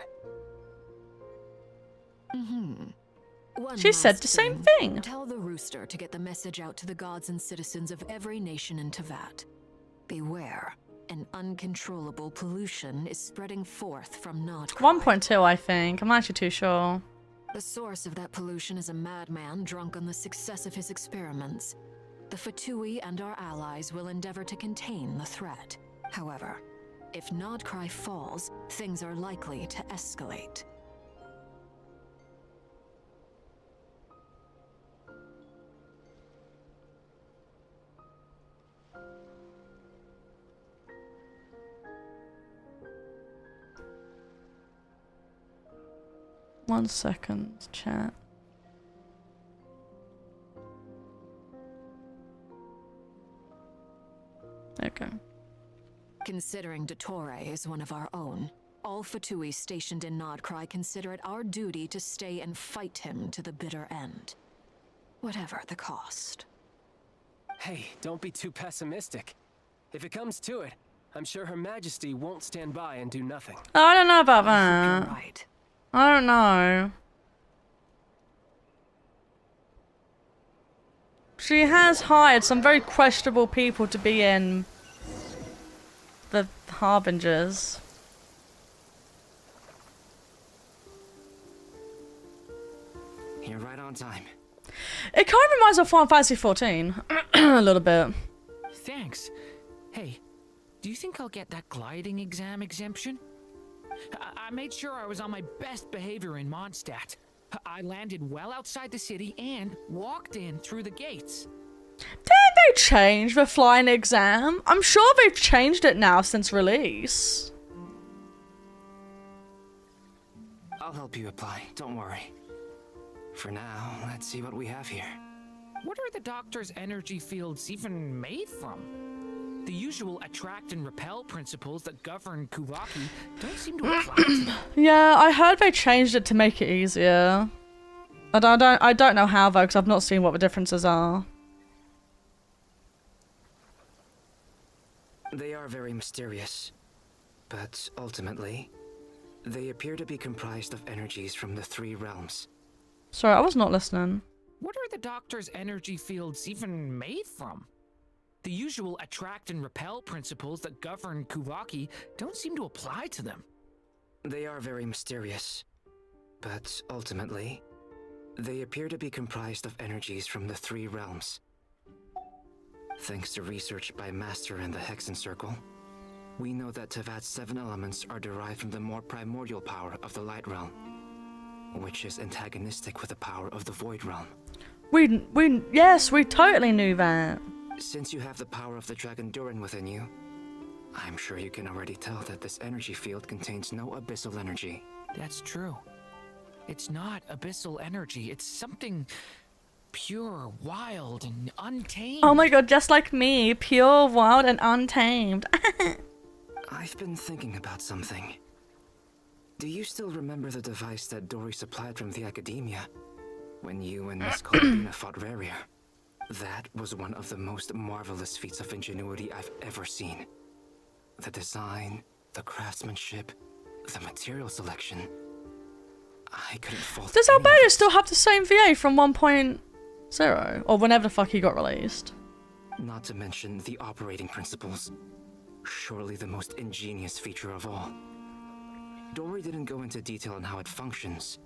She said the same thing. Tell the rooster to get the message out to the gods and citizens of every nation in Teyvat. Beware. An uncontrollable pollution is spreading forth from nodkrai. 1.2, I think. I'm not actually too sure. The source of that pollution is a madman drunk on the success of his experiments. The The Fatui and our allies will endeavor to contain the threat. However, if Nodkrai falls, things are likely to escalate. One second, chat. Okay. Considering Dottore is one of our own, all Fatui stationed in Nodkrai consider it our duty to stay and fight him to the bitter end. Whatever the cost. Hey, don't be too pessimistic. If it comes to it, I'm sure Her Majesty won't stand by and do nothing. I don't know about that. You're right. I don't know. She has hired some very questionable people to be in the Harbingers. You're right on time. It kind of reminds me of Final Fantasy 14. A little bit. Thanks. Hey, do you think I'll get that gliding exam exemption? I made sure I was on my best behavior in Mondstadt. I landed well outside the city and walked in through the gates. Did they change the flying exam? I'm sure they've changed it now since release. I'll help you apply, don't worry. For now, let's see what we have here. What are the doctor's energy fields even made from? The usual attract and repel principles that govern Kuvaki don't seem to apply to them. Yeah, I heard they changed it to make it easier. I don't know how though, because I've not seen what the differences are. They are very mysterious, but ultimately, they appear to be comprised of energies from the three realms. Sorry, I was not listening. What are the doctor's energy fields even made from? The usual attract and repel principles that govern Kuvaki don't seem to apply to them. They are very mysterious, but ultimately, they appear to be comprised of energies from the three realms. Thanks to research by Master in the Hexen Circle, we know that Tevat's 7 elements are derived from the more primordial power of the Light Realm, which is antagonistic with the power of the Void Realm. Yes, we totally knew that. Since you have the power of the Dragon Durin within you, I'm sure you can already tell that this energy field contains no abyssal energy. That's true. It's not abyssal energy, it's something pure, wild, and untamed. Oh my god, just like me. Pure, wild, and untamed. I've been thinking about something. Do you still remember the device that Dory supplied from the Academia when you and Miss Collabina fought Rarier? That was one of the most marvelous feats of ingenuity I've ever seen. The design, the craftsmanship, the material selection. I couldn't fault. Does Alberto still have the same VA from 1.0? Or whenever the fuck he got released? Not to mention the operating principles. Surely the most ingenious feature of all. Dory didn't go into detail on how it functions,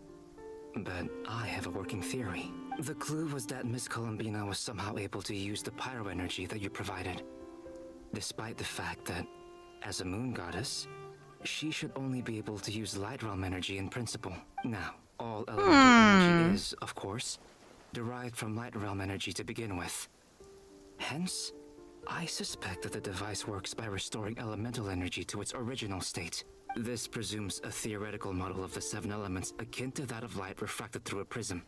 but I have a working theory. The clue was that Miss Columbina was somehow able to use the pyro energy that you provided, despite the fact that, as a moon goddess, she should only be able to use light realm energy in principle. Now, all elemental energy is, of course, derived from light realm energy to begin with. Hence, I suspect that the device works by restoring elemental energy to its original state. This presumes a theoretical model of the 7 elements akin to that of light refracted through a prism.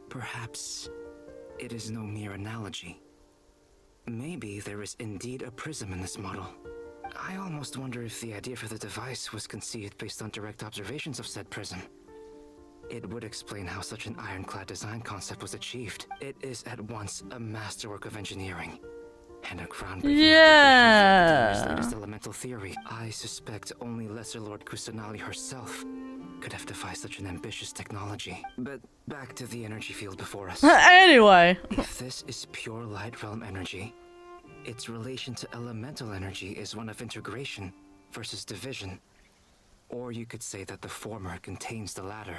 Perhaps it is no mere analogy. Maybe there is indeed a prism in this model. I almost wonder if the idea for the device was conceived based on direct observations of said prism. It would explain how such an ironclad design concept was achieved. It is at once a masterwork of engineering and a groundbreaking application of the latest elemental theory. I suspect only Lesser Lord Kusanali herself could have devised such an ambitious technology. But back to the energy field before us. Anyway. If this is pure light realm energy, its relation to elemental energy is one of integration versus division. Or you could say that the former contains the latter.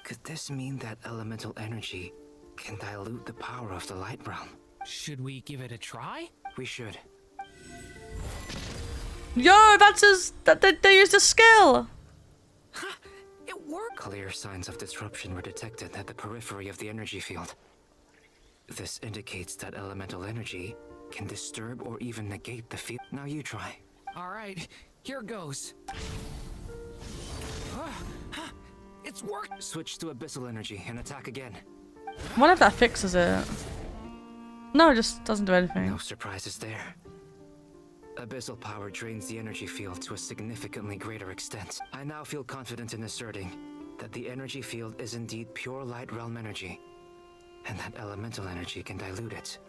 Could this mean that elemental energy can dilute the power of the light realm. Should we give it a try? We should. Yo, that's his. They used a skill. It worked. Clear signs of disruption were detected at the periphery of the energy field. This indicates that elemental energy can disturb or even negate the field. Now you try. All right, here goes. It's worked. Switch to abyssal energy and attack again. I wonder if that fixes it. No, it just doesn't do anything. No surprises there. Abyssal power drains the energy field to a significantly greater extent. I now feel confident in asserting that the energy field is indeed pure light realm energy, and that elemental energy can dilute it.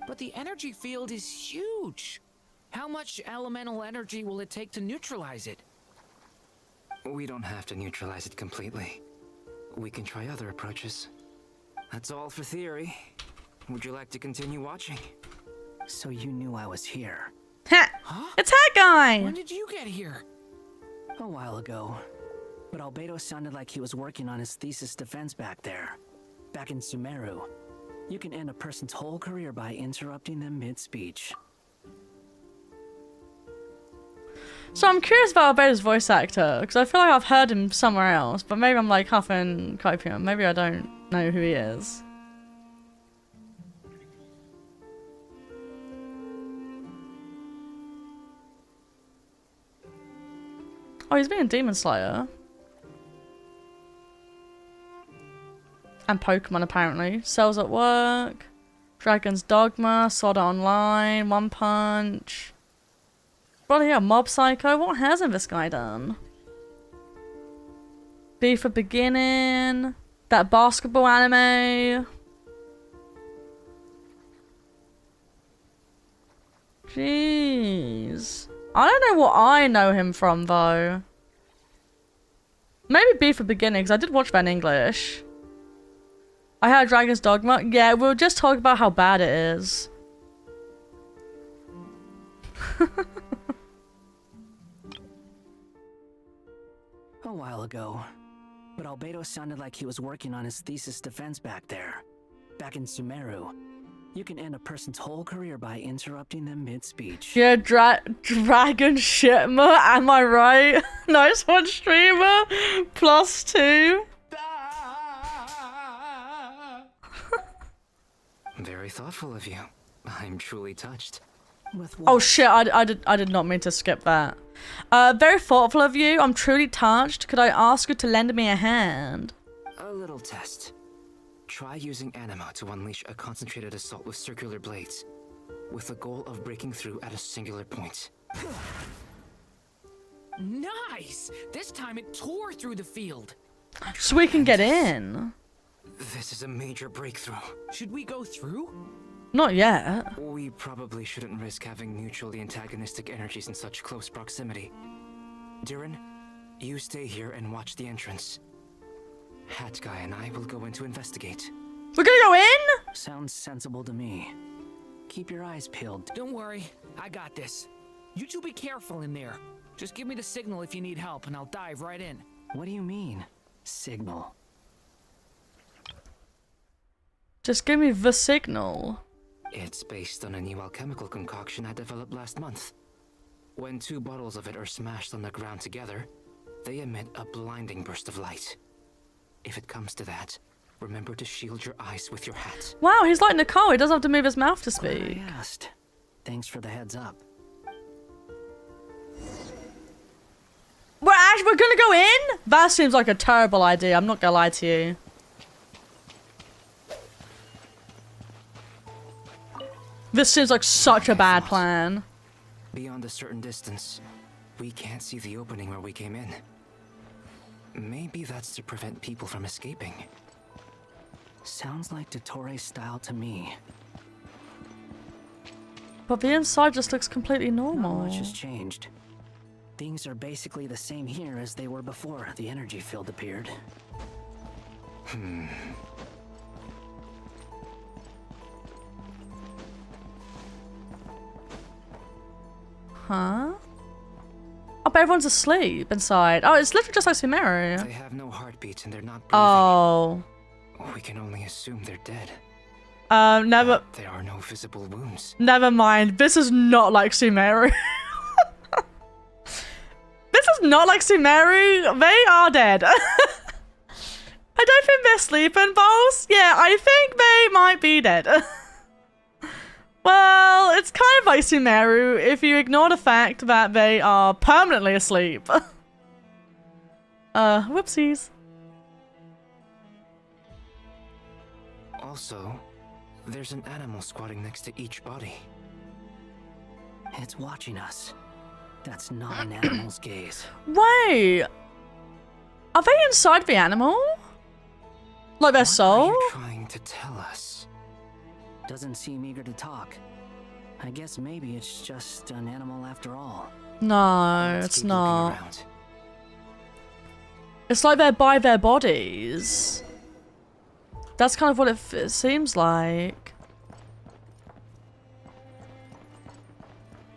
But the energy field is huge. How much elemental energy will it take to neutralize it? We don't have to neutralize it completely. We can try other approaches. That's all for theory. Would you like to continue watching? So you knew I was here. Huh? It's Hat Guy! When did you get here? A while ago. But Albedo sounded like he was working on his thesis defense back there. Back in Sumeru. You can end a person's whole career by interrupting them mid-speech. So I'm curious about Albedo's voice actor, because I feel like I've heard him somewhere else, but maybe I'm like half in copium. Maybe I don't know who he is. Oh, he's been in Demon Slayer. And Pokemon, apparently. Cells at Work. Dragon's Dogma. Sword Art Online. One Punch. Bloody hell, Mob Psycho. What hasn't this guy done? B for Beginning. That basketball anime. Jeez. I don't know what I know him from, though. Maybe B for Beginning, because I did watch that in English. I heard Dragon's Dogma. Yeah, we'll just talk about how bad it is. A while ago. But Albedo sounded like he was working on his thesis defense back there. Back in Sumeru. You can end a person's whole career by interrupting them mid-speech. Yeah, Dragon Shitma, am I right? Nice one, streamer. +2. Very thoughtful of you. I'm truly touched. Oh shit, I did not mean to skip that. Very thoughtful of you. I'm truly touched. Could I ask you to lend me a hand? A little test. Try using Anima to unleash a concentrated assault with circular blades, with the goal of breaking through at a singular point. Nice! This time it tore through the field. So we can get in. This is a major breakthrough. Should we go through? Not yet. We probably shouldn't risk having mutually antagonistic energies in such close proximity. Durin, you stay here and watch the entrance. Hat Guy and I will go in to investigate. We're gonna go in? Sounds sensible to me. Keep your eyes peeled. Don't worry, I got this. You two be careful in there. Just give me the signal if you need help and I'll dive right in. What do you mean, signal? Just give me the signal. It's based on a new alchemical concoction I developed last month. When 2 bottles of it are smashed on the ground together, they emit a blinding burst of light. If it comes to that, remember to shield your eyes with your hat. Wow, he's like Nicole. He doesn't have to move his mouth to speak. I asked. Thanks for the heads up. We're gonna go in? That seems like a terrible idea. I'm not gonna lie to you. This seems like such a bad plan. Beyond a certain distance, we can't see the opening where we came in. Maybe that's to prevent people from escaping. Sounds like Dottore style to me. But the inside just looks completely normal. Not much has changed. Things are basically the same here as they were before the energy field appeared. Huh? Oh, but everyone's asleep inside. Oh, it's literally just like Sumeru. They have no heartbeat and they're not breathing. Oh. We can only assume they're dead. Never. There are no visible wounds. Never mind. This is not like Sumeru. This is not like Sumeru. They are dead. I don't think they're sleeping, boss. Yeah, I think they might be dead. Well, it's kind of like Sumeru if you ignore the fact that they are permanently asleep. Whoopsies. Also, there's an animal squatting next to each body. It's watching us. That's not an animal's gaze. Wait. Are they inside the animal? Like their soul? What are you trying to tell us? Doesn't seem eager to talk. I guess maybe it's just an animal after all. No, it's not. It's like they're by their bodies. That's kind of what it seems like.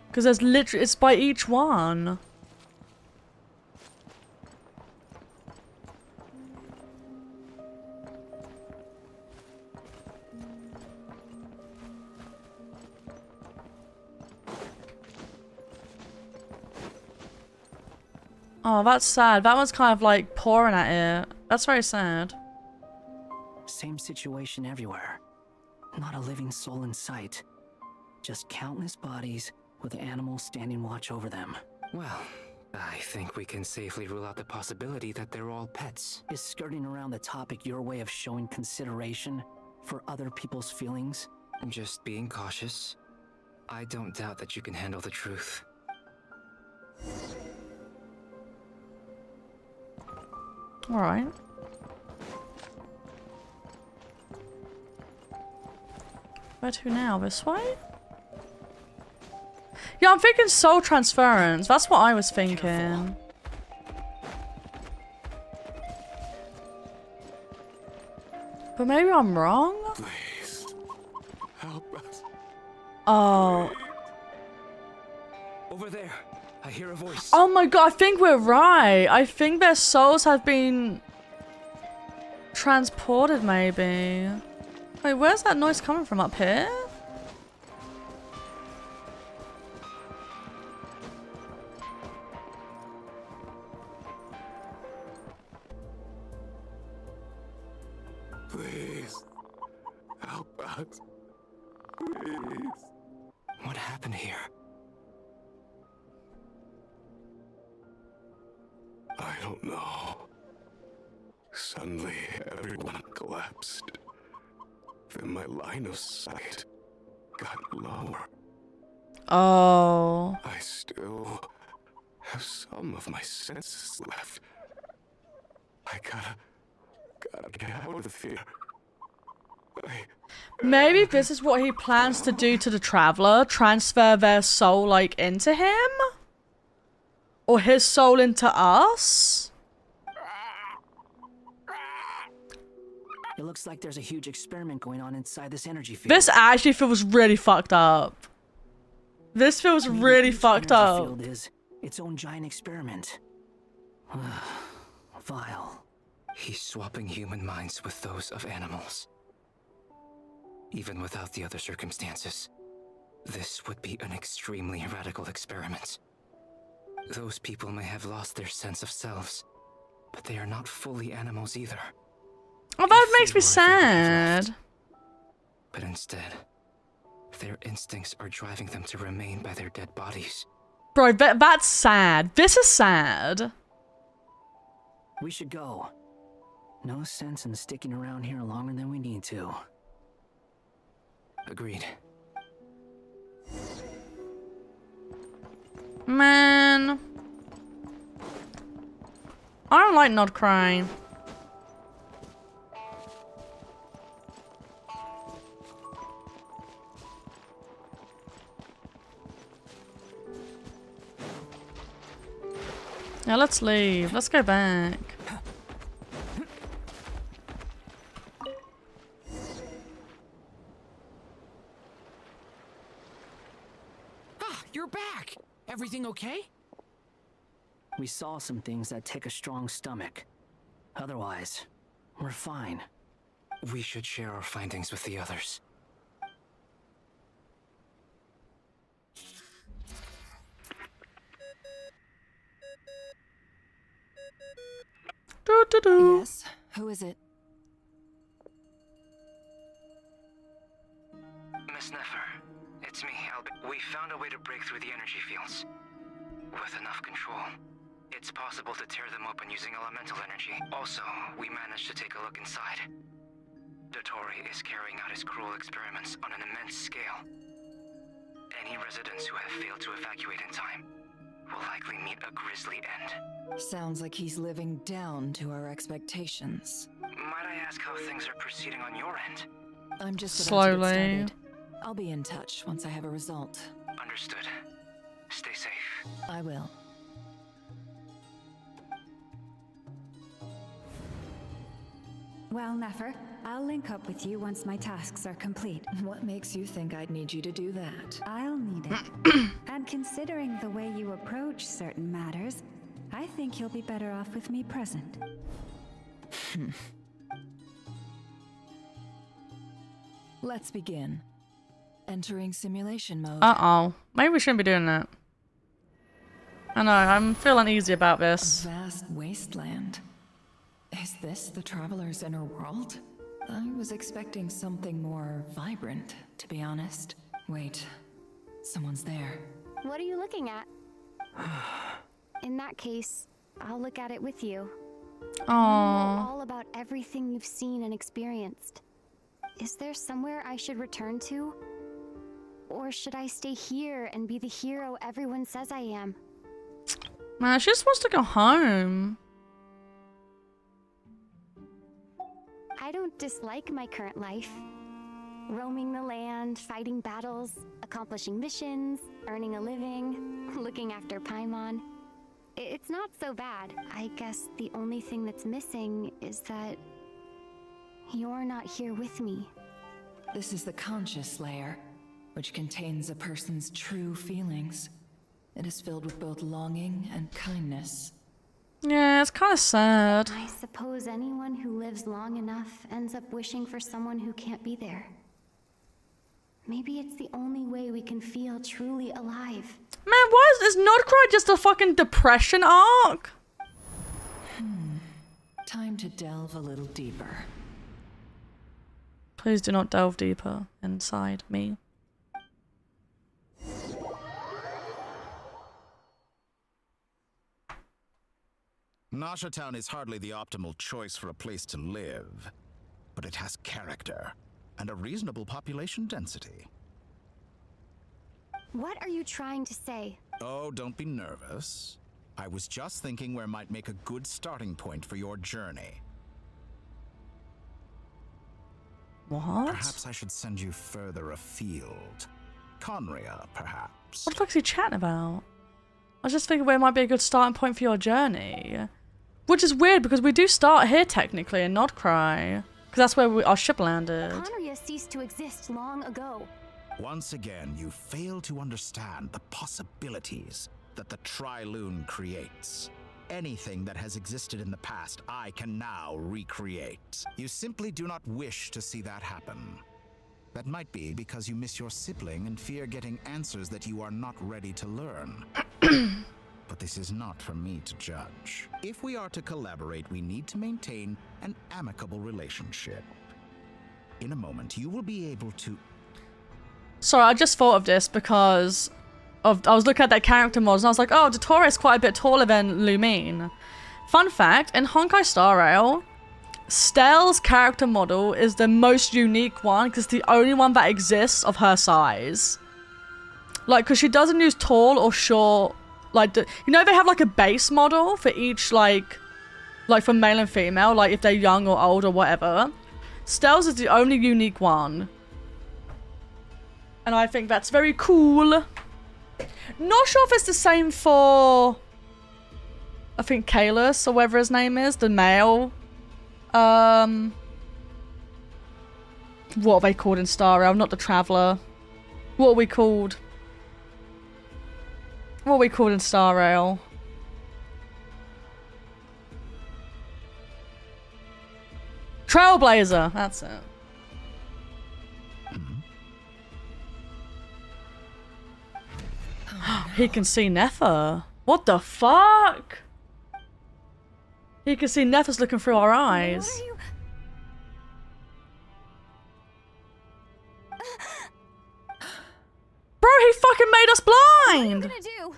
Because there's literally, it's by each one. Oh, that's sad. That one's kind of like pouring at it. That's very sad. Same situation everywhere. Not a living soul in sight. Just countless bodies with animals standing watch over them. Well, I think we can safely rule out the possibility that they're all pets. Is skirting around the topic your way of showing consideration for other people's feelings? I'm just being cautious. I don't doubt that you can handle the truth. Alright. Where to now? This way? Yeah, I'm thinking soul transference. That's what I was thinking. Careful. But maybe I'm wrong? Please. Help us. Oh. Over there. I hear a voice. Oh my god, I think we're right. I think their souls have been transported, maybe. Wait, where's that noise coming from? Up here? Please. Help us. Please. What happened here? I don't know. Suddenly, everyone collapsed. Then my line of sight got lower. Oh. I still have some of my senses left. I gotta get out of the fear. Maybe this is what he plans to do to the Traveler. Transfer their soul, like, into him? Or his soul into us? It looks like there's a huge experiment going on inside this energy field. This actually feels really fucked up. This feels really fucked up. Field is its own giant experiment. Vile. He's swapping human minds with those of animals. Even without the other circumstances, this would be an extremely radical experiment. Those people may have lost their sense of selves, but they are not fully animals either. Oh, that makes me sad. But instead, their instincts are driving them to remain by their dead bodies. Bro, that's sad. This is sad. We should go. No sense in sticking around here longer than we need to. Agreed. Man. I don't like nodkrai. Yeah, let's leave. Let's go back. Ah, you're back! Everything okay? We saw some things that take a strong stomach. Otherwise, we're fine. We should share our findings with the others. Yes, who is it? Miss Nefer, it's me, We found a way to break through the energy fields. With enough control, it's possible to tear them open using elemental energy. Also, we managed to take a look inside. Dottore is carrying out his cruel experiments on an immense scale. Any residents who have failed to evacuate in time will likely meet a grisly end. Sounds like he's living down to our expectations. Might I ask how things are proceeding on your end? I'm just about to get Slowly. started. I'll be in touch once I have a result. Understood. Stay safe. I will. Well, Nefer, I'll link up with you once my tasks are complete. What makes you think I'd need you to do that? I'll need it. And considering the way you approach certain matters, I think you'll be better off with me present. Let's begin. Entering simulation mode. Uh-oh. Maybe we shouldn't be doing that. I know, I'm feeling easy about this. A vast wasteland. Is this the traveler's inner world? I was expecting something more vibrant, to be honest. Wait, someone's there. What are you looking at? In that case, I'll look at it with you. I wanna know all about everything you've seen and experienced. Is there somewhere I should return to? Or should I stay here and be the hero everyone says I am? Man, she just wants to go home. I don't dislike my current life. Roaming the land, fighting battles, accomplishing missions, earning a living, looking after Paimon. It's not so bad. I guess the only thing that's missing is that you're not here with me. This is the conscious layer, which contains a person's true feelings. It is filled with both longing and kindness. Yeah, it's kind of sad. I suppose anyone who lives long enough ends up wishing for someone who can't be there. Maybe it's the only way we can feel truly alive. Man, why is nodkrai just a fucking depression arc? Time to delve a little deeper. Please do not delve deeper inside me. Nasha Town is hardly the optimal choice for a place to live, but it has character and a reasonable population density. What are you trying to say? Oh, don't be nervous. I was just thinking where might make a good starting point for your journey. What? Perhaps I should send you further afield. Conria, perhaps. What the fuck is he chatting about? I was just thinking where might be a good starting point for your journey. Which is weird because we do start here technically in nodkrai. Because that's where our ship landed. Conria ceased to exist long ago. Once again, you fail to understand the possibilities that the Tri-Lune creates. Anything that has existed in the past, I can now recreate. You simply do not wish to see that happen. That might be because you miss your sibling and fear getting answers that you are not ready to learn. But this is not for me to judge. If we are to collaborate, we need to maintain an amicable relationship. In a moment, you will be able to... Sorry, I just thought of this because I was looking at their character models and I was like, oh, Dottore is quite a bit taller than Lumine. Fun fact, in Honkai Star Rail, Stell's character model is the most unique one because it's the only one that exists of her size. Like, because she doesn't use tall or short. Like, you know, they have like a base model for each, like for male and female, like if they're young or old or whatever. Stell's is the only unique one. And I think that's very cool. Not sure if it's the same for, I think, Kalis or whatever his name is, the male. What are they called in Star Rail? Not the Traveler. What are we called? What are we called in Star Rail? Trailblazer, that's it. He can see Nether. What the fuck? He can see Nether's looking through our eyes. Bro, he fucking made us blind! What are you gonna do?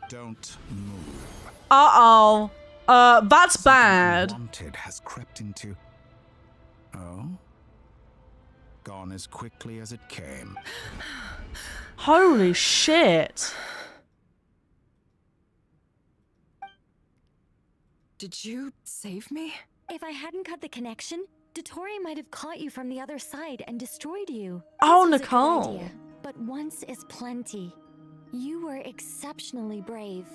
Don't move. Uh-oh. That's bad. Wanted has crept into... Oh? Gone as quickly as it came. Holy shit. Did you save me? If I hadn't cut the connection, Dottore might have caught you from the other side and destroyed you. Oh, This was a good Nicole. idea, but once is plenty. You were exceptionally brave.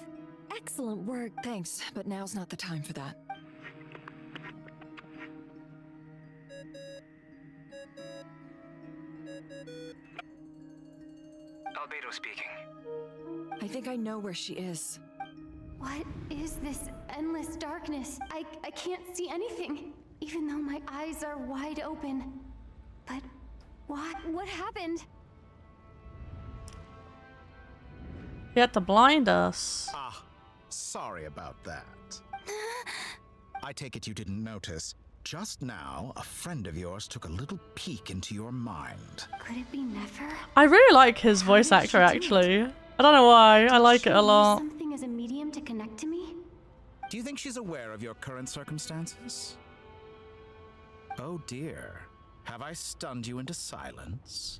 Excellent work. Thanks, but now's not the time for that. Albedo speaking. I think I know where she is. What is this endless darkness? I can't see anything, even though my eyes are wide open. But what happened? He had to blind us. Ah, sorry about that. I take it you didn't notice. Just now, a friend of yours took a little peek into your mind. Could it be Nefer? I really like his voice actor, actually. I don't know why. I like it a lot. Something as a medium to connect to me? Do you think she's aware of your current circumstances? Oh dear. Have I stunned you into silence?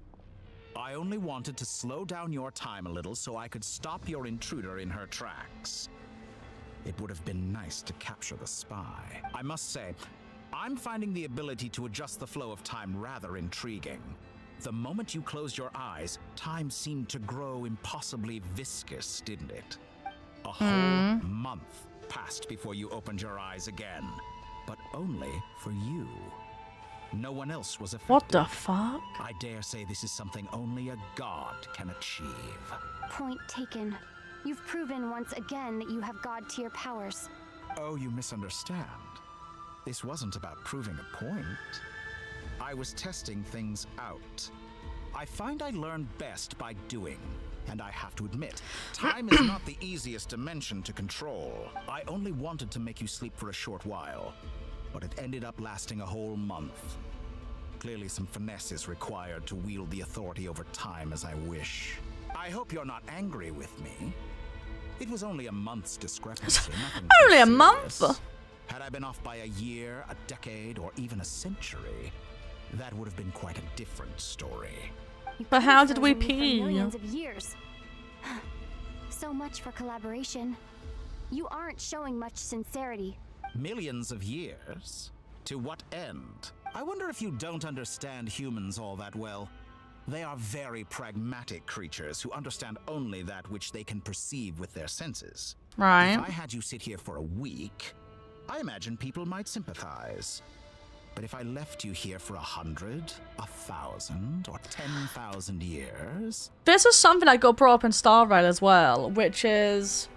I only wanted to slow down your time a little so I could stop your intruder in her tracks. It would have been nice to capture the spy. I must say, I'm finding the ability to adjust the flow of time rather intriguing. The moment you closed your eyes, time seemed to grow impossibly viscous, didn't it? A whole month passed before you opened your eyes again, but only for you. No one else was affected. What the fuck? I dare say this is something only a god can achieve. Point taken. You've proven once again that you have god-tier powers. Oh, you misunderstand. This wasn't about proving a point. I was testing things out. I find I learn best by doing, and I have to admit, time is not the easiest dimension to control. I only wanted to make you sleep for a short while, but it ended up lasting a whole month. Clearly some finesse is required to wield the authority over time as I wish. I hope you're not angry with me. It was only a month's discrepancy. Only a month? Had I been off by a year, a decade, or even a century, that would have been quite a different story. But how did we Frozen me for pee? millions of years. So much for collaboration. You aren't showing much sincerity. Millions of years? To what end? I wonder if you don't understand humans all that well. They are very pragmatic creatures who understand only that which they can perceive with their senses. Right. If I had you sit here for a week, I imagine people might sympathize. But if I left you here for 100, 1,000, or 10,000 years... This is something that got brought up in Star Rail as well, which is...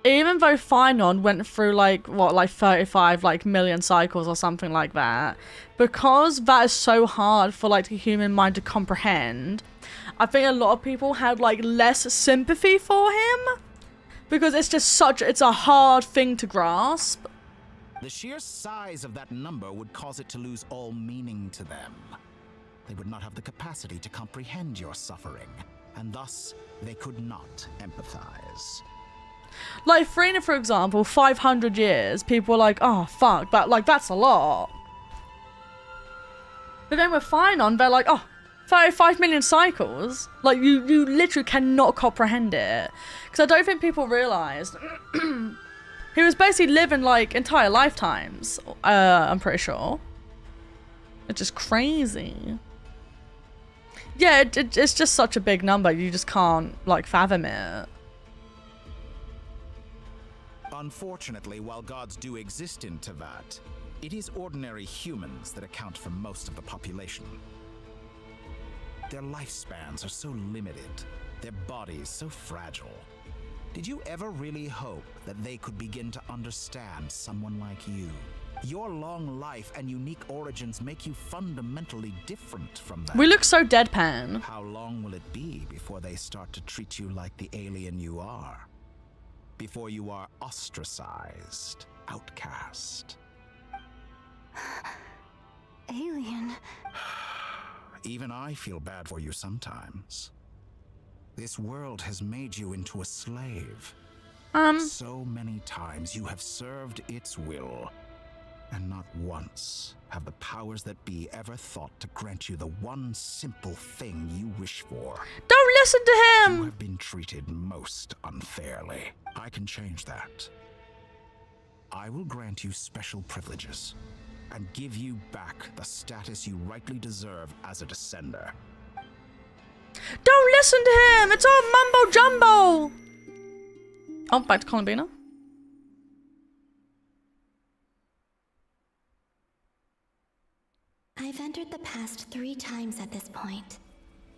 Even though Finon went through like 35 million cycles or something like that, because that is so hard for like the human mind to comprehend, I think a lot of people had like less sympathy for him because it's just it's a hard thing to grasp. The sheer size of that number would cause it to lose all meaning to them. They would not have the capacity to comprehend your suffering, and thus they could not empathize. Like Frina, for example, 500 years, people were like, oh, fuck, but like, that's a lot. But then with Finon, they're like, oh, 35 million cycles? Like, you literally cannot comprehend it. Because I don't think people realised. He was basically living, like, entire lifetimes, I'm pretty sure. It's just crazy. Yeah, it's just such a big number, you just can't, like, fathom it. Unfortunately, while gods do exist in Teyvat, it is ordinary humans that account for most of the population. Their lifespans are so limited, their bodies so fragile. Did you ever really hope that they could begin to understand someone like you? Your long life and unique origins make you fundamentally different from them. We look so deadpan. How long will it be before they start to treat you like the alien you are? Before you are ostracized, outcast. Alien. Even I feel bad for you sometimes. This world has made you into a slave. So many times you have served its will, and not once have the powers that be ever thought to grant you the one simple thing you wish for. Don't listen to him! You have been treated most unfairly. I can change that. I will grant you special privileges and give you back the status you rightly deserve as a descender. Don't listen to him! It's all mumbo jumbo! Oh, back to Columbina. I've entered the past 3 times at this point,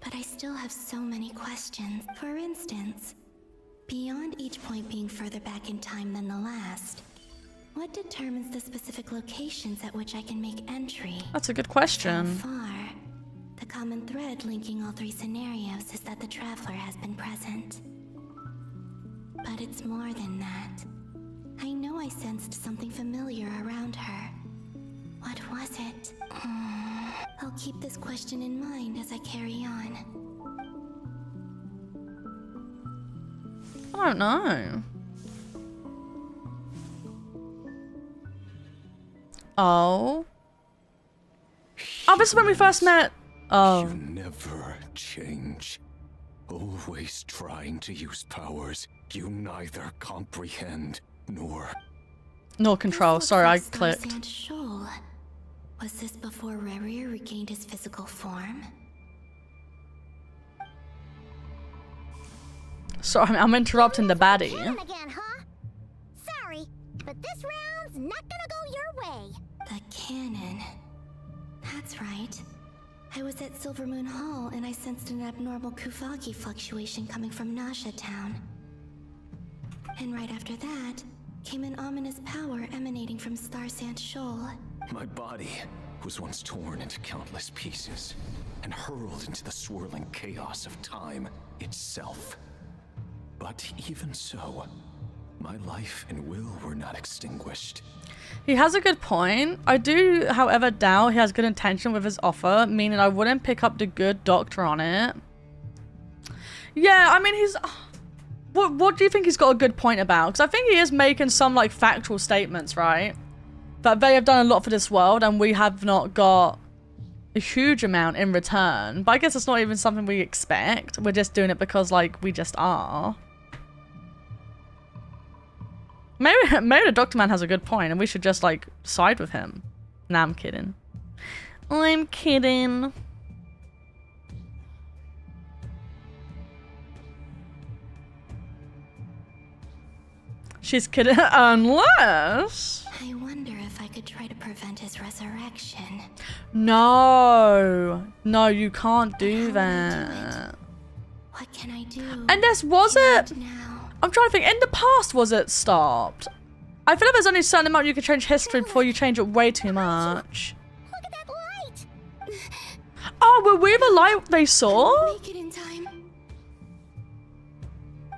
but I still have so many questions. For instance, beyond each point being further back in time than the last, what determines the specific locations at which I can make entry? That's a good question. So far, the common thread linking all 3 scenarios is that the traveler has been present. But it's more than that. I know I sensed something familiar around her. What was it? I'll keep this question in mind as I carry on. I don't know. Oh. Oh, this is when we first met. Oh. You never change. Always trying to use powers you neither comprehend nor control. Sorry, I clicked. Was this before Rerir regained his physical form? Sorry, I'm interrupting the baddie. Again, huh? Sorry, but this round's not gonna go your way. The cannon. That's right. I was at Silver Moon Hall and I sensed an abnormal Kuvagi fluctuation coming from Nasha Town. And right after that, came an ominous power emanating from Star Sand Shoal. My body was once torn into countless pieces and hurled into the swirling chaos of time itself. But even so, my life and will were not extinguished. He has a good point. I do, however, doubt he has good intention with his offer, meaning I wouldn't pick up the good doctor on it. Yeah, I mean, he's... What do you think he's got a good point about? Because I think he is making some, like, factual statements, right? That they have done a lot for this world and we have not got a huge amount in return. But I guess it's not even something we expect. We're just doing it because, like, we just are. Maybe the Doctor Man has a good point and we should just, like, side with him. Nah, I'm kidding. I'm kidding. She's kidding, unless... I wonder if I could try to prevent his resurrection. No. No, you can't do that. What can I do? And this, was it... Now? I'm trying to think, in the past, was it stopped? I feel like there's only a certain amount you can change history before you change it way too much. Look at that light! Oh, were we the light they saw? Make it in time.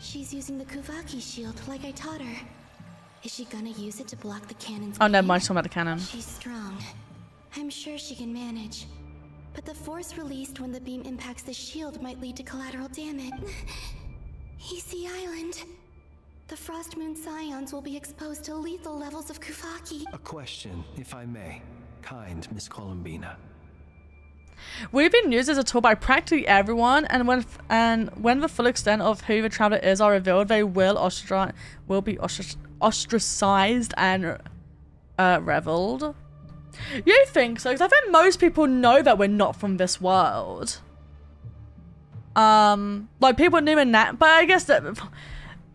She's using the Kuvaki shield like I taught her. Is she gonna use it to block the cannon's Oh, never beam? mind, talking about the cannon. She's strong. I'm sure she can manage. But the force released when the beam impacts the shield might lead to collateral damage. Easy Island. The Frost Moon Scions will be exposed to lethal levels of Kuvaki. A question, if I may. Kind Miss Columbina. We've been used as a tool by practically everyone, and when the full extent of who the traveler is are revealed, they will be ostracized and reveled. You think so? Because I think most people know that we're not from this world. Like people knew in that, but I guess that.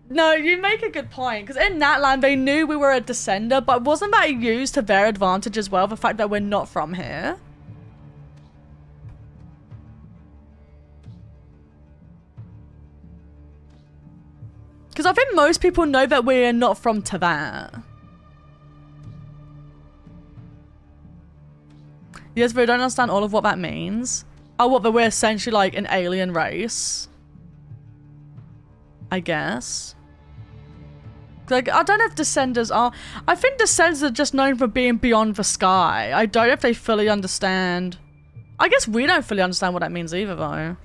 No, you make a good point, because in Natland they knew we were a descender, but wasn't that used to their advantage as well, the fact that we're not from here? Because I think most people know that we're not from Teyvat. Yes, but I don't understand all of what that means. Oh, what, that we're essentially like an alien race? I guess. Like, I don't know if Descenders are... I think Descenders are just known for being beyond the sky. I don't know if they fully understand... I guess we don't fully understand what that means either, though.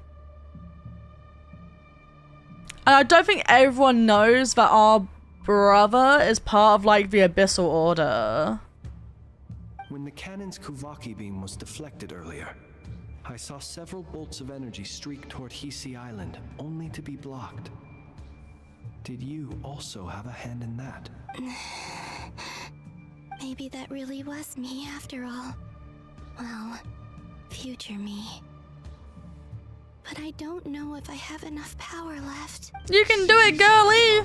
And I don't think everyone knows that our brother is part of, like, the Abyssal Order. When the cannon's Kuvaki beam was deflected earlier, I saw several bolts of energy streak toward Hisi Island, only to be blocked. Did you also have a hand in that? Maybe that really was me after all. Well, future me. But I don't know if I have enough power left. You can do it, girlie!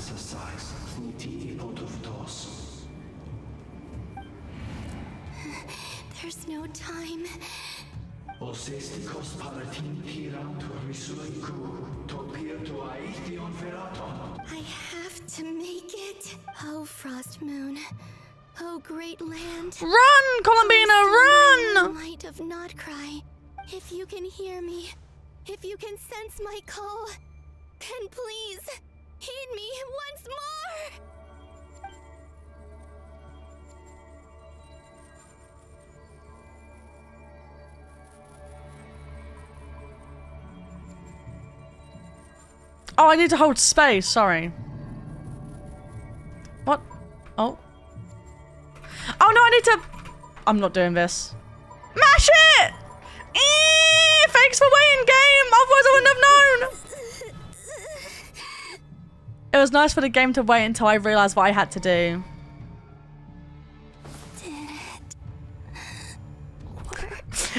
There's no time. I have to make it. Oh, Frost Moon. Oh, great land. Run, Columbina, run! Light of nodkrai. If you can hear me, if you can sense my call, then please heed me once more. Oh, I need to hold space, sorry. What? Oh. Oh no, I need to... I'm not doing this. Mash it! Thanks for waiting, game! Otherwise I wouldn't have known! It was nice for the game to wait until I realised what I had to do.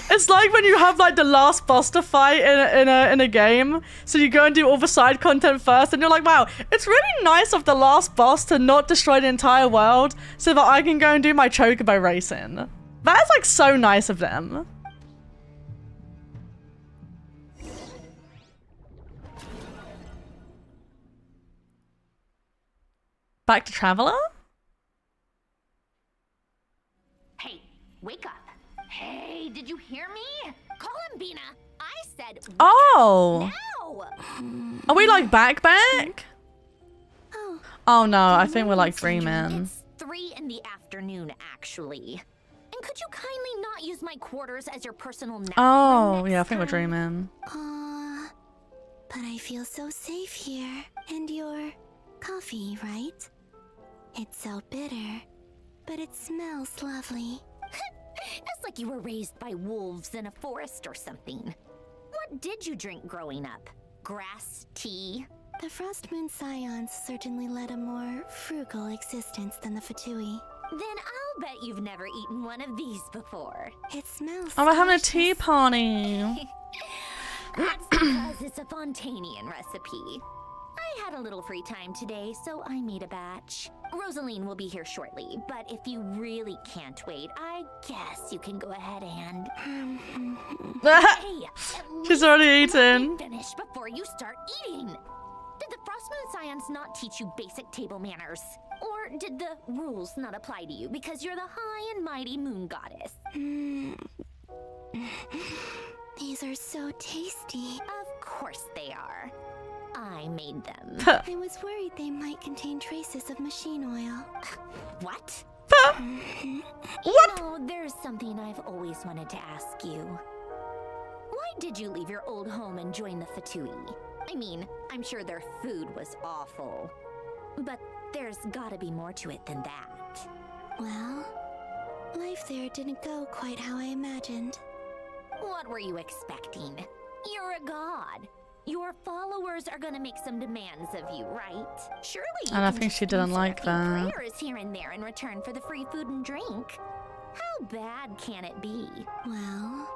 It's like when you have like the last boss to fight in a game, so you go and do all the side content first, and you're like, wow, it's really nice of the last boss to not destroy the entire world, so that I can go and do my chocobo racing. That is like so nice of them. Back to Traveler? Hey, wake up. Hey, did you hear me? Columbina, I said Oh! now! Are we like back? Oh no, I think we're like dreaming. It's 3 in the afternoon, actually. And could you kindly not use my quarters as your personal nap? Oh, yeah, I think we're dreaming. But I feel so safe here. And your coffee, right? It's so bitter, but it smells lovely. That's like you were raised by wolves in a forest or something. What did you drink growing up? Grass tea? The Frost Moon Scions certainly led a more frugal existence than the Fatui. Then I'll bet you've never eaten one of these before. It smells Oh, we're having a tea party. That's because it's a Fontanian recipe. I had a little free time today, so I made a batch. Rosaline will be here shortly, but if you really can't wait, I guess you can go ahead and... Hey, she's already eaten. Finish before you start eating. Did the Frost Moon Scions not teach you basic table manners? Or did the rules not apply to you because you're the high and mighty moon goddess? These are so tasty. Of course they are. I made them. I was worried they might contain traces of machine oil. What? What? You know, there's something I've always wanted to ask you. Why did you leave your old home and join the Fatui? I mean, I'm sure their food was awful. But there's gotta be more to it than that. Well, life there didn't go quite how I imagined. What were you expecting? You're a god. Your followers are gonna make some demands of you, right? Surely you And I can think just she didn't answer a like few that. prayers here and there in return for the free food and drink. How bad can it be? Well,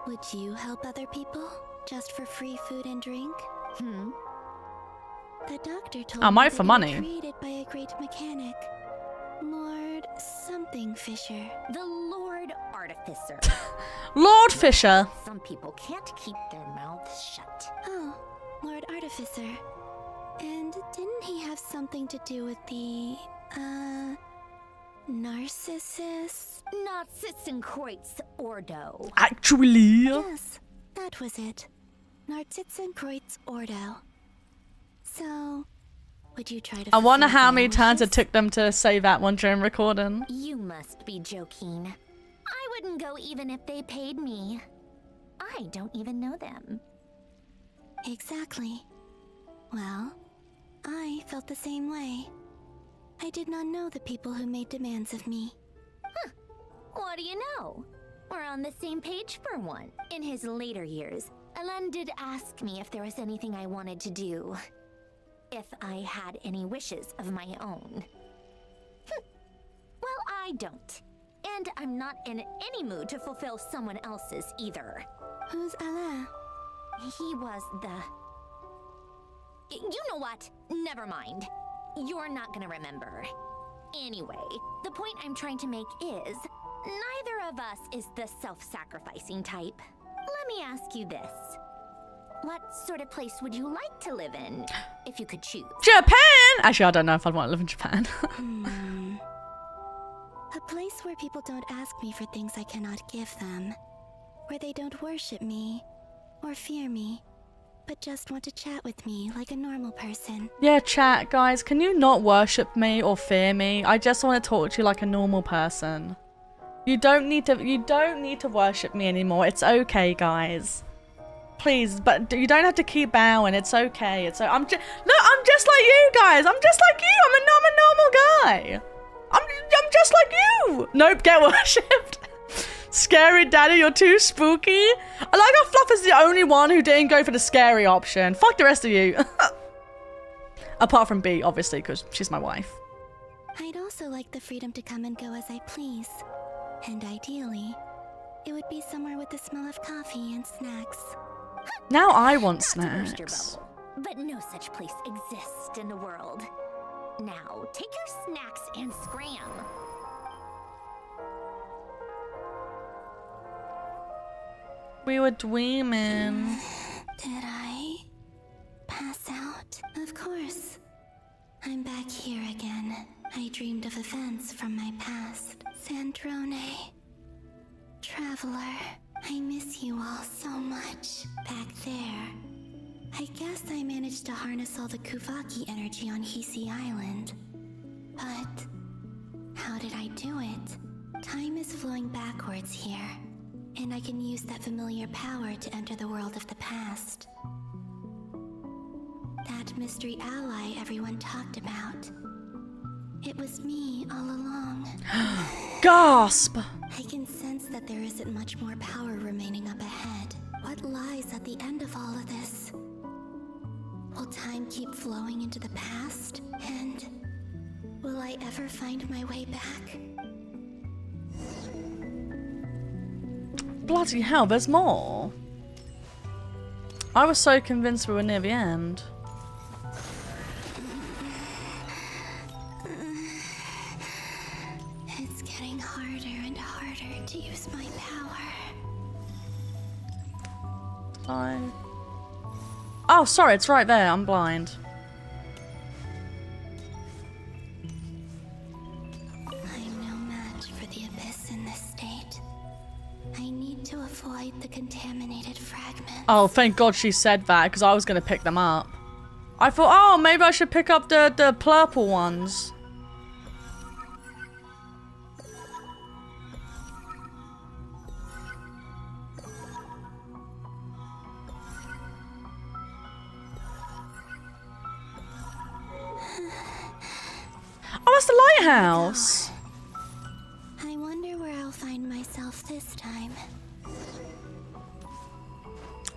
would you help other people just for free food and drink? The doctor told I me might that for they money. were created by a great mechanic, Lord something Fisher. The Lord Artificer. Lord Fisher. Some people can't keep their mouths shut. Oh, Lord Artificer. And didn't he have something to do with the, Narcissus? Narcissenkreuz Ordo. Actually. Yes, that was it. Narcissenkreuz Ordo. So, would you try to I wonder fulfill how their many times it wishes? took them to say that one during recording. You must be joking. I wouldn't go even if they paid me. I don't even know them. Exactly. Well, I felt the same way. I did not know the people who made demands of me. Huh. What do you know? We're on the same page for one. In his later years, Alan did ask me if there was anything I wanted to do. If I had any wishes of my own. Well, I don't. And I'm not in any mood to fulfill someone else's either. Who's Alain? He was the... You know what? Never mind. You're not gonna remember. Anyway, the point I'm trying to make is, neither of us is the self-sacrificing type. Let me ask you this. What sort of place would you like to live in, if you could choose? Japan! Actually, I don't know if I'd want to live in Japan. A place where people don't ask me for things I cannot give them. Where they don't worship me, or fear me, but just want to chat with me like a normal person. Yeah, chat, guys. Can you not worship me or fear me? I just want to talk to you like a normal person. You don't need to worship me anymore. It's okay, guys. Please, but you don't have to keep bowing. It's okay. I'm just like you guys. I'm just like you. I'm a normal guy. I'm just like you. Nope, get worshipped. Scary daddy, you're too spooky. I like how Fluff is the only one who didn't go for the scary option. Fuck the rest of you. Apart from B, obviously, because she's my wife. I'd also like the freedom to come and go as I please. And ideally, it would be somewhere with the smell of coffee and snacks. Now I want Not to burst your snacks. bubble, but no such place exists in the world. Now, take your snacks and scram. We were dreaming. Did I pass out? Of course. I'm back here again. I dreamed of events from my past. Sandrone. Traveler. I miss you all so much. Back there. I guess I managed to harness all the Kuvaki energy on Hisi Island. But how did I do it? Time is flowing backwards here, and I can use that familiar power to enter the world of the past. That mystery ally everyone talked about. It was me all along. Gasp! I can sense that there isn't much more power remaining up ahead. What lies at the end of all of this? Will time keep flowing into the past? And will I ever find my way back? Bloody hell, there's more. I was so convinced we were near the end. It's getting harder and harder to use my power. Fine. Oh, sorry, it's right there. I'm blind. I'm no match for the abyss in this state. I need to avoid the contaminated fragments. Oh, thank God she said that, because I was going to pick them up. I thought, oh, maybe I should pick up the purple ones. Oh, that's the lighthouse. I wonder where I'll find myself this time.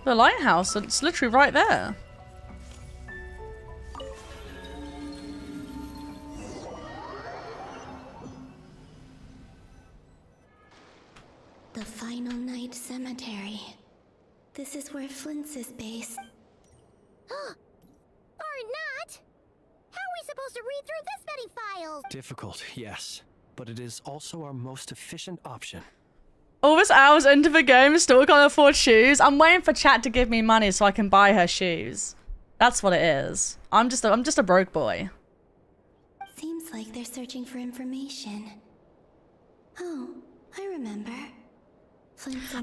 The lighthouse, it's literally right there. The Final Night Cemetery. This is where Flint's is based. Or not? How are we supposed to read through this many files? Difficult, yes. But it is also our most efficient option. All this hours into the game, still can't afford shoes. I'm waiting for chat to give me money so I can buy her shoes. That's what it is. I'm just a broke boy. Seems like they're searching for information. Oh, I remember.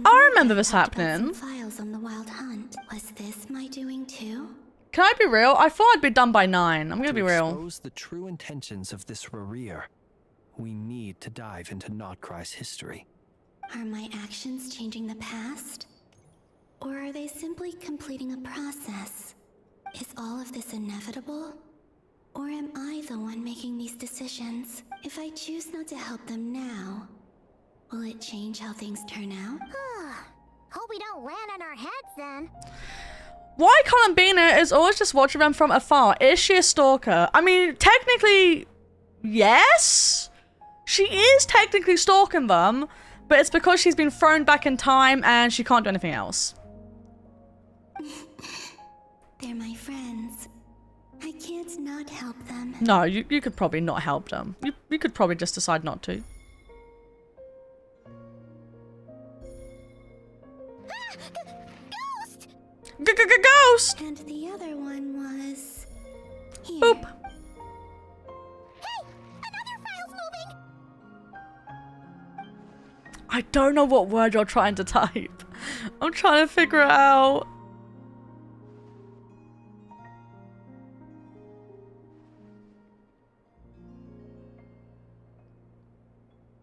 I remember this happening. Files on the Wild Hunt. Was this my doing too? Can I be real? I thought I'd be done by 9. I'm gonna be real. To expose the true intentions of this Rereer, we need to dive into Nodkrai's history. Are my actions changing the past? Or are they simply completing a process? Is all of this inevitable? Or am I the one making these decisions? If I choose not to help them now, will it change how things turn out? Hope we don't land on our heads then. Why Columbina is always just watching them from afar? Is she a stalker? I mean, technically, yes. She is technically stalking them, but it's because she's been thrown back in time and she can't do anything else. They're my friends. I can't not help them. No, you could probably not help them. You could probably just decide not to. Ghost! Ghost! And the other one was... here. Boop. Hey! Another file's moving! I don't know what word you're trying to type. I'm trying to figure it out.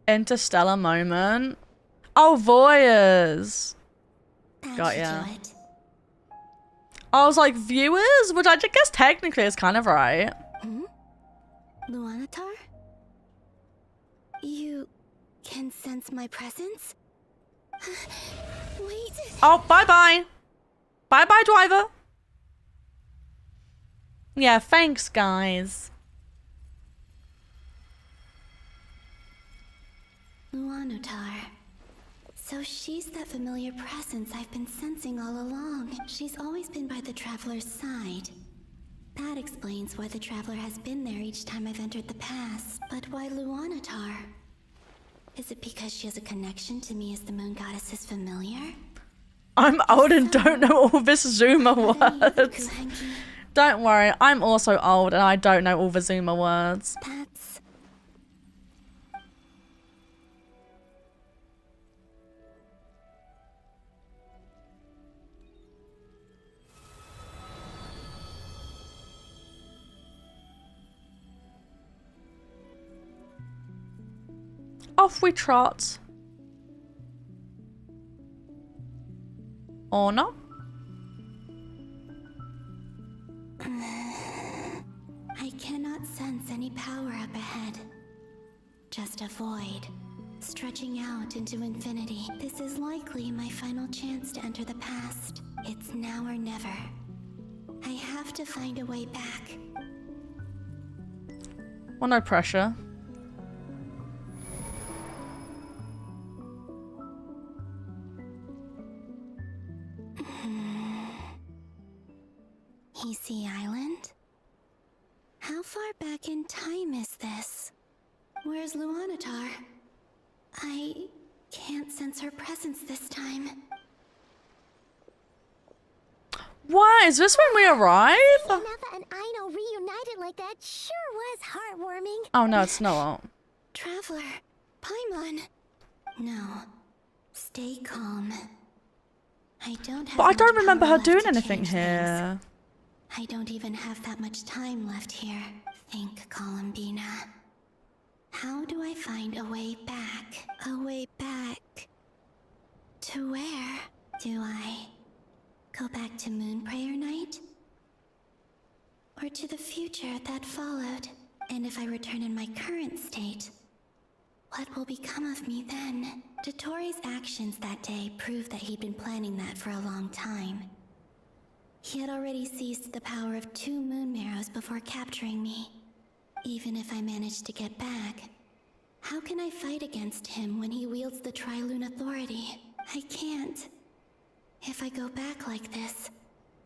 Interstellar moment. Oh, voyeurs. Got ya. I was like, viewers? Which I guess technically is kind of right. Luanatar? You can sense my presence? Wait. Oh, bye-bye. Bye-bye, driver. Yeah, thanks, guys. Luanatar. So she's that familiar presence I've been sensing all along. She's always been by the Traveler's side. That explains why the Traveler has been there each time I've entered the past. But why Luanatar? Is it because she has a connection to me as the Moon Goddess's familiar? I'm old and don't know all this Zuma words. Don't worry, I'm also old and I don't know all the Zuma words. That's... Off we trot. Or not? I cannot sense any power up ahead. Just a void, stretching out into infinity. This is likely my final chance to enter the past. It's now or never. I have to find a way back. Well, no pressure. Easy Island? How far back in time is this? Where's Luanatar? I can't sense her presence this time. Why? Is this when we arrive? Anafa and Aino reunited like that sure was heartwarming. Oh no, it's not. Traveler, Paimon. No. Stay calm. I don't have But I don't much remember power her doing left to anything change here. things. I don't even have that much time left here. Think, Columbina. How do I find a way back? A way back? To where? Do I go back to Moon Prayer Night? Or to the future that followed? And if I return in my current state, what will become of me then? Dottoro's actions that day proved that he'd been planning that for a long time. He had already seized the power of 2 moon marrows before capturing me. Even if I managed to get back, how can I fight against him when he wields the Tri-Lune Authority? I can't. If I go back like this,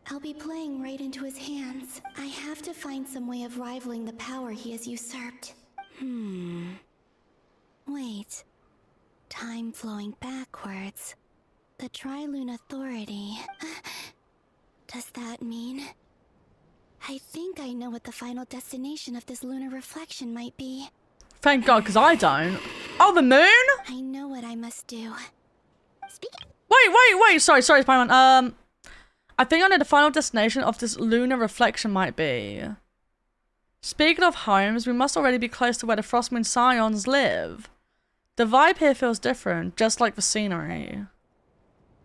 I'll be playing right into his hands. I have to find some way of rivaling the power he has usurped. Wait. Time flowing backwards. The Tri-Lune Authority. Does that mean... I think I know what the final destination of this lunar reflection might be. Thank God, because I don't. Oh, the moon? I know what I must do. Wait. Sorry, Spider-Man. I think I know the final destination of this lunar reflection might be. Speaking of homes, we must already be close to where the Frostmoon Scions live. The vibe here feels different, just like the scenery.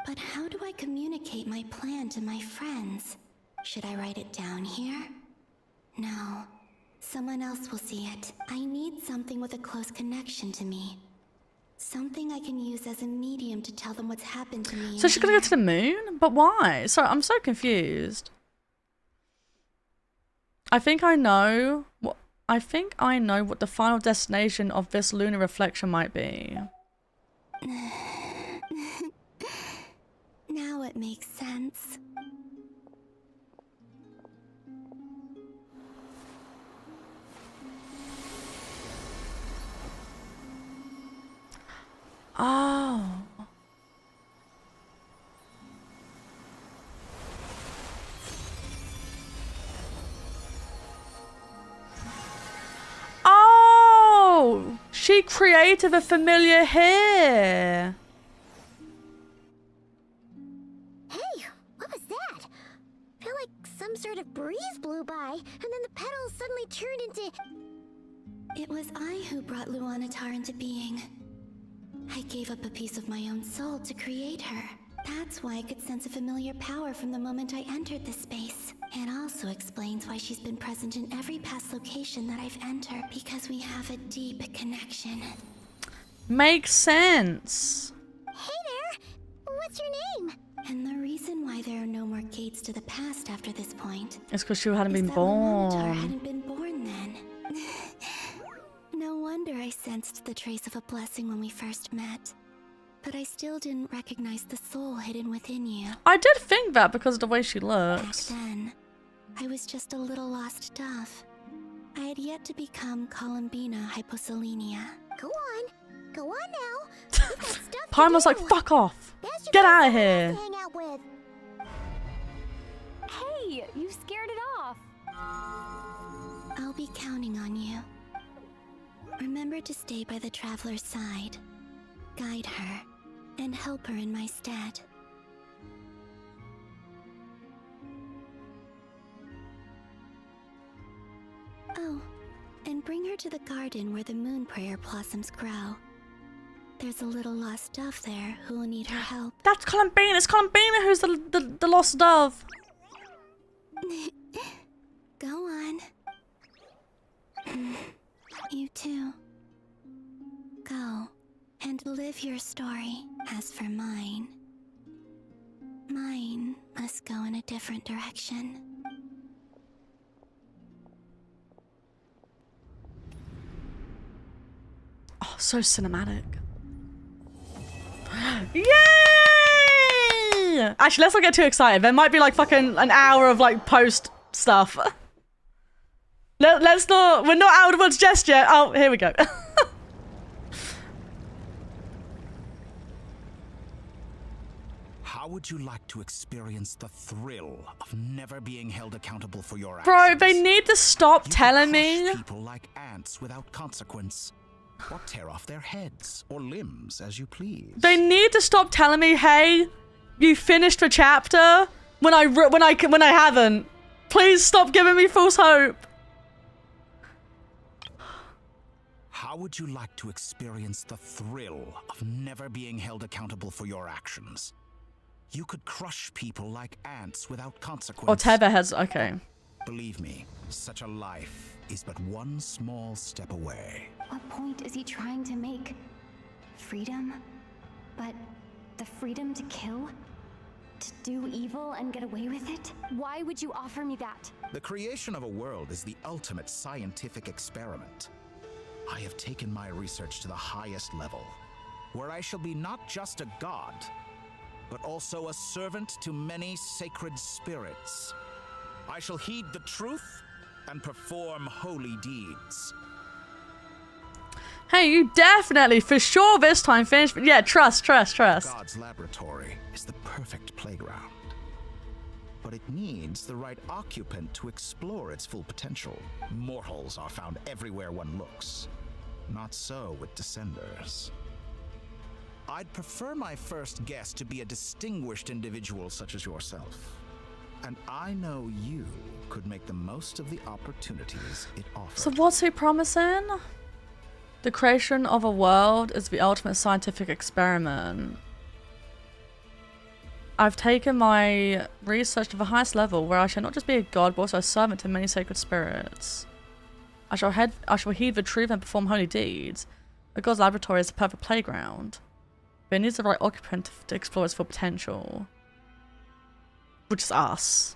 But how do I communicate my plan to my friends? Should I write it down here? No. Someone else will see it. I need something with a close connection to me. Something I can use as a medium to tell them what's happened to me. So she's gonna go to the moon? But why? Sorry, I'm so confused. I think I know what the final destination of this lunar reflection might be. Now it makes sense. Oh. Oh! She created a familiar here. Hey, what was that? I feel like some sort of breeze blew by, and then the petals suddenly turned into... It was I who brought Luanatar into being. I gave up a piece of my own soul to create her. That's why I could sense a familiar power from the moment I entered this space. It also explains why she's been present in every past location that I've entered, because we have a deep connection. Makes sense. Hey there! What's your name? And the reason why there are no more gates to the past after this point It's because she hadn't been Luanatar born. hadn't been born then. No wonder I sensed the trace of a blessing when we first met. But I still didn't recognize the soul hidden within you. I did think that because of the way she looks. Back then, I was just a little lost dove. I had yet to become Columbina Hyposelenia. Go on now. Palmer's like, fuck off. Get out of here. Hang out with. Hey, you scared it off. I'll be counting on you. Remember to stay by the traveler's side, guide her, and help her in my stead. Oh, and bring her to the garden where the moon prayer blossoms grow. There's a little lost dove there who will need her help. That's Columbina. It's Columbina who's the lost dove. Go on. You too. Go and live your story. As for mine must go in a different direction. Oh, so cinematic. Yay! Actually, let's not get too excited. There might be like fucking an hour of like post stuff. Let's not. We're not out of the woods just yet. Oh, here we go. How would you like to experience the thrill of never being held accountable for your actions? Bro, they need to stop telling me. People like ants without consequence, or tear off their heads or limbs as you please. They need to stop telling me, "Hey, you finished the chapter," when I haven't. Please stop giving me false hope. How would you like to experience the thrill of never being held accountable for your actions? You could crush people like ants without consequence. Or tether heads. Okay. Believe me, such a life is but one small step away. What point is he trying to make? Freedom? But the freedom to kill? To do evil and get away with it? Why would you offer me that? The creation of a world is the ultimate scientific experiment. I have taken my research to the highest level, where I shall be not just a god, but also a servant to many sacred spirits. I shall heed the truth and perform holy deeds. Hey, you definitely, for sure this time finished. Yeah, trust. God's laboratory is the perfect playground, but it needs the right occupant to explore its full potential. Mortals are found everywhere one looks. Not so with Descenders. I'd prefer my first guest to be a distinguished individual such as yourself. And I know you could make the most of the opportunities it offers. So what's he promising? The creation of a world is the ultimate scientific experiment. I've taken my research to the highest level, where I shall not just be a god, but also a servant to many sacred spirits. I shall heed the truth and perform holy deeds. A god's laboratory is the perfect playground, but it needs the right occupant to explore its full potential. Which is us.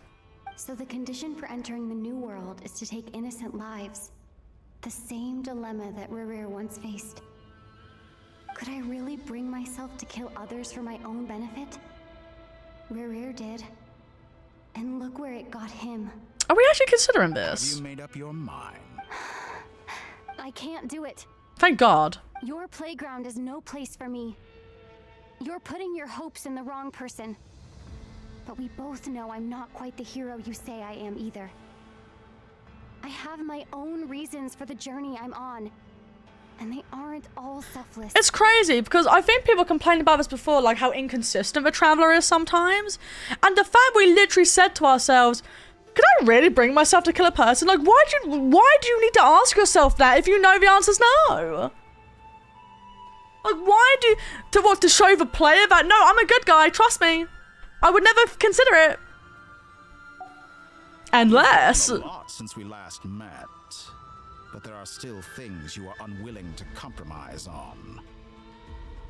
So the condition for entering the new world is to take innocent lives. The same dilemma that Rerir once faced. Could I really bring myself to kill others for my own benefit? Rerir did. And look where it got him. Are we actually considering this? Have you made up your mind? I can't do it. Thank God. Your playground is no place for me. You're putting your hopes in the wrong person. But we both know I'm not quite the hero you say I am either. I have my own reasons for the journey I'm on. And they aren't all selfless. It's crazy because I think people complained about this before, like how inconsistent the Traveler is sometimes. And the fact we literally said to ourselves, could I really bring myself to kill a person? Like, why do you need to ask yourself that if you know the answer's no? Like, why to show the player that, no, I'm a good guy, trust me. I would never consider it. Unless... You've done a lot since we last met, but there are still things you are unwilling to compromise on.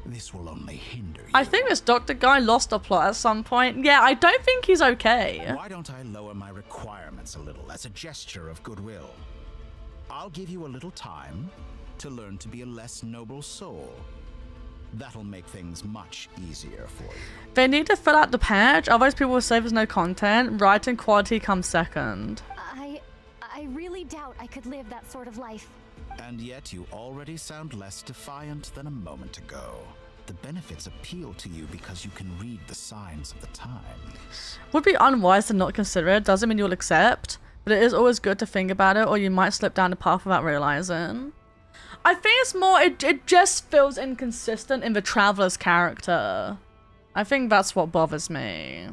This will only hinder you. I think this doctor guy lost a plot at some point. Yeah, I don't think he's okay. Why don't I lower my requirements a little as a gesture of goodwill? I'll give you a little time to learn to be a less noble soul. That'll make things much easier for you. They need to fill out the patch, otherwise people will say there's no content. Writing quality comes second. I really doubt I could live that sort of life. And yet you already sound less defiant than a moment ago. The benefits appeal to you because you can read the signs of the times. Would be unwise to not consider it. Doesn't mean you'll accept, but it is always good to think about it, or you might slip down the path without realizing. I think it's more, it just feels inconsistent in the Traveler's character. I think that's what bothers me.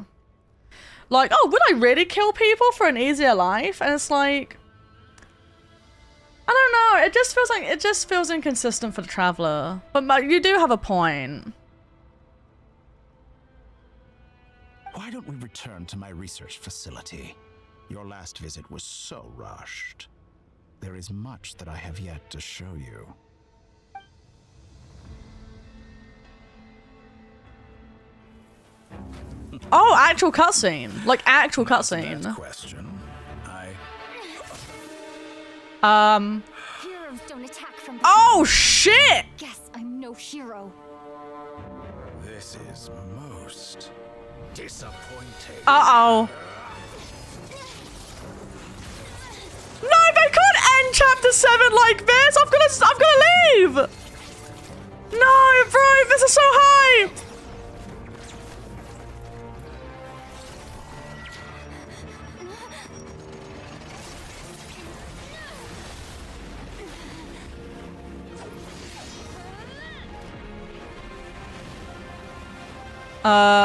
Like, oh, would I really kill people for an easier life? And it's like, I don't know. It just feels inconsistent for the Traveler. But you do have a point. Why don't we return to my research facility? Your last visit was so rushed. There is much that I have yet to show you. Oh, actual cutscene. Like, actual cutscene. Question. Heroes don't attack from the Oh, shit! Guess I'm no hero. This is most disappointing. Uh-oh. No, they can't end chapter 7 like this! I'm gonna leave! No, bro, this is so high!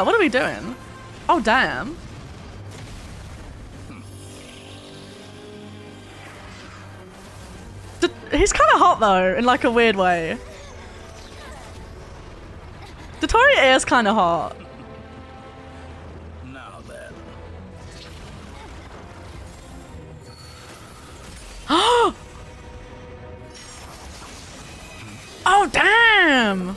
What are we doing? Oh, damn. He's kind of hot though, in like a weird way. Dotoria is kind of hot. Now then. Oh, damn!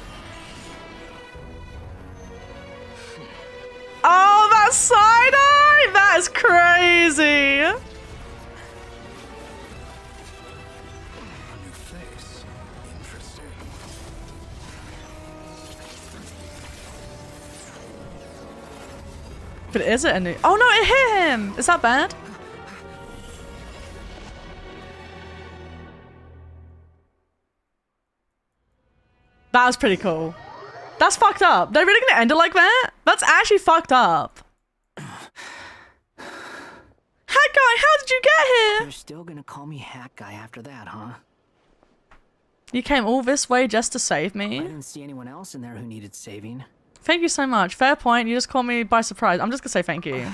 Oh, that side-eye! That is crazy! But is it a new? Oh no, it hit him! Is that bad? That was pretty cool. That's fucked up. They're really gonna end it like that? That's actually fucked up. Hat Guy, how did you get here? You're still gonna call me Hat Guy after that, huh? You came all this way just to save me? I didn't see anyone else in there who needed saving. Thank you so much. Fair point. You just caught me by surprise. I'm just gonna say thank you.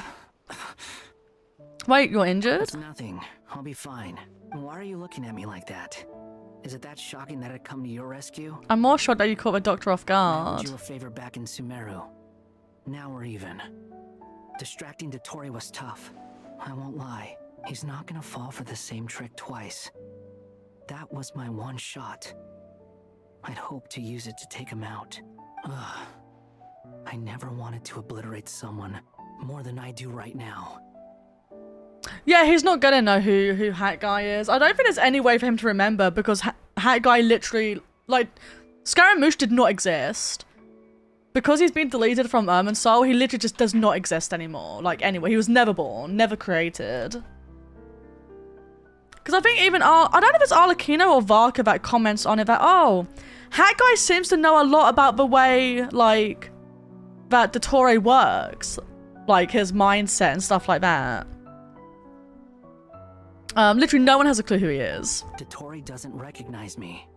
Wait, you're injured? It's nothing. I'll be fine. Why are you looking at me like that? Is it that shocking that I'd come to your rescue? I'm more shocked that you caught the doctor off I guard. owed you a favor back in Sumeru. Now we're even. Distracting Dotori was tough. I won't lie. He's not gonna fall for the same trick twice. That was my one shot. I'd hoped to use it to take him out. Ugh. I never wanted to obliterate someone more than I do right now. Yeah, he's not gonna know who Hat Guy is. I don't think there's any way for him to remember because Hat Guy literally, like, Scaramouche did not exist. Because he's been deleted from Irminsul, he literally just does not exist anymore. Like, anyway, he was never born, never created. Because I think even, I don't know if it's Arlecchino or Varka that comments on it that, oh, Hat Guy seems to know a lot about the way, like, that Dottore works. Like, his mindset and stuff like that. Literally no one has a clue who he is. Dottore doesn't recognize me,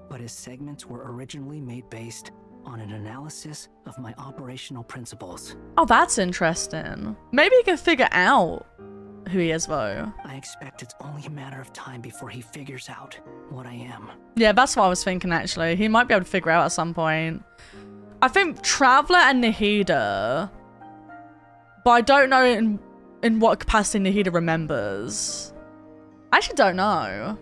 but his segments were originally made based on an analysis of my operational principles. Oh, that's interesting. Maybe he can figure out who he is, though. I expect it's only a matter of time before he figures out what I am. Yeah, that's what I was thinking, actually. He might be able to figure out at some point. I think Traveler and Nahida, but I don't know in what capacity Nahida remembers. I actually don't know.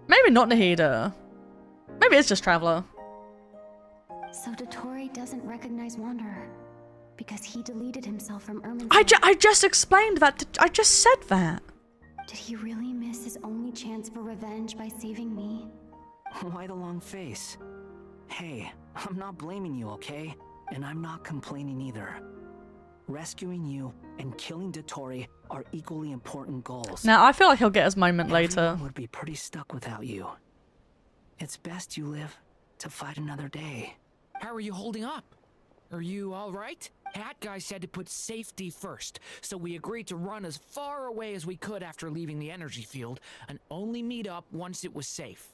Maybe not Nahida. Maybe it's just Traveler. So Dottore doesn't recognize Wanderer because he deleted himself from Irminsul. I just explained that. I just said that. Did he really miss his only chance for revenge by saving me? Why the long face? Hey, I'm not blaming you, okay? And I'm not complaining either. Rescuing you and killing Dottore are equally important goals. Now, I feel like he'll get his moment later. Everyone would be pretty stuck without you. It's best you live to fight another day. How are you holding up? Are you all right? Hat Guy said to put safety first, so we agreed to run as far away as we could after leaving the energy field and only meet up once it was safe.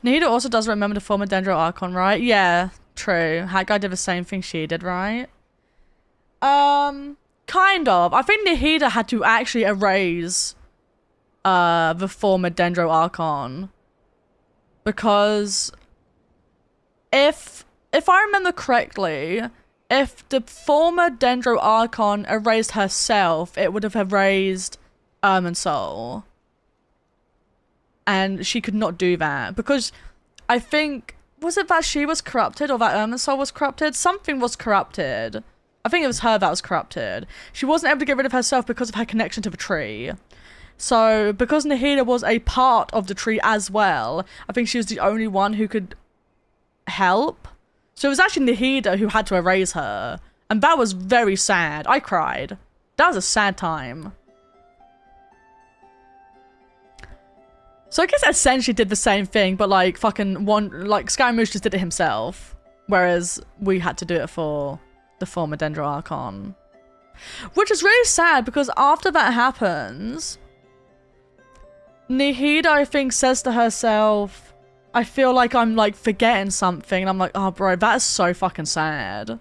Nahida also does remember the former Dendro Archon, right? Yeah, true. Hat Guy did the same thing she did, right? Kind of. I think Nahida had to actually erase the former Dendro Archon. Because if I remember correctly, if the former Dendro Archon erased herself, it would have erased Irminsul. And she could not do that. Because I think, was it that she was corrupted or that Irminsul was corrupted? Something was corrupted. I think it was her that was corrupted. She wasn't able to get rid of herself because of her connection to the tree. So, because Nahida was a part of the tree as well, I think she was the only one who could help. So it was actually Nahida who had to erase her. And that was very sad. I cried. That was a sad time. So I guess essentially did the same thing, but like fucking Scaramouche just did it himself. Whereas we had to do it for the former Dendro Archon. Which is really sad because after that happens, Nahida, I think, says to herself, I feel like I'm like forgetting something. And I'm like, oh bro, that is so fucking sad.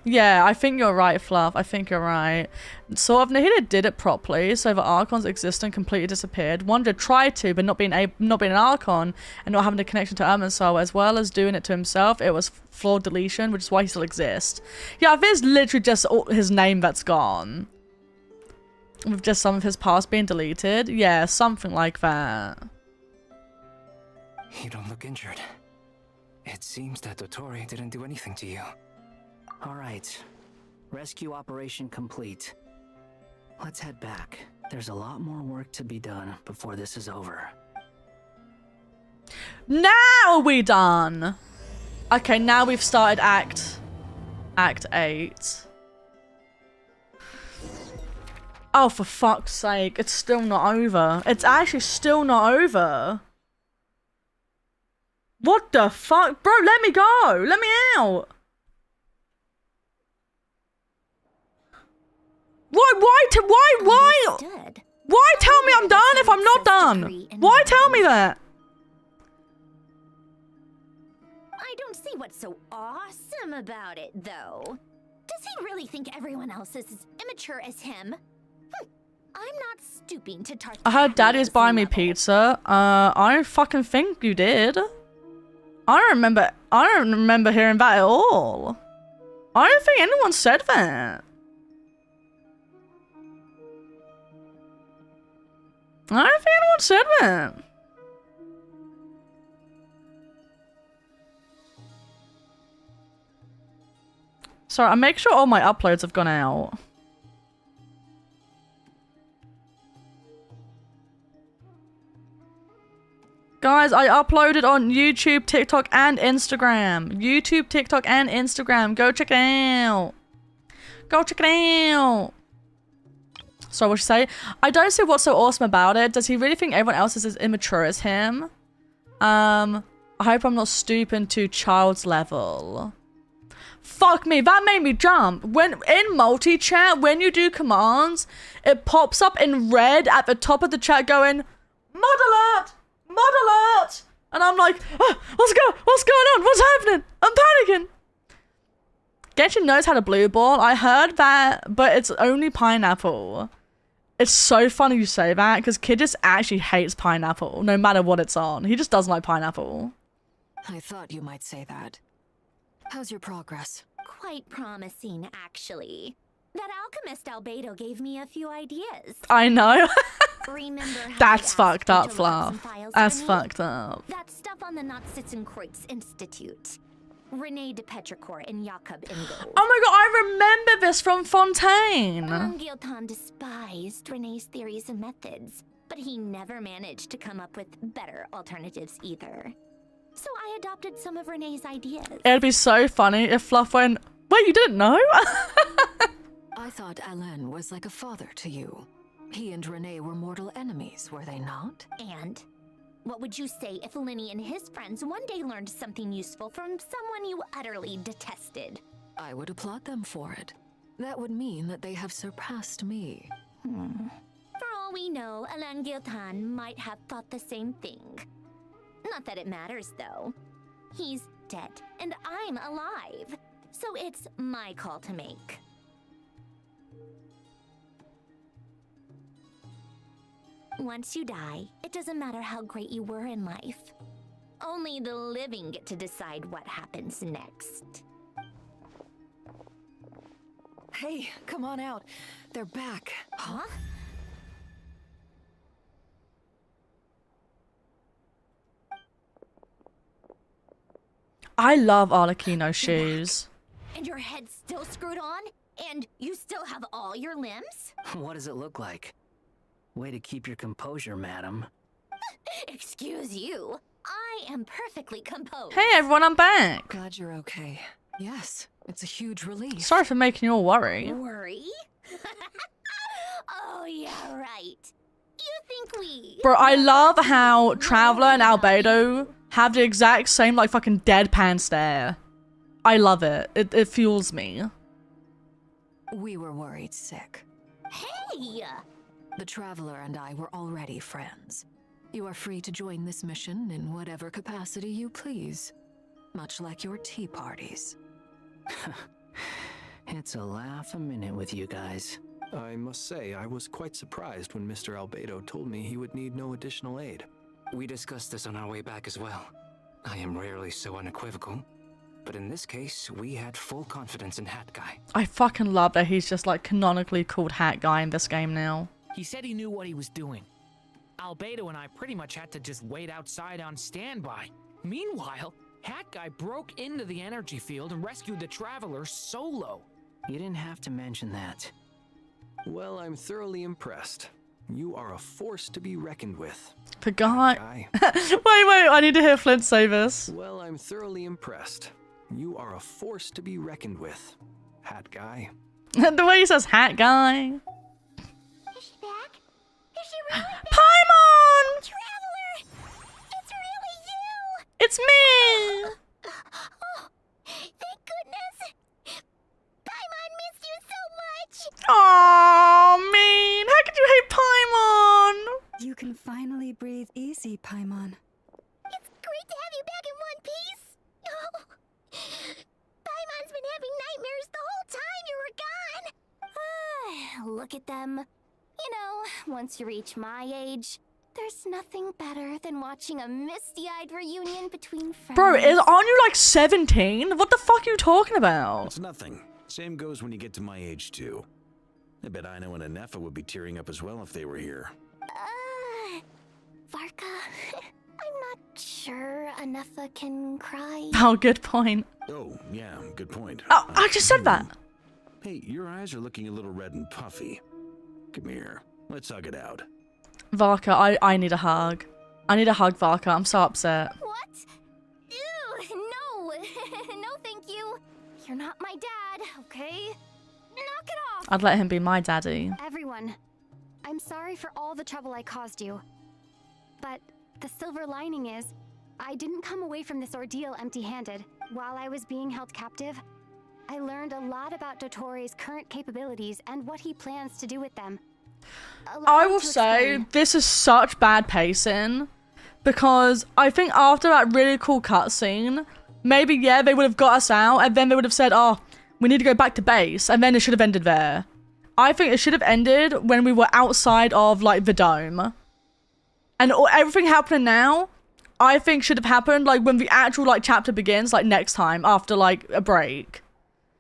Yeah, I think you're right, Fluff. I think you're right. Sort of, Nahida did it properly, so the Archon's existence completely disappeared. Wanderer tried to, but not being an Archon and not having a connection to Irminsul, as well as doing it to himself, it was flawed deletion, which is why he still exists. Yeah, if it's literally just his name that's gone, with just some of his past being deleted, yeah, something like that. You don't look injured. It seems that Dottore didn't do anything to you. Alright. Rescue operation complete. Let's head back. There's a lot more work to be done before this is over. Now are we done? Okay, now we've started Act 8. Oh, for fuck's sake. It's still not over. It's actually still not over. What the fuck? Bro, let me go. Let me out. Why? Why tell me I'm done if I'm not done? Why tell me that? I don't see what's so awesome about it, though. Does he really think everyone else is as immature as him? I'm not stooping to tart. I heard Daddy's buying me pizza. I don't fucking think you did. I don't remember hearing that at all. I don't think anyone said that. I don't think anyone said that. Sorry, I make sure all my uploads have gone out. Guys, I uploaded on YouTube, TikTok, and Instagram. YouTube, TikTok, and Instagram. Go check it out. Go check it out. So what you say? I don't see what's so awesome about it. Does he really think everyone else is as immature as him? I hope I'm not stooping to child's level. Fuck me, that made me jump. When in multi-chat, when you do commands, it pops up in red at the top of the chat going, mod alert! Mod alert! And I'm like, oh, what's going on? What's happening? I'm panicking. Genshin knows how to blue ball. I heard that, but it's only pineapple. It's so funny you say that, because Kid just actually hates pineapple, no matter what it's on. He just doesn't like pineapple. I thought you might say that. How's your progress? Quite promising, actually. That alchemist Albedo gave me a few ideas. I know. Remember how That's I fucked asked up, you to log some Fluff. files That's for me? fucked up. That stuff on the Nazistenkreuz Institute. René de Petrichor and Jakob Ingold. Oh my god, I remember this from Fontaine. Giltan despised René's theories and methods, but he never managed to come up with better alternatives either. So I adopted some of René's ideas. It'd be so funny if Fluff went, wait, you didn't know? I thought Alain was like a father to you. He and René were mortal enemies, were they not? And what would you say if Linny and his friends one day learned something useful from someone you utterly detested? I would applaud them for it. That would mean that they have surpassed me. For all we know, Alain Giltan might have thought the same thing. Not that it matters, though. He's dead, and I'm alive. So it's my call to make. Once you die, it doesn't matter how great you were in life. Only the living get to decide what happens next. Hey, come on out. They're back. Huh? I love Arlecchino's shoes. And your head's still screwed on? And you still have all your limbs? What does it look like? Way to keep your composure, madam. Excuse you. I am perfectly composed. Hey everyone, I'm back. Glad you're okay. Yes, it's a huge relief. Sorry for making you all worry. Worry? Oh, yeah, right. You think we... Bro, I love how Traveler and Albedo have the exact same, like, fucking deadpan stare. I love it. It fuels me. We were worried sick. Hey! The Traveler and I were already friends. You are free to join this mission in whatever capacity you please. Much like your tea parties. It's a laugh a minute with you guys. I must say, I was quite surprised when Mr. Albedo told me he would need no additional aid. We discussed this on our way back as well. I am rarely so unequivocal, but in this case, we had full confidence in Hat Guy. I fucking love that he's just, like, canonically called Hat Guy in this game now. He said he knew what he was doing. Albedo and I pretty much had to just wait outside on standby. Meanwhile, Hat Guy broke into the energy field and rescued the Traveler solo. You didn't have to mention that. Well, I'm thoroughly impressed. You are a force to be reckoned with. The guy... wait, I need to hear Flint say this. Well, I'm thoroughly impressed. You are a force to be reckoned with. Hat Guy. The way he says Hat Guy. Is she back? Is she really back? Paimon! Traveler! It's really you! It's me! Oh, thank goodness! Paimon missed you so much! Aww, mean. How could you hate Paimon? can finally breathe easy, Paimon. It's great to have you back in one piece. Oh, Paimon's been having nightmares the whole time you were gone. Look at them. You know, once you reach my age, there's nothing better than watching a misty-eyed reunion between friends. Bro, aren't you like 17? What the fuck are you talking about? It's nothing. Same goes when you get to my age, too. I bet Ino and Anefa would be tearing up as well if they were here. Varka, I'm not sure Anefa can cry. Oh, good point. Oh, yeah, good point. Oh, I just said that. Hey, your eyes are looking a little red and puffy. Come here, let's hug it out. Varka, I need a hug. I need a hug, Varka. I'm so upset. What? Ew, no. No, thank you. You're not my dad, okay? Knock it off. I'd let him be my daddy. Everyone, I'm sorry for all the trouble I caused you. But the silver lining is, I didn't come away from this ordeal empty-handed. While I was being held captive, I learned a lot about Dottoro's current capabilities and what he plans to do with them. I will say this is such bad pacing because I think after that really cool cutscene, maybe yeah they would have got us out and then they would have said, oh, we need to go back to base, and then it should have ended there. I think it should have ended when we were outside of like the dome, and everything happening now I think should have happened like when the actual like chapter begins, like next time after like a break.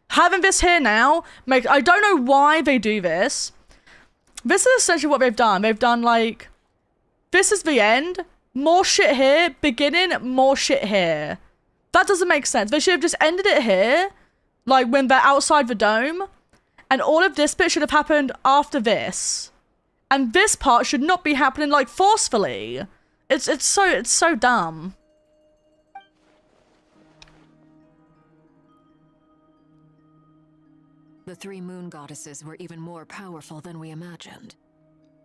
Having this here now makes, I don't know why they do this. This is essentially what they've done. They've done like, this is the end, more shit here, beginning, more shit here. That doesn't make sense. They should have just ended it here, like when they're outside the dome, and all of this bit should have happened after this. And this part should not be happening like forcefully. It's so dumb. The three moon goddesses were even more powerful than we imagined.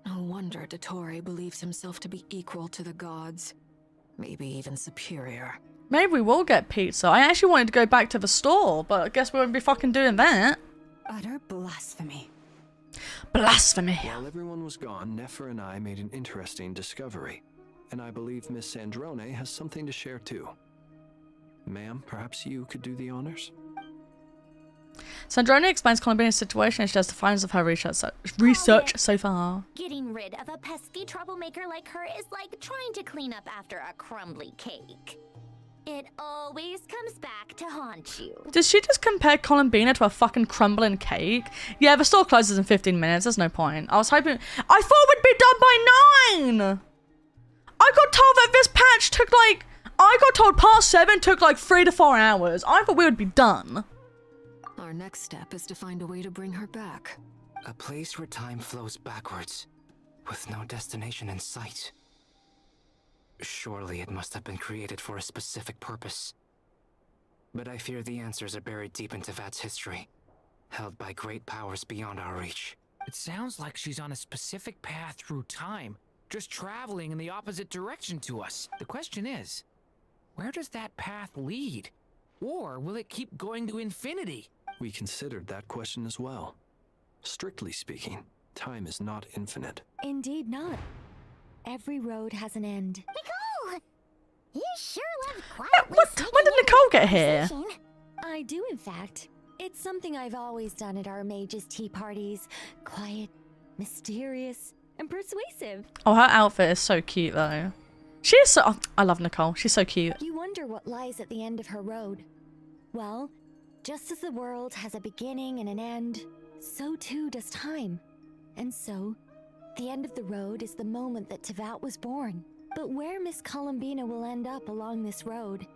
No wonder Dottore believes himself to be equal to the gods. Maybe even superior. Maybe we will get pizza. I actually wanted to go back to the store, but I guess we won't be fucking doing that. Utter blasphemy. Blasphemy. While everyone was gone, Nefer and I made an interesting discovery. And I believe Miss Sandrone has something to share too. Ma'am, perhaps you could do the honors? Sandrone explains Columbina's situation and she does the findings of her research so far. Getting rid of a pesky troublemaker like her is like trying to clean up after a crumbly cake. It always comes back to haunt you. Did she just compare Columbina to a fucking crumbling cake? Yeah, the store closes in 15 minutes. There's no point. I was hoping... I thought we'd be done by 9! I got told that this patch took like... I got told part 7 took like 3 to 4 hours. I thought we would be done. Our next step is to find a way to bring her back. A place where time flows backwards, with no destination in sight. Surely it must have been created for a specific purpose. But I fear the answers are buried deep into Vat's history, held by great powers beyond our reach. It sounds like she's on a specific path through time, just traveling in the opposite direction to us. The question is, where does that path lead? Or will it keep going to infinity? We considered that question as well. Strictly speaking, time is not infinite. Indeed not. Every road has an end. Nicole! You sure love quietly. When did Nicole get here? I do, in fact. It's something I've always done at our mages' tea parties. Quiet, mysterious, and persuasive. Oh, her outfit is so cute, though. She is so... Oh, I love Nicole. She's so cute. You wonder what lies at the end of her road. Well, just as the world has a beginning and an end, so too does time. And so, the end of the road is the moment that Teyvat was born. But where Miss Columbina will end up along this road,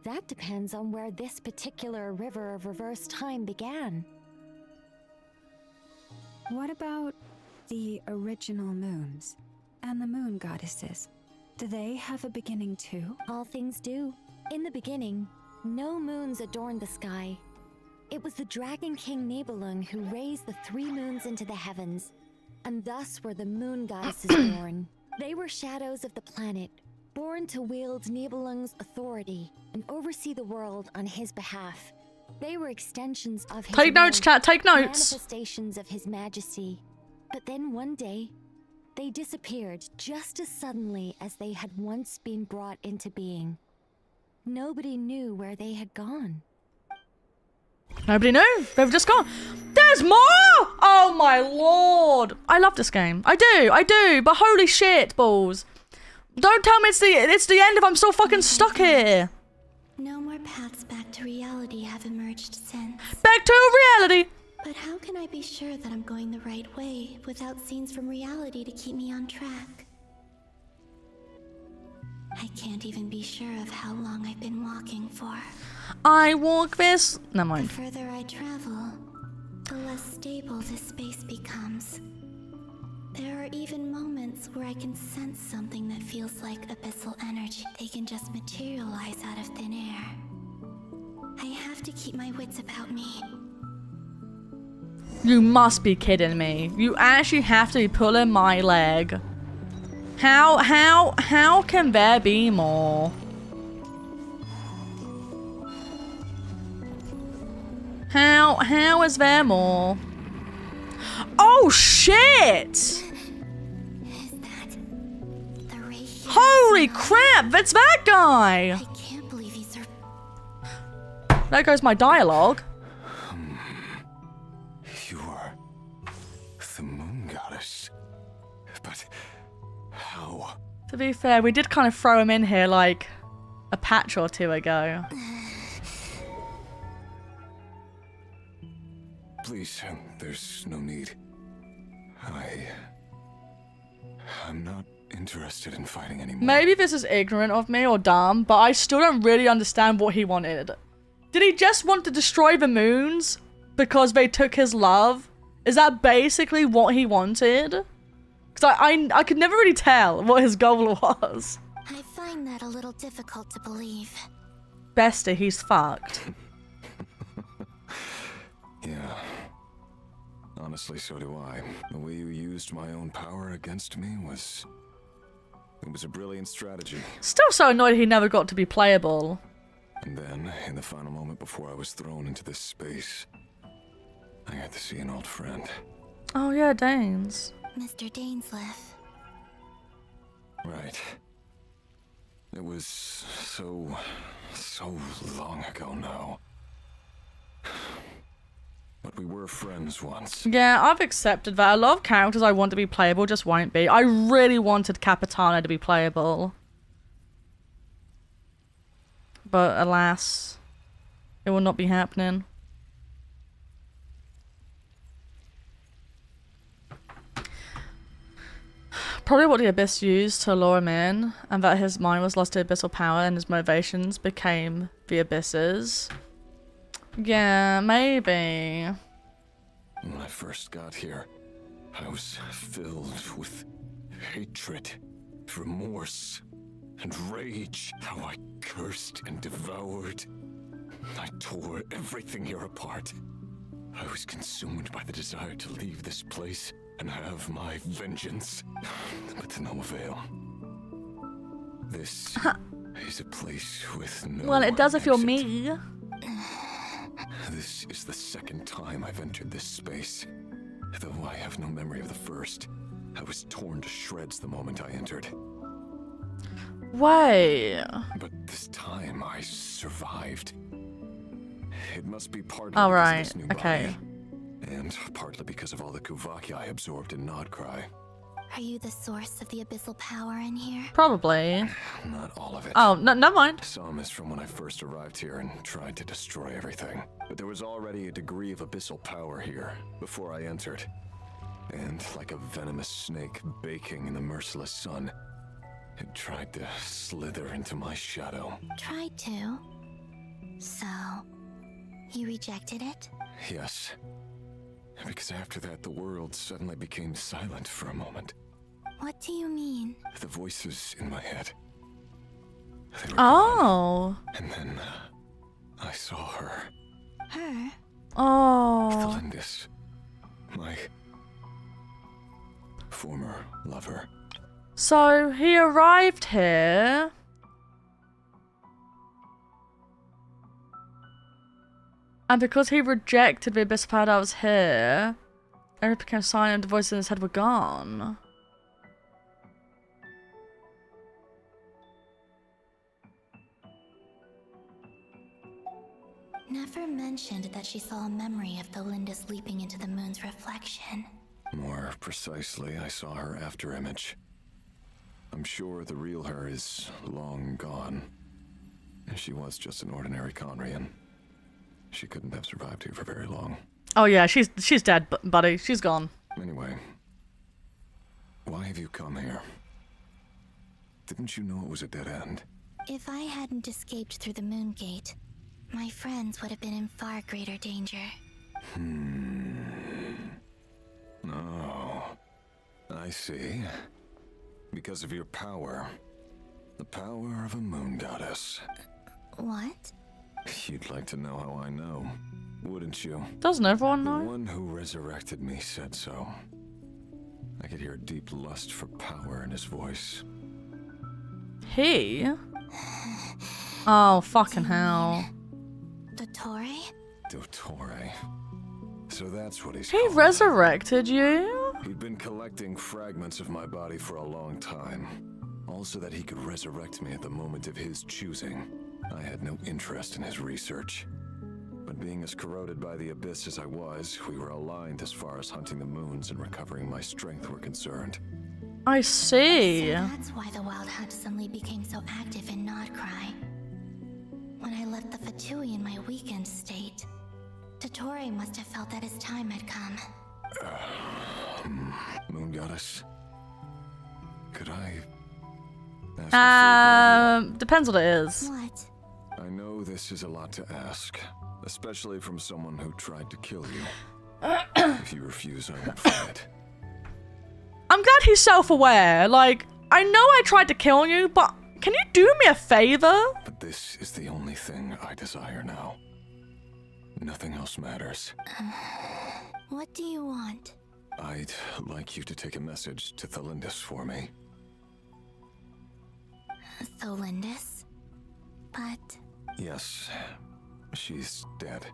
that depends on where this particular river of reverse time began. What about the original moons and the moon goddesses? Do they have a beginning too? All things do. In the beginning, no moons adorned the sky. It was the Dragon King Nibelung who raised the 3 moons into the heavens, and thus were the moon goddesses born. They were shadows of the planet, born to wield Nibelung's authority and oversee the world on his behalf. They were extensions of his Take notes, chat, take notes. Manifestations of his majesty. But then one day, They disappeared just as suddenly as they had once been brought into being. Nobody knew where they had gone. Nobody knew. They've just gone. There's more! Oh my lord. I love this game. I do. But holy shit, balls. Don't tell me it's the end if I'm still fucking stuck here. No more paths back to reality have emerged since. Back to reality! But how can I be sure that I'm going the right way without scenes from reality to keep me on track? I can't even be sure of how long I've been walking for. I walk this... Never mind. The further I travel, the less stable this space becomes. There are even moments where I can sense something that feels like abyssal energy. They can just materialize out of thin air. I have to keep my wits about me. You must be kidding me. You actually have to be pulling my leg. How can there be more? How is there more? Oh shit! Holy crap, that's that guy! I can't believe he's There goes my dialogue. You are the moon goddess. But how? To be fair, we did kind of throw him in here like a patch or two ago. Please, there's no need. I'm not interested in fighting anymore. Maybe this is ignorant of me or dumb, but I still don't really understand what he wanted. Did he just want to destroy the moons because they took his love? Is that basically what he wanted? Because I could never really tell what his goal was. I find that a little difficult to believe. Bestie, he's fucked. Yeah. Honestly, so do I. The way you used my own power against me was... It was a brilliant strategy. Still so annoyed he never got to be playable. And then, in the final moment before I was thrown into this space, I got to see an old friend. Oh yeah, Danes. Mr. Dainsleif. Right. It was so long ago now. But we were friends once. Yeah, I've accepted that. A lot of characters I want to be playable just won't be. I really wanted Capitana to be playable. But alas, it will not be happening. Probably what the Abyss used to lure him in, and that his mind was lost to abyssal power and his motivations became the Abyss's. Yeah, maybe. When I first got here, I was filled with hatred, remorse, and rage. How I cursed and devoured. I tore everything here apart. I was consumed by the desire to leave this place and have my vengeance, but to no avail. This is a place with no... Well, it does if you're me. This is the second time I've entered this space. Though I have no memory of the first. I was torn to shreds the moment I entered. Wait. But this time I survived. It must be partly All because right. of this new Okay. body, and partly because of all the Kuvaki I absorbed in nodkrai. Are you the source of the abyssal power in here? Probably. Not all of it. Oh, no, never mind. Some is from when I first arrived here and tried to destroy everything. But there was already a degree of abyssal power here before I entered. And like a venomous snake baking in the merciless sun, it tried to slither into my shadow. Tried to? So, you rejected it? Yes. Because after that, the world suddenly became silent for a moment. What do you mean? The voices in my head. They were Oh. gone. And then I saw her. Her? Oh. Thelindis. My former lover. So he arrived here. And because he rejected the abyss power that was here, everything became silent and the voices in his head were gone. never mentioned that she saw a memory of Tholindis leaping into the moon's reflection. More precisely, I saw her after image. I'm sure the real her is long gone. She was just an ordinary Conrian. She couldn't have survived here for very long. Oh yeah, she's dead, buddy. She's gone. Anyway, why have you come here? Didn't you know it was a dead end? If I hadn't escaped through the moon gate, my friends would have been in far greater danger. Oh, I see. Because of your power. The power of a moon goddess. What? You'd like to know how I know, wouldn't you? Doesn't everyone know? The one who resurrected me said so. I could hear deep lust for power in his voice. He? Oh, fucking hell. Dottore? Dottore. So that's what he's He called. resurrected you? He'd been collecting fragments of my body for a long time. All so that he could resurrect me at the moment of his choosing. I had no interest in his research. But being as corroded by the abyss as I was, we were aligned as far as hunting the moons and recovering my strength were concerned. I see. So that's why the Wild Hunt suddenly became so active in Nodkrai. When I left the Fatui in my weakened state, Dottore must have felt that his time had come. Moon goddess, could I ask a favor? Depends what it is. What? I know this is a lot to ask, especially from someone who tried to kill you. If you refuse, I won't fight. I'm glad he's self-aware. Like, I know I tried to kill you, but can you do me a favor? But this is the only thing I desire now. Nothing else matters. What do you want? I'd like you to take a message to Tholindis for me. Tholindis? But... Yes, she's dead.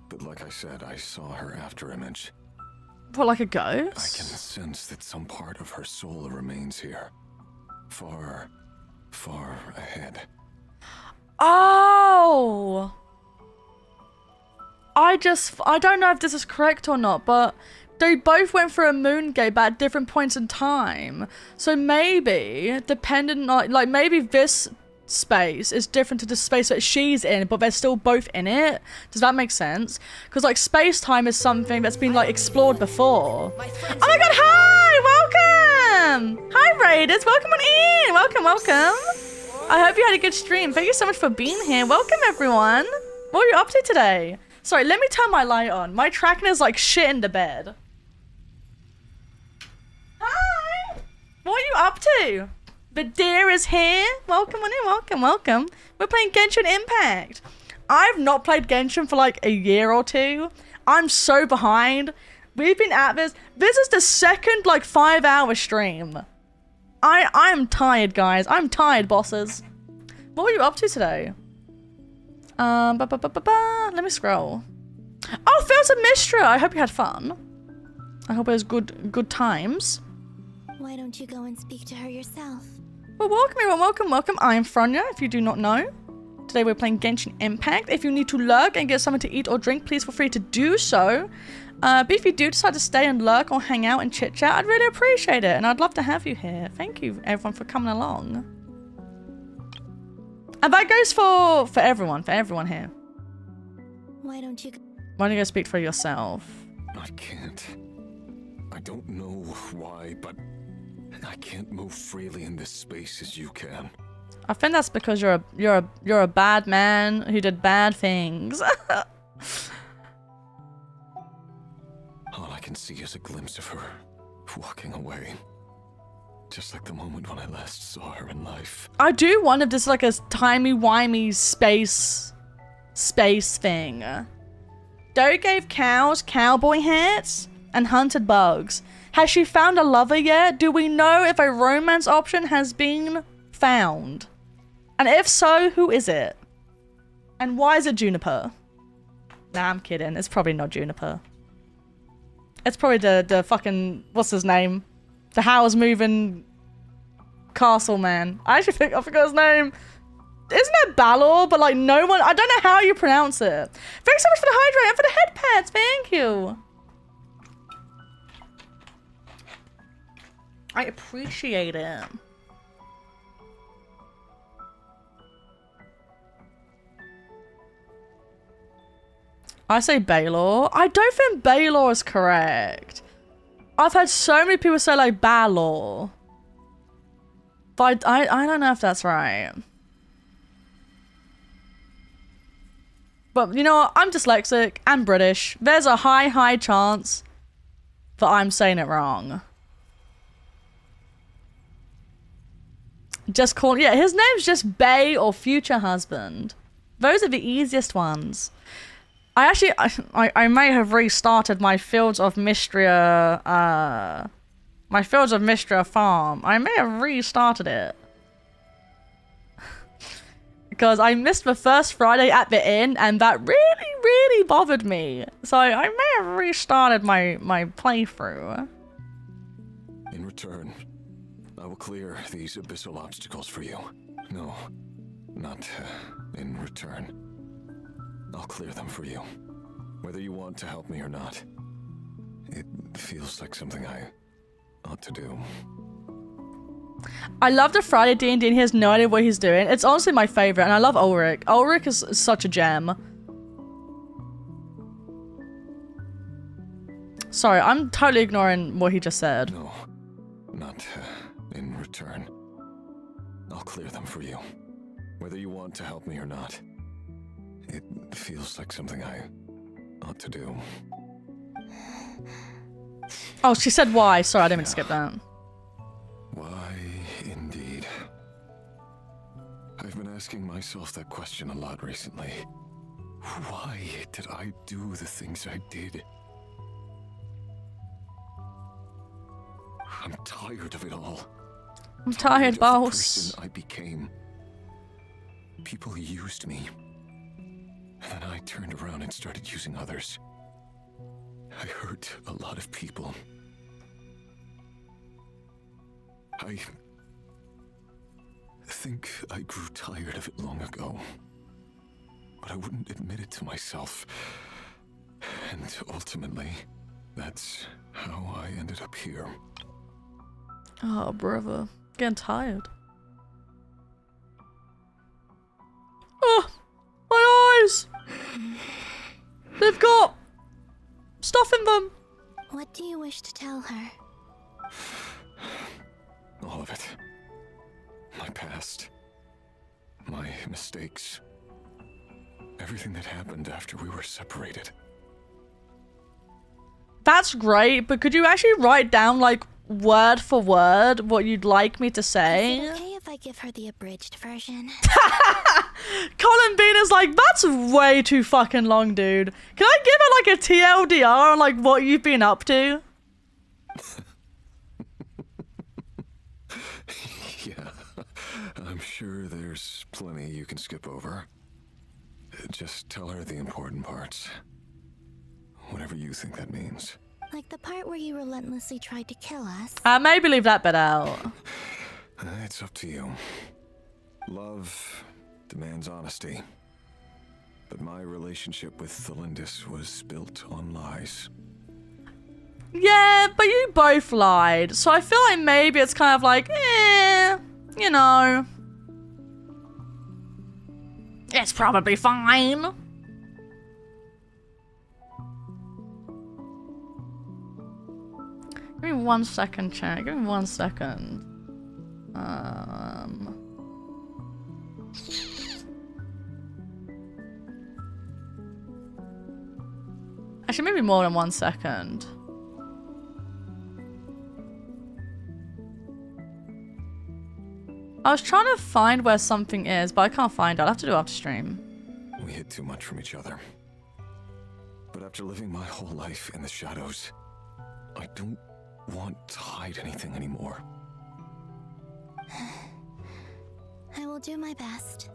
But like I said, I saw her after image. What, like a I can ghost? sense that some part of her soul remains here. Far, far ahead. Oh! I don't know if this is correct or not, but they both went through a moon gate, but at different points in time. So maybe, depending on, like, maybe this space is different to the space that she's in, but they're still both in it. Does that make sense? Because, like, space-time is something that's been, like, explored before. Oh my god, hi! Welcome! Hi, Raiders! Welcome on in! Welcome, welcome! I hope you had a good stream. Thank you so much for being here. Welcome, everyone! What are you up to today? Sorry, let me turn my light on. My tracking is like shit in the bed. Hi! What are you up to? The deer is here. Welcome on in, welcome, welcome. We're playing Genshin Impact. I've not played Genshin for like a year or two. I'm so behind. We've been at this. This is the second like 5-hour stream. I am tired, guys. I'm tired, bosses. What were you up to today? Let me scroll. Oh, Phil's a Mistra. I hope you had fun. I hope it was good times. Why don't you go and speak to her yourself? Well, welcome everyone, welcome. I am Fron, if you do not know. Today we're playing Genshin Impact. If you need to lurk and get something to eat or drink, please feel free to do so. But if you do decide to stay and lurk or hang out and chit chat, I'd really appreciate it. And I'd love to have you here. Thank you everyone for coming along. And that goes for everyone here. Why don't you go speak for yourself? I can't. I don't know why, but I can't move freely in this space as you can. I think that's because you're a bad man who did bad things. All I can see is a glimpse of her walking away. Just like the moment when I last saw her in life. I do wonder if this is like a timey-wimey space thing. Doe gave cows cowboy hats and hunted bugs. Has she found a lover yet? Do we know if a romance option has been found? And if so, who is it? And why is it Juniper? Nah, I'm kidding. It's probably not Juniper. It's probably the fucking, what's his name? The How's Moving Castle man. I forgot his name. isn't it Balor? But like no one, I don't know how you pronounce it. Thanks so much for the hydrate and for the head pads. Thank you. I appreciate it. I say Baylor. I don't think Baylor is correct. I've had so many people say like Balor. But I don't know if that's right. But you know what? I'm dyslexic and British. There's a high chance that I'm saying it wrong. Just call, yeah, his name's just Bay or future husband. Those are the easiest ones. I actually, I may have restarted my Fields of Mystria, farm. I may have restarted it. Because I missed the first Friday at the inn, and that really bothered me. So I may have restarted my playthrough. In return, I will clear these abyssal obstacles for you. No, not in return. I'll clear them for you, whether you want to help me or not. It feels like something I ought to do. I love the Friday D&D and he has no idea what he's doing. It's honestly my favorite, and I love Ulrich. Ulrich is such a gem. Sorry, I'm totally ignoring what he just said. No, not in return. I'll clear them for you, whether you want to help me or not. It feels like something I ought to do. Oh, she said why. Sorry, I didn't mean to skip that. Why, indeed. I've been asking myself that question a lot recently. Why did I do the things I did? I'm tired of it all. I'm tired, boss. Of the person I became. People used me. And then I turned around and started using others. I hurt a lot of people. I think I grew tired of it long ago. But I wouldn't admit it to myself. And ultimately, that's how I ended up here. Oh, brother. Getting tired. Oh, my eyes! They've got stuff in them. What do you wish to tell her? All of it. My past. My mistakes. Everything that happened after we were separated. That's great, but could you actually write down, like, word for word what you'd like me to say? Is it okay if I give her the abridged version? Colin Bean is like, that's way too fucking long, dude. Can I give her like a TLDR on like what you've been up to? Yeah, I'm sure there's plenty you can skip over. Just tell her the important parts. Whatever you think that means. Like the part where you relentlessly tried to kill us? Maybe leave that bit out. It's up to you. Love demands honesty. But my relationship with Thelindis was built on lies. Yeah, but you both lied. So I feel like maybe it's kind of like, you know. It's probably fine. Give me 1 second, chat. Give me 1 second. Actually, maybe more than 1 second. I was trying to find where something is, but I can't find it. I'll have to do it after stream. We hid too much from each other. But after living my whole life in the shadows, I don't want to hide anything anymore. I will do my best.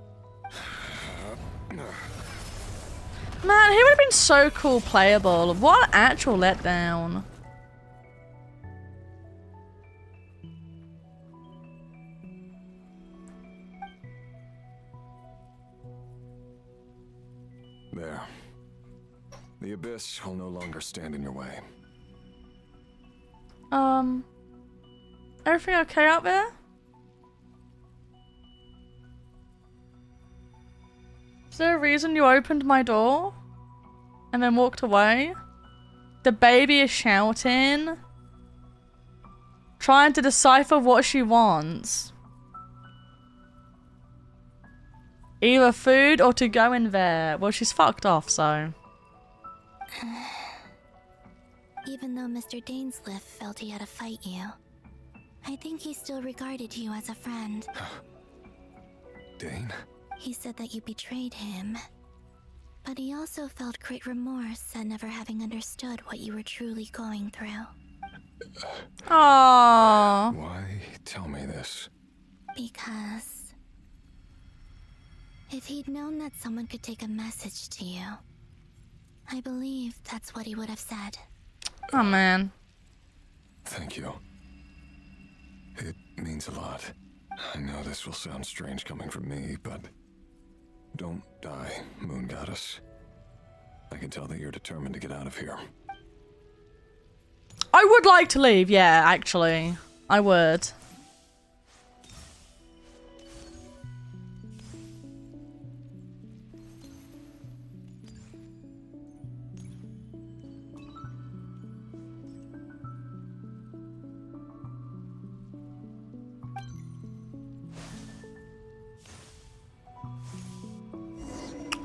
Man, he would have been so cool playable. What an actual letdown. The abyss will no longer stand in your way. Everything okay out there? Is there a reason you opened my door? And then walked away? The baby is shouting. Trying to decipher what she wants. Either food or to go in there. Well, she's fucked off, so. Even though Mr. Dainsliff felt he had to fight you, I think he still regarded you as a friend. Dane? He said that you betrayed him, but he also felt great remorse at never having understood what you were truly going through. Aww. Why tell me this? Because if he'd known that someone could take a message to you, I believe that's what he would have said. Oh man. Thank you. It means a lot. I know this will sound strange coming from me, but don't die, Moon Goddess. I can tell that you're determined to get out of here. I would like to leave, yeah, actually. I would.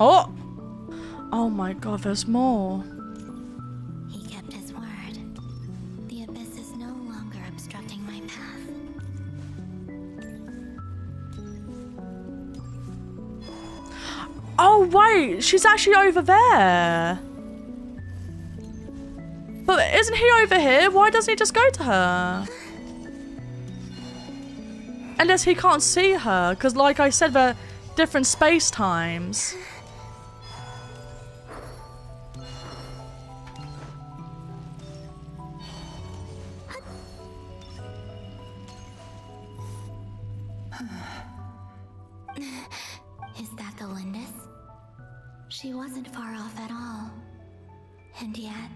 Oh! Oh my god, there's more. He kept his word. The abyss is no longer obstructing my path. Oh wait, she's actually over there. But isn't he over here? Why doesn't he just go to her? Unless he can't see her, because like I said, they're different space times. Is that the Lindis? She wasn't far off at all. And yet,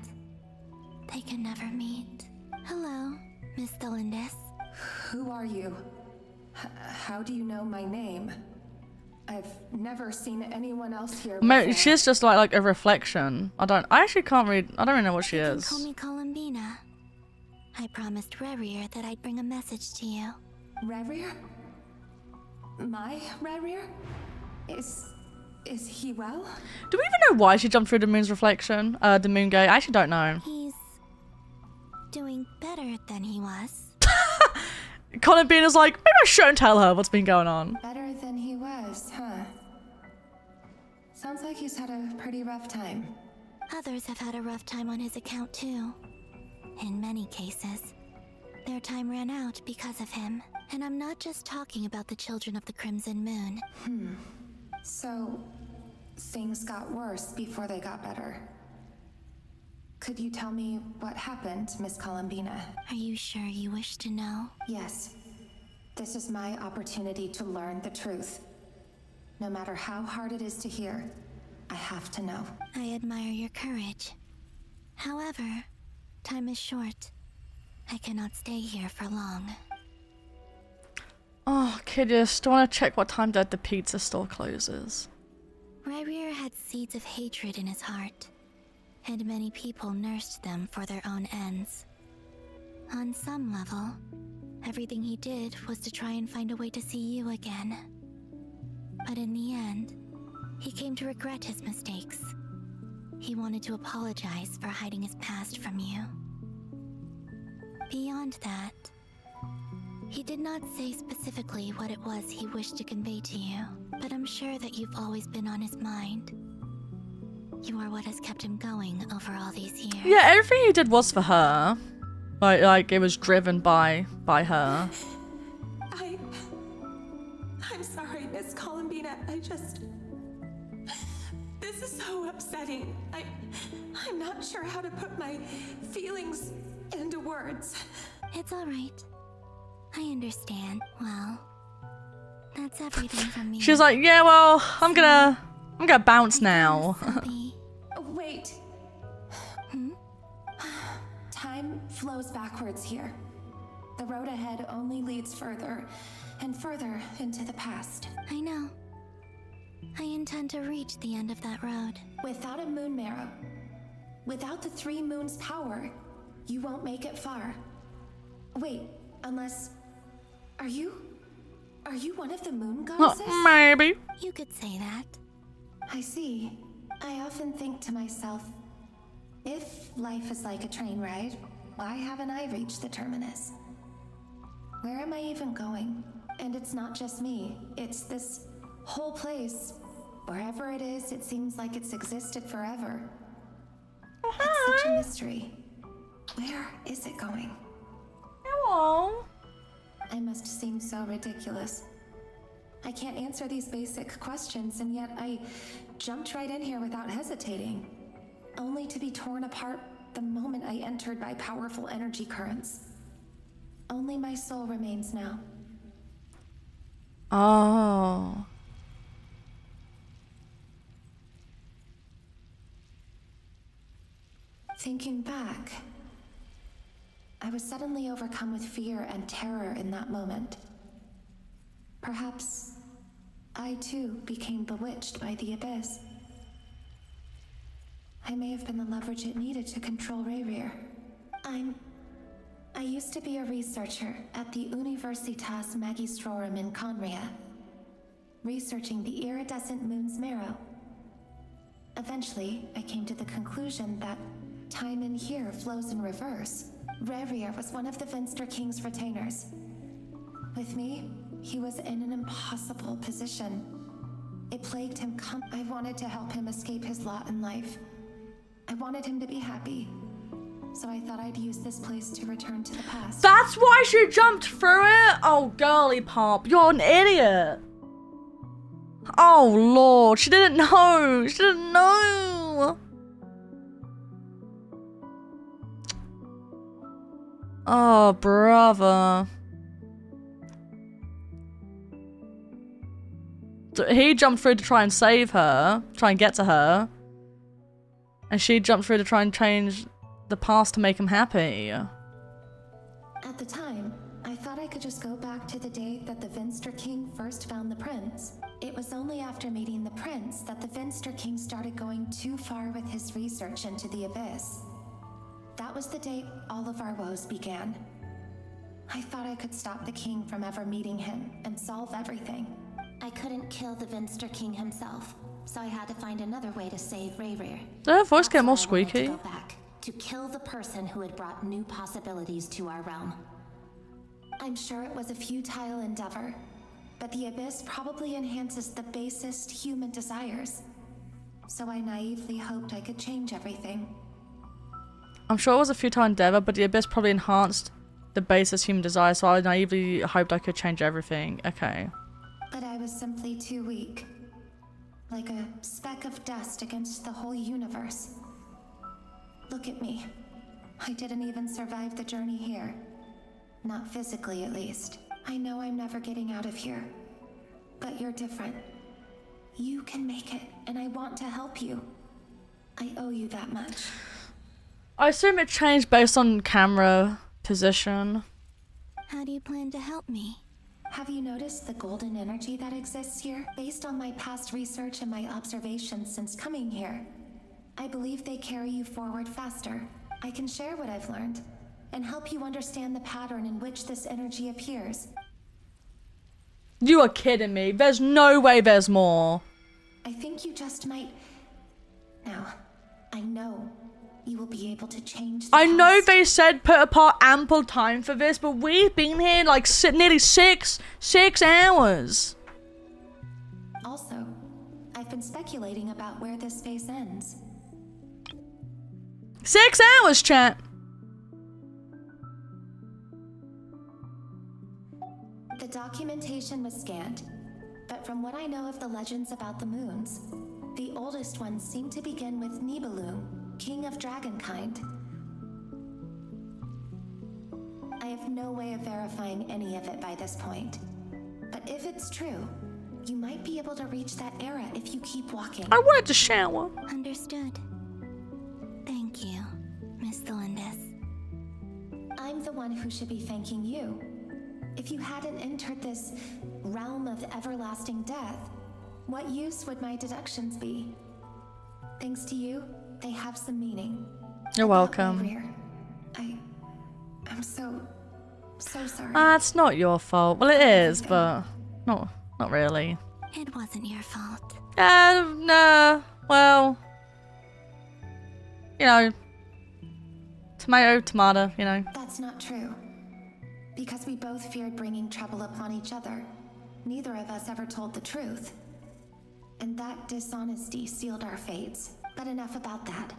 they can never meet. Hello, Miss Lindis. Who are you? How do you know my name? I've never seen anyone else here before. She's just like a reflection. I actually can't read. I don't really know what she is. Call me Columbina. I promised Rerir that I'd bring a message to you. Rerir? My Rerir? Is he well? Do we even know why she jumped through the moon's reflection? The moon gate? I actually don't know. He's doing better than he was. Columbina's like, maybe I shouldn't tell her what's been going on. Better than he was, huh? Sounds like he's had a pretty rough time. Others have had a rough time on his account too. In many cases, their time ran out because of him. And I'm not just talking about the children of the Crimson Moon. So, things got worse before they got better. Could you tell me what happened, Miss Columbina? Are you sure you wish to know? Yes. This is my opportunity to learn the truth. No matter how hard it is to hear, I have to know. I admire your courage. However, time is short. I cannot stay here for long. Oh, Kiddius, do you want to check what time the pizza store closes? Rerir had seeds of hatred in his heart, and many people nursed them for their own ends. On some level, everything he did was to try and find a way to see you again. But in the end, he came to regret his mistakes. He wanted to apologize for hiding his past from you. Beyond that, he did not say specifically what it was he wished to convey to you, but I'm sure that you've always been on his mind. You are what has kept him going over all these years. Yeah, everything he did was for her. Like it was driven by her. I'm sorry, Miss Columbina. This is so upsetting. I'm not sure how to put my feelings into words. It's all right. I understand. Well, that's everything from me. She's like, yeah, well, I'm gonna bounce now. Wait, Time flows backwards here. The road ahead only leads further and further into the past. I know. I intend to reach the end of that road. Without a moon marrow, without the 3 moons' power, you won't make it far. Wait, unless... Are you one of the moon goddesses? Maybe. You could say that. I see. I often think to myself, if life is like a train ride, why haven't I reached the terminus? Where am I even going? And it's not just me. It's this whole place. Wherever it is, it seems like it's existed forever. It's such a mystery. Where is it going? Hello. I must seem so ridiculous. I can't answer these basic questions, and yet I jumped right in here without hesitating, only to be torn apart the moment I entered by powerful energy currents. Only my soul remains now. Oh. Thinking back, I was suddenly overcome with fear and terror in that moment. Perhaps I too became bewitched by the abyss. I may have been the leverage it needed to control Rayrir. I used to be a researcher at the Universitas Magistrorum in Conria, researching the iridescent moon's marrow. Eventually, I came to the conclusion that time in here flows in reverse. Rayrir was one of the Vtuber King's retainers. With me, he was in an impossible position. It plagued him. I wanted to help him escape his lot in life. I wanted him to be happy. So I thought I'd use this place to return to the past. That's why she jumped through it? Oh, girly pop, you're an idiot. Oh, Lord, she didn't know. She didn't know. Oh, brother. He jumped through to try and save her, try and get to her. And she jumped through to try and change the past to make him happy. At the time, I thought I could just go back to the day that the Vtuber King first found the prince. It was only after meeting the prince that the Vtuber King started going too far with his research into the abyss. That was the day all of our woes began. I thought I could stop the king from ever meeting him and solve everything. I couldn't kill the Vtuber King himself, so I had to find another way to save Rayrir. Did her voice get more squeaky? To kill the person who had brought new possibilities to our realm. I'm sure it was a futile endeavor, but the abyss probably enhances the basest human desires. So I naively hoped I could change everything. I'm sure it was a futile endeavor, but the abyss probably enhanced the basest human desire, so I naively hoped I could change everything. Okay. But I was simply too weak. Like a speck of dust against the whole universe. Look at me. I didn't even survive the journey here. Not physically, at least. I know I'm never getting out of here. But you're different. You can make it, and I want to help you. I owe you that much. I assume it changed based on camera position. How do you plan to help me? Have you noticed the golden energy that exists here? Based on my past research and my observations since coming here, I believe they carry you forward faster. I can share what I've learned and help you understand the pattern in which this energy appears. You are kidding me. There's no way there's more. I think you just might... Now, I know you will be able to change the I know past. they said put apart ample time for this, but we've been here like nearly six hours. Also, I've been speculating about where this phase ends. 6 hours, chat. The documentation was scanned, but from what I know of the legends about the moons, the oldest ones seem to begin with Nibelung, king of dragonkind. I have no way of verifying any of it by this point, but if it's true, you might be able to reach that era if you keep walking. I wanted to shower. Understood. Thank you, Miss Delindis. one who should be thanking you. If you hadn't entered this realm of everlasting death, what use would my deductions be? Thanks to you, they have some meaning. You're welcome. I'm so sorry. It's not your fault. Well, it is, but not really. It wasn't your fault. No. Well, you know, tomato, you know. That's not true. Because we both feared bringing trouble upon each other, neither of us ever told the truth. And that dishonesty sealed our fates. But enough about that.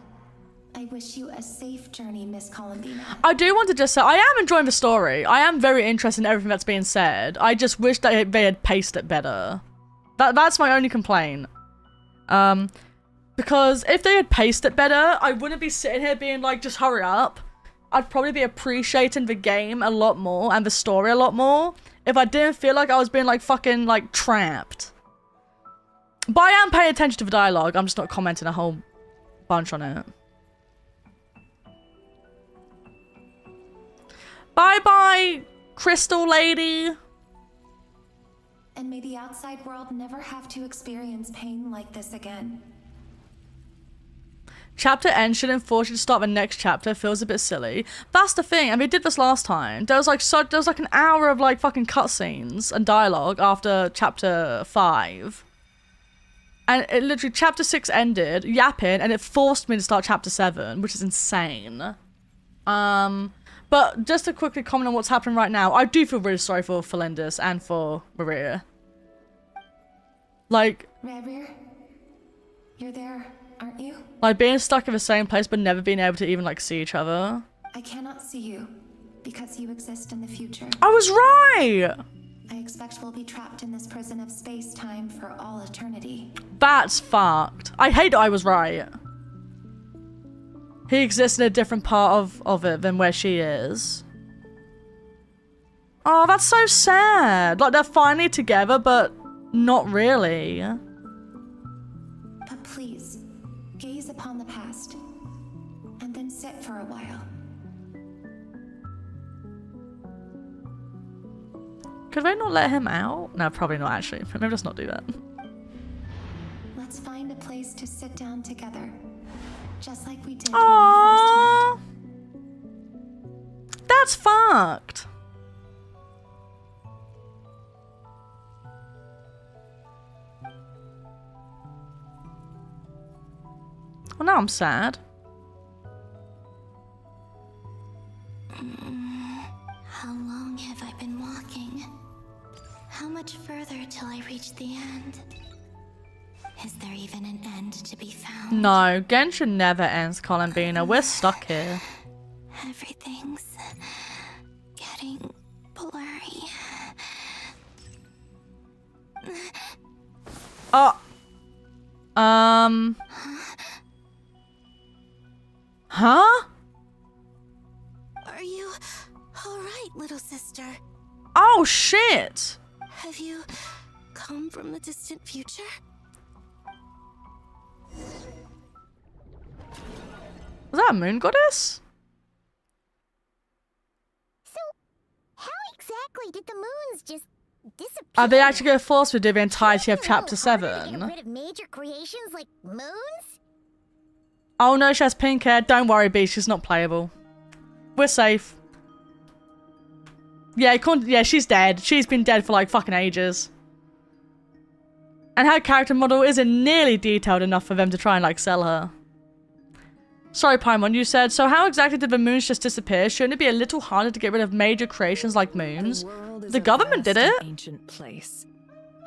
I wish you a safe journey, Miss Columbina. I do want to just say, I am enjoying the story. I am very interested in everything that's being said. I just wish that they had paced it better. That's my only complaint. Because if they had paced it better, I wouldn't be sitting here being like, just hurry up. I'd probably be appreciating the game a lot more and the story a lot more if I didn't feel like I was being like fucking like trapped. But I am paying attention to the dialogue. I'm just not commenting a whole bunch on it. Bye-bye, Crystal Lady. And may the outside world never have to experience pain like this again. Chapter end shouldn't force you to start the next chapter. Feels a bit silly. That's the thing, and they did this last time. There was like an hour of like fucking cutscenes and dialogue after chapter 5. And it literally, chapter 6 ended, yapping, and it forced me to start chapter 7, which is insane. But just to quickly comment on what's happening right now, I do feel really sorry for Felindis and for Maria. Like... Reverie, you're there, aren't you? Like, being stuck in the same place but never being able to even, like, see each other. I cannot see you, because you exist in the future. I was right! I expect we'll be trapped in this prison of space-time for all eternity. That's fucked. I hate that I was right. He exists in a different part of it than where she is. Oh, that's so sad. Like, they're finally together, but not really. But please, gaze upon the past, and then sit for a while. Could they not let him out? No, probably not, actually. Maybe let's not do that. Let's find a place to sit down together. Just like we did Aww. when we first met. That's fucked. Well, now I'm sad. How long have I been walking? How much further till I reach the end? Is there even an end to be found? No, Genshin never ends, Columbina. We're stuck here. Everything's getting blurry. Oh. Huh? Are you alright, little sister? Oh, shit. Have you come from the distant future? Was that a moon goddess? So, how exactly did the moons just disappear? Are they actually going to force me to do the entirety of chapter To get 7? rid of major creations like moons? Oh no, she has pink hair. Don't worry, B, she's not playable. We're safe. Yeah, she's dead. She's been dead for like fucking ages. And her character model isn't nearly detailed enough for them to try and like sell her. Sorry, Paimon, you said, so how exactly did the moons just disappear? Shouldn't it be a little harder to get rid of major creations like moons? The government did it. Ancient place.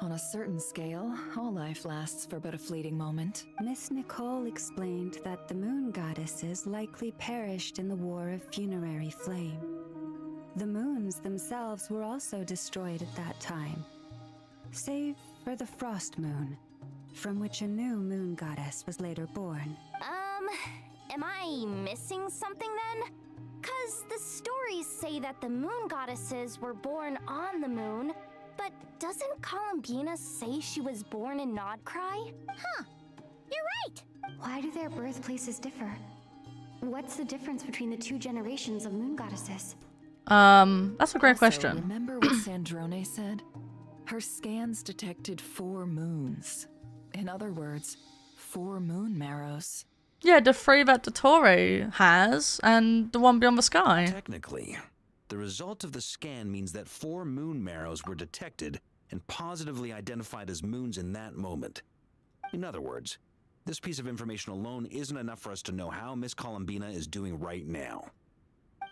On a certain scale, all life lasts for but a fleeting moment. Miss Nicole explained that the moon goddesses likely perished in the War of Funerary Flame. The moons themselves were also destroyed at that time, save for the Frost Moon, from which a new moon goddess was later born. Am I missing something then? 'Cause the stories say that the moon goddesses were born on the moon, but doesn't Columbina say she was born in Nodkrai? Huh, you're right! Why do their birthplaces differ? What's the difference between the two generations of moon goddesses? That's a great question. Remember what Sandrone said? Her scans detected 4 moons. In other words, 4 moon marrows. Yeah, the 3 that Dottore has, and the one beyond the sky. Technically, the result of the scan means that 4 moon marrows were detected and positively identified as moons in that moment. In other words, this piece of information alone isn't enough for us to know how Miss Columbina is doing right now.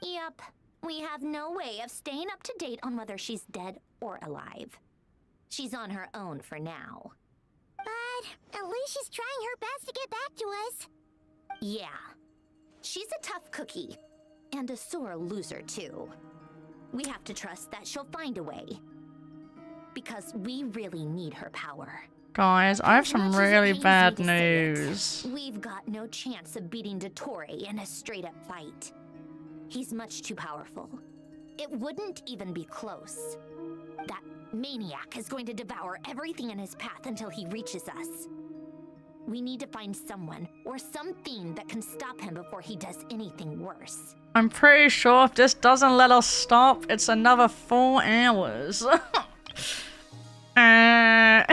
Yep. We have no way of staying up to date on whether she's dead or alive. She's on her own for now. But at least she's trying her best to get back to us. Yeah. She's a tough cookie. And a sore loser, too. We have to trust that she'll find a way. Because we really need her power. Guys, I have some really bad news. We've got no chance of beating Dottore in a straight-up fight. He's much too powerful. It wouldn't even be close. That maniac is going to devour everything in his path until he reaches us. We need to find someone or something that can stop him before he does anything worse. I'm pretty sure if this doesn't let us stop, it's another 4 hours. I'm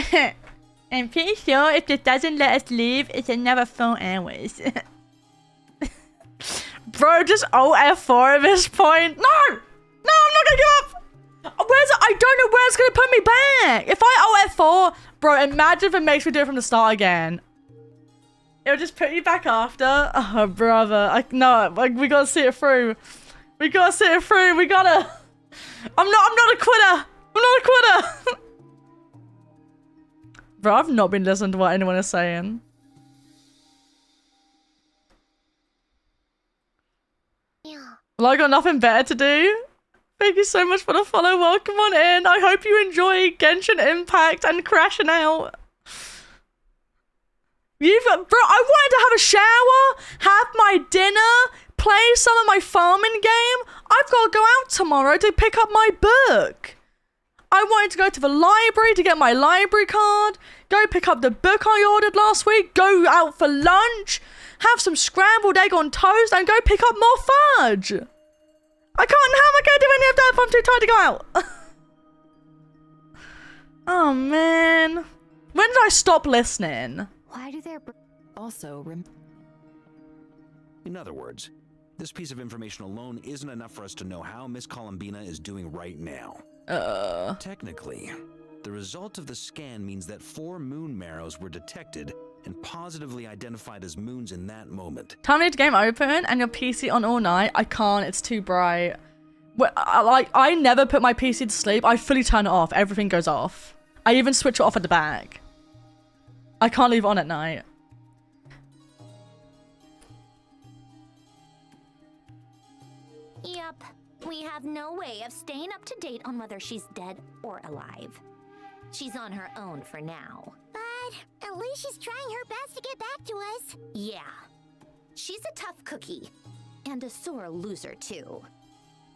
pretty sure if this doesn't let us leave, it's another 4 hours. Bro, just Alt F4 at this point. No! No, I'm not gonna give up! I don't know where it's gonna put me back! If I Alt F4, bro, imagine if it makes me do it from the start again. It'll just put you back after. Oh, brother. No, we gotta see it through. We gotta see it through. We gotta... I'm not a quitter! I'm not a quitter! Bro, I've not been listening to what anyone is saying. Well, I got nothing better to do. Thank you so much for the follow. Welcome on in. I hope you enjoy Genshin Impact and crashing out. Bro, I wanted to have a shower, have my dinner, play some of my farming game. I've got to go out tomorrow to pick up my book. I wanted to go to the library to get my library card, go pick up the book I ordered last week, go out for lunch, have some scrambled egg on toast, and go pick up more fudge. How am I going to do any of that if I'm too tired to go out? Oh, man. When did I stop listening? Why do there... Also, In other words, this piece of information alone isn't enough for us to know how Miss Columbina is doing right now. Technically, the result of the scan means that 4 moon marrows were detected and positively identified as moons in that moment. Time to leave the game open and your PC on all night. I can't, it's too bright. I never put my PC to sleep. I fully turn it off. Everything goes off. I even switch it off at the back. I can't leave it on at night. Yep. We have no way of staying up to date on whether she's dead or alive. She's on her own for now. But at least she's trying her best to get back to us. Yeah. She's a tough cookie. And a sore loser, too.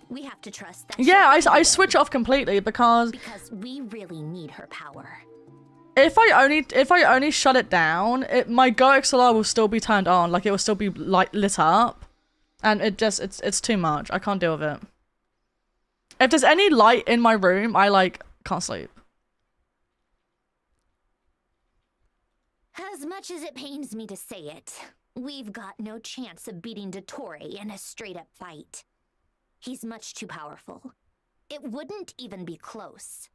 We have to trust that. Yeah, I switch it off completely because we really need her power. If I only shut it down, my GoXLR will still be turned on, like it will still be lit up, and it's too much. I can't deal with it. If there's any light in my room, I can't sleep. As much as it pains me to say it, we've got no chance of beating Dottore in a straight-up fight. He's much too powerful. It wouldn't even be close.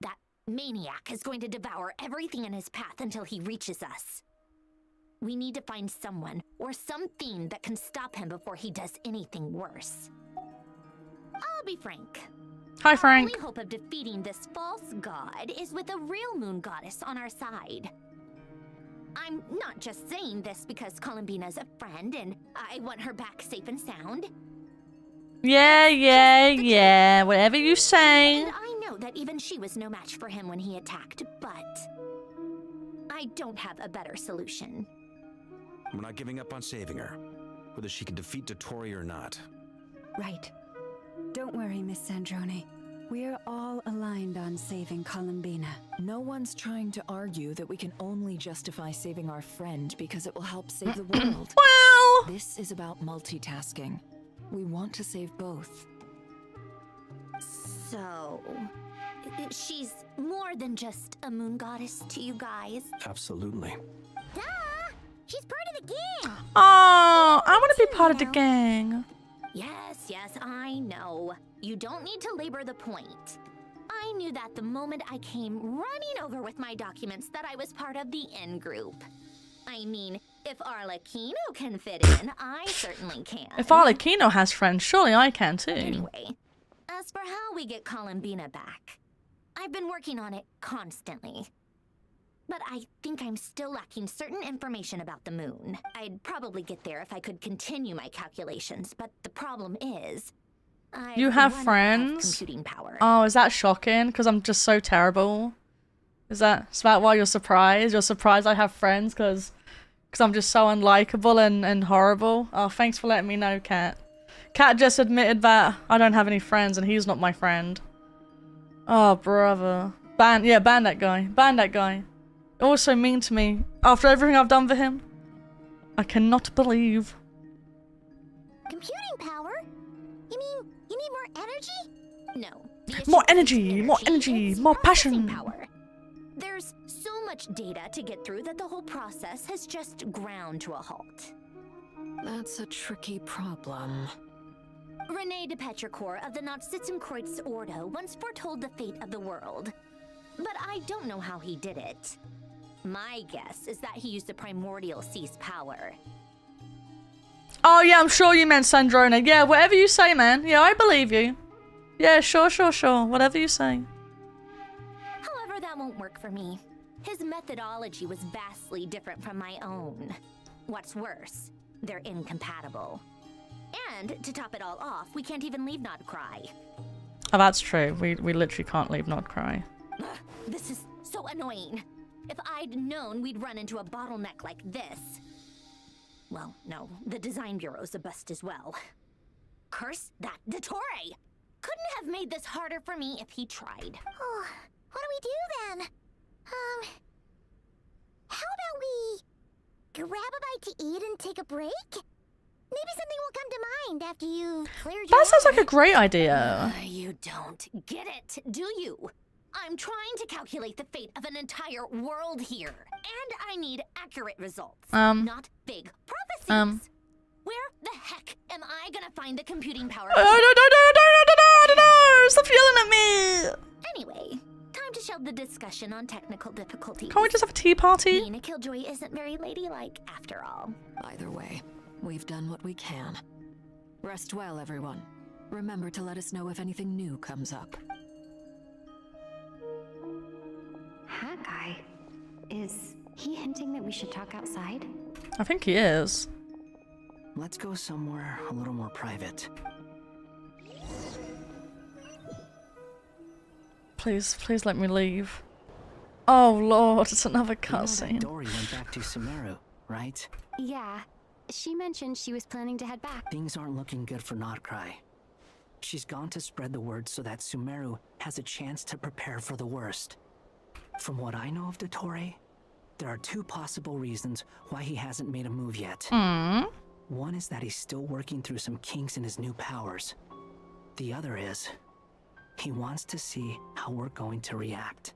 That maniac is going to devour everything in his path until he reaches us. We need to find someone or something that can stop him before he does anything worse. I'll be frank. Hi, Frank. Our only hope of defeating this false god is with a real moon goddess on our side. I'm not just saying this because Columbina's a friend and I want her back safe and sound. Yeah. Whatever you say. And I know that even she was no match for him when he attacked, but I don't have a better solution. We're not giving up on saving her, whether she can defeat Dottore or not. Right. Don't worry, Miss Sandrone. We're all aligned on saving Columbina. No one's trying to argue that we can only justify saving our friend because it will help save the world. Well, this is about multitasking. We want to save both. So, she's more than just a moon goddess to you guys. Absolutely. Duh! She's part of the gang! Oh, I want to be part of the gang. Yes, I know. You don't need to labor the point. I knew that the moment I came running over with my documents that I was part of the in-group. I mean, if Arlecchino can fit in, I certainly can. If Arlecchino has friends, surely I can too. Anyway, as for how we get Columbina back, I've been working on it constantly. But I think I'm still lacking certain information about the moon. I'd probably get there if I could continue my calculations, but the problem is... You have friends? Computing power. Oh, is that shocking? Because I'm just so terrible. Is that why you're surprised? You're surprised I have friends because I'm just so unlikable and horrible? Oh, thanks for letting me know, Kat. Kat just admitted that I don't have any friends and he's not my friend. Oh, brother. Ban that guy. Ban that guy. Also mean to me after everything I've done for him. I cannot believe. Computing power? You mean you need more energy? No. More energy, more passion. Power. There's so much data to get through that the whole process has just ground to a halt. That's a tricky problem. René de Petrichor of the Nazissenkreuz Ordo once foretold the fate of the world. But I don't know how he did it. My guess is that he used the primordial sea's power. Oh yeah, I'm sure you meant Sandrona. Yeah, whatever you say, man. Yeah, I believe you. Yeah, sure. Whatever you say. However, that won't work for me. His methodology was vastly different from my own. What's worse, they're incompatible. And to top it all off, we can't even leave nodkrai. Oh, that's true. We literally can't leave nodkrai. This is so annoying. If I'd known we'd run into a bottleneck like this... Well, no, the design bureau's a bust as well. Curse that Dottore! Couldn't have made this harder for me if he tried. Oh, what do we do then? How about we grab a bite to eat and take a break? Maybe something will come to mind after you've cleared your That sounds like a head. great idea. You don't get it, do you? I'm trying to calculate the fate of an entire world here. And I need accurate results, not big prophecies. Where the heck am I gonna find the computing power? No! Stop yelling at me! Anyway, time to shelve the discussion on technical difficulties. Can't we just have a tea party? Being a killjoy isn't very ladylike, after all. Either way, we've done what we can. Rest well, everyone. Remember to let us know if anything new comes up. That guy, is he hinting that we should talk outside? I think he is. Let's go somewhere a little more private. Please let me leave. Oh lord, it's another cutscene. Dory went back to Sumeru, right? Yeah, she mentioned she was planning to head back. Things aren't looking good for nodkrai. She's gone to spread the word so that Sumeru has a chance to prepare for the worst. From what I know of Dottore, there are two possible reasons why he hasn't made a move yet. One is that he's still working through some kinks in his new powers. The other is, he wants to see how we're going to react.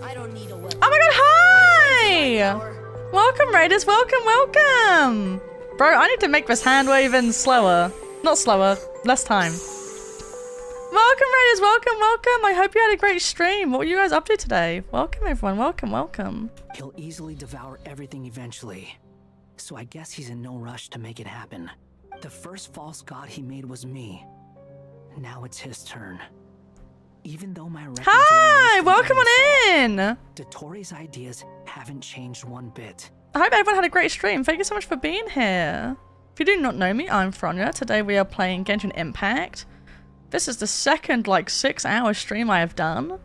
I don't need a weapon. Oh my god, hi! Welcome, Raiders, welcome! Bro, I need to make this hand waving slower. Not slower, less time. Welcome, Raiders, welcome! I hope you had a great stream. What were you guys up to today? Welcome, everyone, welcome. He'll easily devour everything eventually. So I guess he's in no rush to make it happen. The first false god he made was me. Now it's his turn. Even though my records Hi, welcome on in! Dottore's ideas haven't changed one bit. I hope everyone had a great stream. Thank you so much for being here. If you do not know me, I'm Fron. Today we are playing Genshin This is the second, 6-hour stream I have done.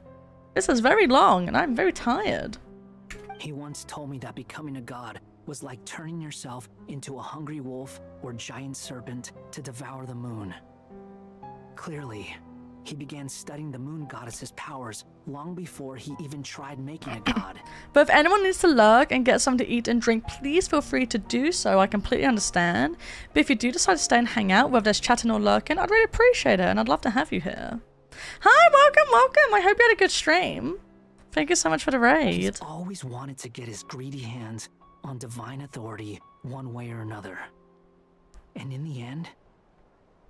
This is very long, and I'm very tired. He once told me that becoming a god was like turning yourself into a hungry wolf or giant serpent to devour the moon. Clearly, He began studying the moon goddess's powers long before he even tried making a god. But if anyone needs to lurk and get something to eat and drink, please feel free to do so. I completely understand. But if you do decide to stay and hang out, whether there's chatting or lurking, I'd really appreciate it, and I'd love to have you here. Hi, welcome. I hope you had a good stream. Thank you so much for the raid. He's always wanted to get his greedy hands on divine authority one way or another. And in the end,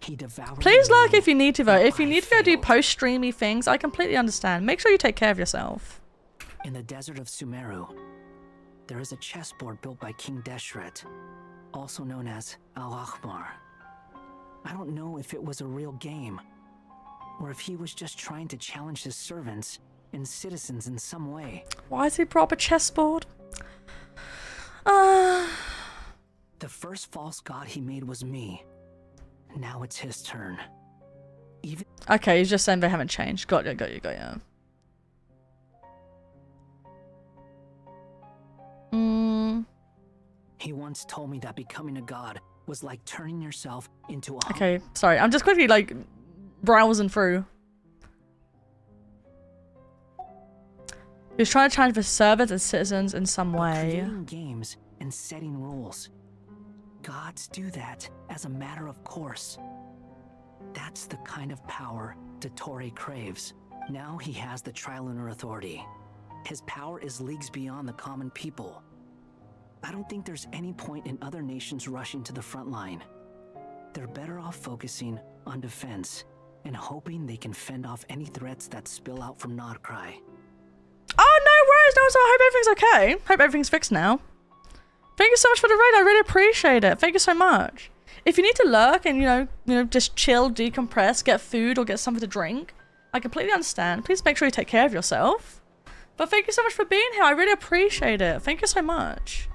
he devoured. Please lurk if you need to, though. If you need to go do post-streamy things, I completely understand. Make sure you take care of yourself. In the desert of Sumeru, there is a chessboard built by King Deshret, also known as Al-Ahmar. I don't know if it was a real game, or if he was just trying to challenge his servants and citizens in some way. Why is he proper chessboard? The first false god he made was me. Now it's his turn. Okay, he's just saying they haven't changed. Got you. He once told me that becoming a god was like turning yourself into a... Okay, sorry. I'm just quickly, like, browsing through. He was trying to challenge the servants and citizens in some way. Creating games and setting rules. Gods do that as a matter of course. That's the kind of power Dottore craves. Now he has the Trilunar Authority. His power is leagues beyond the common people. I don't think there's any point in other nations rushing to the front line. They're better off focusing on defense and hoping they can fend off any threats that spill out from nodkrai. Oh, no worries. No, so I hope everything's okay. Hope everything's fixed now. Thank you so much for the raid. I really appreciate it. Thank you so much. If you need to lurk and, you know, just chill, decompress, get food or get something to drink, I completely understand. Please make sure you take care of yourself. But thank you so much for being here. I really appreciate it. Thank you so much.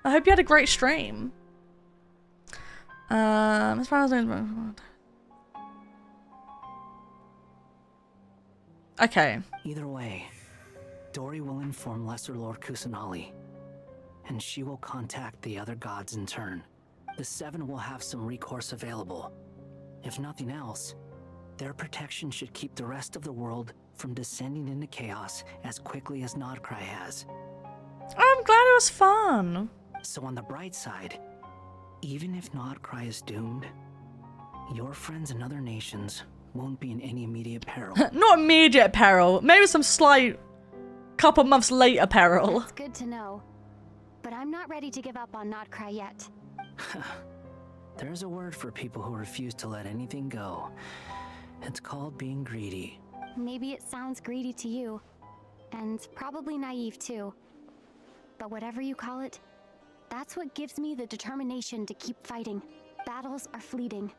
I hope you had a great stream. As far as okay. Either way, Dory will inform Lesser Lord Kusanali, and she will contact the other gods in turn. The Seven will have some recourse available. If nothing else, their protection should keep the rest of the world from descending into chaos as quickly as nodkrai has. I'm glad it was fun. So on the bright side, even if nodkrai is doomed, your friends in other nations won't be in any immediate peril. Not immediate peril. Maybe some slight couple months later peril. That's good to know. But I'm not ready to give up on nodkrai yet. There's a word for people who refuse to let anything go. It's called being greedy. Maybe it sounds greedy to you, and probably naive too. But whatever you call it, that's what gives me the determination to keep fighting. Battles are fleeting,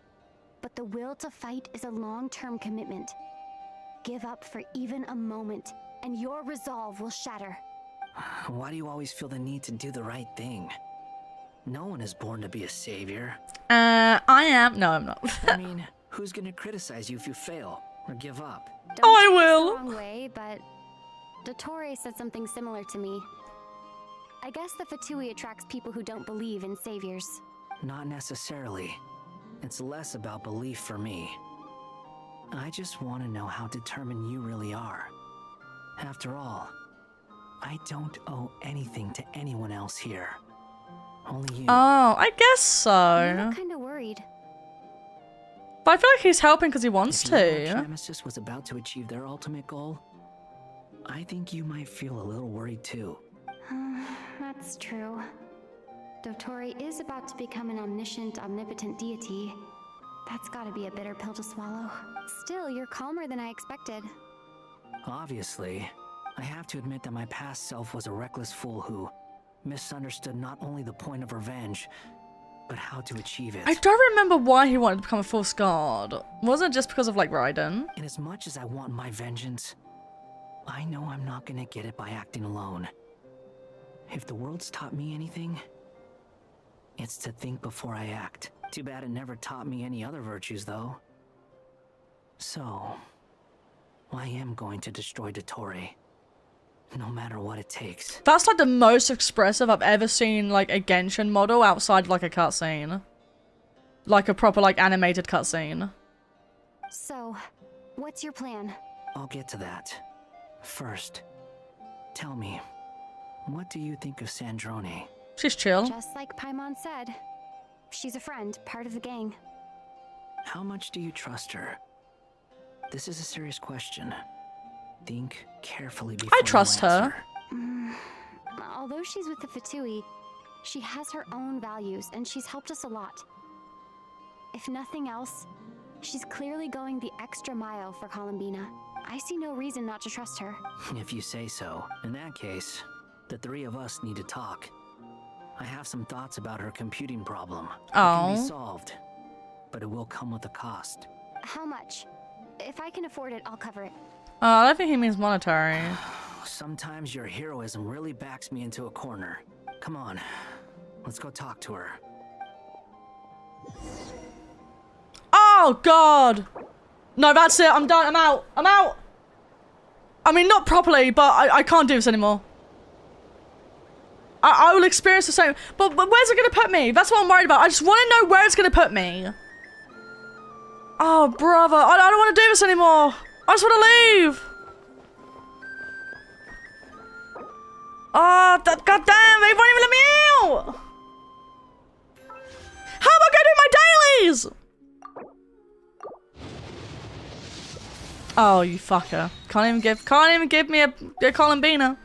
but the will to fight is a long-term commitment. Give up for even a moment, and your resolve will shatter. Why do you always feel the need to do the right thing? No one is born to be a savior. I am. No, I'm not. I mean, who's gonna criticize you if you fail or give up? I will. Don't take it the wrong way, but Dottore said something similar to me. I guess the Fatui attracts people who don't believe in saviors. Not necessarily. It's less about belief for me. I just want to know how determined you really are. After all, I don't owe anything to anyone else here. Only you. Oh, I guess so. I'm kind of worried. But I feel like he's helping because he wants If to. Nemesis was about to achieve their ultimate goal, I think you might feel a little worried too. That's true. Dottore is about to become an omniscient, omnipotent deity. That's gotta be a bitter pill to swallow. Still, you're calmer than I expected. Obviously, I have to admit that my past self was a reckless fool who misunderstood not only the point of revenge, but how to achieve it. I don't remember why he wanted to become a false god. Wasn't it just because of, like, Raiden? And as much as I want my vengeance, I know I'm not gonna get it by acting alone. If the world's taught me anything, it's to think before I act. Too bad it never taught me any other virtues, though. So, I am going to destroy Dottore, no matter what it takes. That's like the most expressive I've ever seen, like, a Genshin model outside like a cutscene. Like a proper, like, animated cutscene. So, What's your plan? I'll get to that. First, tell me, what do you think of Sandrone? She's chill. Just like Paimon said, she's a friend, part of the gang. How much do you trust her? This is a serious question. Think carefully before I trust you her. answer. Although she's with the Vtuber, she has her own values and she's helped us a lot. If nothing else, she's clearly going the extra mile for Columbina. I see no reason not to trust her. If you say so. In that case, the three of us need to talk. I have some thoughts about her computing problem. It can be solved, but it will come with a cost. How much? If I can afford it, I'll cover it. I don't think he means monetary. Sometimes your heroism really backs me into a corner. Come on, let's go talk to her. Oh, God. No, that's it. I'm done. I'm out. I'm out. I mean, not properly, but I can't do this anymore. I will experience the same. But where's it going to put me? That's what I'm worried about. I just want to know where it's going to put me. Oh, brother. I don't want to do this anymore. I just want to leave. Oh, God damn. They won't even let me out. How am I going to do my dailies? Oh, you fucker. Can't even give me a Columbina.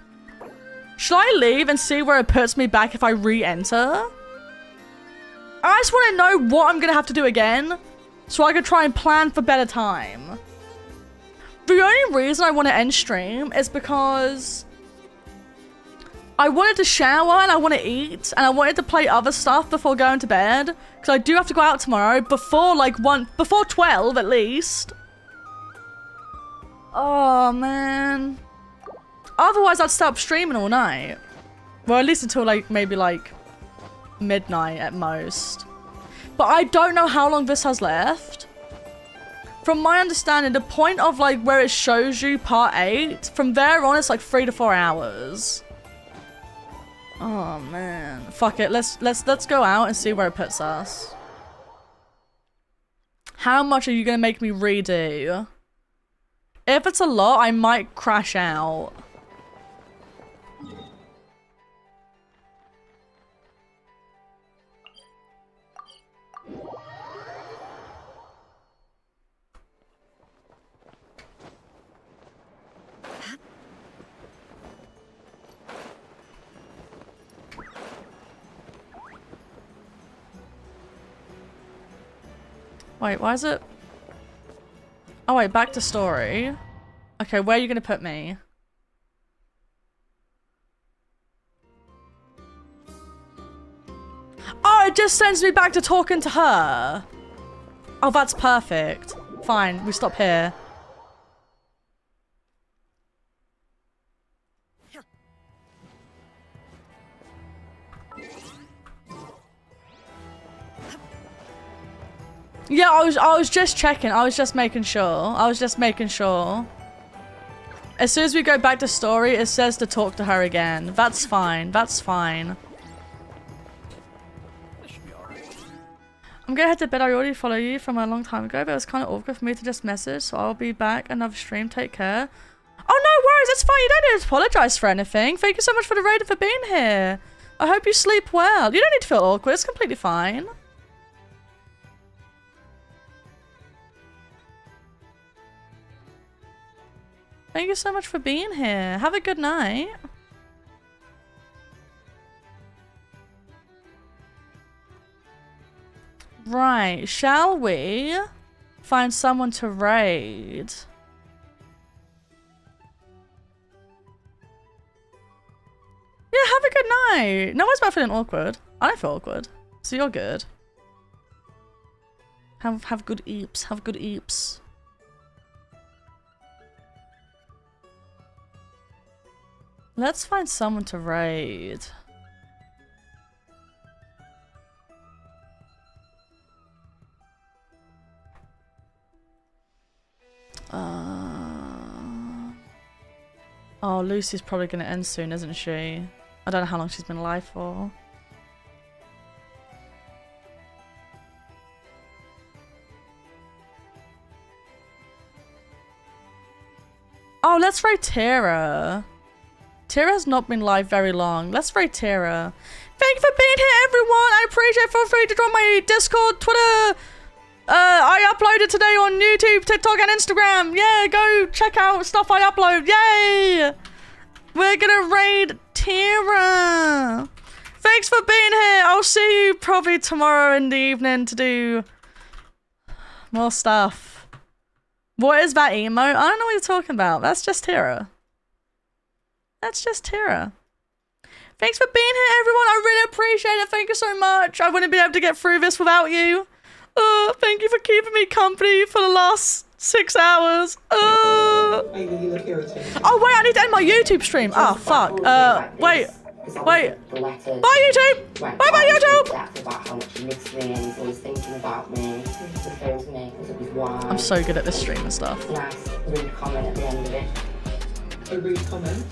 Should I leave and see where it puts me back if I re-enter? I just want to know what I'm going to have to do again so I can try and plan for better time. The only reason I want to end stream is because I wanted to shower and I want to eat and I wanted to play other stuff before going to bed because I do have to go out tomorrow before before 12 at least. Oh, man. Otherwise, I'd stop streaming all night. Well, at least until, maybe, midnight at most. But I don't know how long this has left. From my understanding, the point of, where it shows you part 8, from there on, it's, 3 to 4 hours. Oh, man. Fuck it. Let's go out and see where it puts us. How much are you going to make me redo? If it's a lot, I might crash out. Wait, why is it? Oh wait, back to story. Okay, where are you gonna put me? Oh, it just sends me back to talking to her. Oh, that's perfect. Fine, we stop here. Yeah, I was just checking. I was just making sure. As soon as we go back to story, it says to talk to her again. That's fine. That's fine. I'm gonna head to bed. I already follow you from a long time ago, but it was kind of awkward for me to just message, so I'll be back another stream. Take care. Oh, no worries. It's fine. You don't need to apologize for anything. Thank you so much for the raid and for being here. I hope you sleep well. You don't need to feel awkward. It's completely fine. Thank you so much for being here. Have a good night. Right, shall we find someone to raid? Yeah, have a good night. No one's about feeling awkward. I don't feel awkward. So you're good. Have good eeps. Have good eeps. Let's find someone to raid. Oh, Lucy's probably gonna end soon, isn't she? I don't know how long she's been alive for. Oh, let's raid Tara. Tara has not been live very long. Let's raid Tara. Thank you for being here, everyone. I appreciate it. Feel free to join my Discord, Twitter. I uploaded today on YouTube, TikTok, and Instagram. Yeah, go check out stuff I upload. Yay! We're gonna raid Tara. Thanks for being here. I'll see you probably tomorrow in the evening to do more stuff. What is that emote? I don't know what you're talking about. That's just Tara. That's just Tara. Thanks for being here, everyone. I really appreciate it. Thank you so much. I wouldn't be able to get through this without you. Thank you for keeping me company for the last 6 hours. Oh wait, I need to end my YouTube stream. Oh fuck. Wait. Bye YouTube. Bye YouTube. I'm so good at this stream and stuff. Nice rude comment at the end of it. A rude comment?